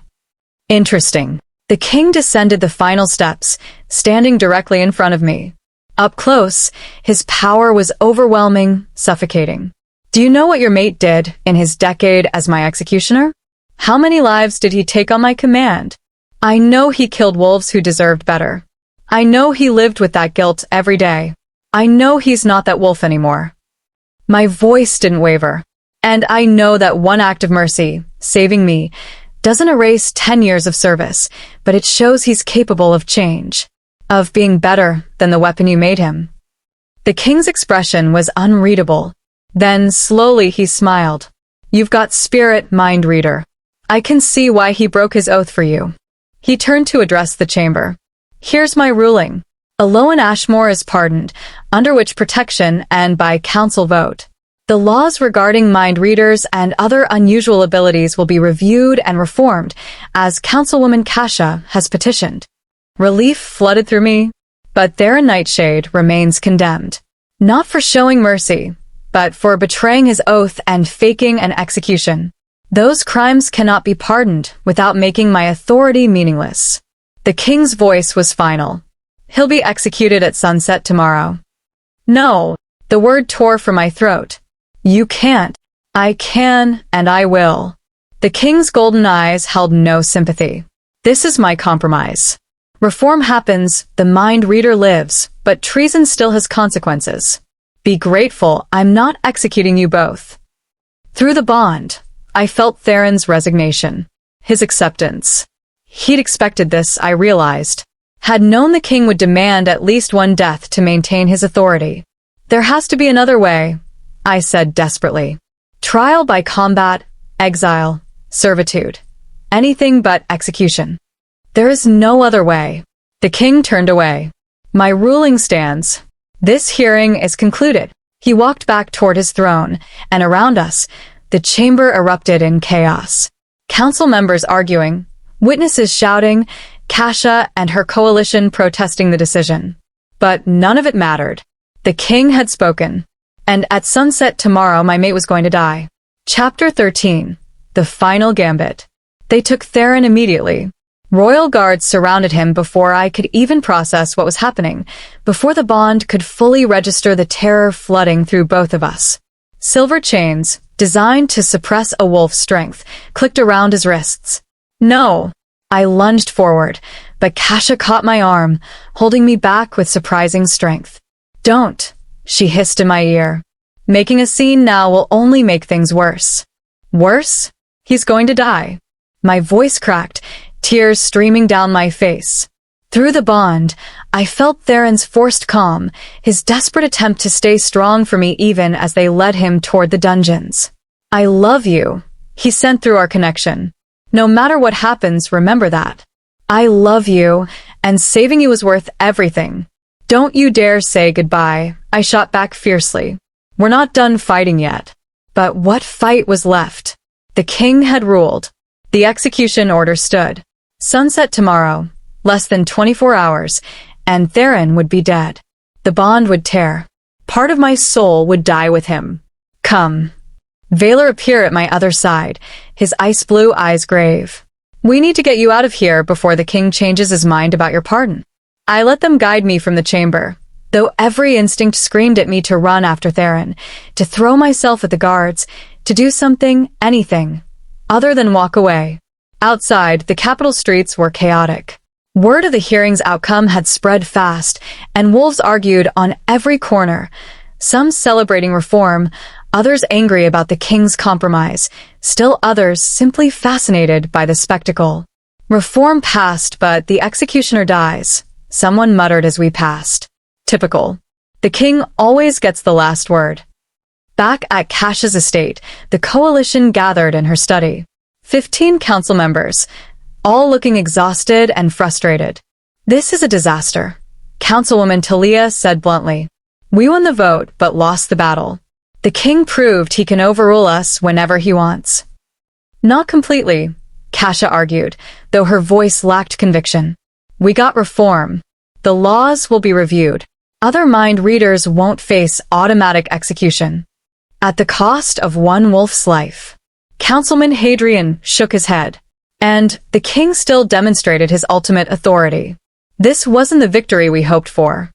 Interesting. The king descended the final steps, standing directly in front of me. Up close, his power was overwhelming, suffocating. Do you know what your mate did in his decade as my executioner? How many lives did he take on my command? I know he killed wolves who deserved better. I know he lived with that guilt every day. I know he's not that wolf anymore. My voice didn't waver. And I know that one act of mercy, saving me, doesn't erase 10 years of service, but it shows he's capable of change, of being better than the weapon you made him. The king's expression was unreadable. Then, slowly, he smiled. You've got spirit, mind reader. I can see why he broke his oath for you. He turned to address the chamber. Here's my ruling. Elowen Ashmore is pardoned, under which protection and by council vote. The laws regarding mind readers and other unusual abilities will be reviewed and reformed, as Councilwoman Kasha has petitioned. Relief flooded through me, but Theron Nightshade remains condemned. Not for showing mercy, but for betraying his oath and faking an execution. Those crimes cannot be pardoned without making my authority meaningless. The king's voice was final. He'll be executed at sunset tomorrow. No, the word tore from my throat. You can't. I can, and I will. The king's golden eyes held no sympathy. This is my compromise. Reform happens, the mind reader lives, but treason still has consequences. Be grateful I'm not executing you both. Through the bond, I felt Theron's resignation, his acceptance. He'd expected this, I realized. Had known the king would demand at least one death to maintain his authority. There has to be another way, I said desperately. Trial by combat, exile, servitude. Anything but execution. There is no other way. The king turned away. My ruling stands. This hearing is concluded. He walked back toward his throne, and around us, the chamber erupted in chaos. Council members arguing, witnesses shouting, Kasha and her coalition protesting the decision. But none of it mattered. The king had spoken. And at sunset tomorrow my mate was going to die. Chapter 13. The Final Gambit. They took Theron immediately. Royal guards surrounded him before I could even process what was happening, before the bond could fully register the terror flooding through both of us. Silver chains, designed to suppress a wolf's strength, clicked around his wrists. No! I lunged forward, but Kasha caught my arm, holding me back with surprising strength. Don't! She hissed in my ear. Making a scene now will only make things worse. Worse? He's going to die. My voice cracked, tears streaming down my face. Through the bond, I felt Theron's forced calm, his desperate attempt to stay strong for me even as they led him toward the dungeons. I love you, he sent through our connection. No matter what happens, remember that. I love you, and saving you is worth everything. Don't you dare say goodbye, I shot back fiercely. We're not done fighting yet. But what fight was left? The king had ruled. The execution order stood. Sunset tomorrow, less than 24 hours, and Theron would be dead. The bond would tear. Part of my soul would die with him. Come. Valor appeared at my other side, his ice blue eyes grave. We need to get you out of here before the king changes his mind about your pardon. I let them guide me from the chamber, though every instinct screamed at me to run after Theron, to throw myself at the guards, to do something, anything, other than walk away. Outside, the capital streets were chaotic. Word of the hearing's outcome had spread fast, and wolves argued on every corner. Some celebrating reform, others angry about the king's compromise, still others simply fascinated by the spectacle. Reform passed, but the executioner dies, someone muttered as we passed. Typical. The king always gets the last word. Back at Cash's estate, the coalition gathered in her study. 15 council members, all looking exhausted and frustrated. This is a disaster, Councilwoman Talia said bluntly. We won the vote, but lost the battle. The king proved he can overrule us whenever he wants. Not completely, Kasha argued, though her voice lacked conviction. We got reform. The laws will be reviewed. Other mind readers won't face automatic execution. At the cost of one wolf's life. Councilman Hadrian shook his head. And the king still demonstrated his ultimate authority. This wasn't the victory we hoped for.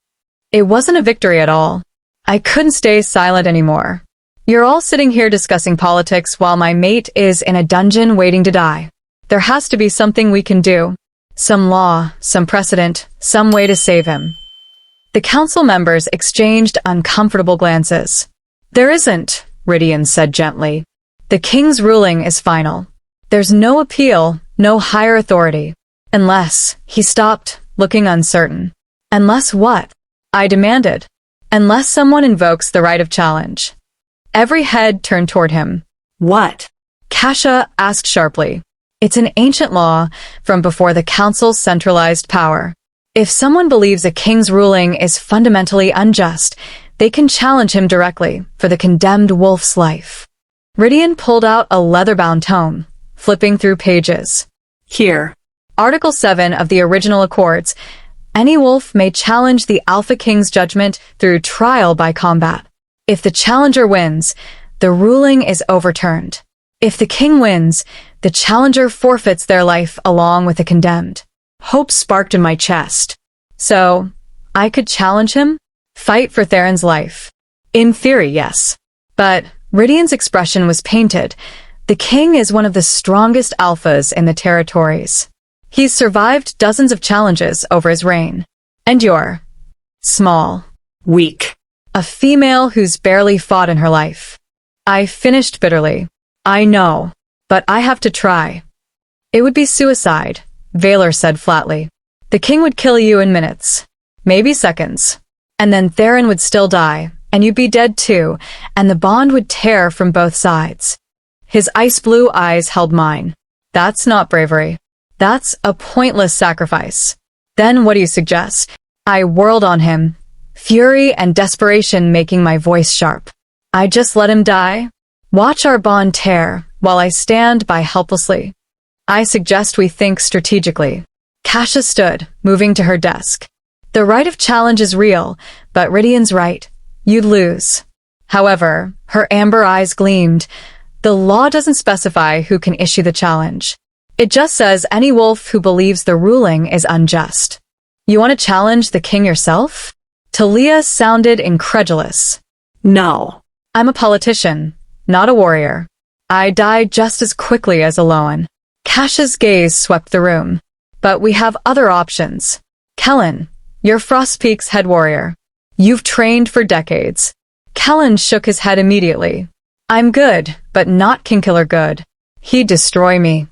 It wasn't a victory at all. I couldn't stay silent anymore. You're all sitting here discussing politics while my mate is in a dungeon waiting to die. There has to be something we can do. Some law, some precedent, some way to save him. The council members exchanged uncomfortable glances. There isn't, Rydian said gently. The king's ruling is final. There's no appeal, no higher authority. Unless, he stopped, looking uncertain. Unless what? I demanded. Unless someone invokes the right of challenge. Every head turned toward him. What? Kasha asked sharply. It's an ancient law from before the council's centralized power. If someone believes a king's ruling is fundamentally unjust, they can challenge him directly for the condemned wolf's life. Rydian pulled out a leather-bound tome, flipping through pages. Here. Article 7 of the original Accords. Any wolf may challenge the Alpha King's judgment through trial by combat. If the challenger wins, the ruling is overturned. If the king wins, the challenger forfeits their life along with the condemned. Hope sparked in my chest. So, I could challenge him? Fight for Theron's life. In theory, yes. But Rydian's expression was painted. The king is one of the strongest alphas in the territories. He's survived dozens of challenges over his reign. And you're small. Weak. A female who's barely fought in her life. I finished bitterly. I know, but I have to try. It would be suicide, Valor said flatly. The king would kill you in minutes. Maybe seconds. And then Theron would still die, and you'd be dead too, and the bond would tear from both sides. His ice-blue eyes held mine. That's not bravery. That's a pointless sacrifice. Then what do you suggest? I whirled on him, fury and desperation making my voice sharp. I just let him die? Watch our bond tear, while I stand by helplessly. I suggest we think strategically. Kasha stood, moving to her desk. The right of challenge is real, but Rydian's right. You'd lose. However, her amber eyes gleamed. The law doesn't specify who can issue the challenge. It just says any wolf who believes the ruling is unjust. You want to challenge the king yourself? Talia sounded incredulous. No. I'm a politician, not a warrior. I die just as quickly as Elowen. Kasha's gaze swept the room. But we have other options. Kellen, you're Frostpeak's head warrior. You've trained for decades. Kellen shook his head immediately. I'm good, but not Kingkiller good. He'd destroy me.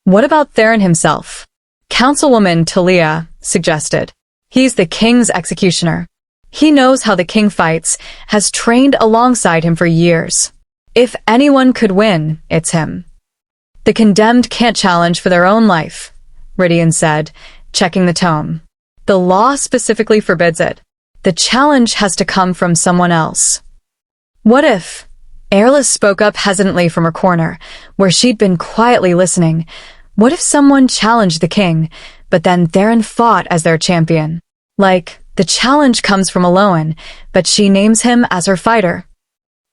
What about Theron himself? Councilwoman Talia suggested. He's the king's executioner. He knows how the king fights, has trained alongside him for years. If anyone could win, it's him. The condemned can't challenge for their own life, Rydian said, checking the tome. The law specifically forbids it. The challenge has to come from someone else. What if? Airless spoke up hesitantly from her corner, where she'd been quietly listening. What if someone challenged the king, but then Theron fought as their champion? Like, the challenge comes from Elowen, but she names him as her fighter.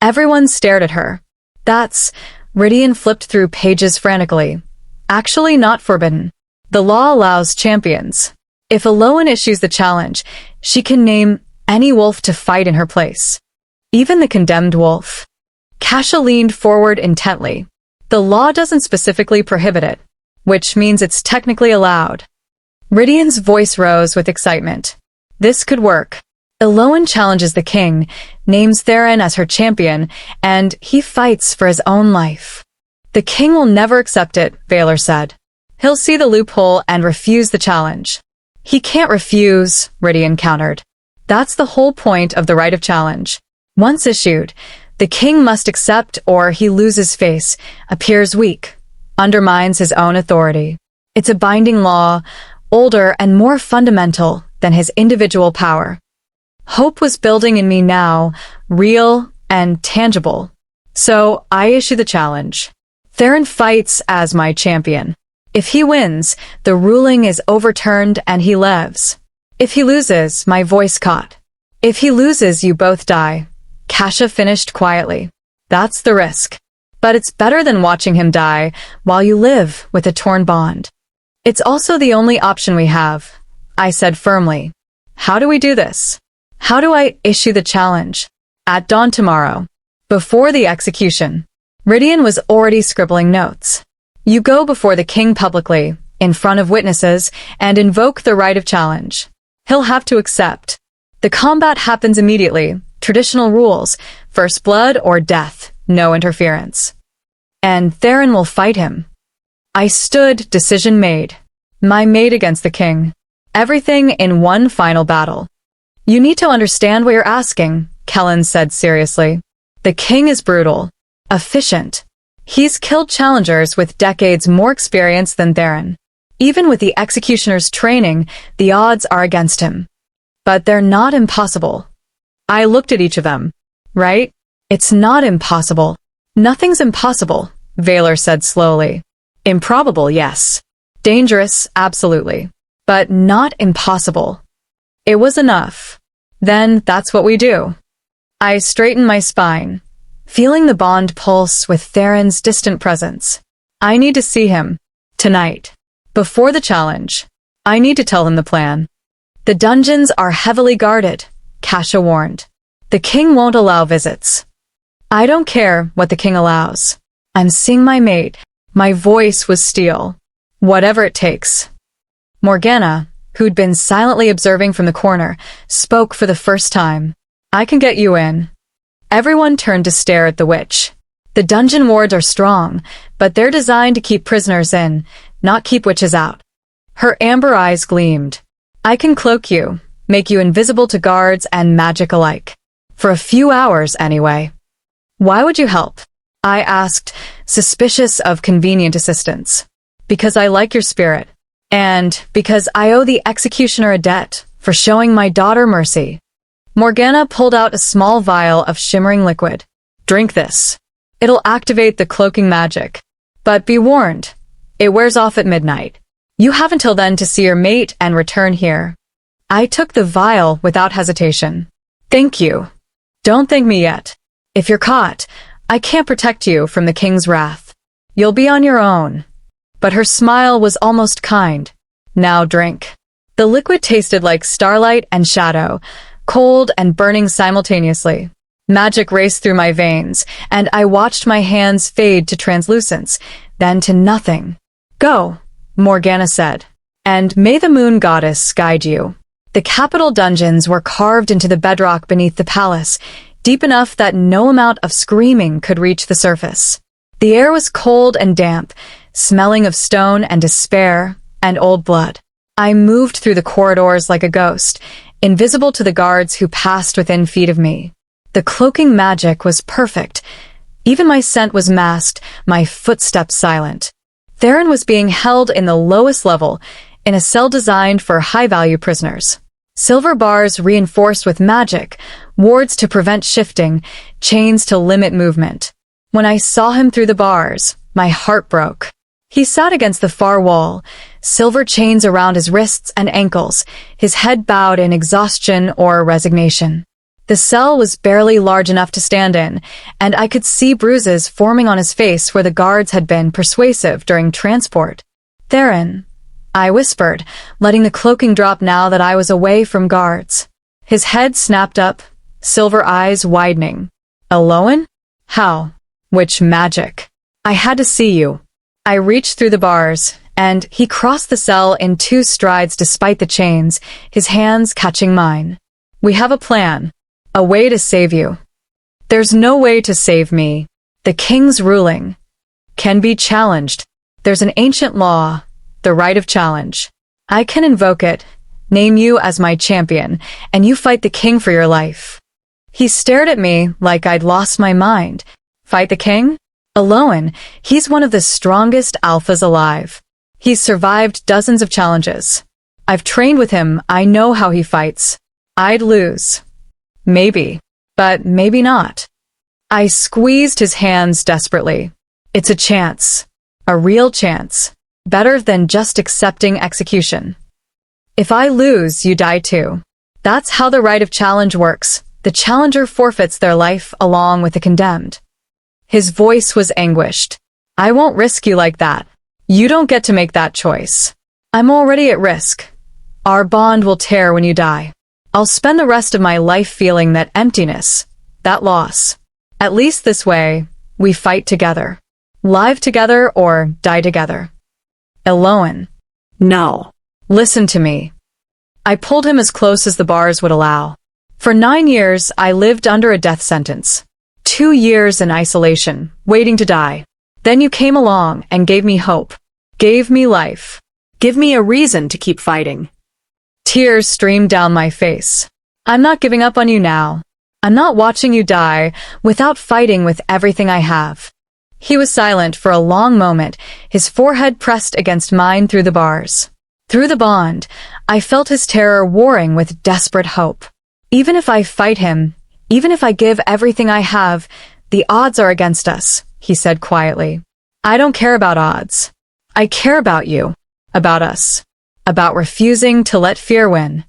Everyone stared at her. That's... Rydian flipped through pages frantically. Actually not forbidden. The law allows champions. If Elowen issues the challenge, she can name any wolf to fight in her place. Even the condemned wolf. Kasha leaned forward intently. The law doesn't specifically prohibit it, which means it's technically allowed. Rydian's voice rose with excitement. This could work. Elowen challenges the king, names Theron as her champion, and he fights for his own life. The king will never accept it, Valor said. He'll see the loophole and refuse the challenge. He can't refuse, Rydian countered. That's the whole point of the right of challenge. Once issued, the king must accept or he loses face, appears weak, undermines his own authority. It's a binding law, older and more fundamental than his individual power. Hope was building in me now, real and tangible. So I issue the challenge. Theron fights as my champion. If he wins, the ruling is overturned and he lives. If he loses, my voice caught. If he loses, you both die. Kasha finished quietly. That's the risk. But it's better than watching him die while you live with a torn bond. It's also the only option we have, I said firmly. How do we do this? How do I issue the challenge? At dawn tomorrow. Before the execution. Rydian was already scribbling notes. You go before the king publicly, in front of witnesses, and invoke the right of challenge. He'll have to accept. The combat happens immediately. Traditional rules, first blood or death, no interference. And Theron will fight him. I stood, decision made. My mate against the king. Everything in one final battle. You need to understand what you're asking, Kellen said seriously. The king is brutal, efficient. He's killed challengers with decades more experience than Theron. Even with the executioner's training, the odds are against him. But they're not impossible. I looked at each of them. Right? It's not impossible. Nothing's impossible, Valor said slowly. Improbable, yes. Dangerous, absolutely. But not impossible. It was enough. Then that's what we do. I straightened my spine, feeling the bond pulse with Theron's distant presence. I need to see him. Tonight. Before the challenge. I need to tell him the plan. The dungeons are heavily guarded, Kasha warned. The king won't allow visits. I don't care what the king allows. I'm seeing my mate. My voice was steel. Whatever it takes. Morgana, who'd been silently observing from the corner, spoke for the first time. I can get you in. Everyone turned to stare at the witch. The dungeon wards are strong, but they're designed to keep prisoners in, not keep witches out. Her amber eyes gleamed. I can cloak you, make you invisible to guards and magic alike. For a few hours, anyway. Why would you help? I asked, suspicious of convenient assistance. Because I like your spirit. And because I owe the executioner a debt for showing my daughter mercy. Morgana pulled out a small vial of shimmering liquid. Drink this. It'll activate the cloaking magic. But be warned, it wears off at midnight. You have until then to see your mate and return here. I took the vial without hesitation. Thank you. Don't thank me yet. If you're caught, I can't protect you from the king's wrath. You'll be on your own. But her smile was almost kind. Now drink. The liquid tasted like starlight and shadow, cold and burning simultaneously. Magic raced through my veins, and I watched my hands fade to translucence, then to nothing. Go, Morgana said, and may the moon goddess guide you. The capital dungeons were carved into the bedrock beneath the palace, deep enough that no amount of screaming could reach the surface. The air was cold and damp, smelling of stone and despair and old blood. I moved through the corridors like a ghost, invisible to the guards who passed within feet of me. The cloaking magic was perfect. Even my scent was masked, my footsteps silent. Theron was being held in the lowest level, in a cell designed for high-value prisoners. Silver bars reinforced with magic, wards to prevent shifting, chains to limit movement. When I saw him through the bars, my heart broke. He sat against the far wall, silver chains around his wrists and ankles, his head bowed in exhaustion or resignation. The cell was barely large enough to stand in, and I could see bruises forming on his face where the guards had been persuasive during transport. Theron, I whispered, letting the cloaking drop now that I was away from guards. His head snapped up, silver eyes widening. Elowen? How? Which magic? I had to see you. I reached through the bars, and he crossed the cell in 2 strides despite the chains, his hands catching mine. We have a plan. A way to save you. There's no way to save me. The king's ruling can be challenged. There's an ancient law, the right of challenge. I can invoke it, name you as my champion, and you fight the king for your life. He stared at me like I'd lost my mind. Fight the king? Elowen, he's one of the strongest alphas alive. He's survived dozens of challenges. I've trained with him, I know how he fights. I'd lose. Maybe. But maybe not. I squeezed his hands desperately. It's a chance. A real chance. Better than just accepting execution. If I lose, you die too. That's how the right of challenge works. The challenger forfeits their life along with the condemned. His voice was anguished. I won't risk you like that. You don't get to make that choice. I'm already at risk. Our bond will tear when you die. I'll spend the rest of my life feeling that emptiness, that loss. At least this way, we fight together. Live together or die together. Elowen. No. Listen to me. I pulled him as close as the bars would allow. For 9 years, I lived under a death sentence. 2 years in isolation, waiting to die. Then you came along and gave me hope. Gave me life. Give me a reason to keep fighting. Tears streamed down my face. I'm not giving up on you now. I'm not watching you die without fighting with everything I have. He was silent for a long moment, his forehead pressed against mine through the bars. Through the bond, I felt his terror warring with desperate hope. Even if I fight him, even if I give everything I have, the odds are against us, he said quietly. I don't care about odds. I care about you, about us, about refusing to let fear win.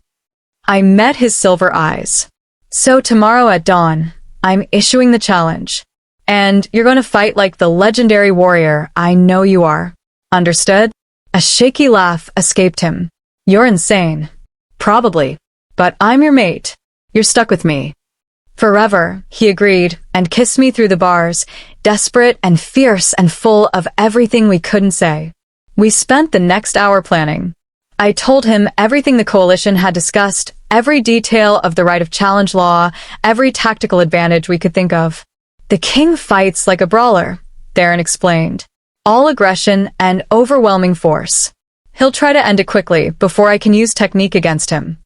I met his silver eyes. So tomorrow at dawn, I'm issuing the challenge. And you're going to fight like the legendary warrior I know you are. Understood? A shaky laugh escaped him. You're insane. Probably. But I'm your mate. You're stuck with me. Forever, he agreed, and kissed me through the bars, desperate and fierce and full of everything we couldn't say. We spent the next hour planning. I told him everything the coalition had discussed, every detail of the right of challenge law, every tactical advantage we could think of. The king fights like a brawler, Theron explained. All aggression and overwhelming force. He'll try to end it quickly before I can use technique against him.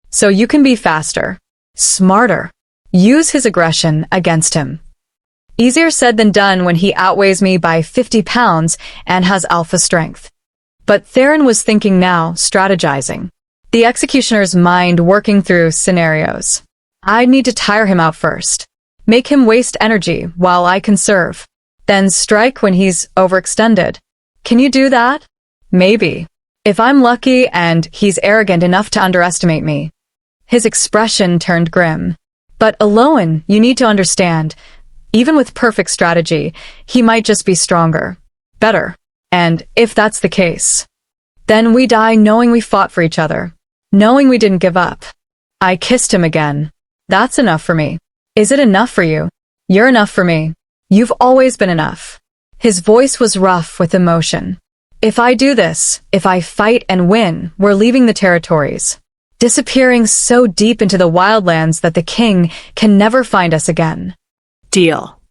So you can be faster, smarter. Use his aggression against him. Easier said than done when he outweighs me by 50 pounds and has alpha strength. But Theron was thinking now, strategizing. The executioner's mind working through scenarios. I'd need to tire him out first. Make him waste energy while I conserve. Then strike when he's overextended. Can you do that? Maybe. If I'm lucky and he's arrogant enough to underestimate me. His expression turned grim. But Elowen, you need to understand, even with perfect strategy, he might just be stronger. Better. And if that's the case, then we die knowing we fought for each other. Knowing we didn't give up. I kissed him again. That's enough for me. Is it enough for you? You're enough for me. You've always been enough. His voice was rough with emotion. If I do this, if I fight and win, we're leaving the territories. Disappearing so deep into the wildlands that the king can never find us again. Deal.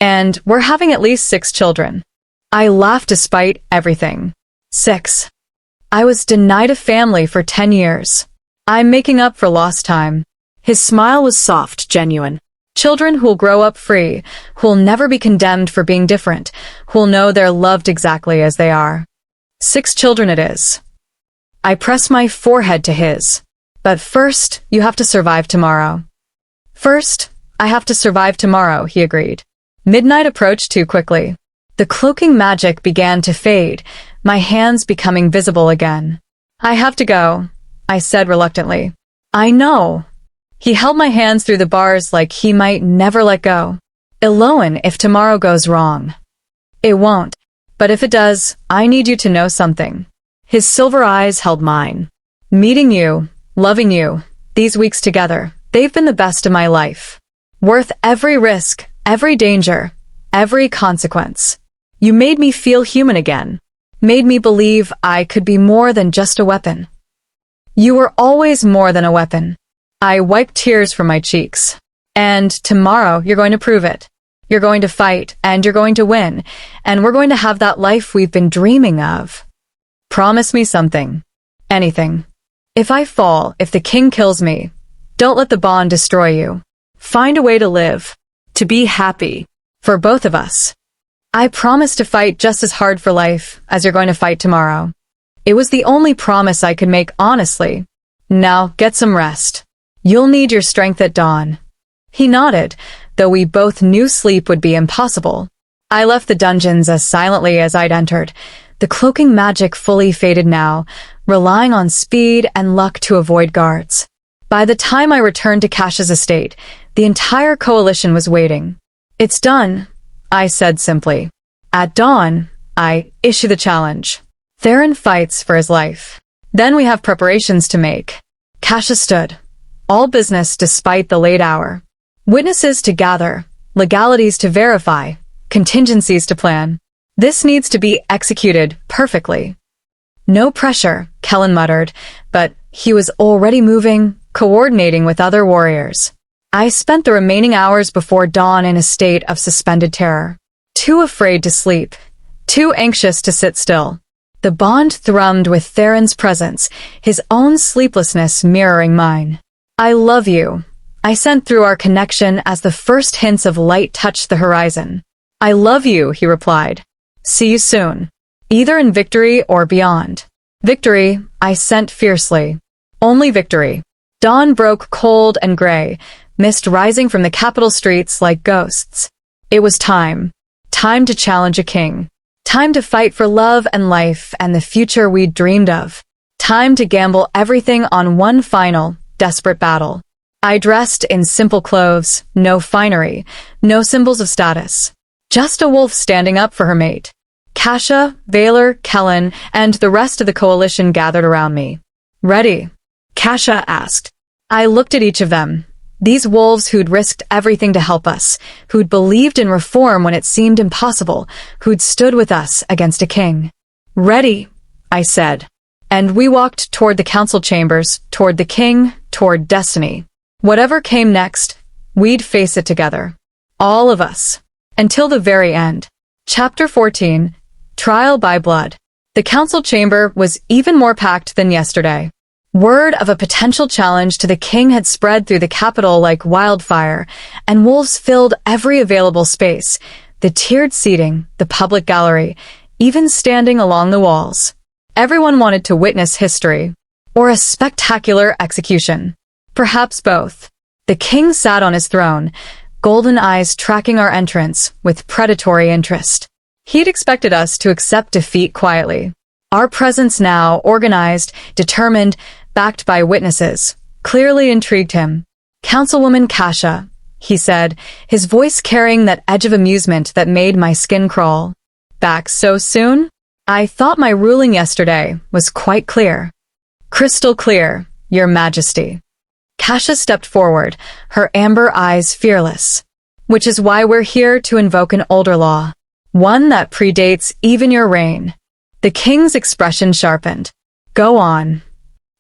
And we're having at least 6 children. I laughed despite everything. 6. I was denied a family for 10 years. I'm making up for lost time. His smile was soft, genuine. Children who'll grow up free, who'll never be condemned for being different, who'll know they're loved exactly as they are. 6 children it is. I pressed my forehead to his. But first, you have to survive tomorrow. First, I have to survive tomorrow, he agreed. Midnight approached too quickly. The cloaking magic began to fade, my hands becoming visible again. I have to go, I said reluctantly. I know. He held my hands through the bars like he might never let go. Elowen, if tomorrow goes wrong. It won't. But if it does, I need you to know something. His silver eyes held mine. Meeting you, loving you, these weeks together, they've been the best of my life. Worth every risk, every danger, every consequence. You made me feel human again. Made me believe I could be more than just a weapon. You were always more than a weapon. I wiped tears from my cheeks. And tomorrow, you're going to prove it. You're going to fight, and you're going to win, and we're going to have that life we've been dreaming of. Promise me something. Anything. If I fall, if the king kills me, don't let the bond destroy you. Find a way to live, to be happy, for both of us. I promise to fight just as hard for life as you're going to fight tomorrow. It was the only promise I could make honestly. Now, get some rest. You'll need your strength at dawn. He nodded, though we both knew sleep would be impossible. I left the dungeons as silently as I'd entered. The cloaking magic fully faded now, relying on speed and luck to avoid guards. By the time I returned to Cash's estate, the entire coalition was waiting. It's done, I said simply. At dawn, I issue the challenge. Theron fights for his life. Then we have preparations to make. Casha stood. All business despite the late hour. Witnesses to gather, legalities to verify, contingencies to plan. This needs to be executed perfectly. No pressure, Kellen muttered, but he was already moving, coordinating with other warriors. I spent the remaining hours before dawn in a state of suspended terror. Too afraid to sleep, too anxious to sit still. The bond thrummed with Theron's presence, his own sleeplessness mirroring mine. I love you, I sent through our connection as the first hints of light touched the horizon. I love you, he replied. See you soon. Either in victory or beyond. Victory, I sent fiercely. Only victory. Dawn broke cold and gray, mist rising from the capital streets like ghosts. It was time. Time to challenge a king. Time to fight for love and life and the future we'd dreamed of. Time to gamble everything on one final, desperate battle. I dressed in simple clothes, no finery, no symbols of status. Just a wolf standing up for her mate. Kasha, Valor, Kellen, and the rest of the coalition gathered around me. Ready? Kasha asked. I looked at each of them. These wolves who'd risked everything to help us, who'd believed in reform when it seemed impossible, who'd stood with us against a king. Ready, I said. And we walked toward the council chambers, toward the king, toward destiny. Whatever came next, we'd face it together. All of us. Until the very end. Chapter 14, Trial by Blood. The council chamber was even more packed than yesterday. Word of a potential challenge to the king had spread through the capital like wildfire, and wolves filled every available space, the tiered seating, the public gallery, even standing along the walls. Everyone wanted to witness history, or a spectacular execution. Perhaps both. The king sat on his throne, golden eyes tracking our entrance with predatory interest. He'd expected us to accept defeat quietly. Our presence now, organized, determined, backed by witnesses, clearly intrigued him. Councilwoman Kasha, he said, his voice carrying that edge of amusement that made my skin crawl. Back so soon? I thought my ruling yesterday was quite clear. Crystal clear, Your Majesty. Kasha stepped forward, her amber eyes fearless. Which is why we're here to invoke an older law. One that predates even your reign. The king's expression sharpened. Go on.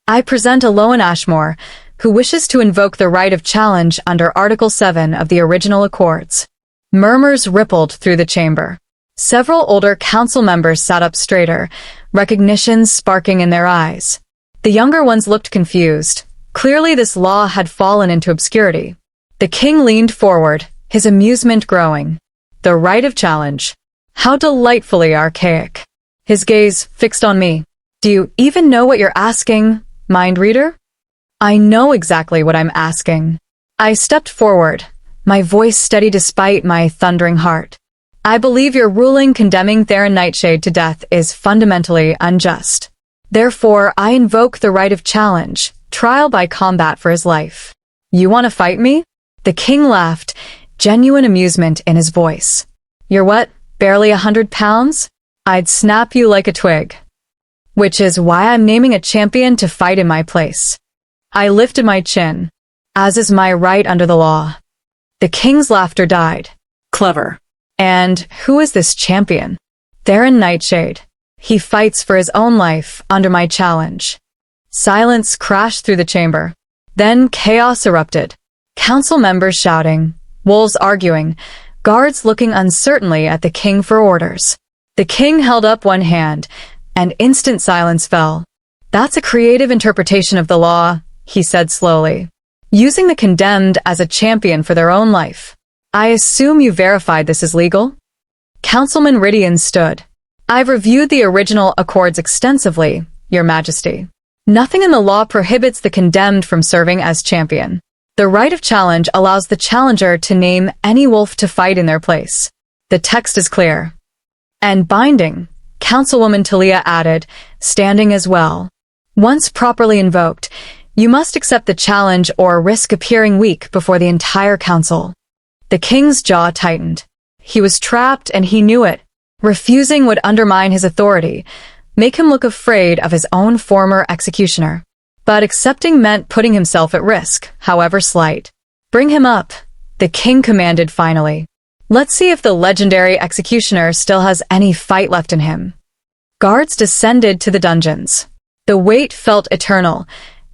I present Elowen Ashmore, who wishes to invoke the right of challenge under Article 7 of the original Accords. Murmurs rippled through the chamber. Several older council members sat up straighter, recognition sparking in their eyes. The younger ones looked confused. Clearly this law had fallen into obscurity. The king leaned forward, his amusement growing. The right of challenge. How delightfully archaic. His gaze fixed on me. Do you even know what you're asking, mind reader? I know exactly what I'm asking. I stepped forward, my voice steady despite my thundering heart. I believe your ruling condemning Theron Nightshade to death is fundamentally unjust. Therefore, I invoke the right of challenge, trial by combat for his life. You want to fight me? The king laughed, genuine amusement in his voice. You're what, barely 100 pounds? I'd snap you like a twig. Which is why I'm naming a champion to fight in my place. I lifted my chin, as is my right under the law. The king's laughter died. Clever. And who is this champion? Theron Nightshade. He fights for his own life under my challenge. Silence crashed through the chamber. Then chaos erupted. Council members shouting, wolves arguing, guards looking uncertainly at the king for orders. The king held up one hand, and instant silence fell. "That's a creative interpretation of the law," he said slowly, "using the condemned as a champion for their own life. I assume you verified this is legal?" Councilman Ridian stood. "I've reviewed the original accords extensively, Your Majesty. Nothing in the law prohibits the condemned from serving as champion. The right of challenge allows the challenger to name any wolf to fight in their place. The text is clear. And binding," Councilwoman Talia added, standing as well. "Once properly invoked, you must accept the challenge or risk appearing weak before the entire council." The king's jaw tightened. He was trapped and he knew it. Refusing would undermine his authority, make him look afraid of his own former executioner. But accepting meant putting himself at risk, however slight. "Bring him up," the king commanded finally. "Let's see if the legendary executioner still has any fight left in him." Guards descended to the dungeons. The wait felt eternal,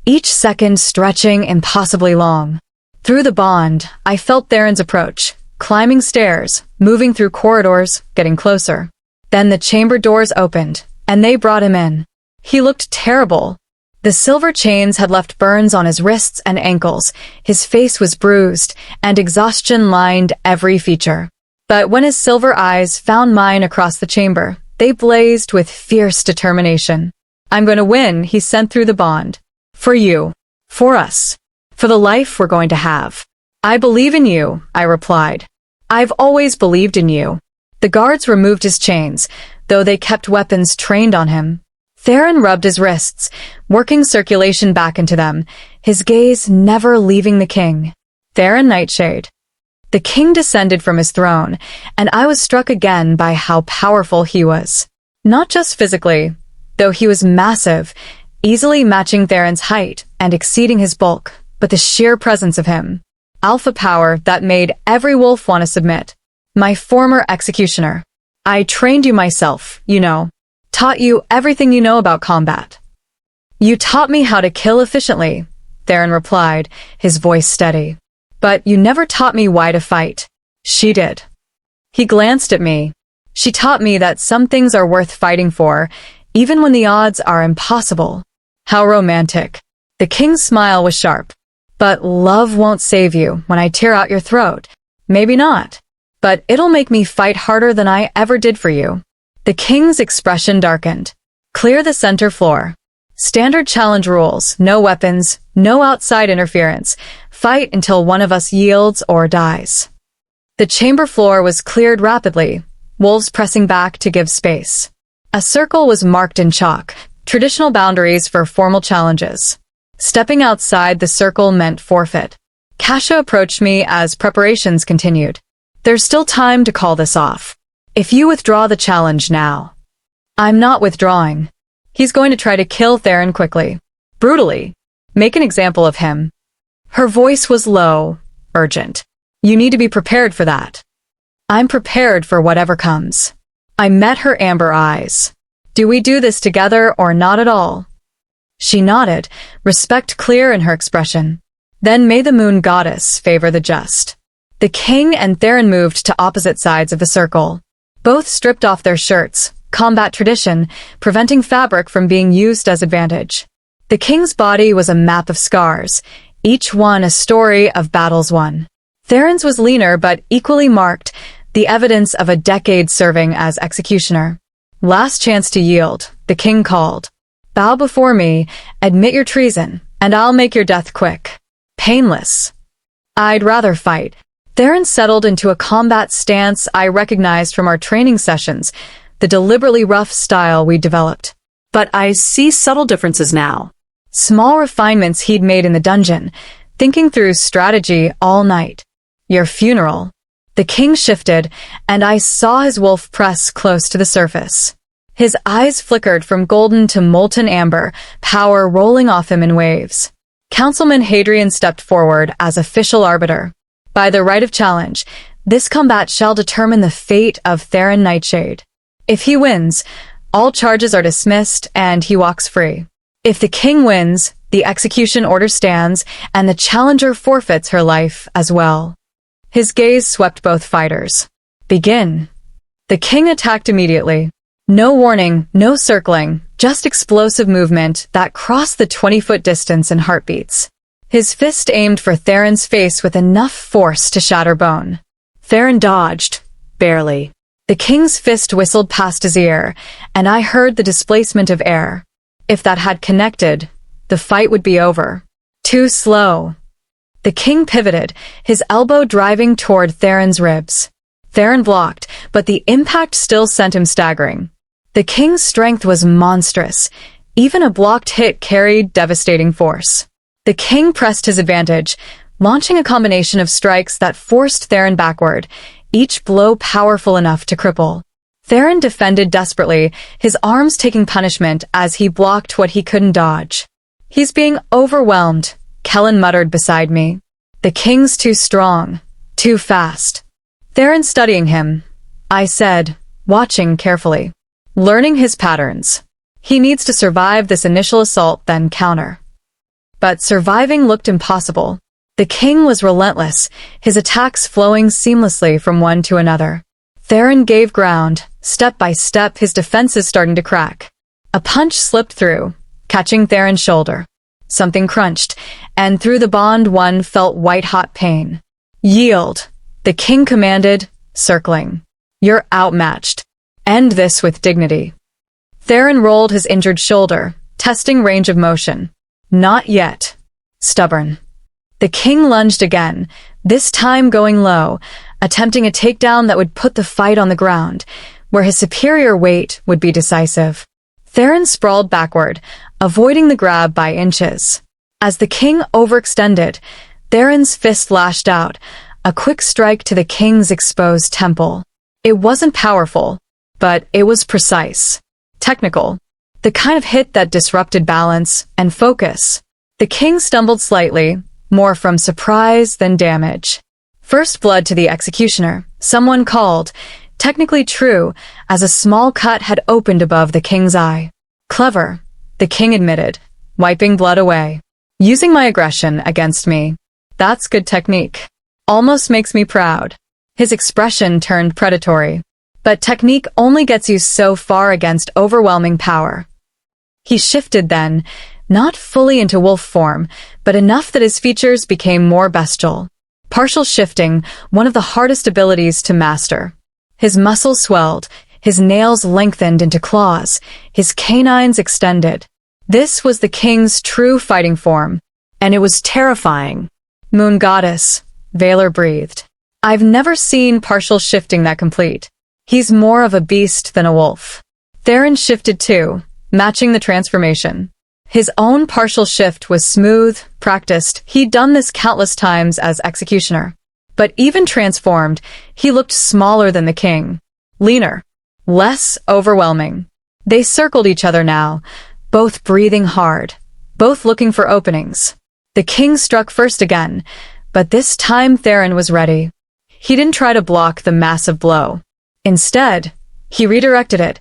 each second stretching impossibly long. Through the bond, I felt Theron's approach, climbing stairs, moving through corridors, getting closer. Then the chamber doors opened, and they brought him in. He looked terrible. The silver chains had left burns on his wrists and ankles, his face was bruised, and exhaustion lined every feature. But when his silver eyes found mine across the chamber, they blazed with fierce determination. "I'm going to win," he sent through the bond. "For you. For us. For the life we're going to have." "I believe in you," I replied. "I've always believed in you." The guards removed his chains, though they kept weapons trained on him. Theron rubbed his wrists, working circulation back into them, his gaze never leaving the king. Theron Nightshade. The king descended from his throne, and I was struck again by how powerful he was. Not just physically, though he was massive, easily matching Theron's height and exceeding his bulk, but the sheer presence of him. Alpha power that made every wolf want to submit. My former executioner. "I trained you myself, you know. Taught you everything you know about combat." "You taught me how to kill efficiently," Theron replied, his voice steady. "But you never taught me why to fight." "She did." He glanced at me. "She taught me that some things are worth fighting for, even when the odds are impossible." How romantic. The king's smile was sharp. "But love won't save you when I tear out your throat." "Maybe not. But it'll make me fight harder than I ever did for you." The king's expression darkened. "Clear the center floor. Standard challenge rules, no weapons, no outside interference. Fight until one of us yields or dies." The chamber floor was cleared rapidly, wolves pressing back to give space. A circle was marked in chalk, traditional boundaries for formal challenges. Stepping outside the circle meant forfeit. Kasha approached me as preparations continued. "There's still time to call this off. If you withdraw the challenge now." "I'm not withdrawing." He's going to try to kill Theron quickly. Brutally. Make an example of him. Her voice was low, urgent. "You need to be prepared for that." "I'm prepared for whatever comes." I met her amber eyes. "Do we do this together or not at all?" She nodded, respect clear in her expression. "Then may the moon goddess favor the just." The king and Theron moved to opposite sides of the circle. Both stripped off their shirts, combat tradition, preventing fabric from being used as advantage. The king's body was a map of scars, each one a story of battles won. Theron's was leaner but equally marked, the evidence of a decade serving as executioner. "Last chance to yield," the king called. "Bow before me, admit your treason, and I'll make your death quick. Painless." "I'd rather fight." Theron settled into a combat stance I recognized from our training sessions, the deliberately rough style we developed. "But I see subtle differences now." Small refinements he'd made in the dungeon, thinking through strategy all night. "Your funeral." The king shifted, and I saw his wolf press close to the surface. His eyes flickered from golden to molten amber, power rolling off him in waves. Councilman Hadrian stepped forward as official arbiter. "By the right of challenge, this combat shall determine the fate of Theron Nightshade. If he wins, all charges are dismissed and he walks free. If the king wins, The execution order stands, and the challenger forfeits her life as well. His gaze swept both fighters. Begin. The king attacked immediately. No warning, no circling, just explosive movement that crossed the 20-foot distance in heartbeats. His fist aimed for Theron's face with enough force to shatter bone. Theron dodged, barely. The king's fist whistled past his ear, and I heard the displacement of air. If that had connected, the fight would be over. Too slow. The king pivoted, his elbow driving toward Theron's ribs. Theron blocked, but the impact still sent him staggering. The king's strength was monstrous. Even a blocked hit carried devastating force. The king pressed his advantage, launching a combination of strikes that forced Theron backward, each blow powerful enough to cripple. Theron defended desperately, his arms taking punishment as he blocked what he couldn't dodge. "He's being overwhelmed," Kellen muttered beside me. "The king's too strong, too fast." "Theron's studying him," I said, watching carefully. "Learning his patterns. He needs to survive this initial assault, then counter." But surviving looked impossible. The king was relentless, his attacks flowing seamlessly from one to another. Theron gave ground, step by step, his defenses starting to crack. A punch slipped through, catching Theron's shoulder. Something crunched, and through the bond one felt white-hot pain. "Yield," the king commanded, circling. "You're outmatched. End this with dignity." Theron rolled his injured shoulder, testing range of motion. "Not yet." Stubborn. The king lunged again, this time going low, attempting a takedown that would put the fight on the ground, where his superior weight would be decisive. Theron sprawled backward, avoiding the grab by inches. As the king overextended, Theron's fist lashed out, a quick strike to the king's exposed temple. It wasn't powerful, but it was precise. Technical. The kind of hit that disrupted balance and focus. The king stumbled slightly, more from surprise than damage. First blood to the executioner, someone called, technically true, as a small cut had opened above the king's eye. "Clever," the king admitted, wiping blood away. "Using my aggression against me. That's good technique. Almost makes me proud." His expression turned predatory. But technique only gets you so far against overwhelming power. He shifted then, not fully into wolf form, but enough that his features became more bestial. Partial shifting, one of the hardest abilities to master. His muscles swelled, his nails lengthened into claws, his canines extended. This was the king's true fighting form, and it was terrifying. "Moon goddess," Valor breathed. "I've never seen partial shifting that complete. He's more of a beast than a wolf." Theron shifted too, matching the transformation. His own partial shift was smooth, practiced. He'd done this countless times as executioner. But even transformed, he looked smaller than the king. Leaner. Less overwhelming. They circled each other now, both breathing hard, both looking for openings. The king struck first again, but this time Theron was ready. He didn't try to block the massive blow. Instead, he redirected it,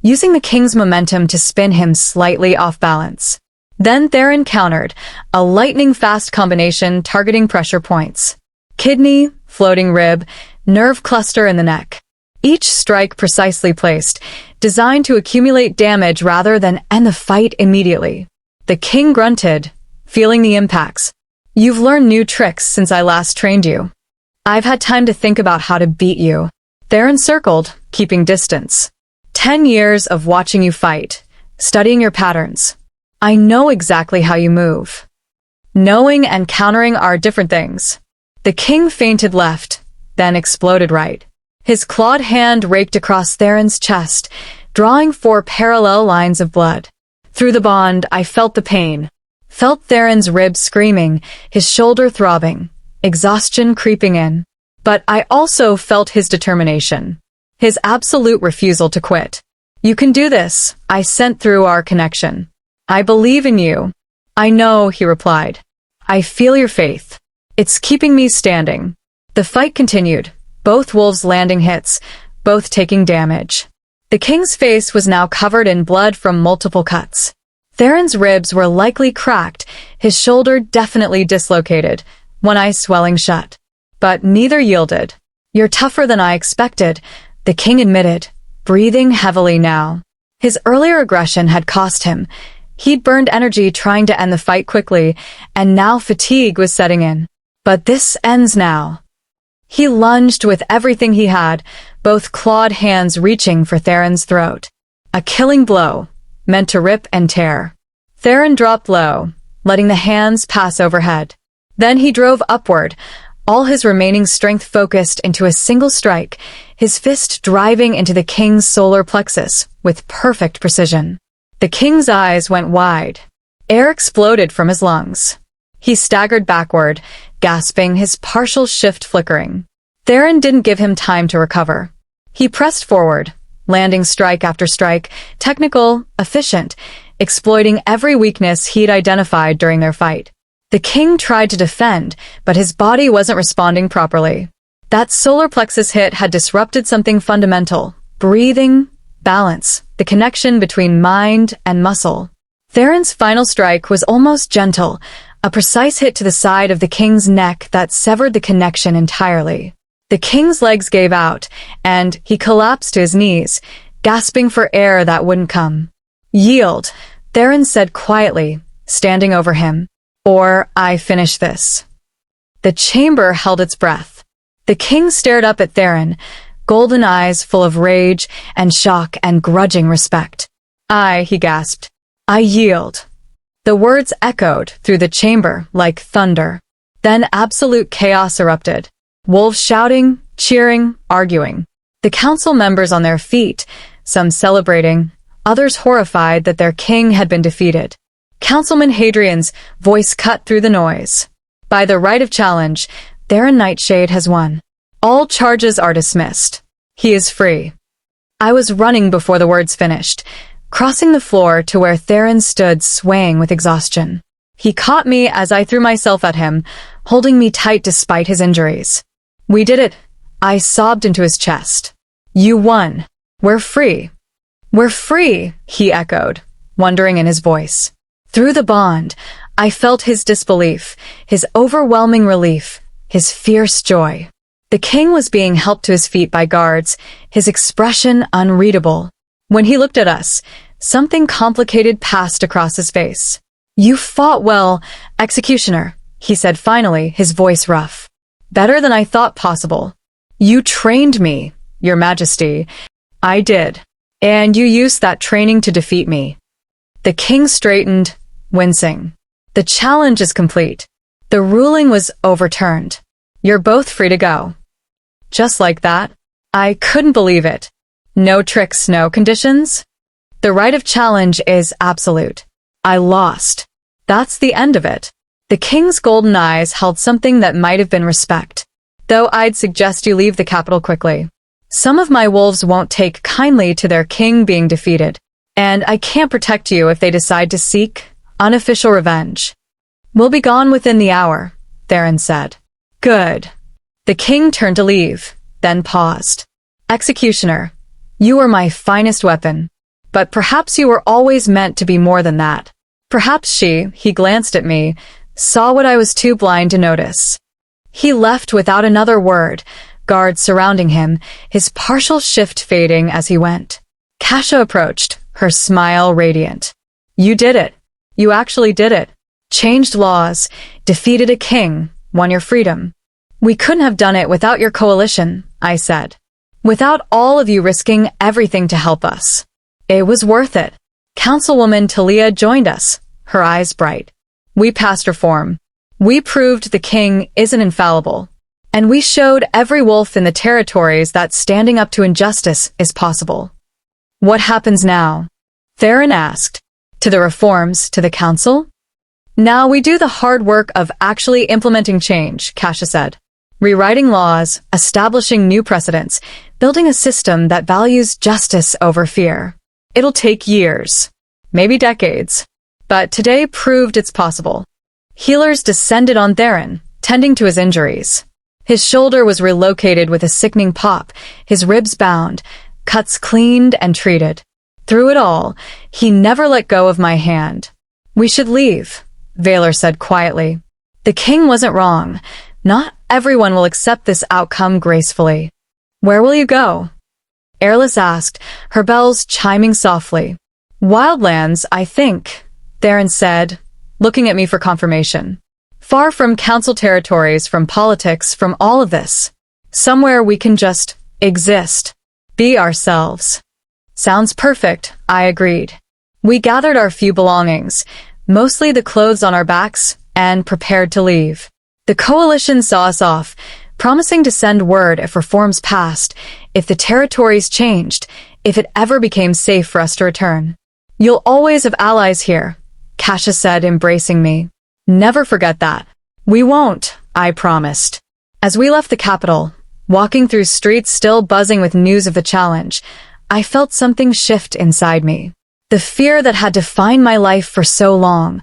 using the king's momentum to spin him slightly off balance. Then Theron countered, a lightning-fast combination targeting pressure points. Kidney, floating rib, nerve cluster in the neck. Each strike precisely placed, designed to accumulate damage rather than end the fight immediately. The king grunted, feeling the impacts. "You've learned new tricks since I last trained you. I've had time to think about how to beat you." Theron circled, keeping distance. 10 years of watching you fight, studying your patterns. I know exactly how you move. Knowing and countering are different things. The king feinted left, then exploded right. His clawed hand raked across Theron's chest, drawing 4 parallel lines of blood. Through the bond, I felt the pain. Felt Theron's ribs screaming, his shoulder throbbing, exhaustion creeping in. But I also felt his determination. His absolute refusal to quit. "You can do this," I sent through our connection. "I believe in you." "I know," he replied. "I feel your faith. It's keeping me standing." The fight continued, both wolves landing hits, both taking damage. The king's face was now covered in blood from multiple cuts. Theron's ribs were likely cracked, his shoulder definitely dislocated, one eye swelling shut. But neither yielded. "You're tougher than I expected," the king admitted, breathing heavily now. His earlier aggression had cost him. He'd burned energy trying to end the fight quickly, and now fatigue was setting in. "But this ends now." He lunged with everything he had, both clawed hands reaching for Theron's throat. A killing blow, meant to rip and tear. Theron dropped low, letting the hands pass overhead. Then he drove upward, all his remaining strength focused into a single strike, his fist driving into the king's solar plexus with perfect precision. The king's eyes went wide. Air exploded from his lungs. He staggered backward, gasping, his partial shift flickering. Theron didn't give him time to recover. He pressed forward, landing strike after strike, technical, efficient, exploiting every weakness he'd identified during their fight. The king tried to defend, but his body wasn't responding properly. That solar plexus hit had disrupted something fundamental: breathing, balance, the connection between mind and muscle. Theron's final strike was almost gentle, a precise hit to the side of the king's neck that severed the connection entirely. The king's legs gave out, and he collapsed to his knees, gasping for air that wouldn't come. "Yield," Theron said quietly, standing over him, "or I finish this." The chamber held its breath. The king stared up at Theron, golden eyes full of rage and shock and grudging respect. He gasped. "I yield." The words echoed through the chamber like thunder. Then absolute chaos erupted. Wolves shouting, cheering, arguing. The council members on their feet, some celebrating, others horrified that their king had been defeated. Councilman Hadrian's voice cut through the noise. "By the right of challenge, Theron Nightshade has won. All charges are dismissed. He is free." I was running before the words finished, crossing the floor to where Theron stood swaying with exhaustion. He caught me as I threw myself at him, holding me tight despite his injuries. "We did it," I sobbed into his chest. "You won. We're free." "We're free," he echoed, wondering in his voice. Through the bond, I felt his disbelief, his overwhelming relief, his fierce joy. The king was being helped to his feet by guards, his expression unreadable. When he looked at us, something complicated passed across his face. "You fought well, executioner," he said finally, his voice rough. "Better than I thought possible. You trained me, your majesty." "I did. And you used that training to defeat me." The king straightened, wincing. "The challenge is complete. The ruling was overturned. You're both free to go." Just like that? I couldn't believe it. No tricks, no conditions? The right of challenge is absolute. I lost. That's the end of it. The king's golden eyes held something that might have been respect. "Though I'd suggest you leave the capital quickly. Some of my wolves won't take kindly to their king being defeated, and I can't protect you if they decide to seek unofficial revenge." "We'll be gone within the hour," Theron said. "Good." The king turned to leave, then paused. "Executioner, you were my finest weapon, but perhaps you were always meant to be more than that." Perhaps he glanced at me, saw what I was too blind to notice. He left without another word, guards surrounding him, his partial shift fading as he went. Kasha approached, her smile radiant. "You did it. You actually did it. Changed laws, defeated a king, won your freedom." "We couldn't have done it without your coalition," I said. "Without all of you risking everything to help us. It was worth it." Councilwoman Talia joined us, her eyes bright. "We passed reform. We proved the king isn't infallible. And we showed every wolf in the territories that standing up to injustice is possible." "What happens now?" Theron asked. "To the reforms, to the council?" "Now we do the hard work of actually implementing change," Kasha said. "Rewriting laws, establishing new precedents, building a system that values justice over fear. It'll take years, maybe decades, but today proved it's possible." Healers descended on Theron, tending to his injuries. His shoulder was relocated with a sickening pop, his ribs bound, cuts cleaned and treated. Through it all, he never let go of my hand. "We should leave," Valor said quietly. "The king wasn't wrong. Not everyone will accept this outcome gracefully." "Where will you go?" Airless asked, her bells chiming softly. "Wildlands, I think," Theron said, looking at me for confirmation. "Far from council territories, from politics, from all of this. Somewhere we can just exist. Be ourselves." "Sounds perfect," I agreed. We gathered our few belongings, mostly the clothes on our backs, and prepared to leave. The coalition saw us off, promising to send word if reforms passed, if the territories changed, if it ever became safe for us to return. "You'll always have allies here," Cassius said, embracing me. "Never forget that." "We won't," I promised. As we left the capital, walking through streets still buzzing with news of the challenge, I felt something shift inside me. The fear that had defined my life for so long,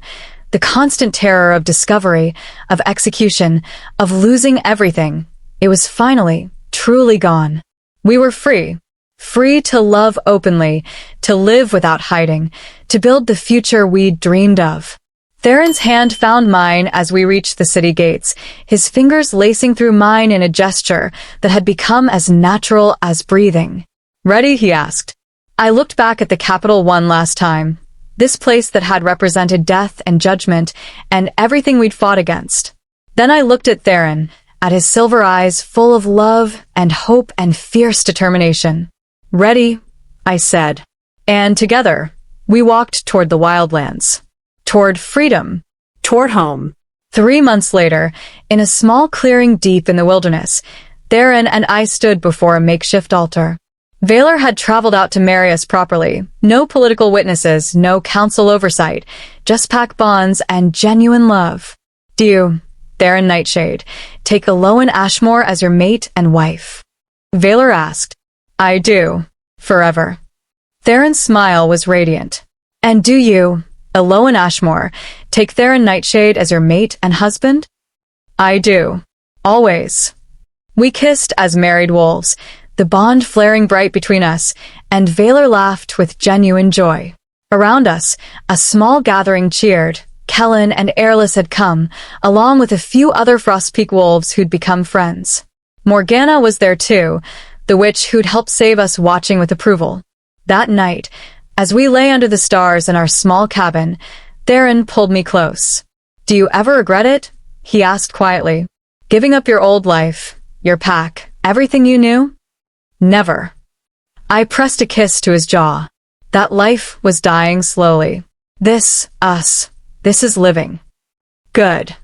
the constant terror of discovery, of execution, of losing everything, it was finally, truly gone. We were free. Free to love openly, to live without hiding, to build the future we dreamed of. Theron's hand found mine as we reached the city gates, his fingers lacing through mine in a gesture that had become as natural as breathing. "Ready?" he asked. I looked back at the capital one last time, this place that had represented death and judgment and everything we'd fought against. Then I looked at Theron, at his silver eyes full of love and hope and fierce determination. "Ready," I said. And together, we walked toward the wildlands. Toward freedom. Toward home. 3 months later, in a small clearing deep in the wilderness, Theron and I stood before a makeshift altar. Valor had traveled out to marry us properly. No political witnesses, no council oversight, just pact bonds and genuine love. "Do you, Theron Nightshade, take Elowen Ashmore as your mate and wife?" Valor asked. "I do. Forever." Theron's smile was radiant. "And do you, Elowen Ashmore, take Theron Nightshade as your mate and husband?" "I do. Always." We kissed as married wolves, the bond flaring bright between us, and Valor laughed with genuine joy. Around us, a small gathering cheered. Kellen and Airless had come, along with a few other Frostpeak wolves who'd become friends. Morgana was there too, the witch who'd helped save us, watching with approval. That night, as we lay under the stars in our small cabin, Theron pulled me close. "Do you ever regret it?" he asked quietly. "Giving up your old life, your pack, everything you knew?" "Never." I pressed a kiss to his jaw. That life was dying slowly. This is living. Good.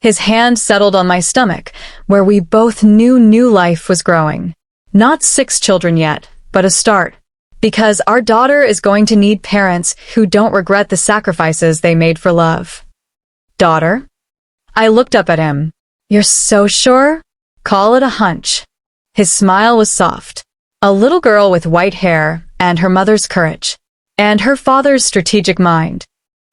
His hand settled on my stomach, where we both knew new life was growing. Not 6 children yet, but a start. Because our daughter is going to need parents who don't regret the sacrifices they made for love. "Daughter?" I looked up at him. "You're so sure?" "Call it a hunch." His smile was soft. A little girl with white hair and her mother's courage. And her father's strategic mind.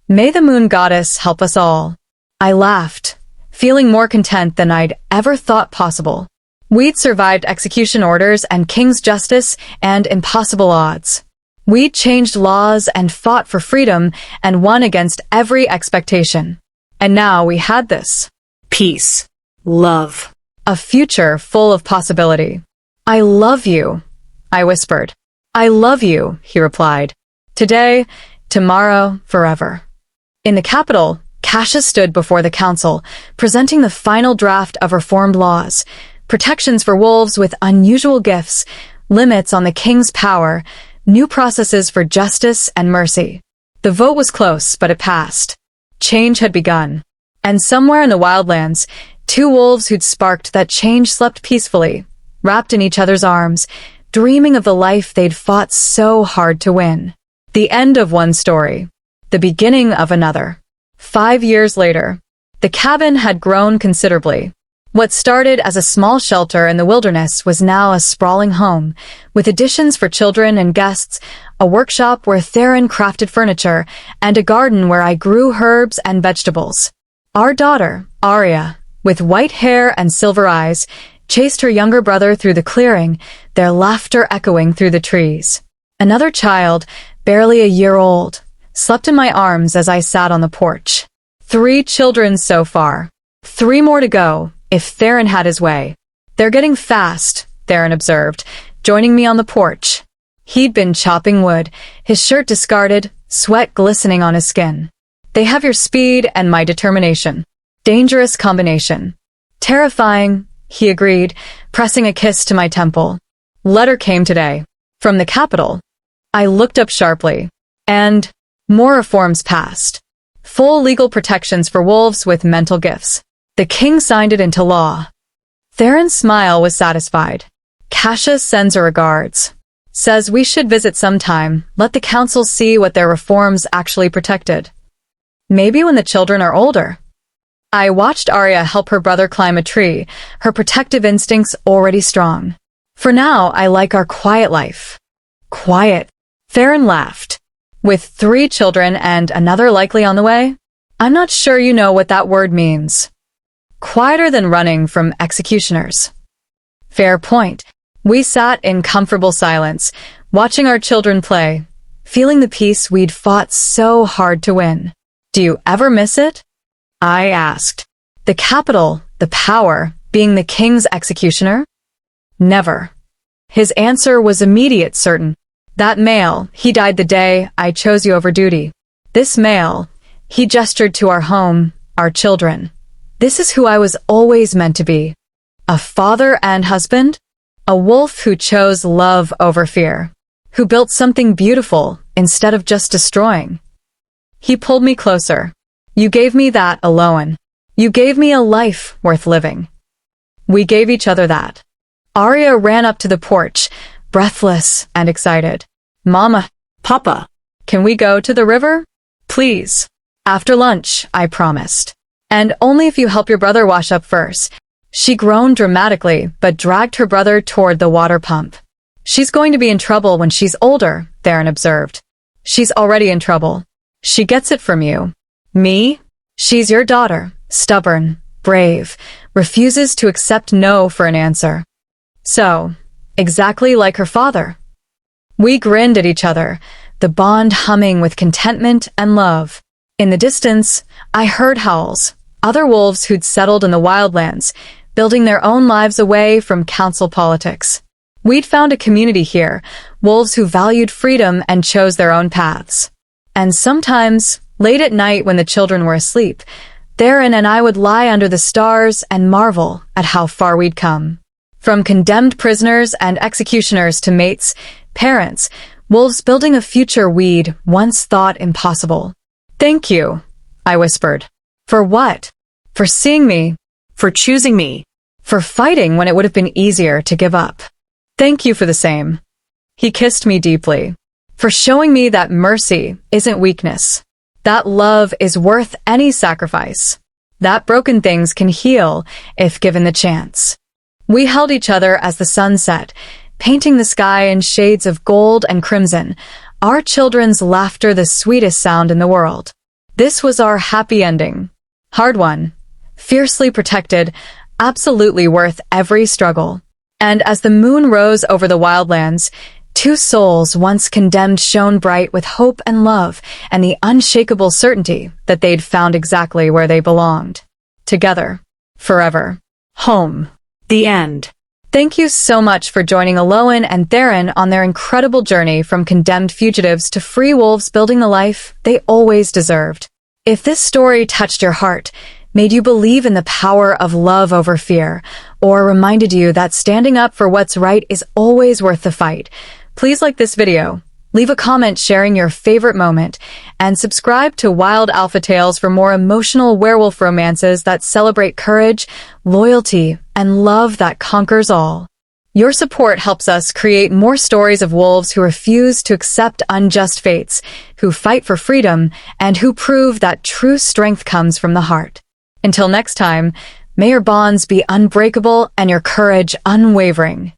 May the moon goddess help us all. I laughed, feeling more content than I'd ever thought possible. We'd survived execution orders and king's justice and impossible odds. We'd changed laws and fought for freedom and won against every expectation. And now we had this. Peace. Love. A future full of possibility. "I love you," I whispered. "I love you," he replied. "Today, tomorrow, forever." In the capital, Cassius stood before the council, presenting the final draft of reformed laws, protections for wolves with unusual gifts, limits on the king's power, new processes for justice and mercy. The vote was close, but it passed. Change had begun. And somewhere in the wildlands, 2 wolves who'd sparked that change slept peacefully, wrapped in each other's arms, dreaming of the life they'd fought so hard to win. The end of one story. The beginning of another. 5 years later, the cabin had grown considerably. What started as a small shelter in the wilderness was now a sprawling home, with additions for children and guests, a workshop where Theron crafted furniture, and a garden where I grew herbs and vegetables. Our daughter, Arya, with white hair and silver eyes, chased her younger brother through the clearing, their laughter echoing through the trees. Another child, barely a year old, slept in my arms as I sat on the porch. 3 children so far. 3 more to go, if Theron had his way. They're getting fast, Theron observed, joining me on the porch. He'd been chopping wood, his shirt discarded, sweat glistening on his skin. They have your speed and my determination. Dangerous combination. Terrifying, he agreed, pressing a kiss to my temple. Letter came today. From the capital. I looked up sharply. And more reforms passed. Full legal protections for wolves with mental gifts. The king signed it into law. Theron's smile was satisfied. Cassius sends her regards. Says we should visit sometime, let the council see what their reforms actually protected. Maybe when the children are older. I watched Arya help her brother climb a tree, her protective instincts already strong. For now, I like our quiet life. Quiet. Theron laughed. With 3 children and another likely on the way? I'm not sure you know what that word means. Quieter than running from executioners. Fair point. We sat in comfortable silence, watching our children play, feeling the peace we'd fought so hard to win. Do you ever miss it? I asked. The capital, the power, being the king's executioner? Never. His answer was immediate, certain. That male, he died the day I chose you over duty. This male, he gestured to our home, our children. This is who I was always meant to be. A father and husband? A wolf who chose love over fear. Who built something beautiful instead of just destroying. He pulled me closer. You gave me that, Elowen. You gave me a life worth living. We gave each other that. Arya ran up to the porch, breathless and excited. Mama, Papa. can we go to the river? Please. After lunch, I promised. And only if you help your brother wash up first. She groaned dramatically, but dragged her brother toward the water pump. She's going to be in trouble when she's older, Theron observed. She's already in trouble. She gets it from you. Me? She's your daughter, stubborn, brave, refuses to accept no for an answer. So, exactly like her father. We grinned at each other, the bond humming with contentment and love. In the distance, I heard howls, other wolves who'd settled in the wildlands, building their own lives away from council politics. We'd found a community here, wolves who valued freedom and chose their own paths. And sometimes, late at night when the children were asleep, Theron and I would lie under the stars and marvel at how far we'd come. From condemned prisoners and executioners to mates, parents, wolves building a future we'd once thought impossible. Thank you, I whispered. For what? For seeing me. For choosing me. For fighting when it would have been easier to give up. Thank you for the same. He kissed me deeply. For showing me that mercy isn't weakness. That love is worth any sacrifice. That broken things can heal if given the chance. We held each other as the sun set, painting the sky in shades of gold and crimson, our children's laughter the sweetest sound in the world. This was our happy ending. Hard one. Fiercely protected, absolutely worth every struggle. And as the moon rose over the wildlands, 2 souls once condemned shone bright with hope and love and the unshakable certainty that they'd found exactly where they belonged. Together. Forever. Home. The end. Thank you so much for joining Elowen and Theron on their incredible journey from condemned fugitives to free wolves building the life they always deserved. If this story touched your heart, made you believe in the power of love over fear, or reminded you that standing up for what's right is always worth the fight, please like this video, leave a comment sharing your favorite moment, and subscribe to Wild Alpha Tales for more emotional werewolf romances that celebrate courage, loyalty, and love that conquers all. Your support helps us create more stories of wolves who refuse to accept unjust fates, who fight for freedom, and who prove that true strength comes from the heart. Until next time, may your bonds be unbreakable and your courage unwavering.